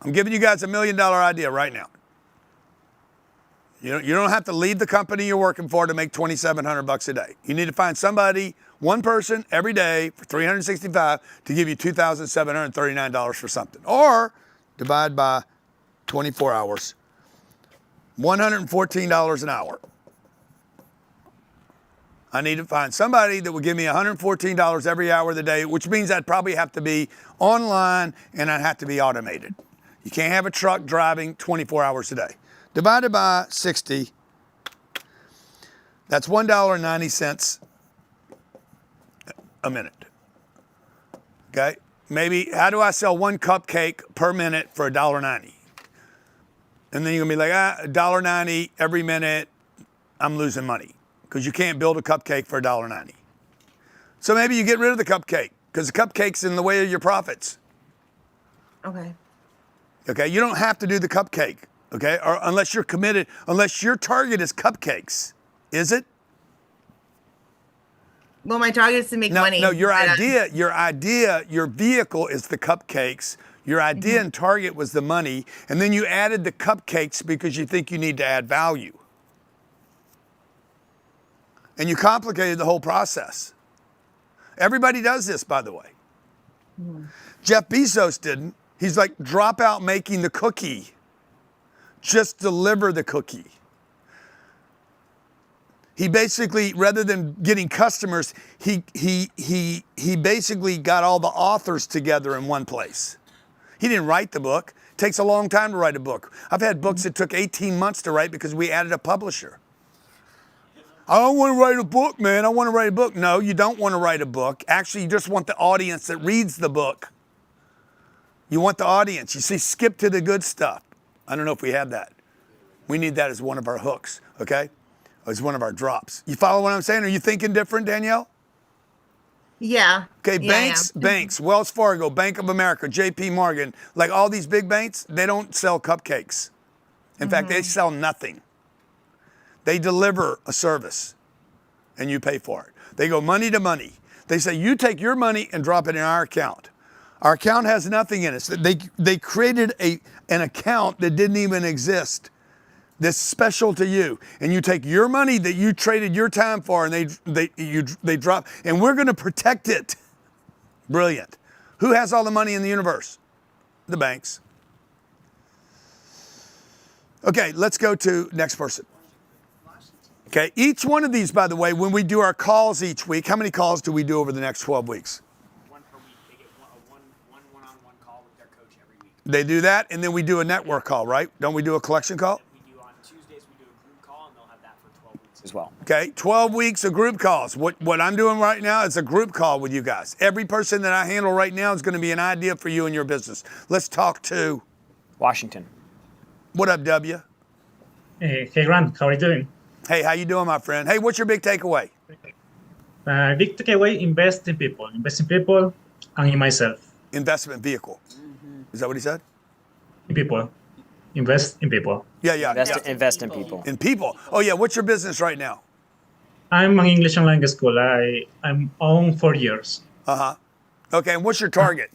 I'm giving you guys $1 million idea right now. You don't have to leave the company you're working for to make $2,700 a day. You need to find somebody, one person every day for 365 to give you $2,739 for something. Or divide by 24 hours, $114 an hour. I need to find somebody that will give me $114 every hour of the day, which means I'd probably have to be online and I'd have to be automated. You can't have a truck driving 24 hours a day. Divided by 60, that's $1.90 a minute. Okay? Maybe, how do I sell one cupcake per minute for $1.90? And then you're gonna be like, $1.90 every minute, I'm losing money. Because you can't build a cupcake for $1.90. So maybe you get rid of the cupcake, because the cupcake's in the way of your profits. Okay. Okay, you don't have to do the cupcake, okay? Or unless you're committed, unless your target is cupcakes. Is it? Well, my target is to make money. No, your vehicle is the cupcakes. Your idea and target was the money, and then you added the cupcakes because you think you need to add value. And you complicated the whole process. Everybody does this, by the way. Jeff Bezos didn't. He's like, drop out making the cookie. Just deliver the cookie. He basically, rather than getting customers, he basically got all the authors together in one place. He didn't write the book. It takes a long time to write a book. I've had books that took 18 months to write because we added a publisher. I don't want to write a book, man. I want to write a book. No, you don't want to write a book. Actually, you just want the audience that reads the book. You want the audience. You see, skip to the good stuff. I don't know if we have that. We need that as one of our hooks, okay? As one of our drops. You follow what I'm saying? Are you thinking different, Danielle? Yeah. Okay, Yeah, banks, Wells Fargo, Bank of America, JP Morgan, like all these big banks, they don't sell cupcakes. In fact, they sell nothing. They deliver a service and you pay for it. They go money to money. They say, you take your money and drop it in our account. Our account has nothing in it. So they created an account that didn't even exist. That's special to you, and you take your money that you traded your time for, and they drop, and we're going to protect it. Brilliant. Who has all the money in the universe? The banks. Okay, let's go to next person. Okay, each one of these, by the way, when we do our calls each week, how many calls do we do over the next 12 weeks? One per week. They get one-on-one call with their coach every week. They do that, and then we do a network call, right? Don't we do a collection call? As well. Okay, 12 weeks of group calls. What I'm doing right now is a group call with you guys. Every person that I handle right now is going to be an idea for you and your business. Let's talk to Washington. What up, W? Hey, Grant, how are you doing? Hey, how you doing, my friend? Hey, what's your big takeaway? Big takeaway, invest in people and in myself. Investment vehicle. Is that what he said? In people. Invest in people. Yeah. Invest in people. In people. Oh, yeah. What's your business right now? I'm an English and language school. I'm on 4 years. Okay, and what's your target?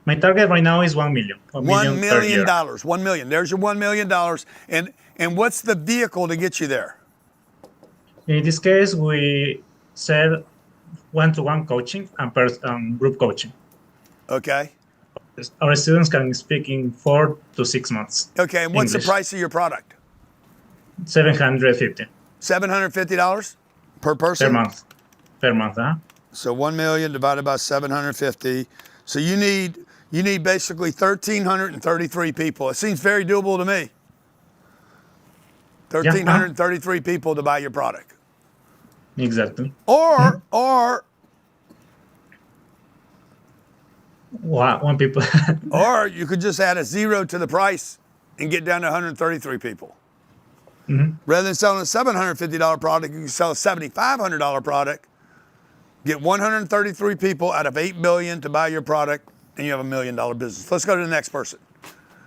My target right now is $1 million. $1 million. $1 million. There's your $1 million. And what's the vehicle to get you there? In this case, we sell one-to-one coaching and group coaching. Okay. Our students can speak in 4 to 6 months. Okay, and what's English. the price of your product? $750. $750 per person? Per month, huh? So 1 million divided by 750. So you need basically 1,333 people. It seems very doable to me. 1,333 people to buy your product. Exactly. Or one people. Or you could just add a zero to the price and get down to 133 people. Rather than selling a $750 product, you can sell a $7,500 product, get 133 people out of 8 billion to buy your product, and you have $1 million business. Let's go to the next person.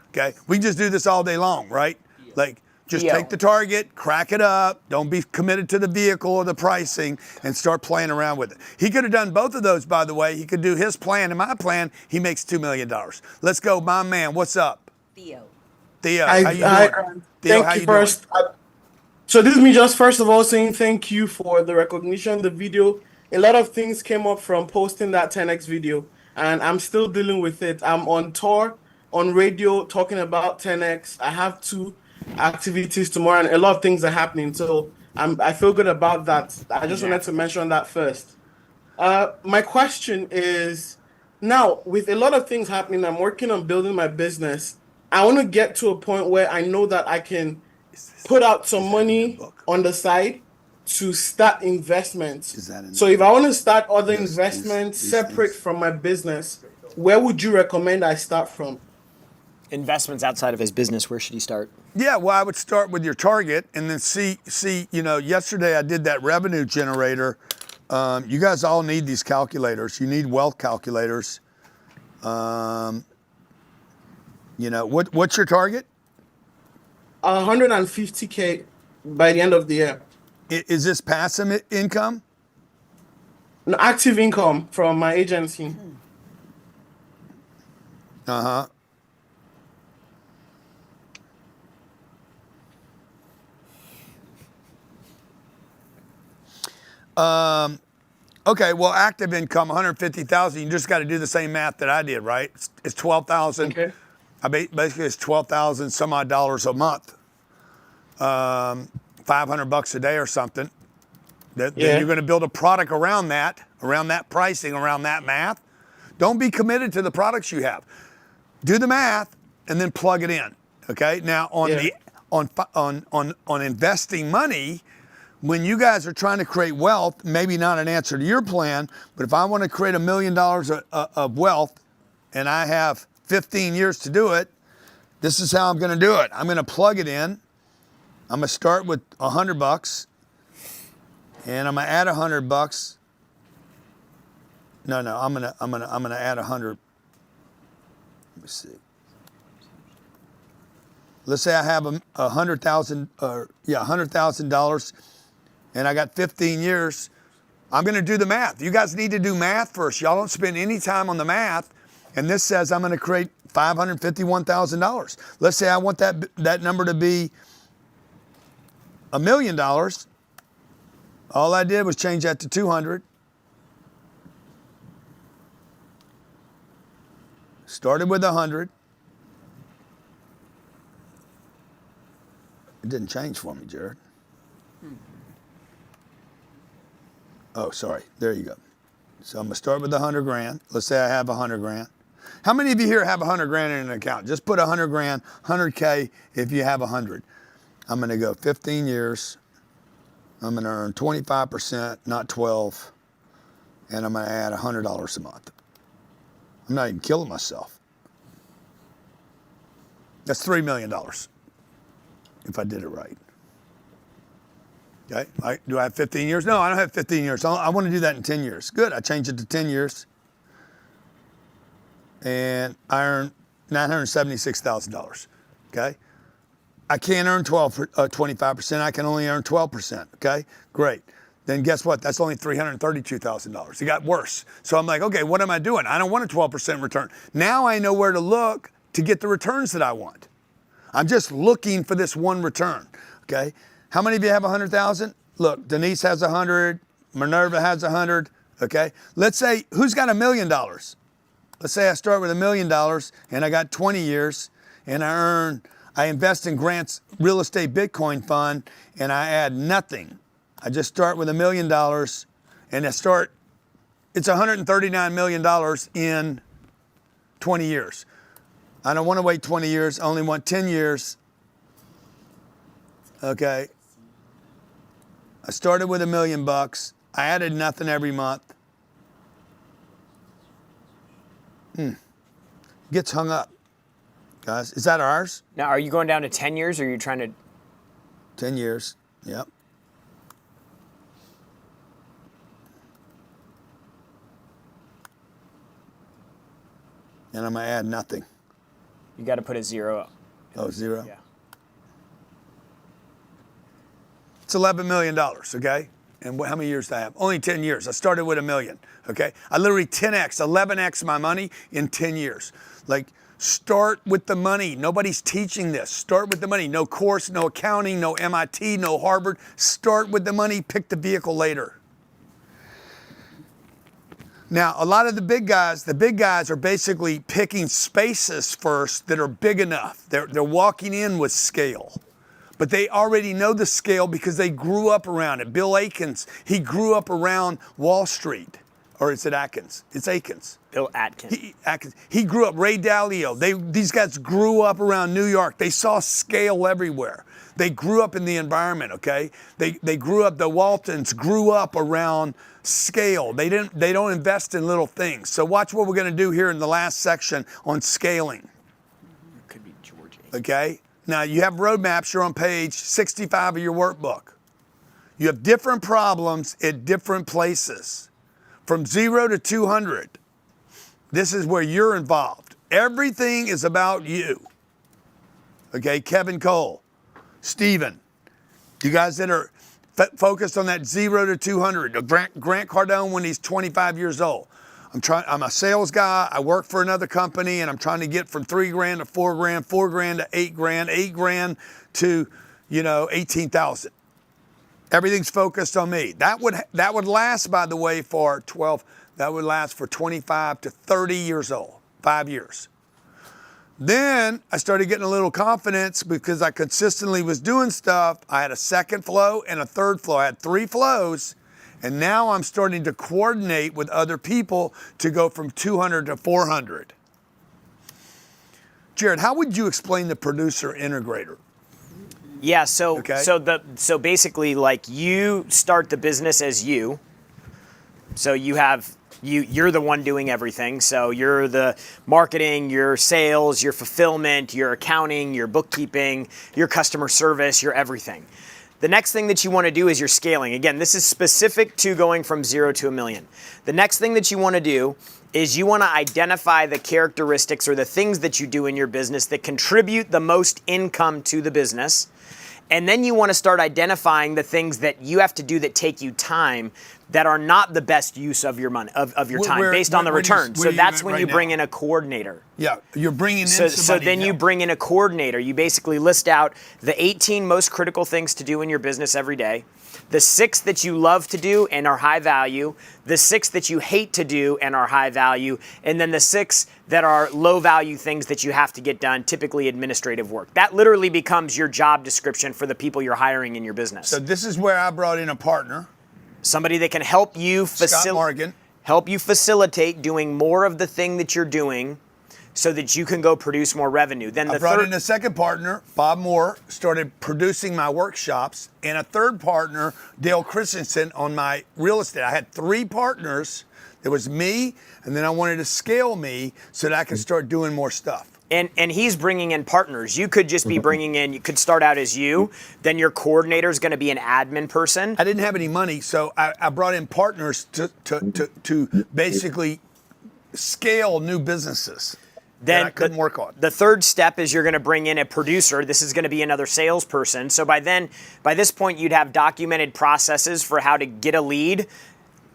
Okay, we can just do this all day long, right? Like, just take the target, crack it up, don't be committed to the vehicle or the pricing, and start playing around with it. He could have done both of those, by the way. He could do his plan and my plan. He makes $2 million. Let's go, my man. What's up? Theo, how you doing? Theo, thank you first. So this is me just first of all saying thank you for the recognition, the video. A lot of things came up from posting that 10X video, and I'm still dealing with it. I'm on tour, on radio, talking about 10X. I have 2 activities tomorrow, and a lot of things are happening. So I feel good about that. I just wanted to mention that first. My question is, Now, with a lot of things happening, I'm working on building my business. I want to get to a point where I know that I can put out some money on the side to start investments. So if I want to start other investments separate from my business, where would you recommend I start from? Investments outside of his business, where should he start? Yeah, well, I would start with your target and then see, yesterday I did that revenue generator. You guys all need these calculators. You need wealth calculators. What's your target? 150K by the end of the year. Is this passive income? No, active income from my agency. Uh-huh. Okay, well, active income, 150,000. You just got to do the same math that I did, right? It's 12,000. Okay. Basically, it's 12,000 some odd dollars a month. $500 a day or something. Then you're going to build a product around that pricing, around that math. Don't be committed to the products you have. Do the math and then plug it in. Okay. Now on investing money. When you guys are trying to create wealth, maybe not an answer to your plan, but if I want to create $1 million of wealth and I have 15 years to do it, this is how I'm going to do it. I'm going to plug it in. I'm going to start with $100 and I'm going to add $100. No, I'm going to add 100. Let me see. Let's say I have $100,000 and I got 15 years. I'm going to do the math. You guys need to do math first. Y'all don't spend any time on the math. And this says I'm going to create $551,000. Let's say I want that number to be $1 million. All I did was change that to 200. Started with 100. It didn't change for me, Jared. Oh, sorry. There you go. So I'm going to start with 100 grand. Let's say I have 100 grand. How many of you here have 100 grand in an account? Just put 100 grand, 100K if you have 100. I'm going to go 15 years. I'm going to earn 25%, not 12. And I'm going to add $100 a month. I'm not even killing myself. That's $3 million if I did it right. Okay, do I have 15 years? No, I don't have 15 years. I want to do that in 10 years. Good, I changed it to 10 years. And I earn $976,000, okay? I can't earn 25%, I can only earn 12%, okay? Great. Then guess what? That's only $332,000. It got worse. So I'm like, okay, what am I doing? I don't want a 12% return. Now I know where to look to get the returns that I want. I'm just looking for this one return, okay? How many of you have 100,000? Look, Denise has 100, Minerva has 100, okay? Let's say, who's got $1 million? Let's say I start with $1 million and I got 20 years and I invest in Grant's real estate Bitcoin fund and I add nothing. I just start with $1 million and it's $139 million in 20 years. I don't want to wait 20 years, I only want 10 years. Okay. I started with $1 million. I added nothing every month. Gets hung up. Guys, is that ours? Now, are you going down to 10 years or are you trying to? 10 years, yep. And I'm going to add nothing. You got to put a zero up. Oh, zero? Yeah. It's $11 million, okay? And how many years do I have? Only 10 years. I started with $1 million, okay? I literally 10x, 11x my money in 10 years. Like, start with the money. Nobody's teaching this. Start with the money. No course, no accounting, no MIT, no Harvard. Start with the money, pick the vehicle later. Now, a lot of the big guys are basically picking spaces first that are big enough. They're walking in with scale. But they already know the scale because they grew up around it. Bill Aikens, he grew up around Wall Street, Or is it Atkins? It's Akins. Bill Atkins. Atkins. He grew up, Ray Dalio. These guys grew up around New York. They saw scale everywhere. They grew up in the environment, okay? They grew up, the Waltons grew up around scale. They don't invest in little things. So watch what we're gonna do here in the last section on scaling. It could be George. Okay? Now you have roadmaps, you're on page 65 of your workbook. You have different problems at different places. From 0 to 200, this is where you're involved. Everything is about you. Okay, Kevin Cole, Steven, you guys that are focused on that 0 to 200. Grant Cardone when he's 25 years old. I'm a sales guy, I work for another company, and I'm trying to get from $3,000 to $4,000, $4,000 to $8,000, $8,000 to, 18,000. Everything's focused on me. That would last, by the way, for 25 to 30 years old, 5 years. Then I started getting a little confidence because I consistently was doing stuff. I had a second flow and a third flow. I had 3 flows, and now I'm starting to coordinate with other people to go from 200 to 400. Jared, how would you explain the producer integrator? Yeah, so basically, like, you start the business as you. So you're the one doing everything. So you're the marketing, your sales, your fulfillment, your accounting, your bookkeeping, your customer service, your everything. The next thing that you want to do is your scaling. Again, this is specific to going from 0 to $1 million. The next thing that you want to do is you want to identify the characteristics or the things that you do in your business that contribute the most income to the business. And then you want to start identifying the things that you have to do that take you time that are not the best use of your money, of your time, based on the return. So that's when you bring in a coordinator. Yeah, you're bringing in somebody. So then you else. bring in a coordinator. You basically list out the 18 most critical things to do in your business every day, the 6 that you love to do and are high value, the 6 that you hate to do and are high value, and then the 6 that are low value things that you have to get done, typically administrative work. That literally becomes your job description for the people you're hiring in your business. So this is where I brought in a partner. Somebody that can help you facilitate doing more of the thing that you're doing so that you can go produce more revenue. Then I brought in a second partner, Bob Moore, started producing my workshops, and a third partner, Dale Christensen, on my real estate. I had 3 partners. There was me, and then I wanted to scale me so that I could start doing more stuff. And he's bringing in partners. You could just be bringing in, you could start out as you, then your coordinator is going to be an admin person. I didn't have any money, so I brought in partners to basically scale new businesses that I couldn't work on. The third step is you're going to bring in a producer. This is going to be another salesperson. So by this point, you'd have documented processes for how to get a lead,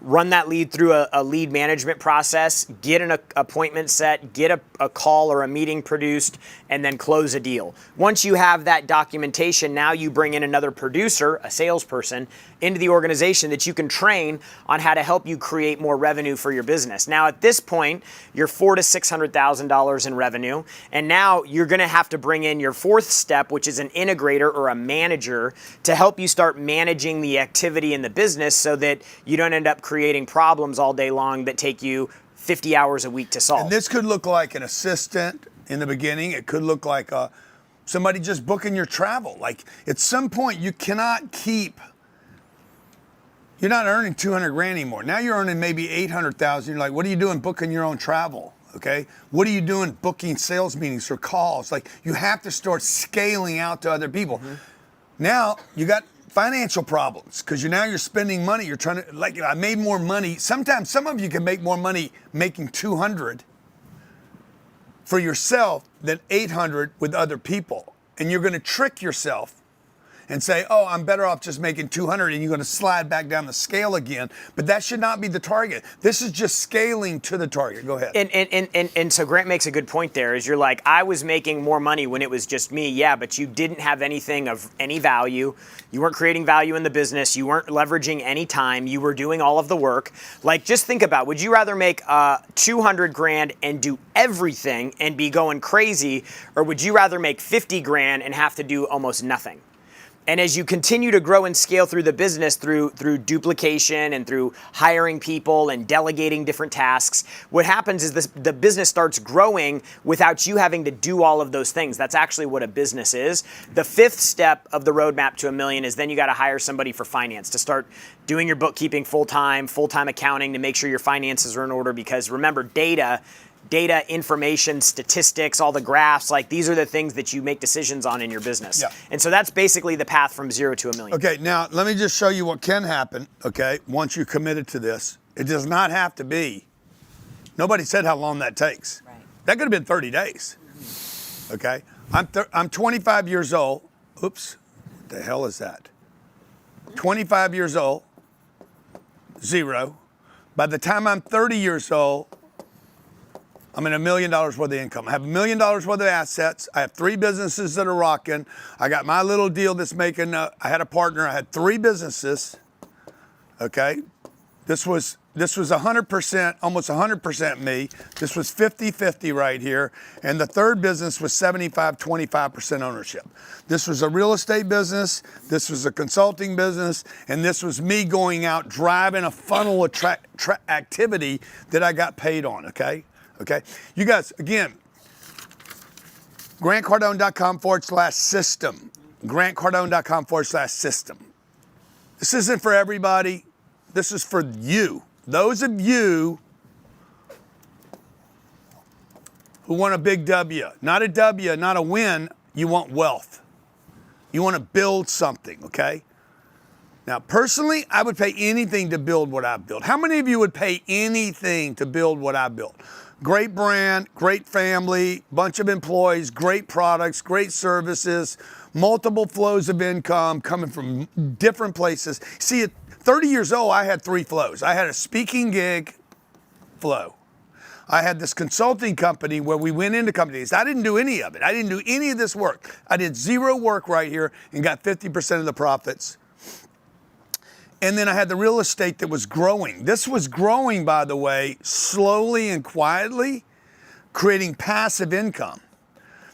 run that lead through a lead management process, get an appointment set, get a call or a meeting produced, and then close a deal. Once you have that documentation, now you bring in another producer, a salesperson, into the organization that you can train on how to help you create more revenue for your business. Now at this point, you're $400,000 to $600,000 in revenue, and now you're gonna have to bring in your 4th step, which is an integrator or a manager to help you start managing the activity in the business so that you don't end up creating problems all day long that take you 50 hours a week to solve. And this could look like an assistant in the beginning. It could look like somebody just booking your travel. Like at some point you cannot keep, you're not earning 200 grand anymore. Now you're earning maybe 800,000. You're like, what are you doing booking your own travel? Okay. What are you doing booking sales meetings or calls? Like you have to start scaling out to other people. Mm-hmm. Now you got financial problems because you're spending money. You're trying to, like, I made more money. Sometimes some of you can make more money making 200 for yourself than 800 with other people. And you're going to trick yourself and say, oh, I'm better off just making 200, and you're going to slide back down the scale again. But that should not be the target. This is just scaling to the target. Go ahead. And so Grant makes a good point there, is you're like, I was making more money when it was just me. Yeah, but you didn't have anything of any value. You weren't creating value in the business. You weren't leveraging any time. You were doing all of the work. Like, just think about, would you rather make 200 grand and do everything and be going crazy, or would you rather make 50 grand and have to do almost nothing? And as you continue to grow and scale through the business through duplication and through hiring people and delegating different tasks, what happens is the business starts growing without you having to do all of those things. That's actually what a business is. The fifth step of the roadmap to $1 million is then you got to hire somebody for finance to start doing your bookkeeping full-time accounting to make sure your finances are in order, because remember, data, information, statistics, all the graphs, like these are the things that you make decisions on in your business. Yeah. And so that's basically the path from 0 to $1 million. Okay, now let me just show you what can happen, okay, once you're committed to this. It does not have to be, nobody said how long that takes. Right. That could have been 30 days, okay? I'm 25 years old. Oops, what the hell is that? 25 years old, 0. By the time I'm 30 years old, I'm in $1 million worth of income. I have $1 million worth of assets. I have 3 businesses that are rocking. I got my little deal that's making, I had a partner. I had 3 businesses, okay? This was 100%, almost 100% me. This was 50-50 right here. And the third business was 25% ownership. This was a real estate business. This was a consulting business. And this was me going out driving a funnel activity that I got paid on, okay? Okay, you guys, again, grantcardone.com/system. grantcardone.com/system. This isn't for everybody. This is for you. Those of you who want a big W, not a win, you want wealth. You want to build something, okay? Now, personally, I would pay anything to build what I've built. How many of you would pay anything to build what I built? Great brand, great family, bunch of employees, great products, great services, multiple flows of income coming from different places. See, at 30 years old, I had 3 flows. I had a speaking gig flow. I had this consulting company where we went into companies. I didn't do any of it. I didn't do any of this work. I did 0 work right here and got 50% of the profits. And then I had the real estate that was growing. This was growing, by the way, slowly and quietly, creating passive income.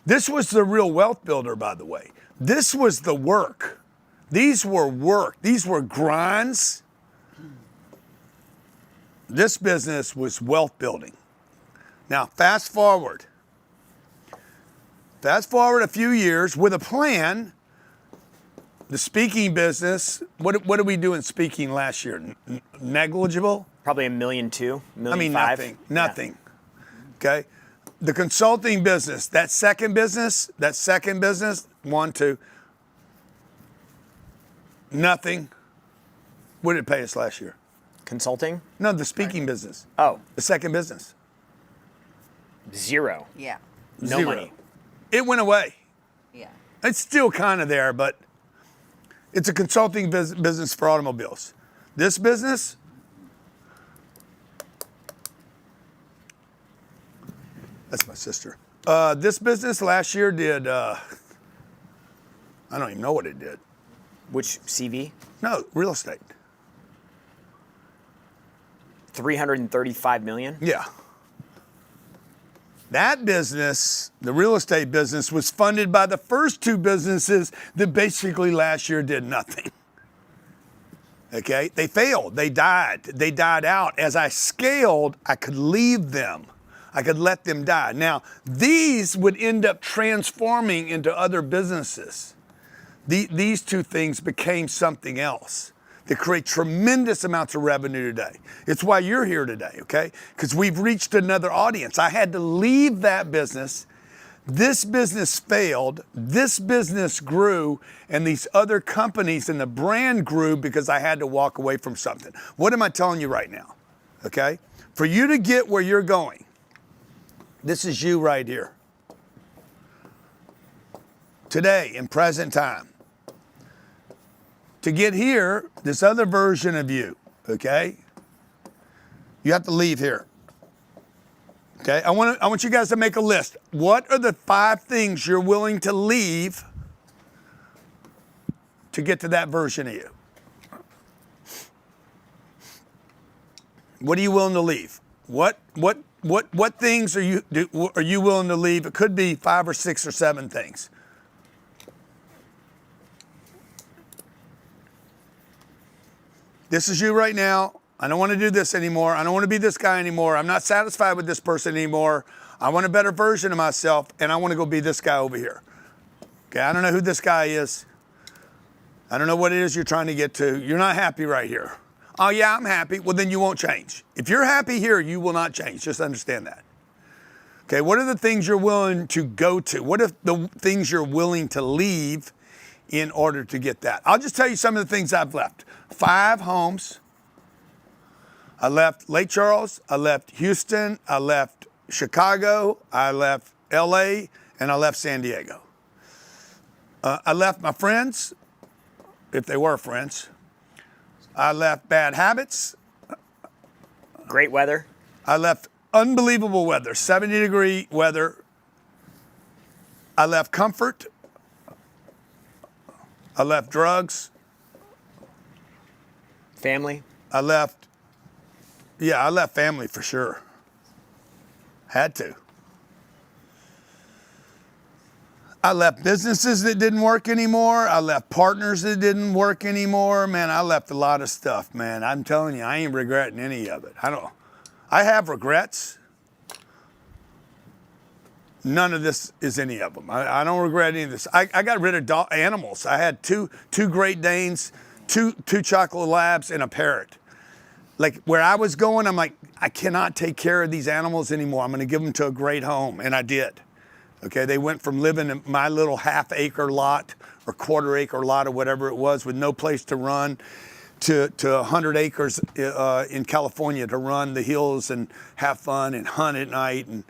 This was the real wealth builder, by the way. This was the work. These were work. These were grinds. This business was wealth building. Now, fast forward a few years with a plan. The speaking business, what did we do in speaking last year? Negligible? Probably $1.2 million, $1.5 million. I mean, nothing. Yeah. Okay? The consulting business, that second business, 1, 2, nothing. What did it pay us last year? Consulting? No, the speaking business. Oh. The second business. 0. Yeah. No 0. money. It went away. Yeah. It's still kind of there, but it's a consulting business for automobiles. This business, that's my sister. This business last year did, I don't even know what it did. Which CV? No, real estate. $335 million? Yeah. That business, the real estate business, was funded by the first 2 businesses that basically last year did nothing. Okay? They failed. They died. They died out. As I scaled, I could leave them. I could let them die. Now, these would end up transforming into other businesses. These 2 things became something else that create tremendous amounts of revenue today. It's why you're here today, okay? Because we've reached another audience. I had to leave that business. This business failed. This business grew, and these other companies and the brand grew because I had to walk away from something. What am I telling you right now? Okay? For you to get where you're going, this is you right here. Today, in present time. To get here, this other version of you, okay? You have to leave here. Okay? I want you guys to make a list. What are the 5 things you're willing to leave to get to that version of you? What are you willing to leave? What things are you willing to leave? It could be 5 or 6 or 7 things. This is you right now. I don't want to do this anymore. I don't want to be this guy anymore. I'm not satisfied with this person anymore. I want a better version of myself, and I want to go be this guy over here. Okay, I don't know who this guy is. I don't know what it is you're trying to get to. You're not happy right here. Oh yeah, I'm happy. Well, then you won't change. If you're happy here, you will not change. Just understand that. Okay, what are the things you're willing to go to? What are the things you're willing to leave in order to get that? I'll just tell you some of the things I've left. 5 homes. I left Lake Charles, I left Houston, I left Chicago, I left LA, and I left San Diego. I left my friends, if they were friends. I left bad habits. Great weather. I left unbelievable weather, 70-degree weather. I left comfort. I left drugs. Family. I left family for sure. Had to. I left businesses that didn't work anymore. I left partners that didn't work anymore. Man, I left a lot of stuff, man. I'm telling you, I ain't regretting any of it. I have regrets. None of this is any of them. I don't regret any of this. I got rid of animals. I had two Great Danes, two chocolate labs, and a parrot. Like where I was going, I'm like, I cannot take care of these animals anymore. I'm going to give them to a great home. And I did. Okay, they went from living in my little half-acre lot or quarter-acre lot or whatever it was with no place to run to 100 acres in California to run the hills and have fun and hunt at night. And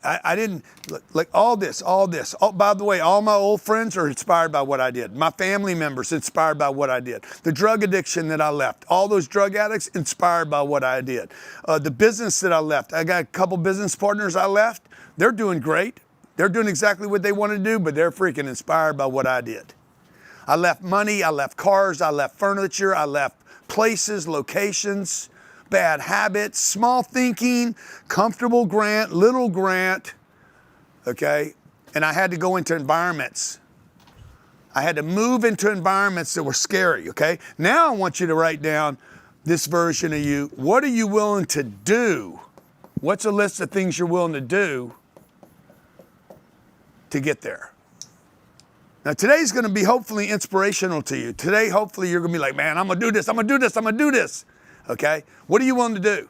I didn't, like all this. By the way, all my old friends are inspired by what I did. My family members inspired by what I did. The drug addiction that I left, all those drug addicts inspired by what I did. The business that I left, I got a couple business partners I left. They're doing great. They're doing exactly what they want to do, but they're freaking inspired by what I did. I left money, I left cars, I left furniture, I left places, locations, bad habits, small thinking, comfortable Grant, little Grant, okay? And I had to go into environments. I had to move into environments that were scary, okay? Now I want you to write down this version of you. What are you willing to do? What's a list of things you're willing to do to get there? Now today's gonna be hopefully inspirational to you. Today, hopefully you're gonna be like, man, I'm gonna do this, I'm gonna do this, I'm gonna do this. Okay, what are you willing to do?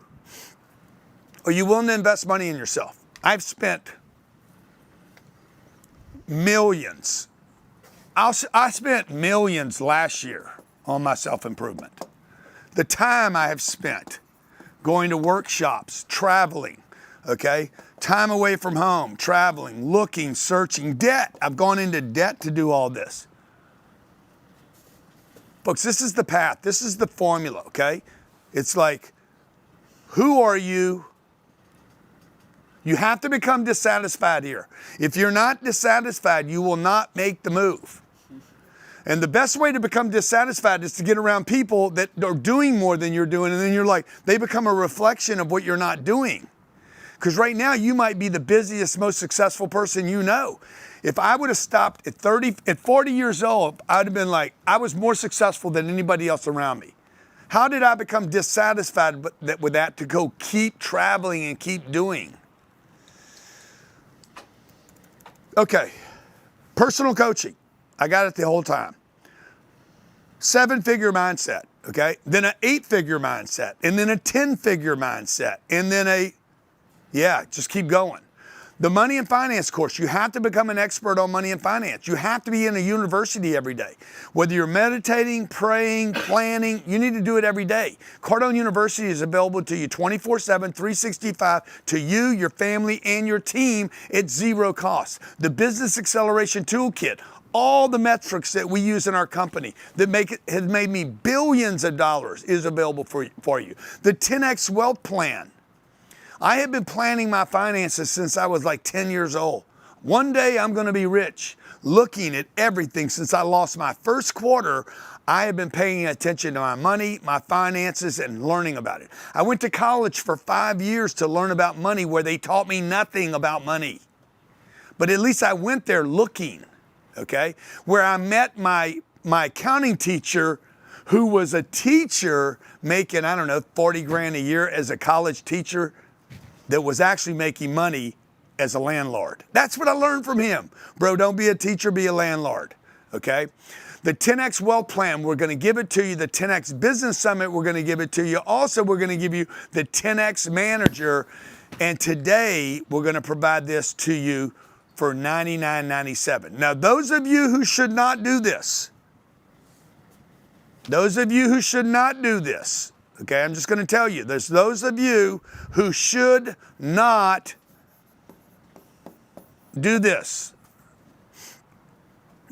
Are you willing to invest money in yourself? I've spent millions. I spent millions last year on my self-improvement. The time I have spent going to workshops, traveling, okay? Time away from home, traveling, looking, searching, debt. I've gone into debt to do all this. Folks, this is the path. This is the formula, okay? It's like, who are you? You have to become dissatisfied here. If you're not dissatisfied, you will not make the move. And the best way to become dissatisfied is to get around people that are doing more than you're doing, and then you're like, they become a reflection of what you're not doing. Because right now you might be the busiest, most successful person you know. If I would have stopped at 40 years old, I'd have been like, I was more successful than anybody else around me. How did I become dissatisfied with that to go keep traveling and keep doing? Okay, personal coaching. I got it the whole time. 7-figure mindset, okay? Then an 8-figure mindset, and then a 10-figure mindset, and then just keep going. The money and finance course, you have to become an expert on money and finance. You have to be in a university every day. Whether you're meditating, praying, planning, you need to do it every day. Cardone University is available to you 24/7, 365 to you, your family, and your team at zero cost. The Business Acceleration Toolkit, all the metrics that we use in our company that has made me billions of dollars is available for you. The 10X Wealth Plan. I have been planning my finances since I was like 10 years old. One day I'm going to be rich. Looking at everything since I lost my first quarter, I have been paying attention to my money, my finances, and learning about it. I went to college for 5 years to learn about money where they taught me nothing about money. But at least I went there looking, okay? Where I met my accounting teacher who was a teacher making, I don't know, 40 grand a year as a college teacher that was actually making money as a landlord. That's what I learned from him. Bro, don't be a teacher, be a landlord, okay? The 10X Wealth Plan, we're gonna give it to you. The 10X Business Summit, we're gonna give it to you. Also, we're gonna give you the 10X Manager. And today, we're gonna provide this to you for $99.97. Now, those of you who should not do this, okay, I'm just gonna tell you, there's those of you who should not do this.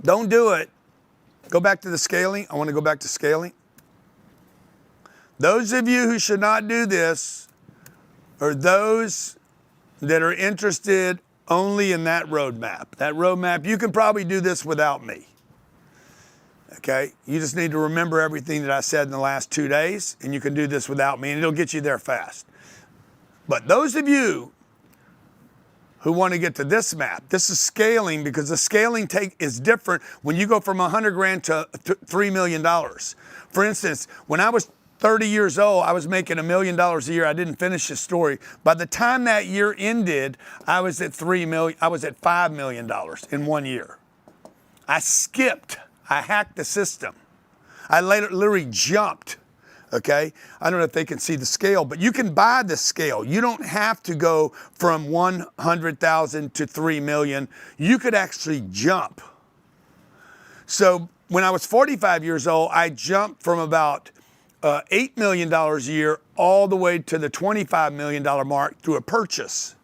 Don't do it. Go back to the scaling. I want to go back to scaling. Those of you who should not do this are those that are interested only in that roadmap. That roadmap, you can probably do this without me. Okay? You just need to remember everything that I said in the last 2 days, and you can do this without me, and it'll get you there fast. But those of you who want to get to this map, this is scaling, because the scaling is different when you go from 100 grand to $3 million. For instance, when I was 30 years old, I was making $1 million a year. I didn't finish this story. By the time that year ended, I was at $5 million in 1 year. I hacked the system. I literally jumped. Okay, I don't know if they can see the scale, but you can buy the scale. You don't have to go from 100,000 to 3 million. You could actually jump. So when I was 45 years old, I jumped from about $8 million a year all the way to the $25 million mark through a purchase.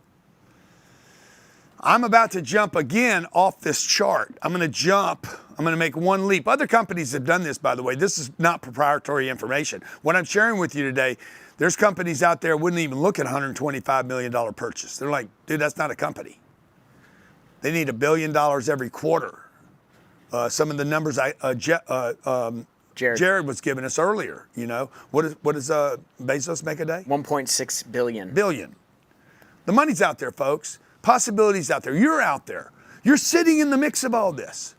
I'm about to jump again off this chart. I'm going to make one leap. Other companies have done this, by the way. This is not proprietary information. What I'm sharing with you today, there's companies out there wouldn't even look at $125 million purchase. They're like, dude, that's not a company. They need $1 billion every quarter. Some of the numbers Jared was giving us earlier, you know. What does Bezos make a day? 1.6 billion. Billion. The money's out there, folks. Possibilities out there. You're out there. You're sitting in the mix of all this.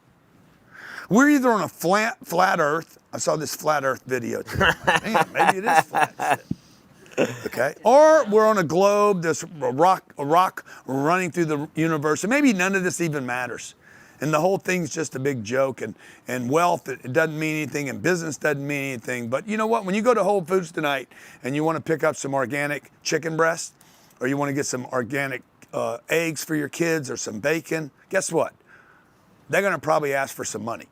We're either on a flat Earth. I saw this flat Earth video too. Man, maybe it is flat. Okay. Or we're on a globe. There's a rock running through the universe, and maybe none of this even matters. And the whole thing's just a big joke. And wealth, it doesn't mean anything, and business doesn't mean anything. But you know what? When you go to Whole Foods tonight and you want to pick up some organic chicken breast, or you want to get some organic eggs for your kids or some bacon, guess what? They're going to probably ask for some money.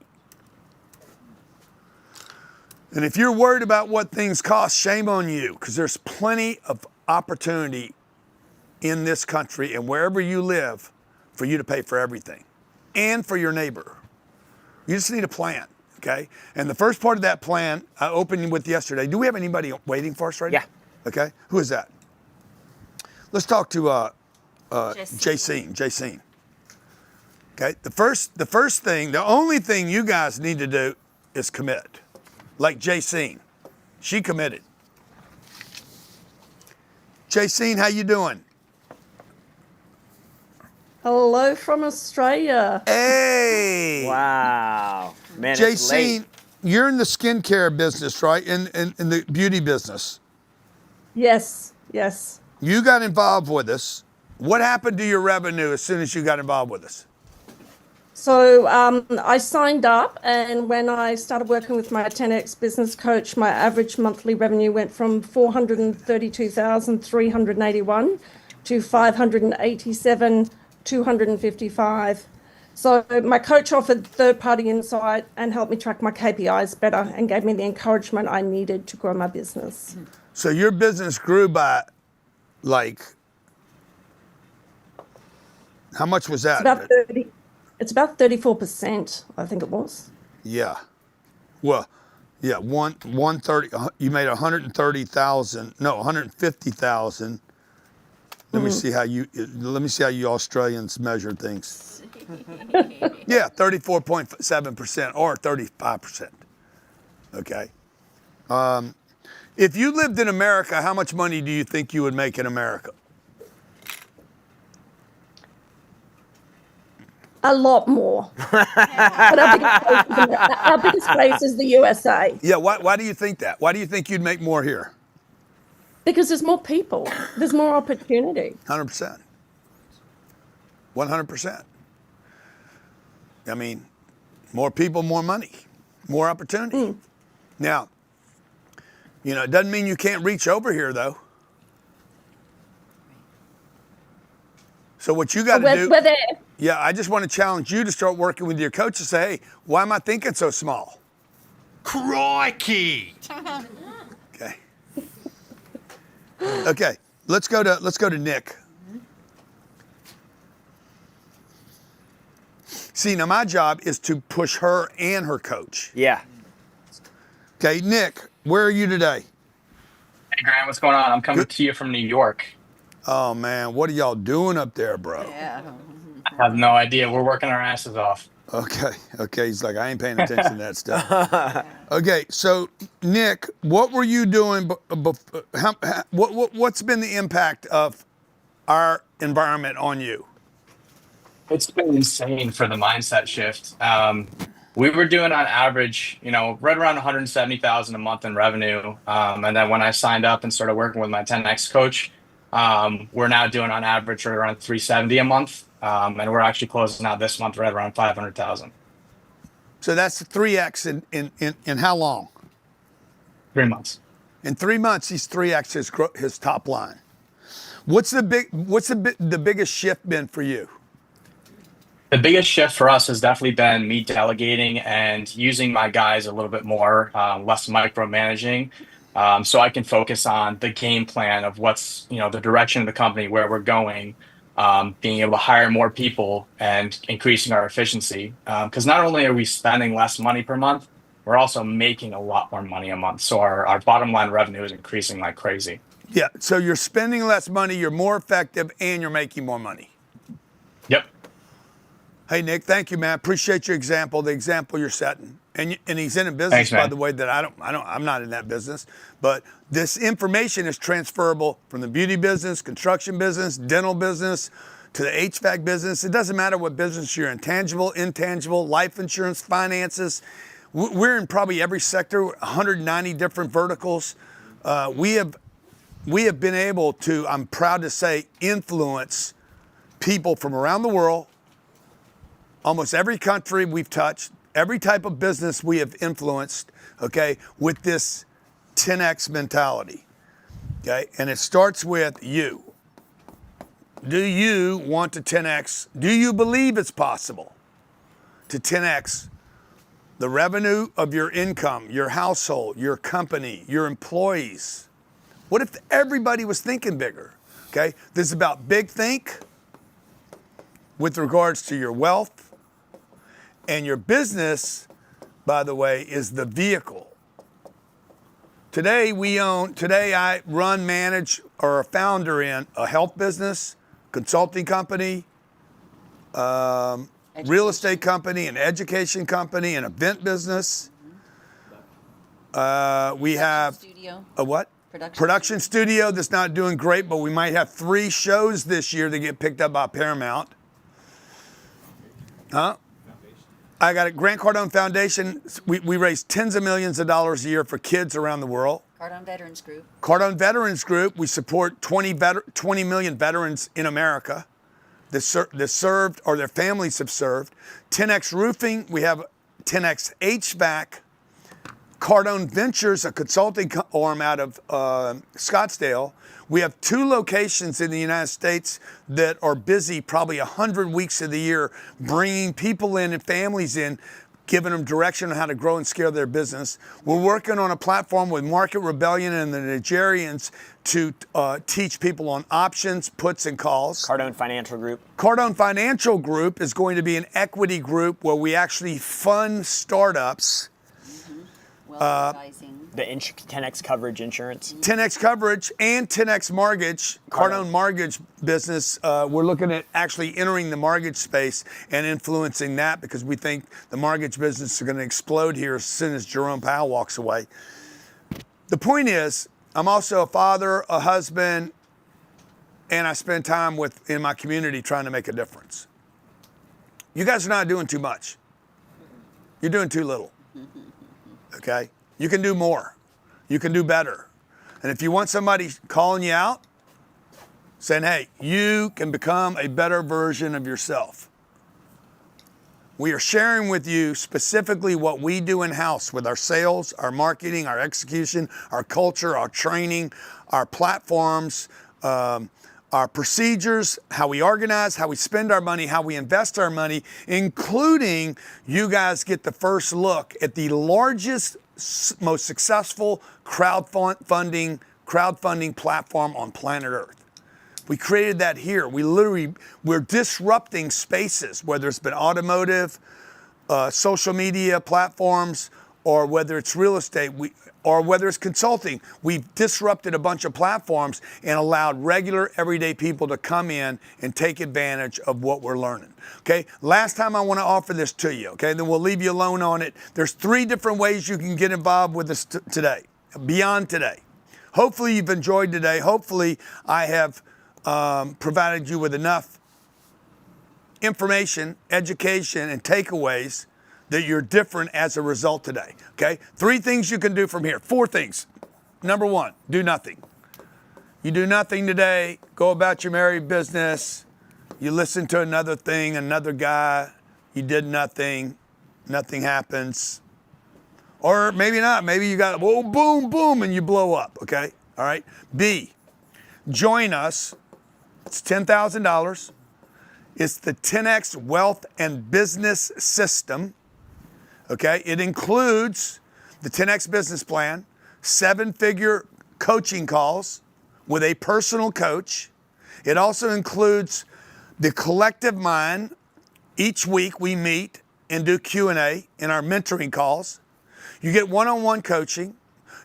And if you're worried about what things cost, shame on you, because there's plenty of opportunity in this country and wherever you live for you to pay for everything and for your neighbor. You just need a plan, okay? And the first part of that plan I opened with yesterday. Do we have anybody waiting for us right now? Okay. Who is that? Let's talk to Jacine. Okay, the first thing, the only thing you guys need to do is commit. Like Jacine, she committed. Jacine, how you doing? Hello from Australia. Hey! Wow, man, Jacine, you're in the skincare business, right? In the beauty business. Yes. You got involved with us. What happened to your revenue as soon as you got involved with us? So I signed up, and when I started working with my 10X business coach, my average monthly revenue went from $432,381 to $587,255. So my coach offered third-party insight and helped me track my KPIs better and gave me the encouragement I needed to grow my business. So your business grew by, like, how much was that? It's about 34%, I think it was. Yeah. Well, yeah, 130. You made 130,000. No, 150,000. Let me see how you Australians measure things. Yeah, 34.7% or 35%. Okay. If you lived in America, how much money do you think you would make in America? A lot more. But our biggest base is the USA. Yeah, why do you think that? Why do you think you'd make more here? Because there's more people. There's more opportunity. 100%. 100%. I mean, more people, more money, more opportunity. Now, you know, it doesn't mean you can't reach over here, though. So what you got to do, We're there. yeah, I just want to challenge you to start working with your coach to say, hey, why am I thinking so small? Crikey! Okay. Okay, let's go to Nick. See, now my job is to push her and her coach. Yeah. Okay, Nick, where are you today? Hey, Grant, what's going on? I'm coming to you from New York. Oh, man, what are y'all doing up there, bro? Yeah. I have no idea. We're working our asses off. Okay, he's like, I ain't paying attention to that stuff. Okay, so, Nick, what were you doing, what's been the impact of our environment on you? It's been insane for the mindset shift. We were doing on average, you know, right around 170,000 a month in revenue. And then when I signed up and started working with my 10X coach, we're now doing on average right around 370 a month. And we're actually closing out this month right around 500,000. So that's 3X in how long? 3 months. In 3 months, he's 3X his top line. What's the biggest shift been for you? The biggest shift for us has definitely been me delegating and using my guys a little bit more, less micromanaging, so I can focus on the game plan of what's, you know, the direction of the company, where we're going, being able to hire more people and increasing our efficiency. Because not only are we spending less money per month, we're also making a lot more money a month. So our bottom line revenue is increasing like crazy. Yeah, so you're spending less money, you're more effective, and you're making more money. Yep. Hey, Nick, thank you, man. Appreciate your example, the example you're setting. And he's in a business, Thanks, by the way, that I'm not in that business. But this information is transferable from the beauty business, construction business, dental business, to the HVAC business. It doesn't matter what business you're in, tangible, intangible, life insurance, finances. We're in probably every sector, 190 different verticals. We have been able to, I'm proud to say, influence people from around the world. Almost every country we've touched, every type of business we have influenced, okay, with this 10X mentality, okay? And it starts with you. Do you want to 10X? Do you believe it's possible to 10X the revenue of your income, your household, your company, your employees? What if everybody was thinking bigger, okay? This is about big think with regards to your wealth. And your business, by the way, is the vehicle. Today I run, manage, or a founder in a health business, consulting company, real estate company, an education company, an event business. We have studio. A what? Production studio that's not doing great, but we might have 3 shows this year that get picked up by Paramount. Huh? I got a Grant Cardone Foundation. We raise tens of millions of dollars a year for kids around the world. Cardone Veterans Group. Cardone Veterans Group. We support 20 million veterans in America that served or their families have served. 10X Roofing. We have 10X HVAC. Cardone Ventures, a consulting arm out of Scottsdale. We have 2 locations in the United States that are busy probably 100 weeks of the year, bringing people in and families in, giving them direction on how to grow and scale their business. We're working on a platform with Market Rebellion and the Nigerians to teach people on options, puts, and calls. Cardone Financial Group. Cardone Financial Group is going to be an equity group where we actually fund startups. The 10X coverage insurance. 10X coverage and 10X mortgage, Cardone mortgage business. We're looking at actually entering the mortgage space and influencing that because we think the mortgage business is going to explode here as soon as Jerome Powell walks away. The point is, I'm also a father, a husband, and I spend time in my community trying to make a difference. You guys are not doing too much. You're doing too little. Okay? You can do more. You can do better. And if you want somebody calling you out, saying, hey, you can become a better version of yourself. We are sharing with you specifically what we do in-house with our sales, our marketing, our execution, our culture, our training, our platforms, our procedures, how we organize, how we spend our money, how we invest our money, including you guys get the first look at the largest, most successful crowdfunding platform on planet Earth. We created that here. We're disrupting spaces, whether it's been automotive, social media platforms, or whether it's real estate, or whether it's consulting. We've disrupted a bunch of platforms and allowed regular, everyday people to come in and take advantage of what we're learning. Okay, last time I want to offer this to you, okay, then we'll leave you alone on it. There's 3 different ways you can get involved with us today, beyond today. Hopefully you've enjoyed today. Hopefully I have provided you with enough information, education, and takeaways that you're different as a result today, okay? 3 things you can do from here, 4 things. Number 1, do nothing. You do nothing today, go about your merry business, you listen to another thing, another guy, you did nothing, nothing happens. Or maybe not, maybe you got, whoa, boom, boom, and you blow up, okay? All right? B, join us. It's $10,000. It's the 10X Wealth and Business System. Okay, it includes the 10X business plan, 7-figure coaching calls with a personal coach. It also includes the collective mind. Each week we meet and do Q&A in our mentoring calls. You get one-on-one coaching.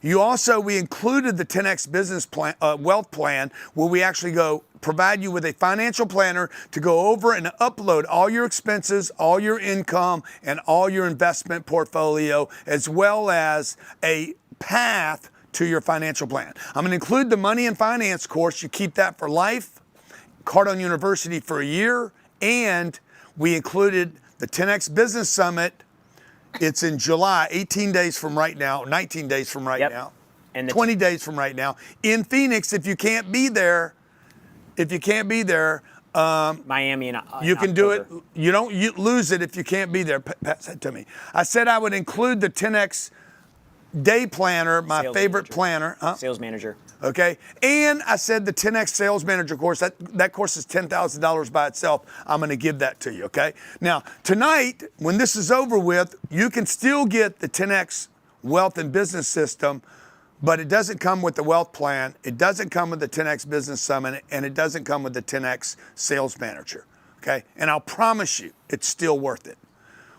We included the 10X business plan, wealth plan, where we actually provide you with a financial planner to go over and upload all your expenses, all your income, and all your investment portfolio, as well as a path to your financial plan. I'm going to include the money and finance course. You keep that for life, Cardone University for a year, and we included the 10X Business Summit. It's in July, 18 days from right now, 19 days from right now, and 20 days from right now in Phoenix. If you can't be there, Miami and you can do it. You don't lose it if you can't be there. Pat said to me, I said I would include the 10X day planner, my favorite planner. Sales manager. Okay. And I said the 10X sales manager course, that course is $10,000 by itself. I'm going to give that to you. Okay. Now, tonight, when this is over with, you can still get the 10X wealth and business system, but it doesn't come with the wealth plan. It doesn't come with the 10X business summit, and it doesn't come with the 10X sales manager. Okay. And I'll promise you, it's still worth it.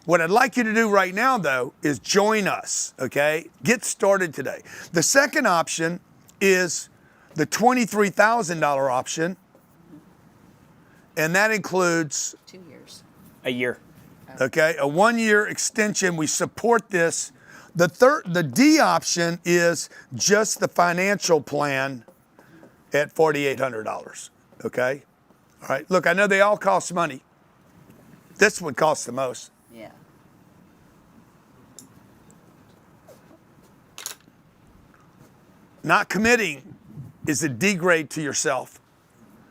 What I'd like you to do right now, though, is join us. Okay. Get started today. The second option is the $23,000 option, and that includes 2 years. A year. Okay, a 1-year extension. We support this. The D option is just the financial plan at $4,800. Okay, all right. Look, I know they all cost money. This one costs the most. Yeah. Not committing is a degrade to yourself.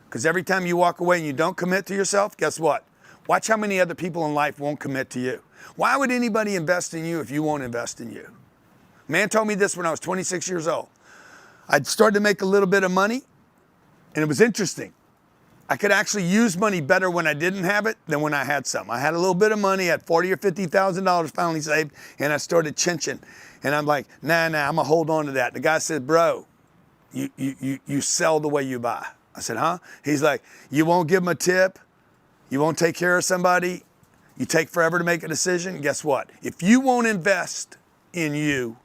Because every time you walk away and you don't commit to yourself, guess what? Watch how many other people in life won't commit to you. Why would anybody invest in you if you won't invest in you? A man told me this when I was 26 years old. I'd started to make a little bit of money, and it was interesting. I could actually use money better when I didn't have it than when I had some. I had a little bit of money, had $40,000 or $50,000 finally saved, and I started chinching. And I'm like, nah, I'm gonna hold on to that. The guy said, bro, you sell the way you buy. I said, huh? He's like, you won't give them a tip, you won't take care of somebody, you take forever to make a decision. Guess what? If you won't invest in you,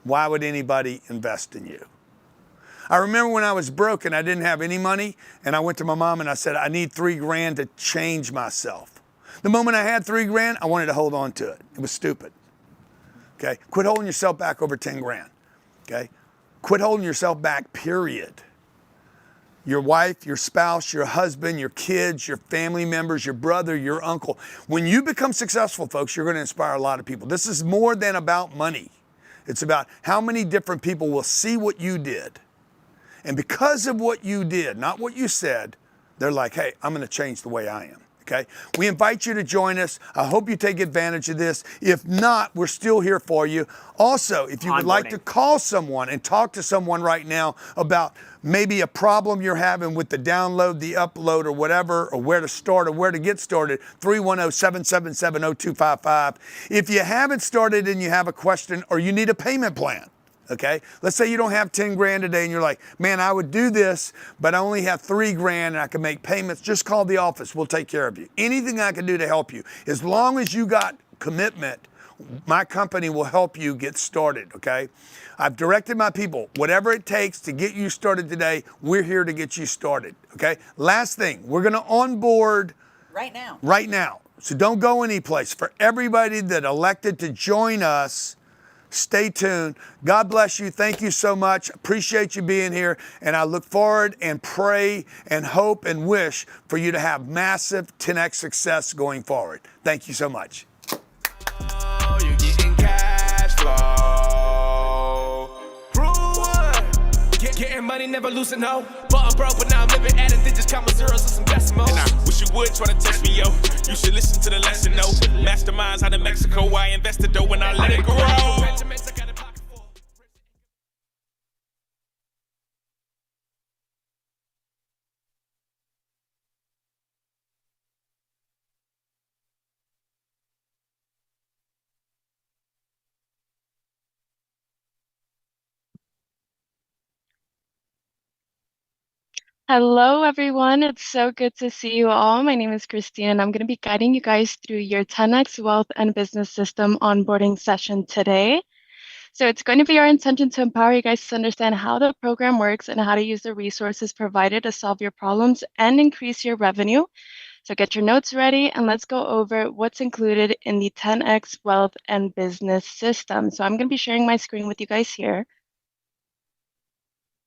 why would anybody invest in you? I remember when I was broke and I didn't have any money, and I went to my mom and I said, I need $3,000 to change myself. The moment I had $3,000, I wanted to hold on to it. It was stupid. Okay? Quit holding yourself back over $10,000. Okay? Quit holding yourself back, period. your wife, your spouse, your husband, your kids, your family members, your brother, your uncle. When you become successful, folks, you're going to inspire a lot of people. This is more than about money. It's about how many different people will see what you did. And because of what you did, not what you said, they're like, hey, I'm going to change the way I am. Okay? We invite you to join us. I hope you take advantage of this. If not, we're still here for you. Also, if you would like to call someone and talk to someone right now about maybe a problem you're having with the download, the upload, or whatever, or where to start or where to get started, 310-777-0255. If you haven't started and you have a question or you need a payment plan, okay? Let's say you don't have 10 grand today and you're like, man, I would do this, but I only have 3 grand and I can make payments. Just call the office. We'll take care of you. Anything I can do to help you. As long as you got commitment, my company will help you get started, okay? I've directed my people, whatever it takes to get you started today, we're here to get you started, okay? Last thing, we're gonna onboard Right now. right now. So don't go anyplace. For everybody that elected to join us, stay tuned. God bless you. Thank you so much. Appreciate you being here. And I look forward and pray and hope and wish for you to have massive 10x success going forward. Thank you so much. You're getting cash flow. Getting money, never losing hope. But I'm broke, but now I'm living adding digits, comma zeros and some decimals. And I wish you would try to test me, yo. You should listen to the lesson, no. Masterminds out of Mexico, I invested dough and I let it grow. Hello, everyone. It's so good to see you all. My name is Christine, and I'm going to be guiding you guys through your 10x Wealth and Business System onboarding session today. So it's going to be our intention to empower you guys to understand how the program works and how to use the resources provided to solve your problems and increase your revenue. So get your notes ready and let's go over what's included in the 10x Wealth and Business System. So I'm going to be sharing my screen with you guys here.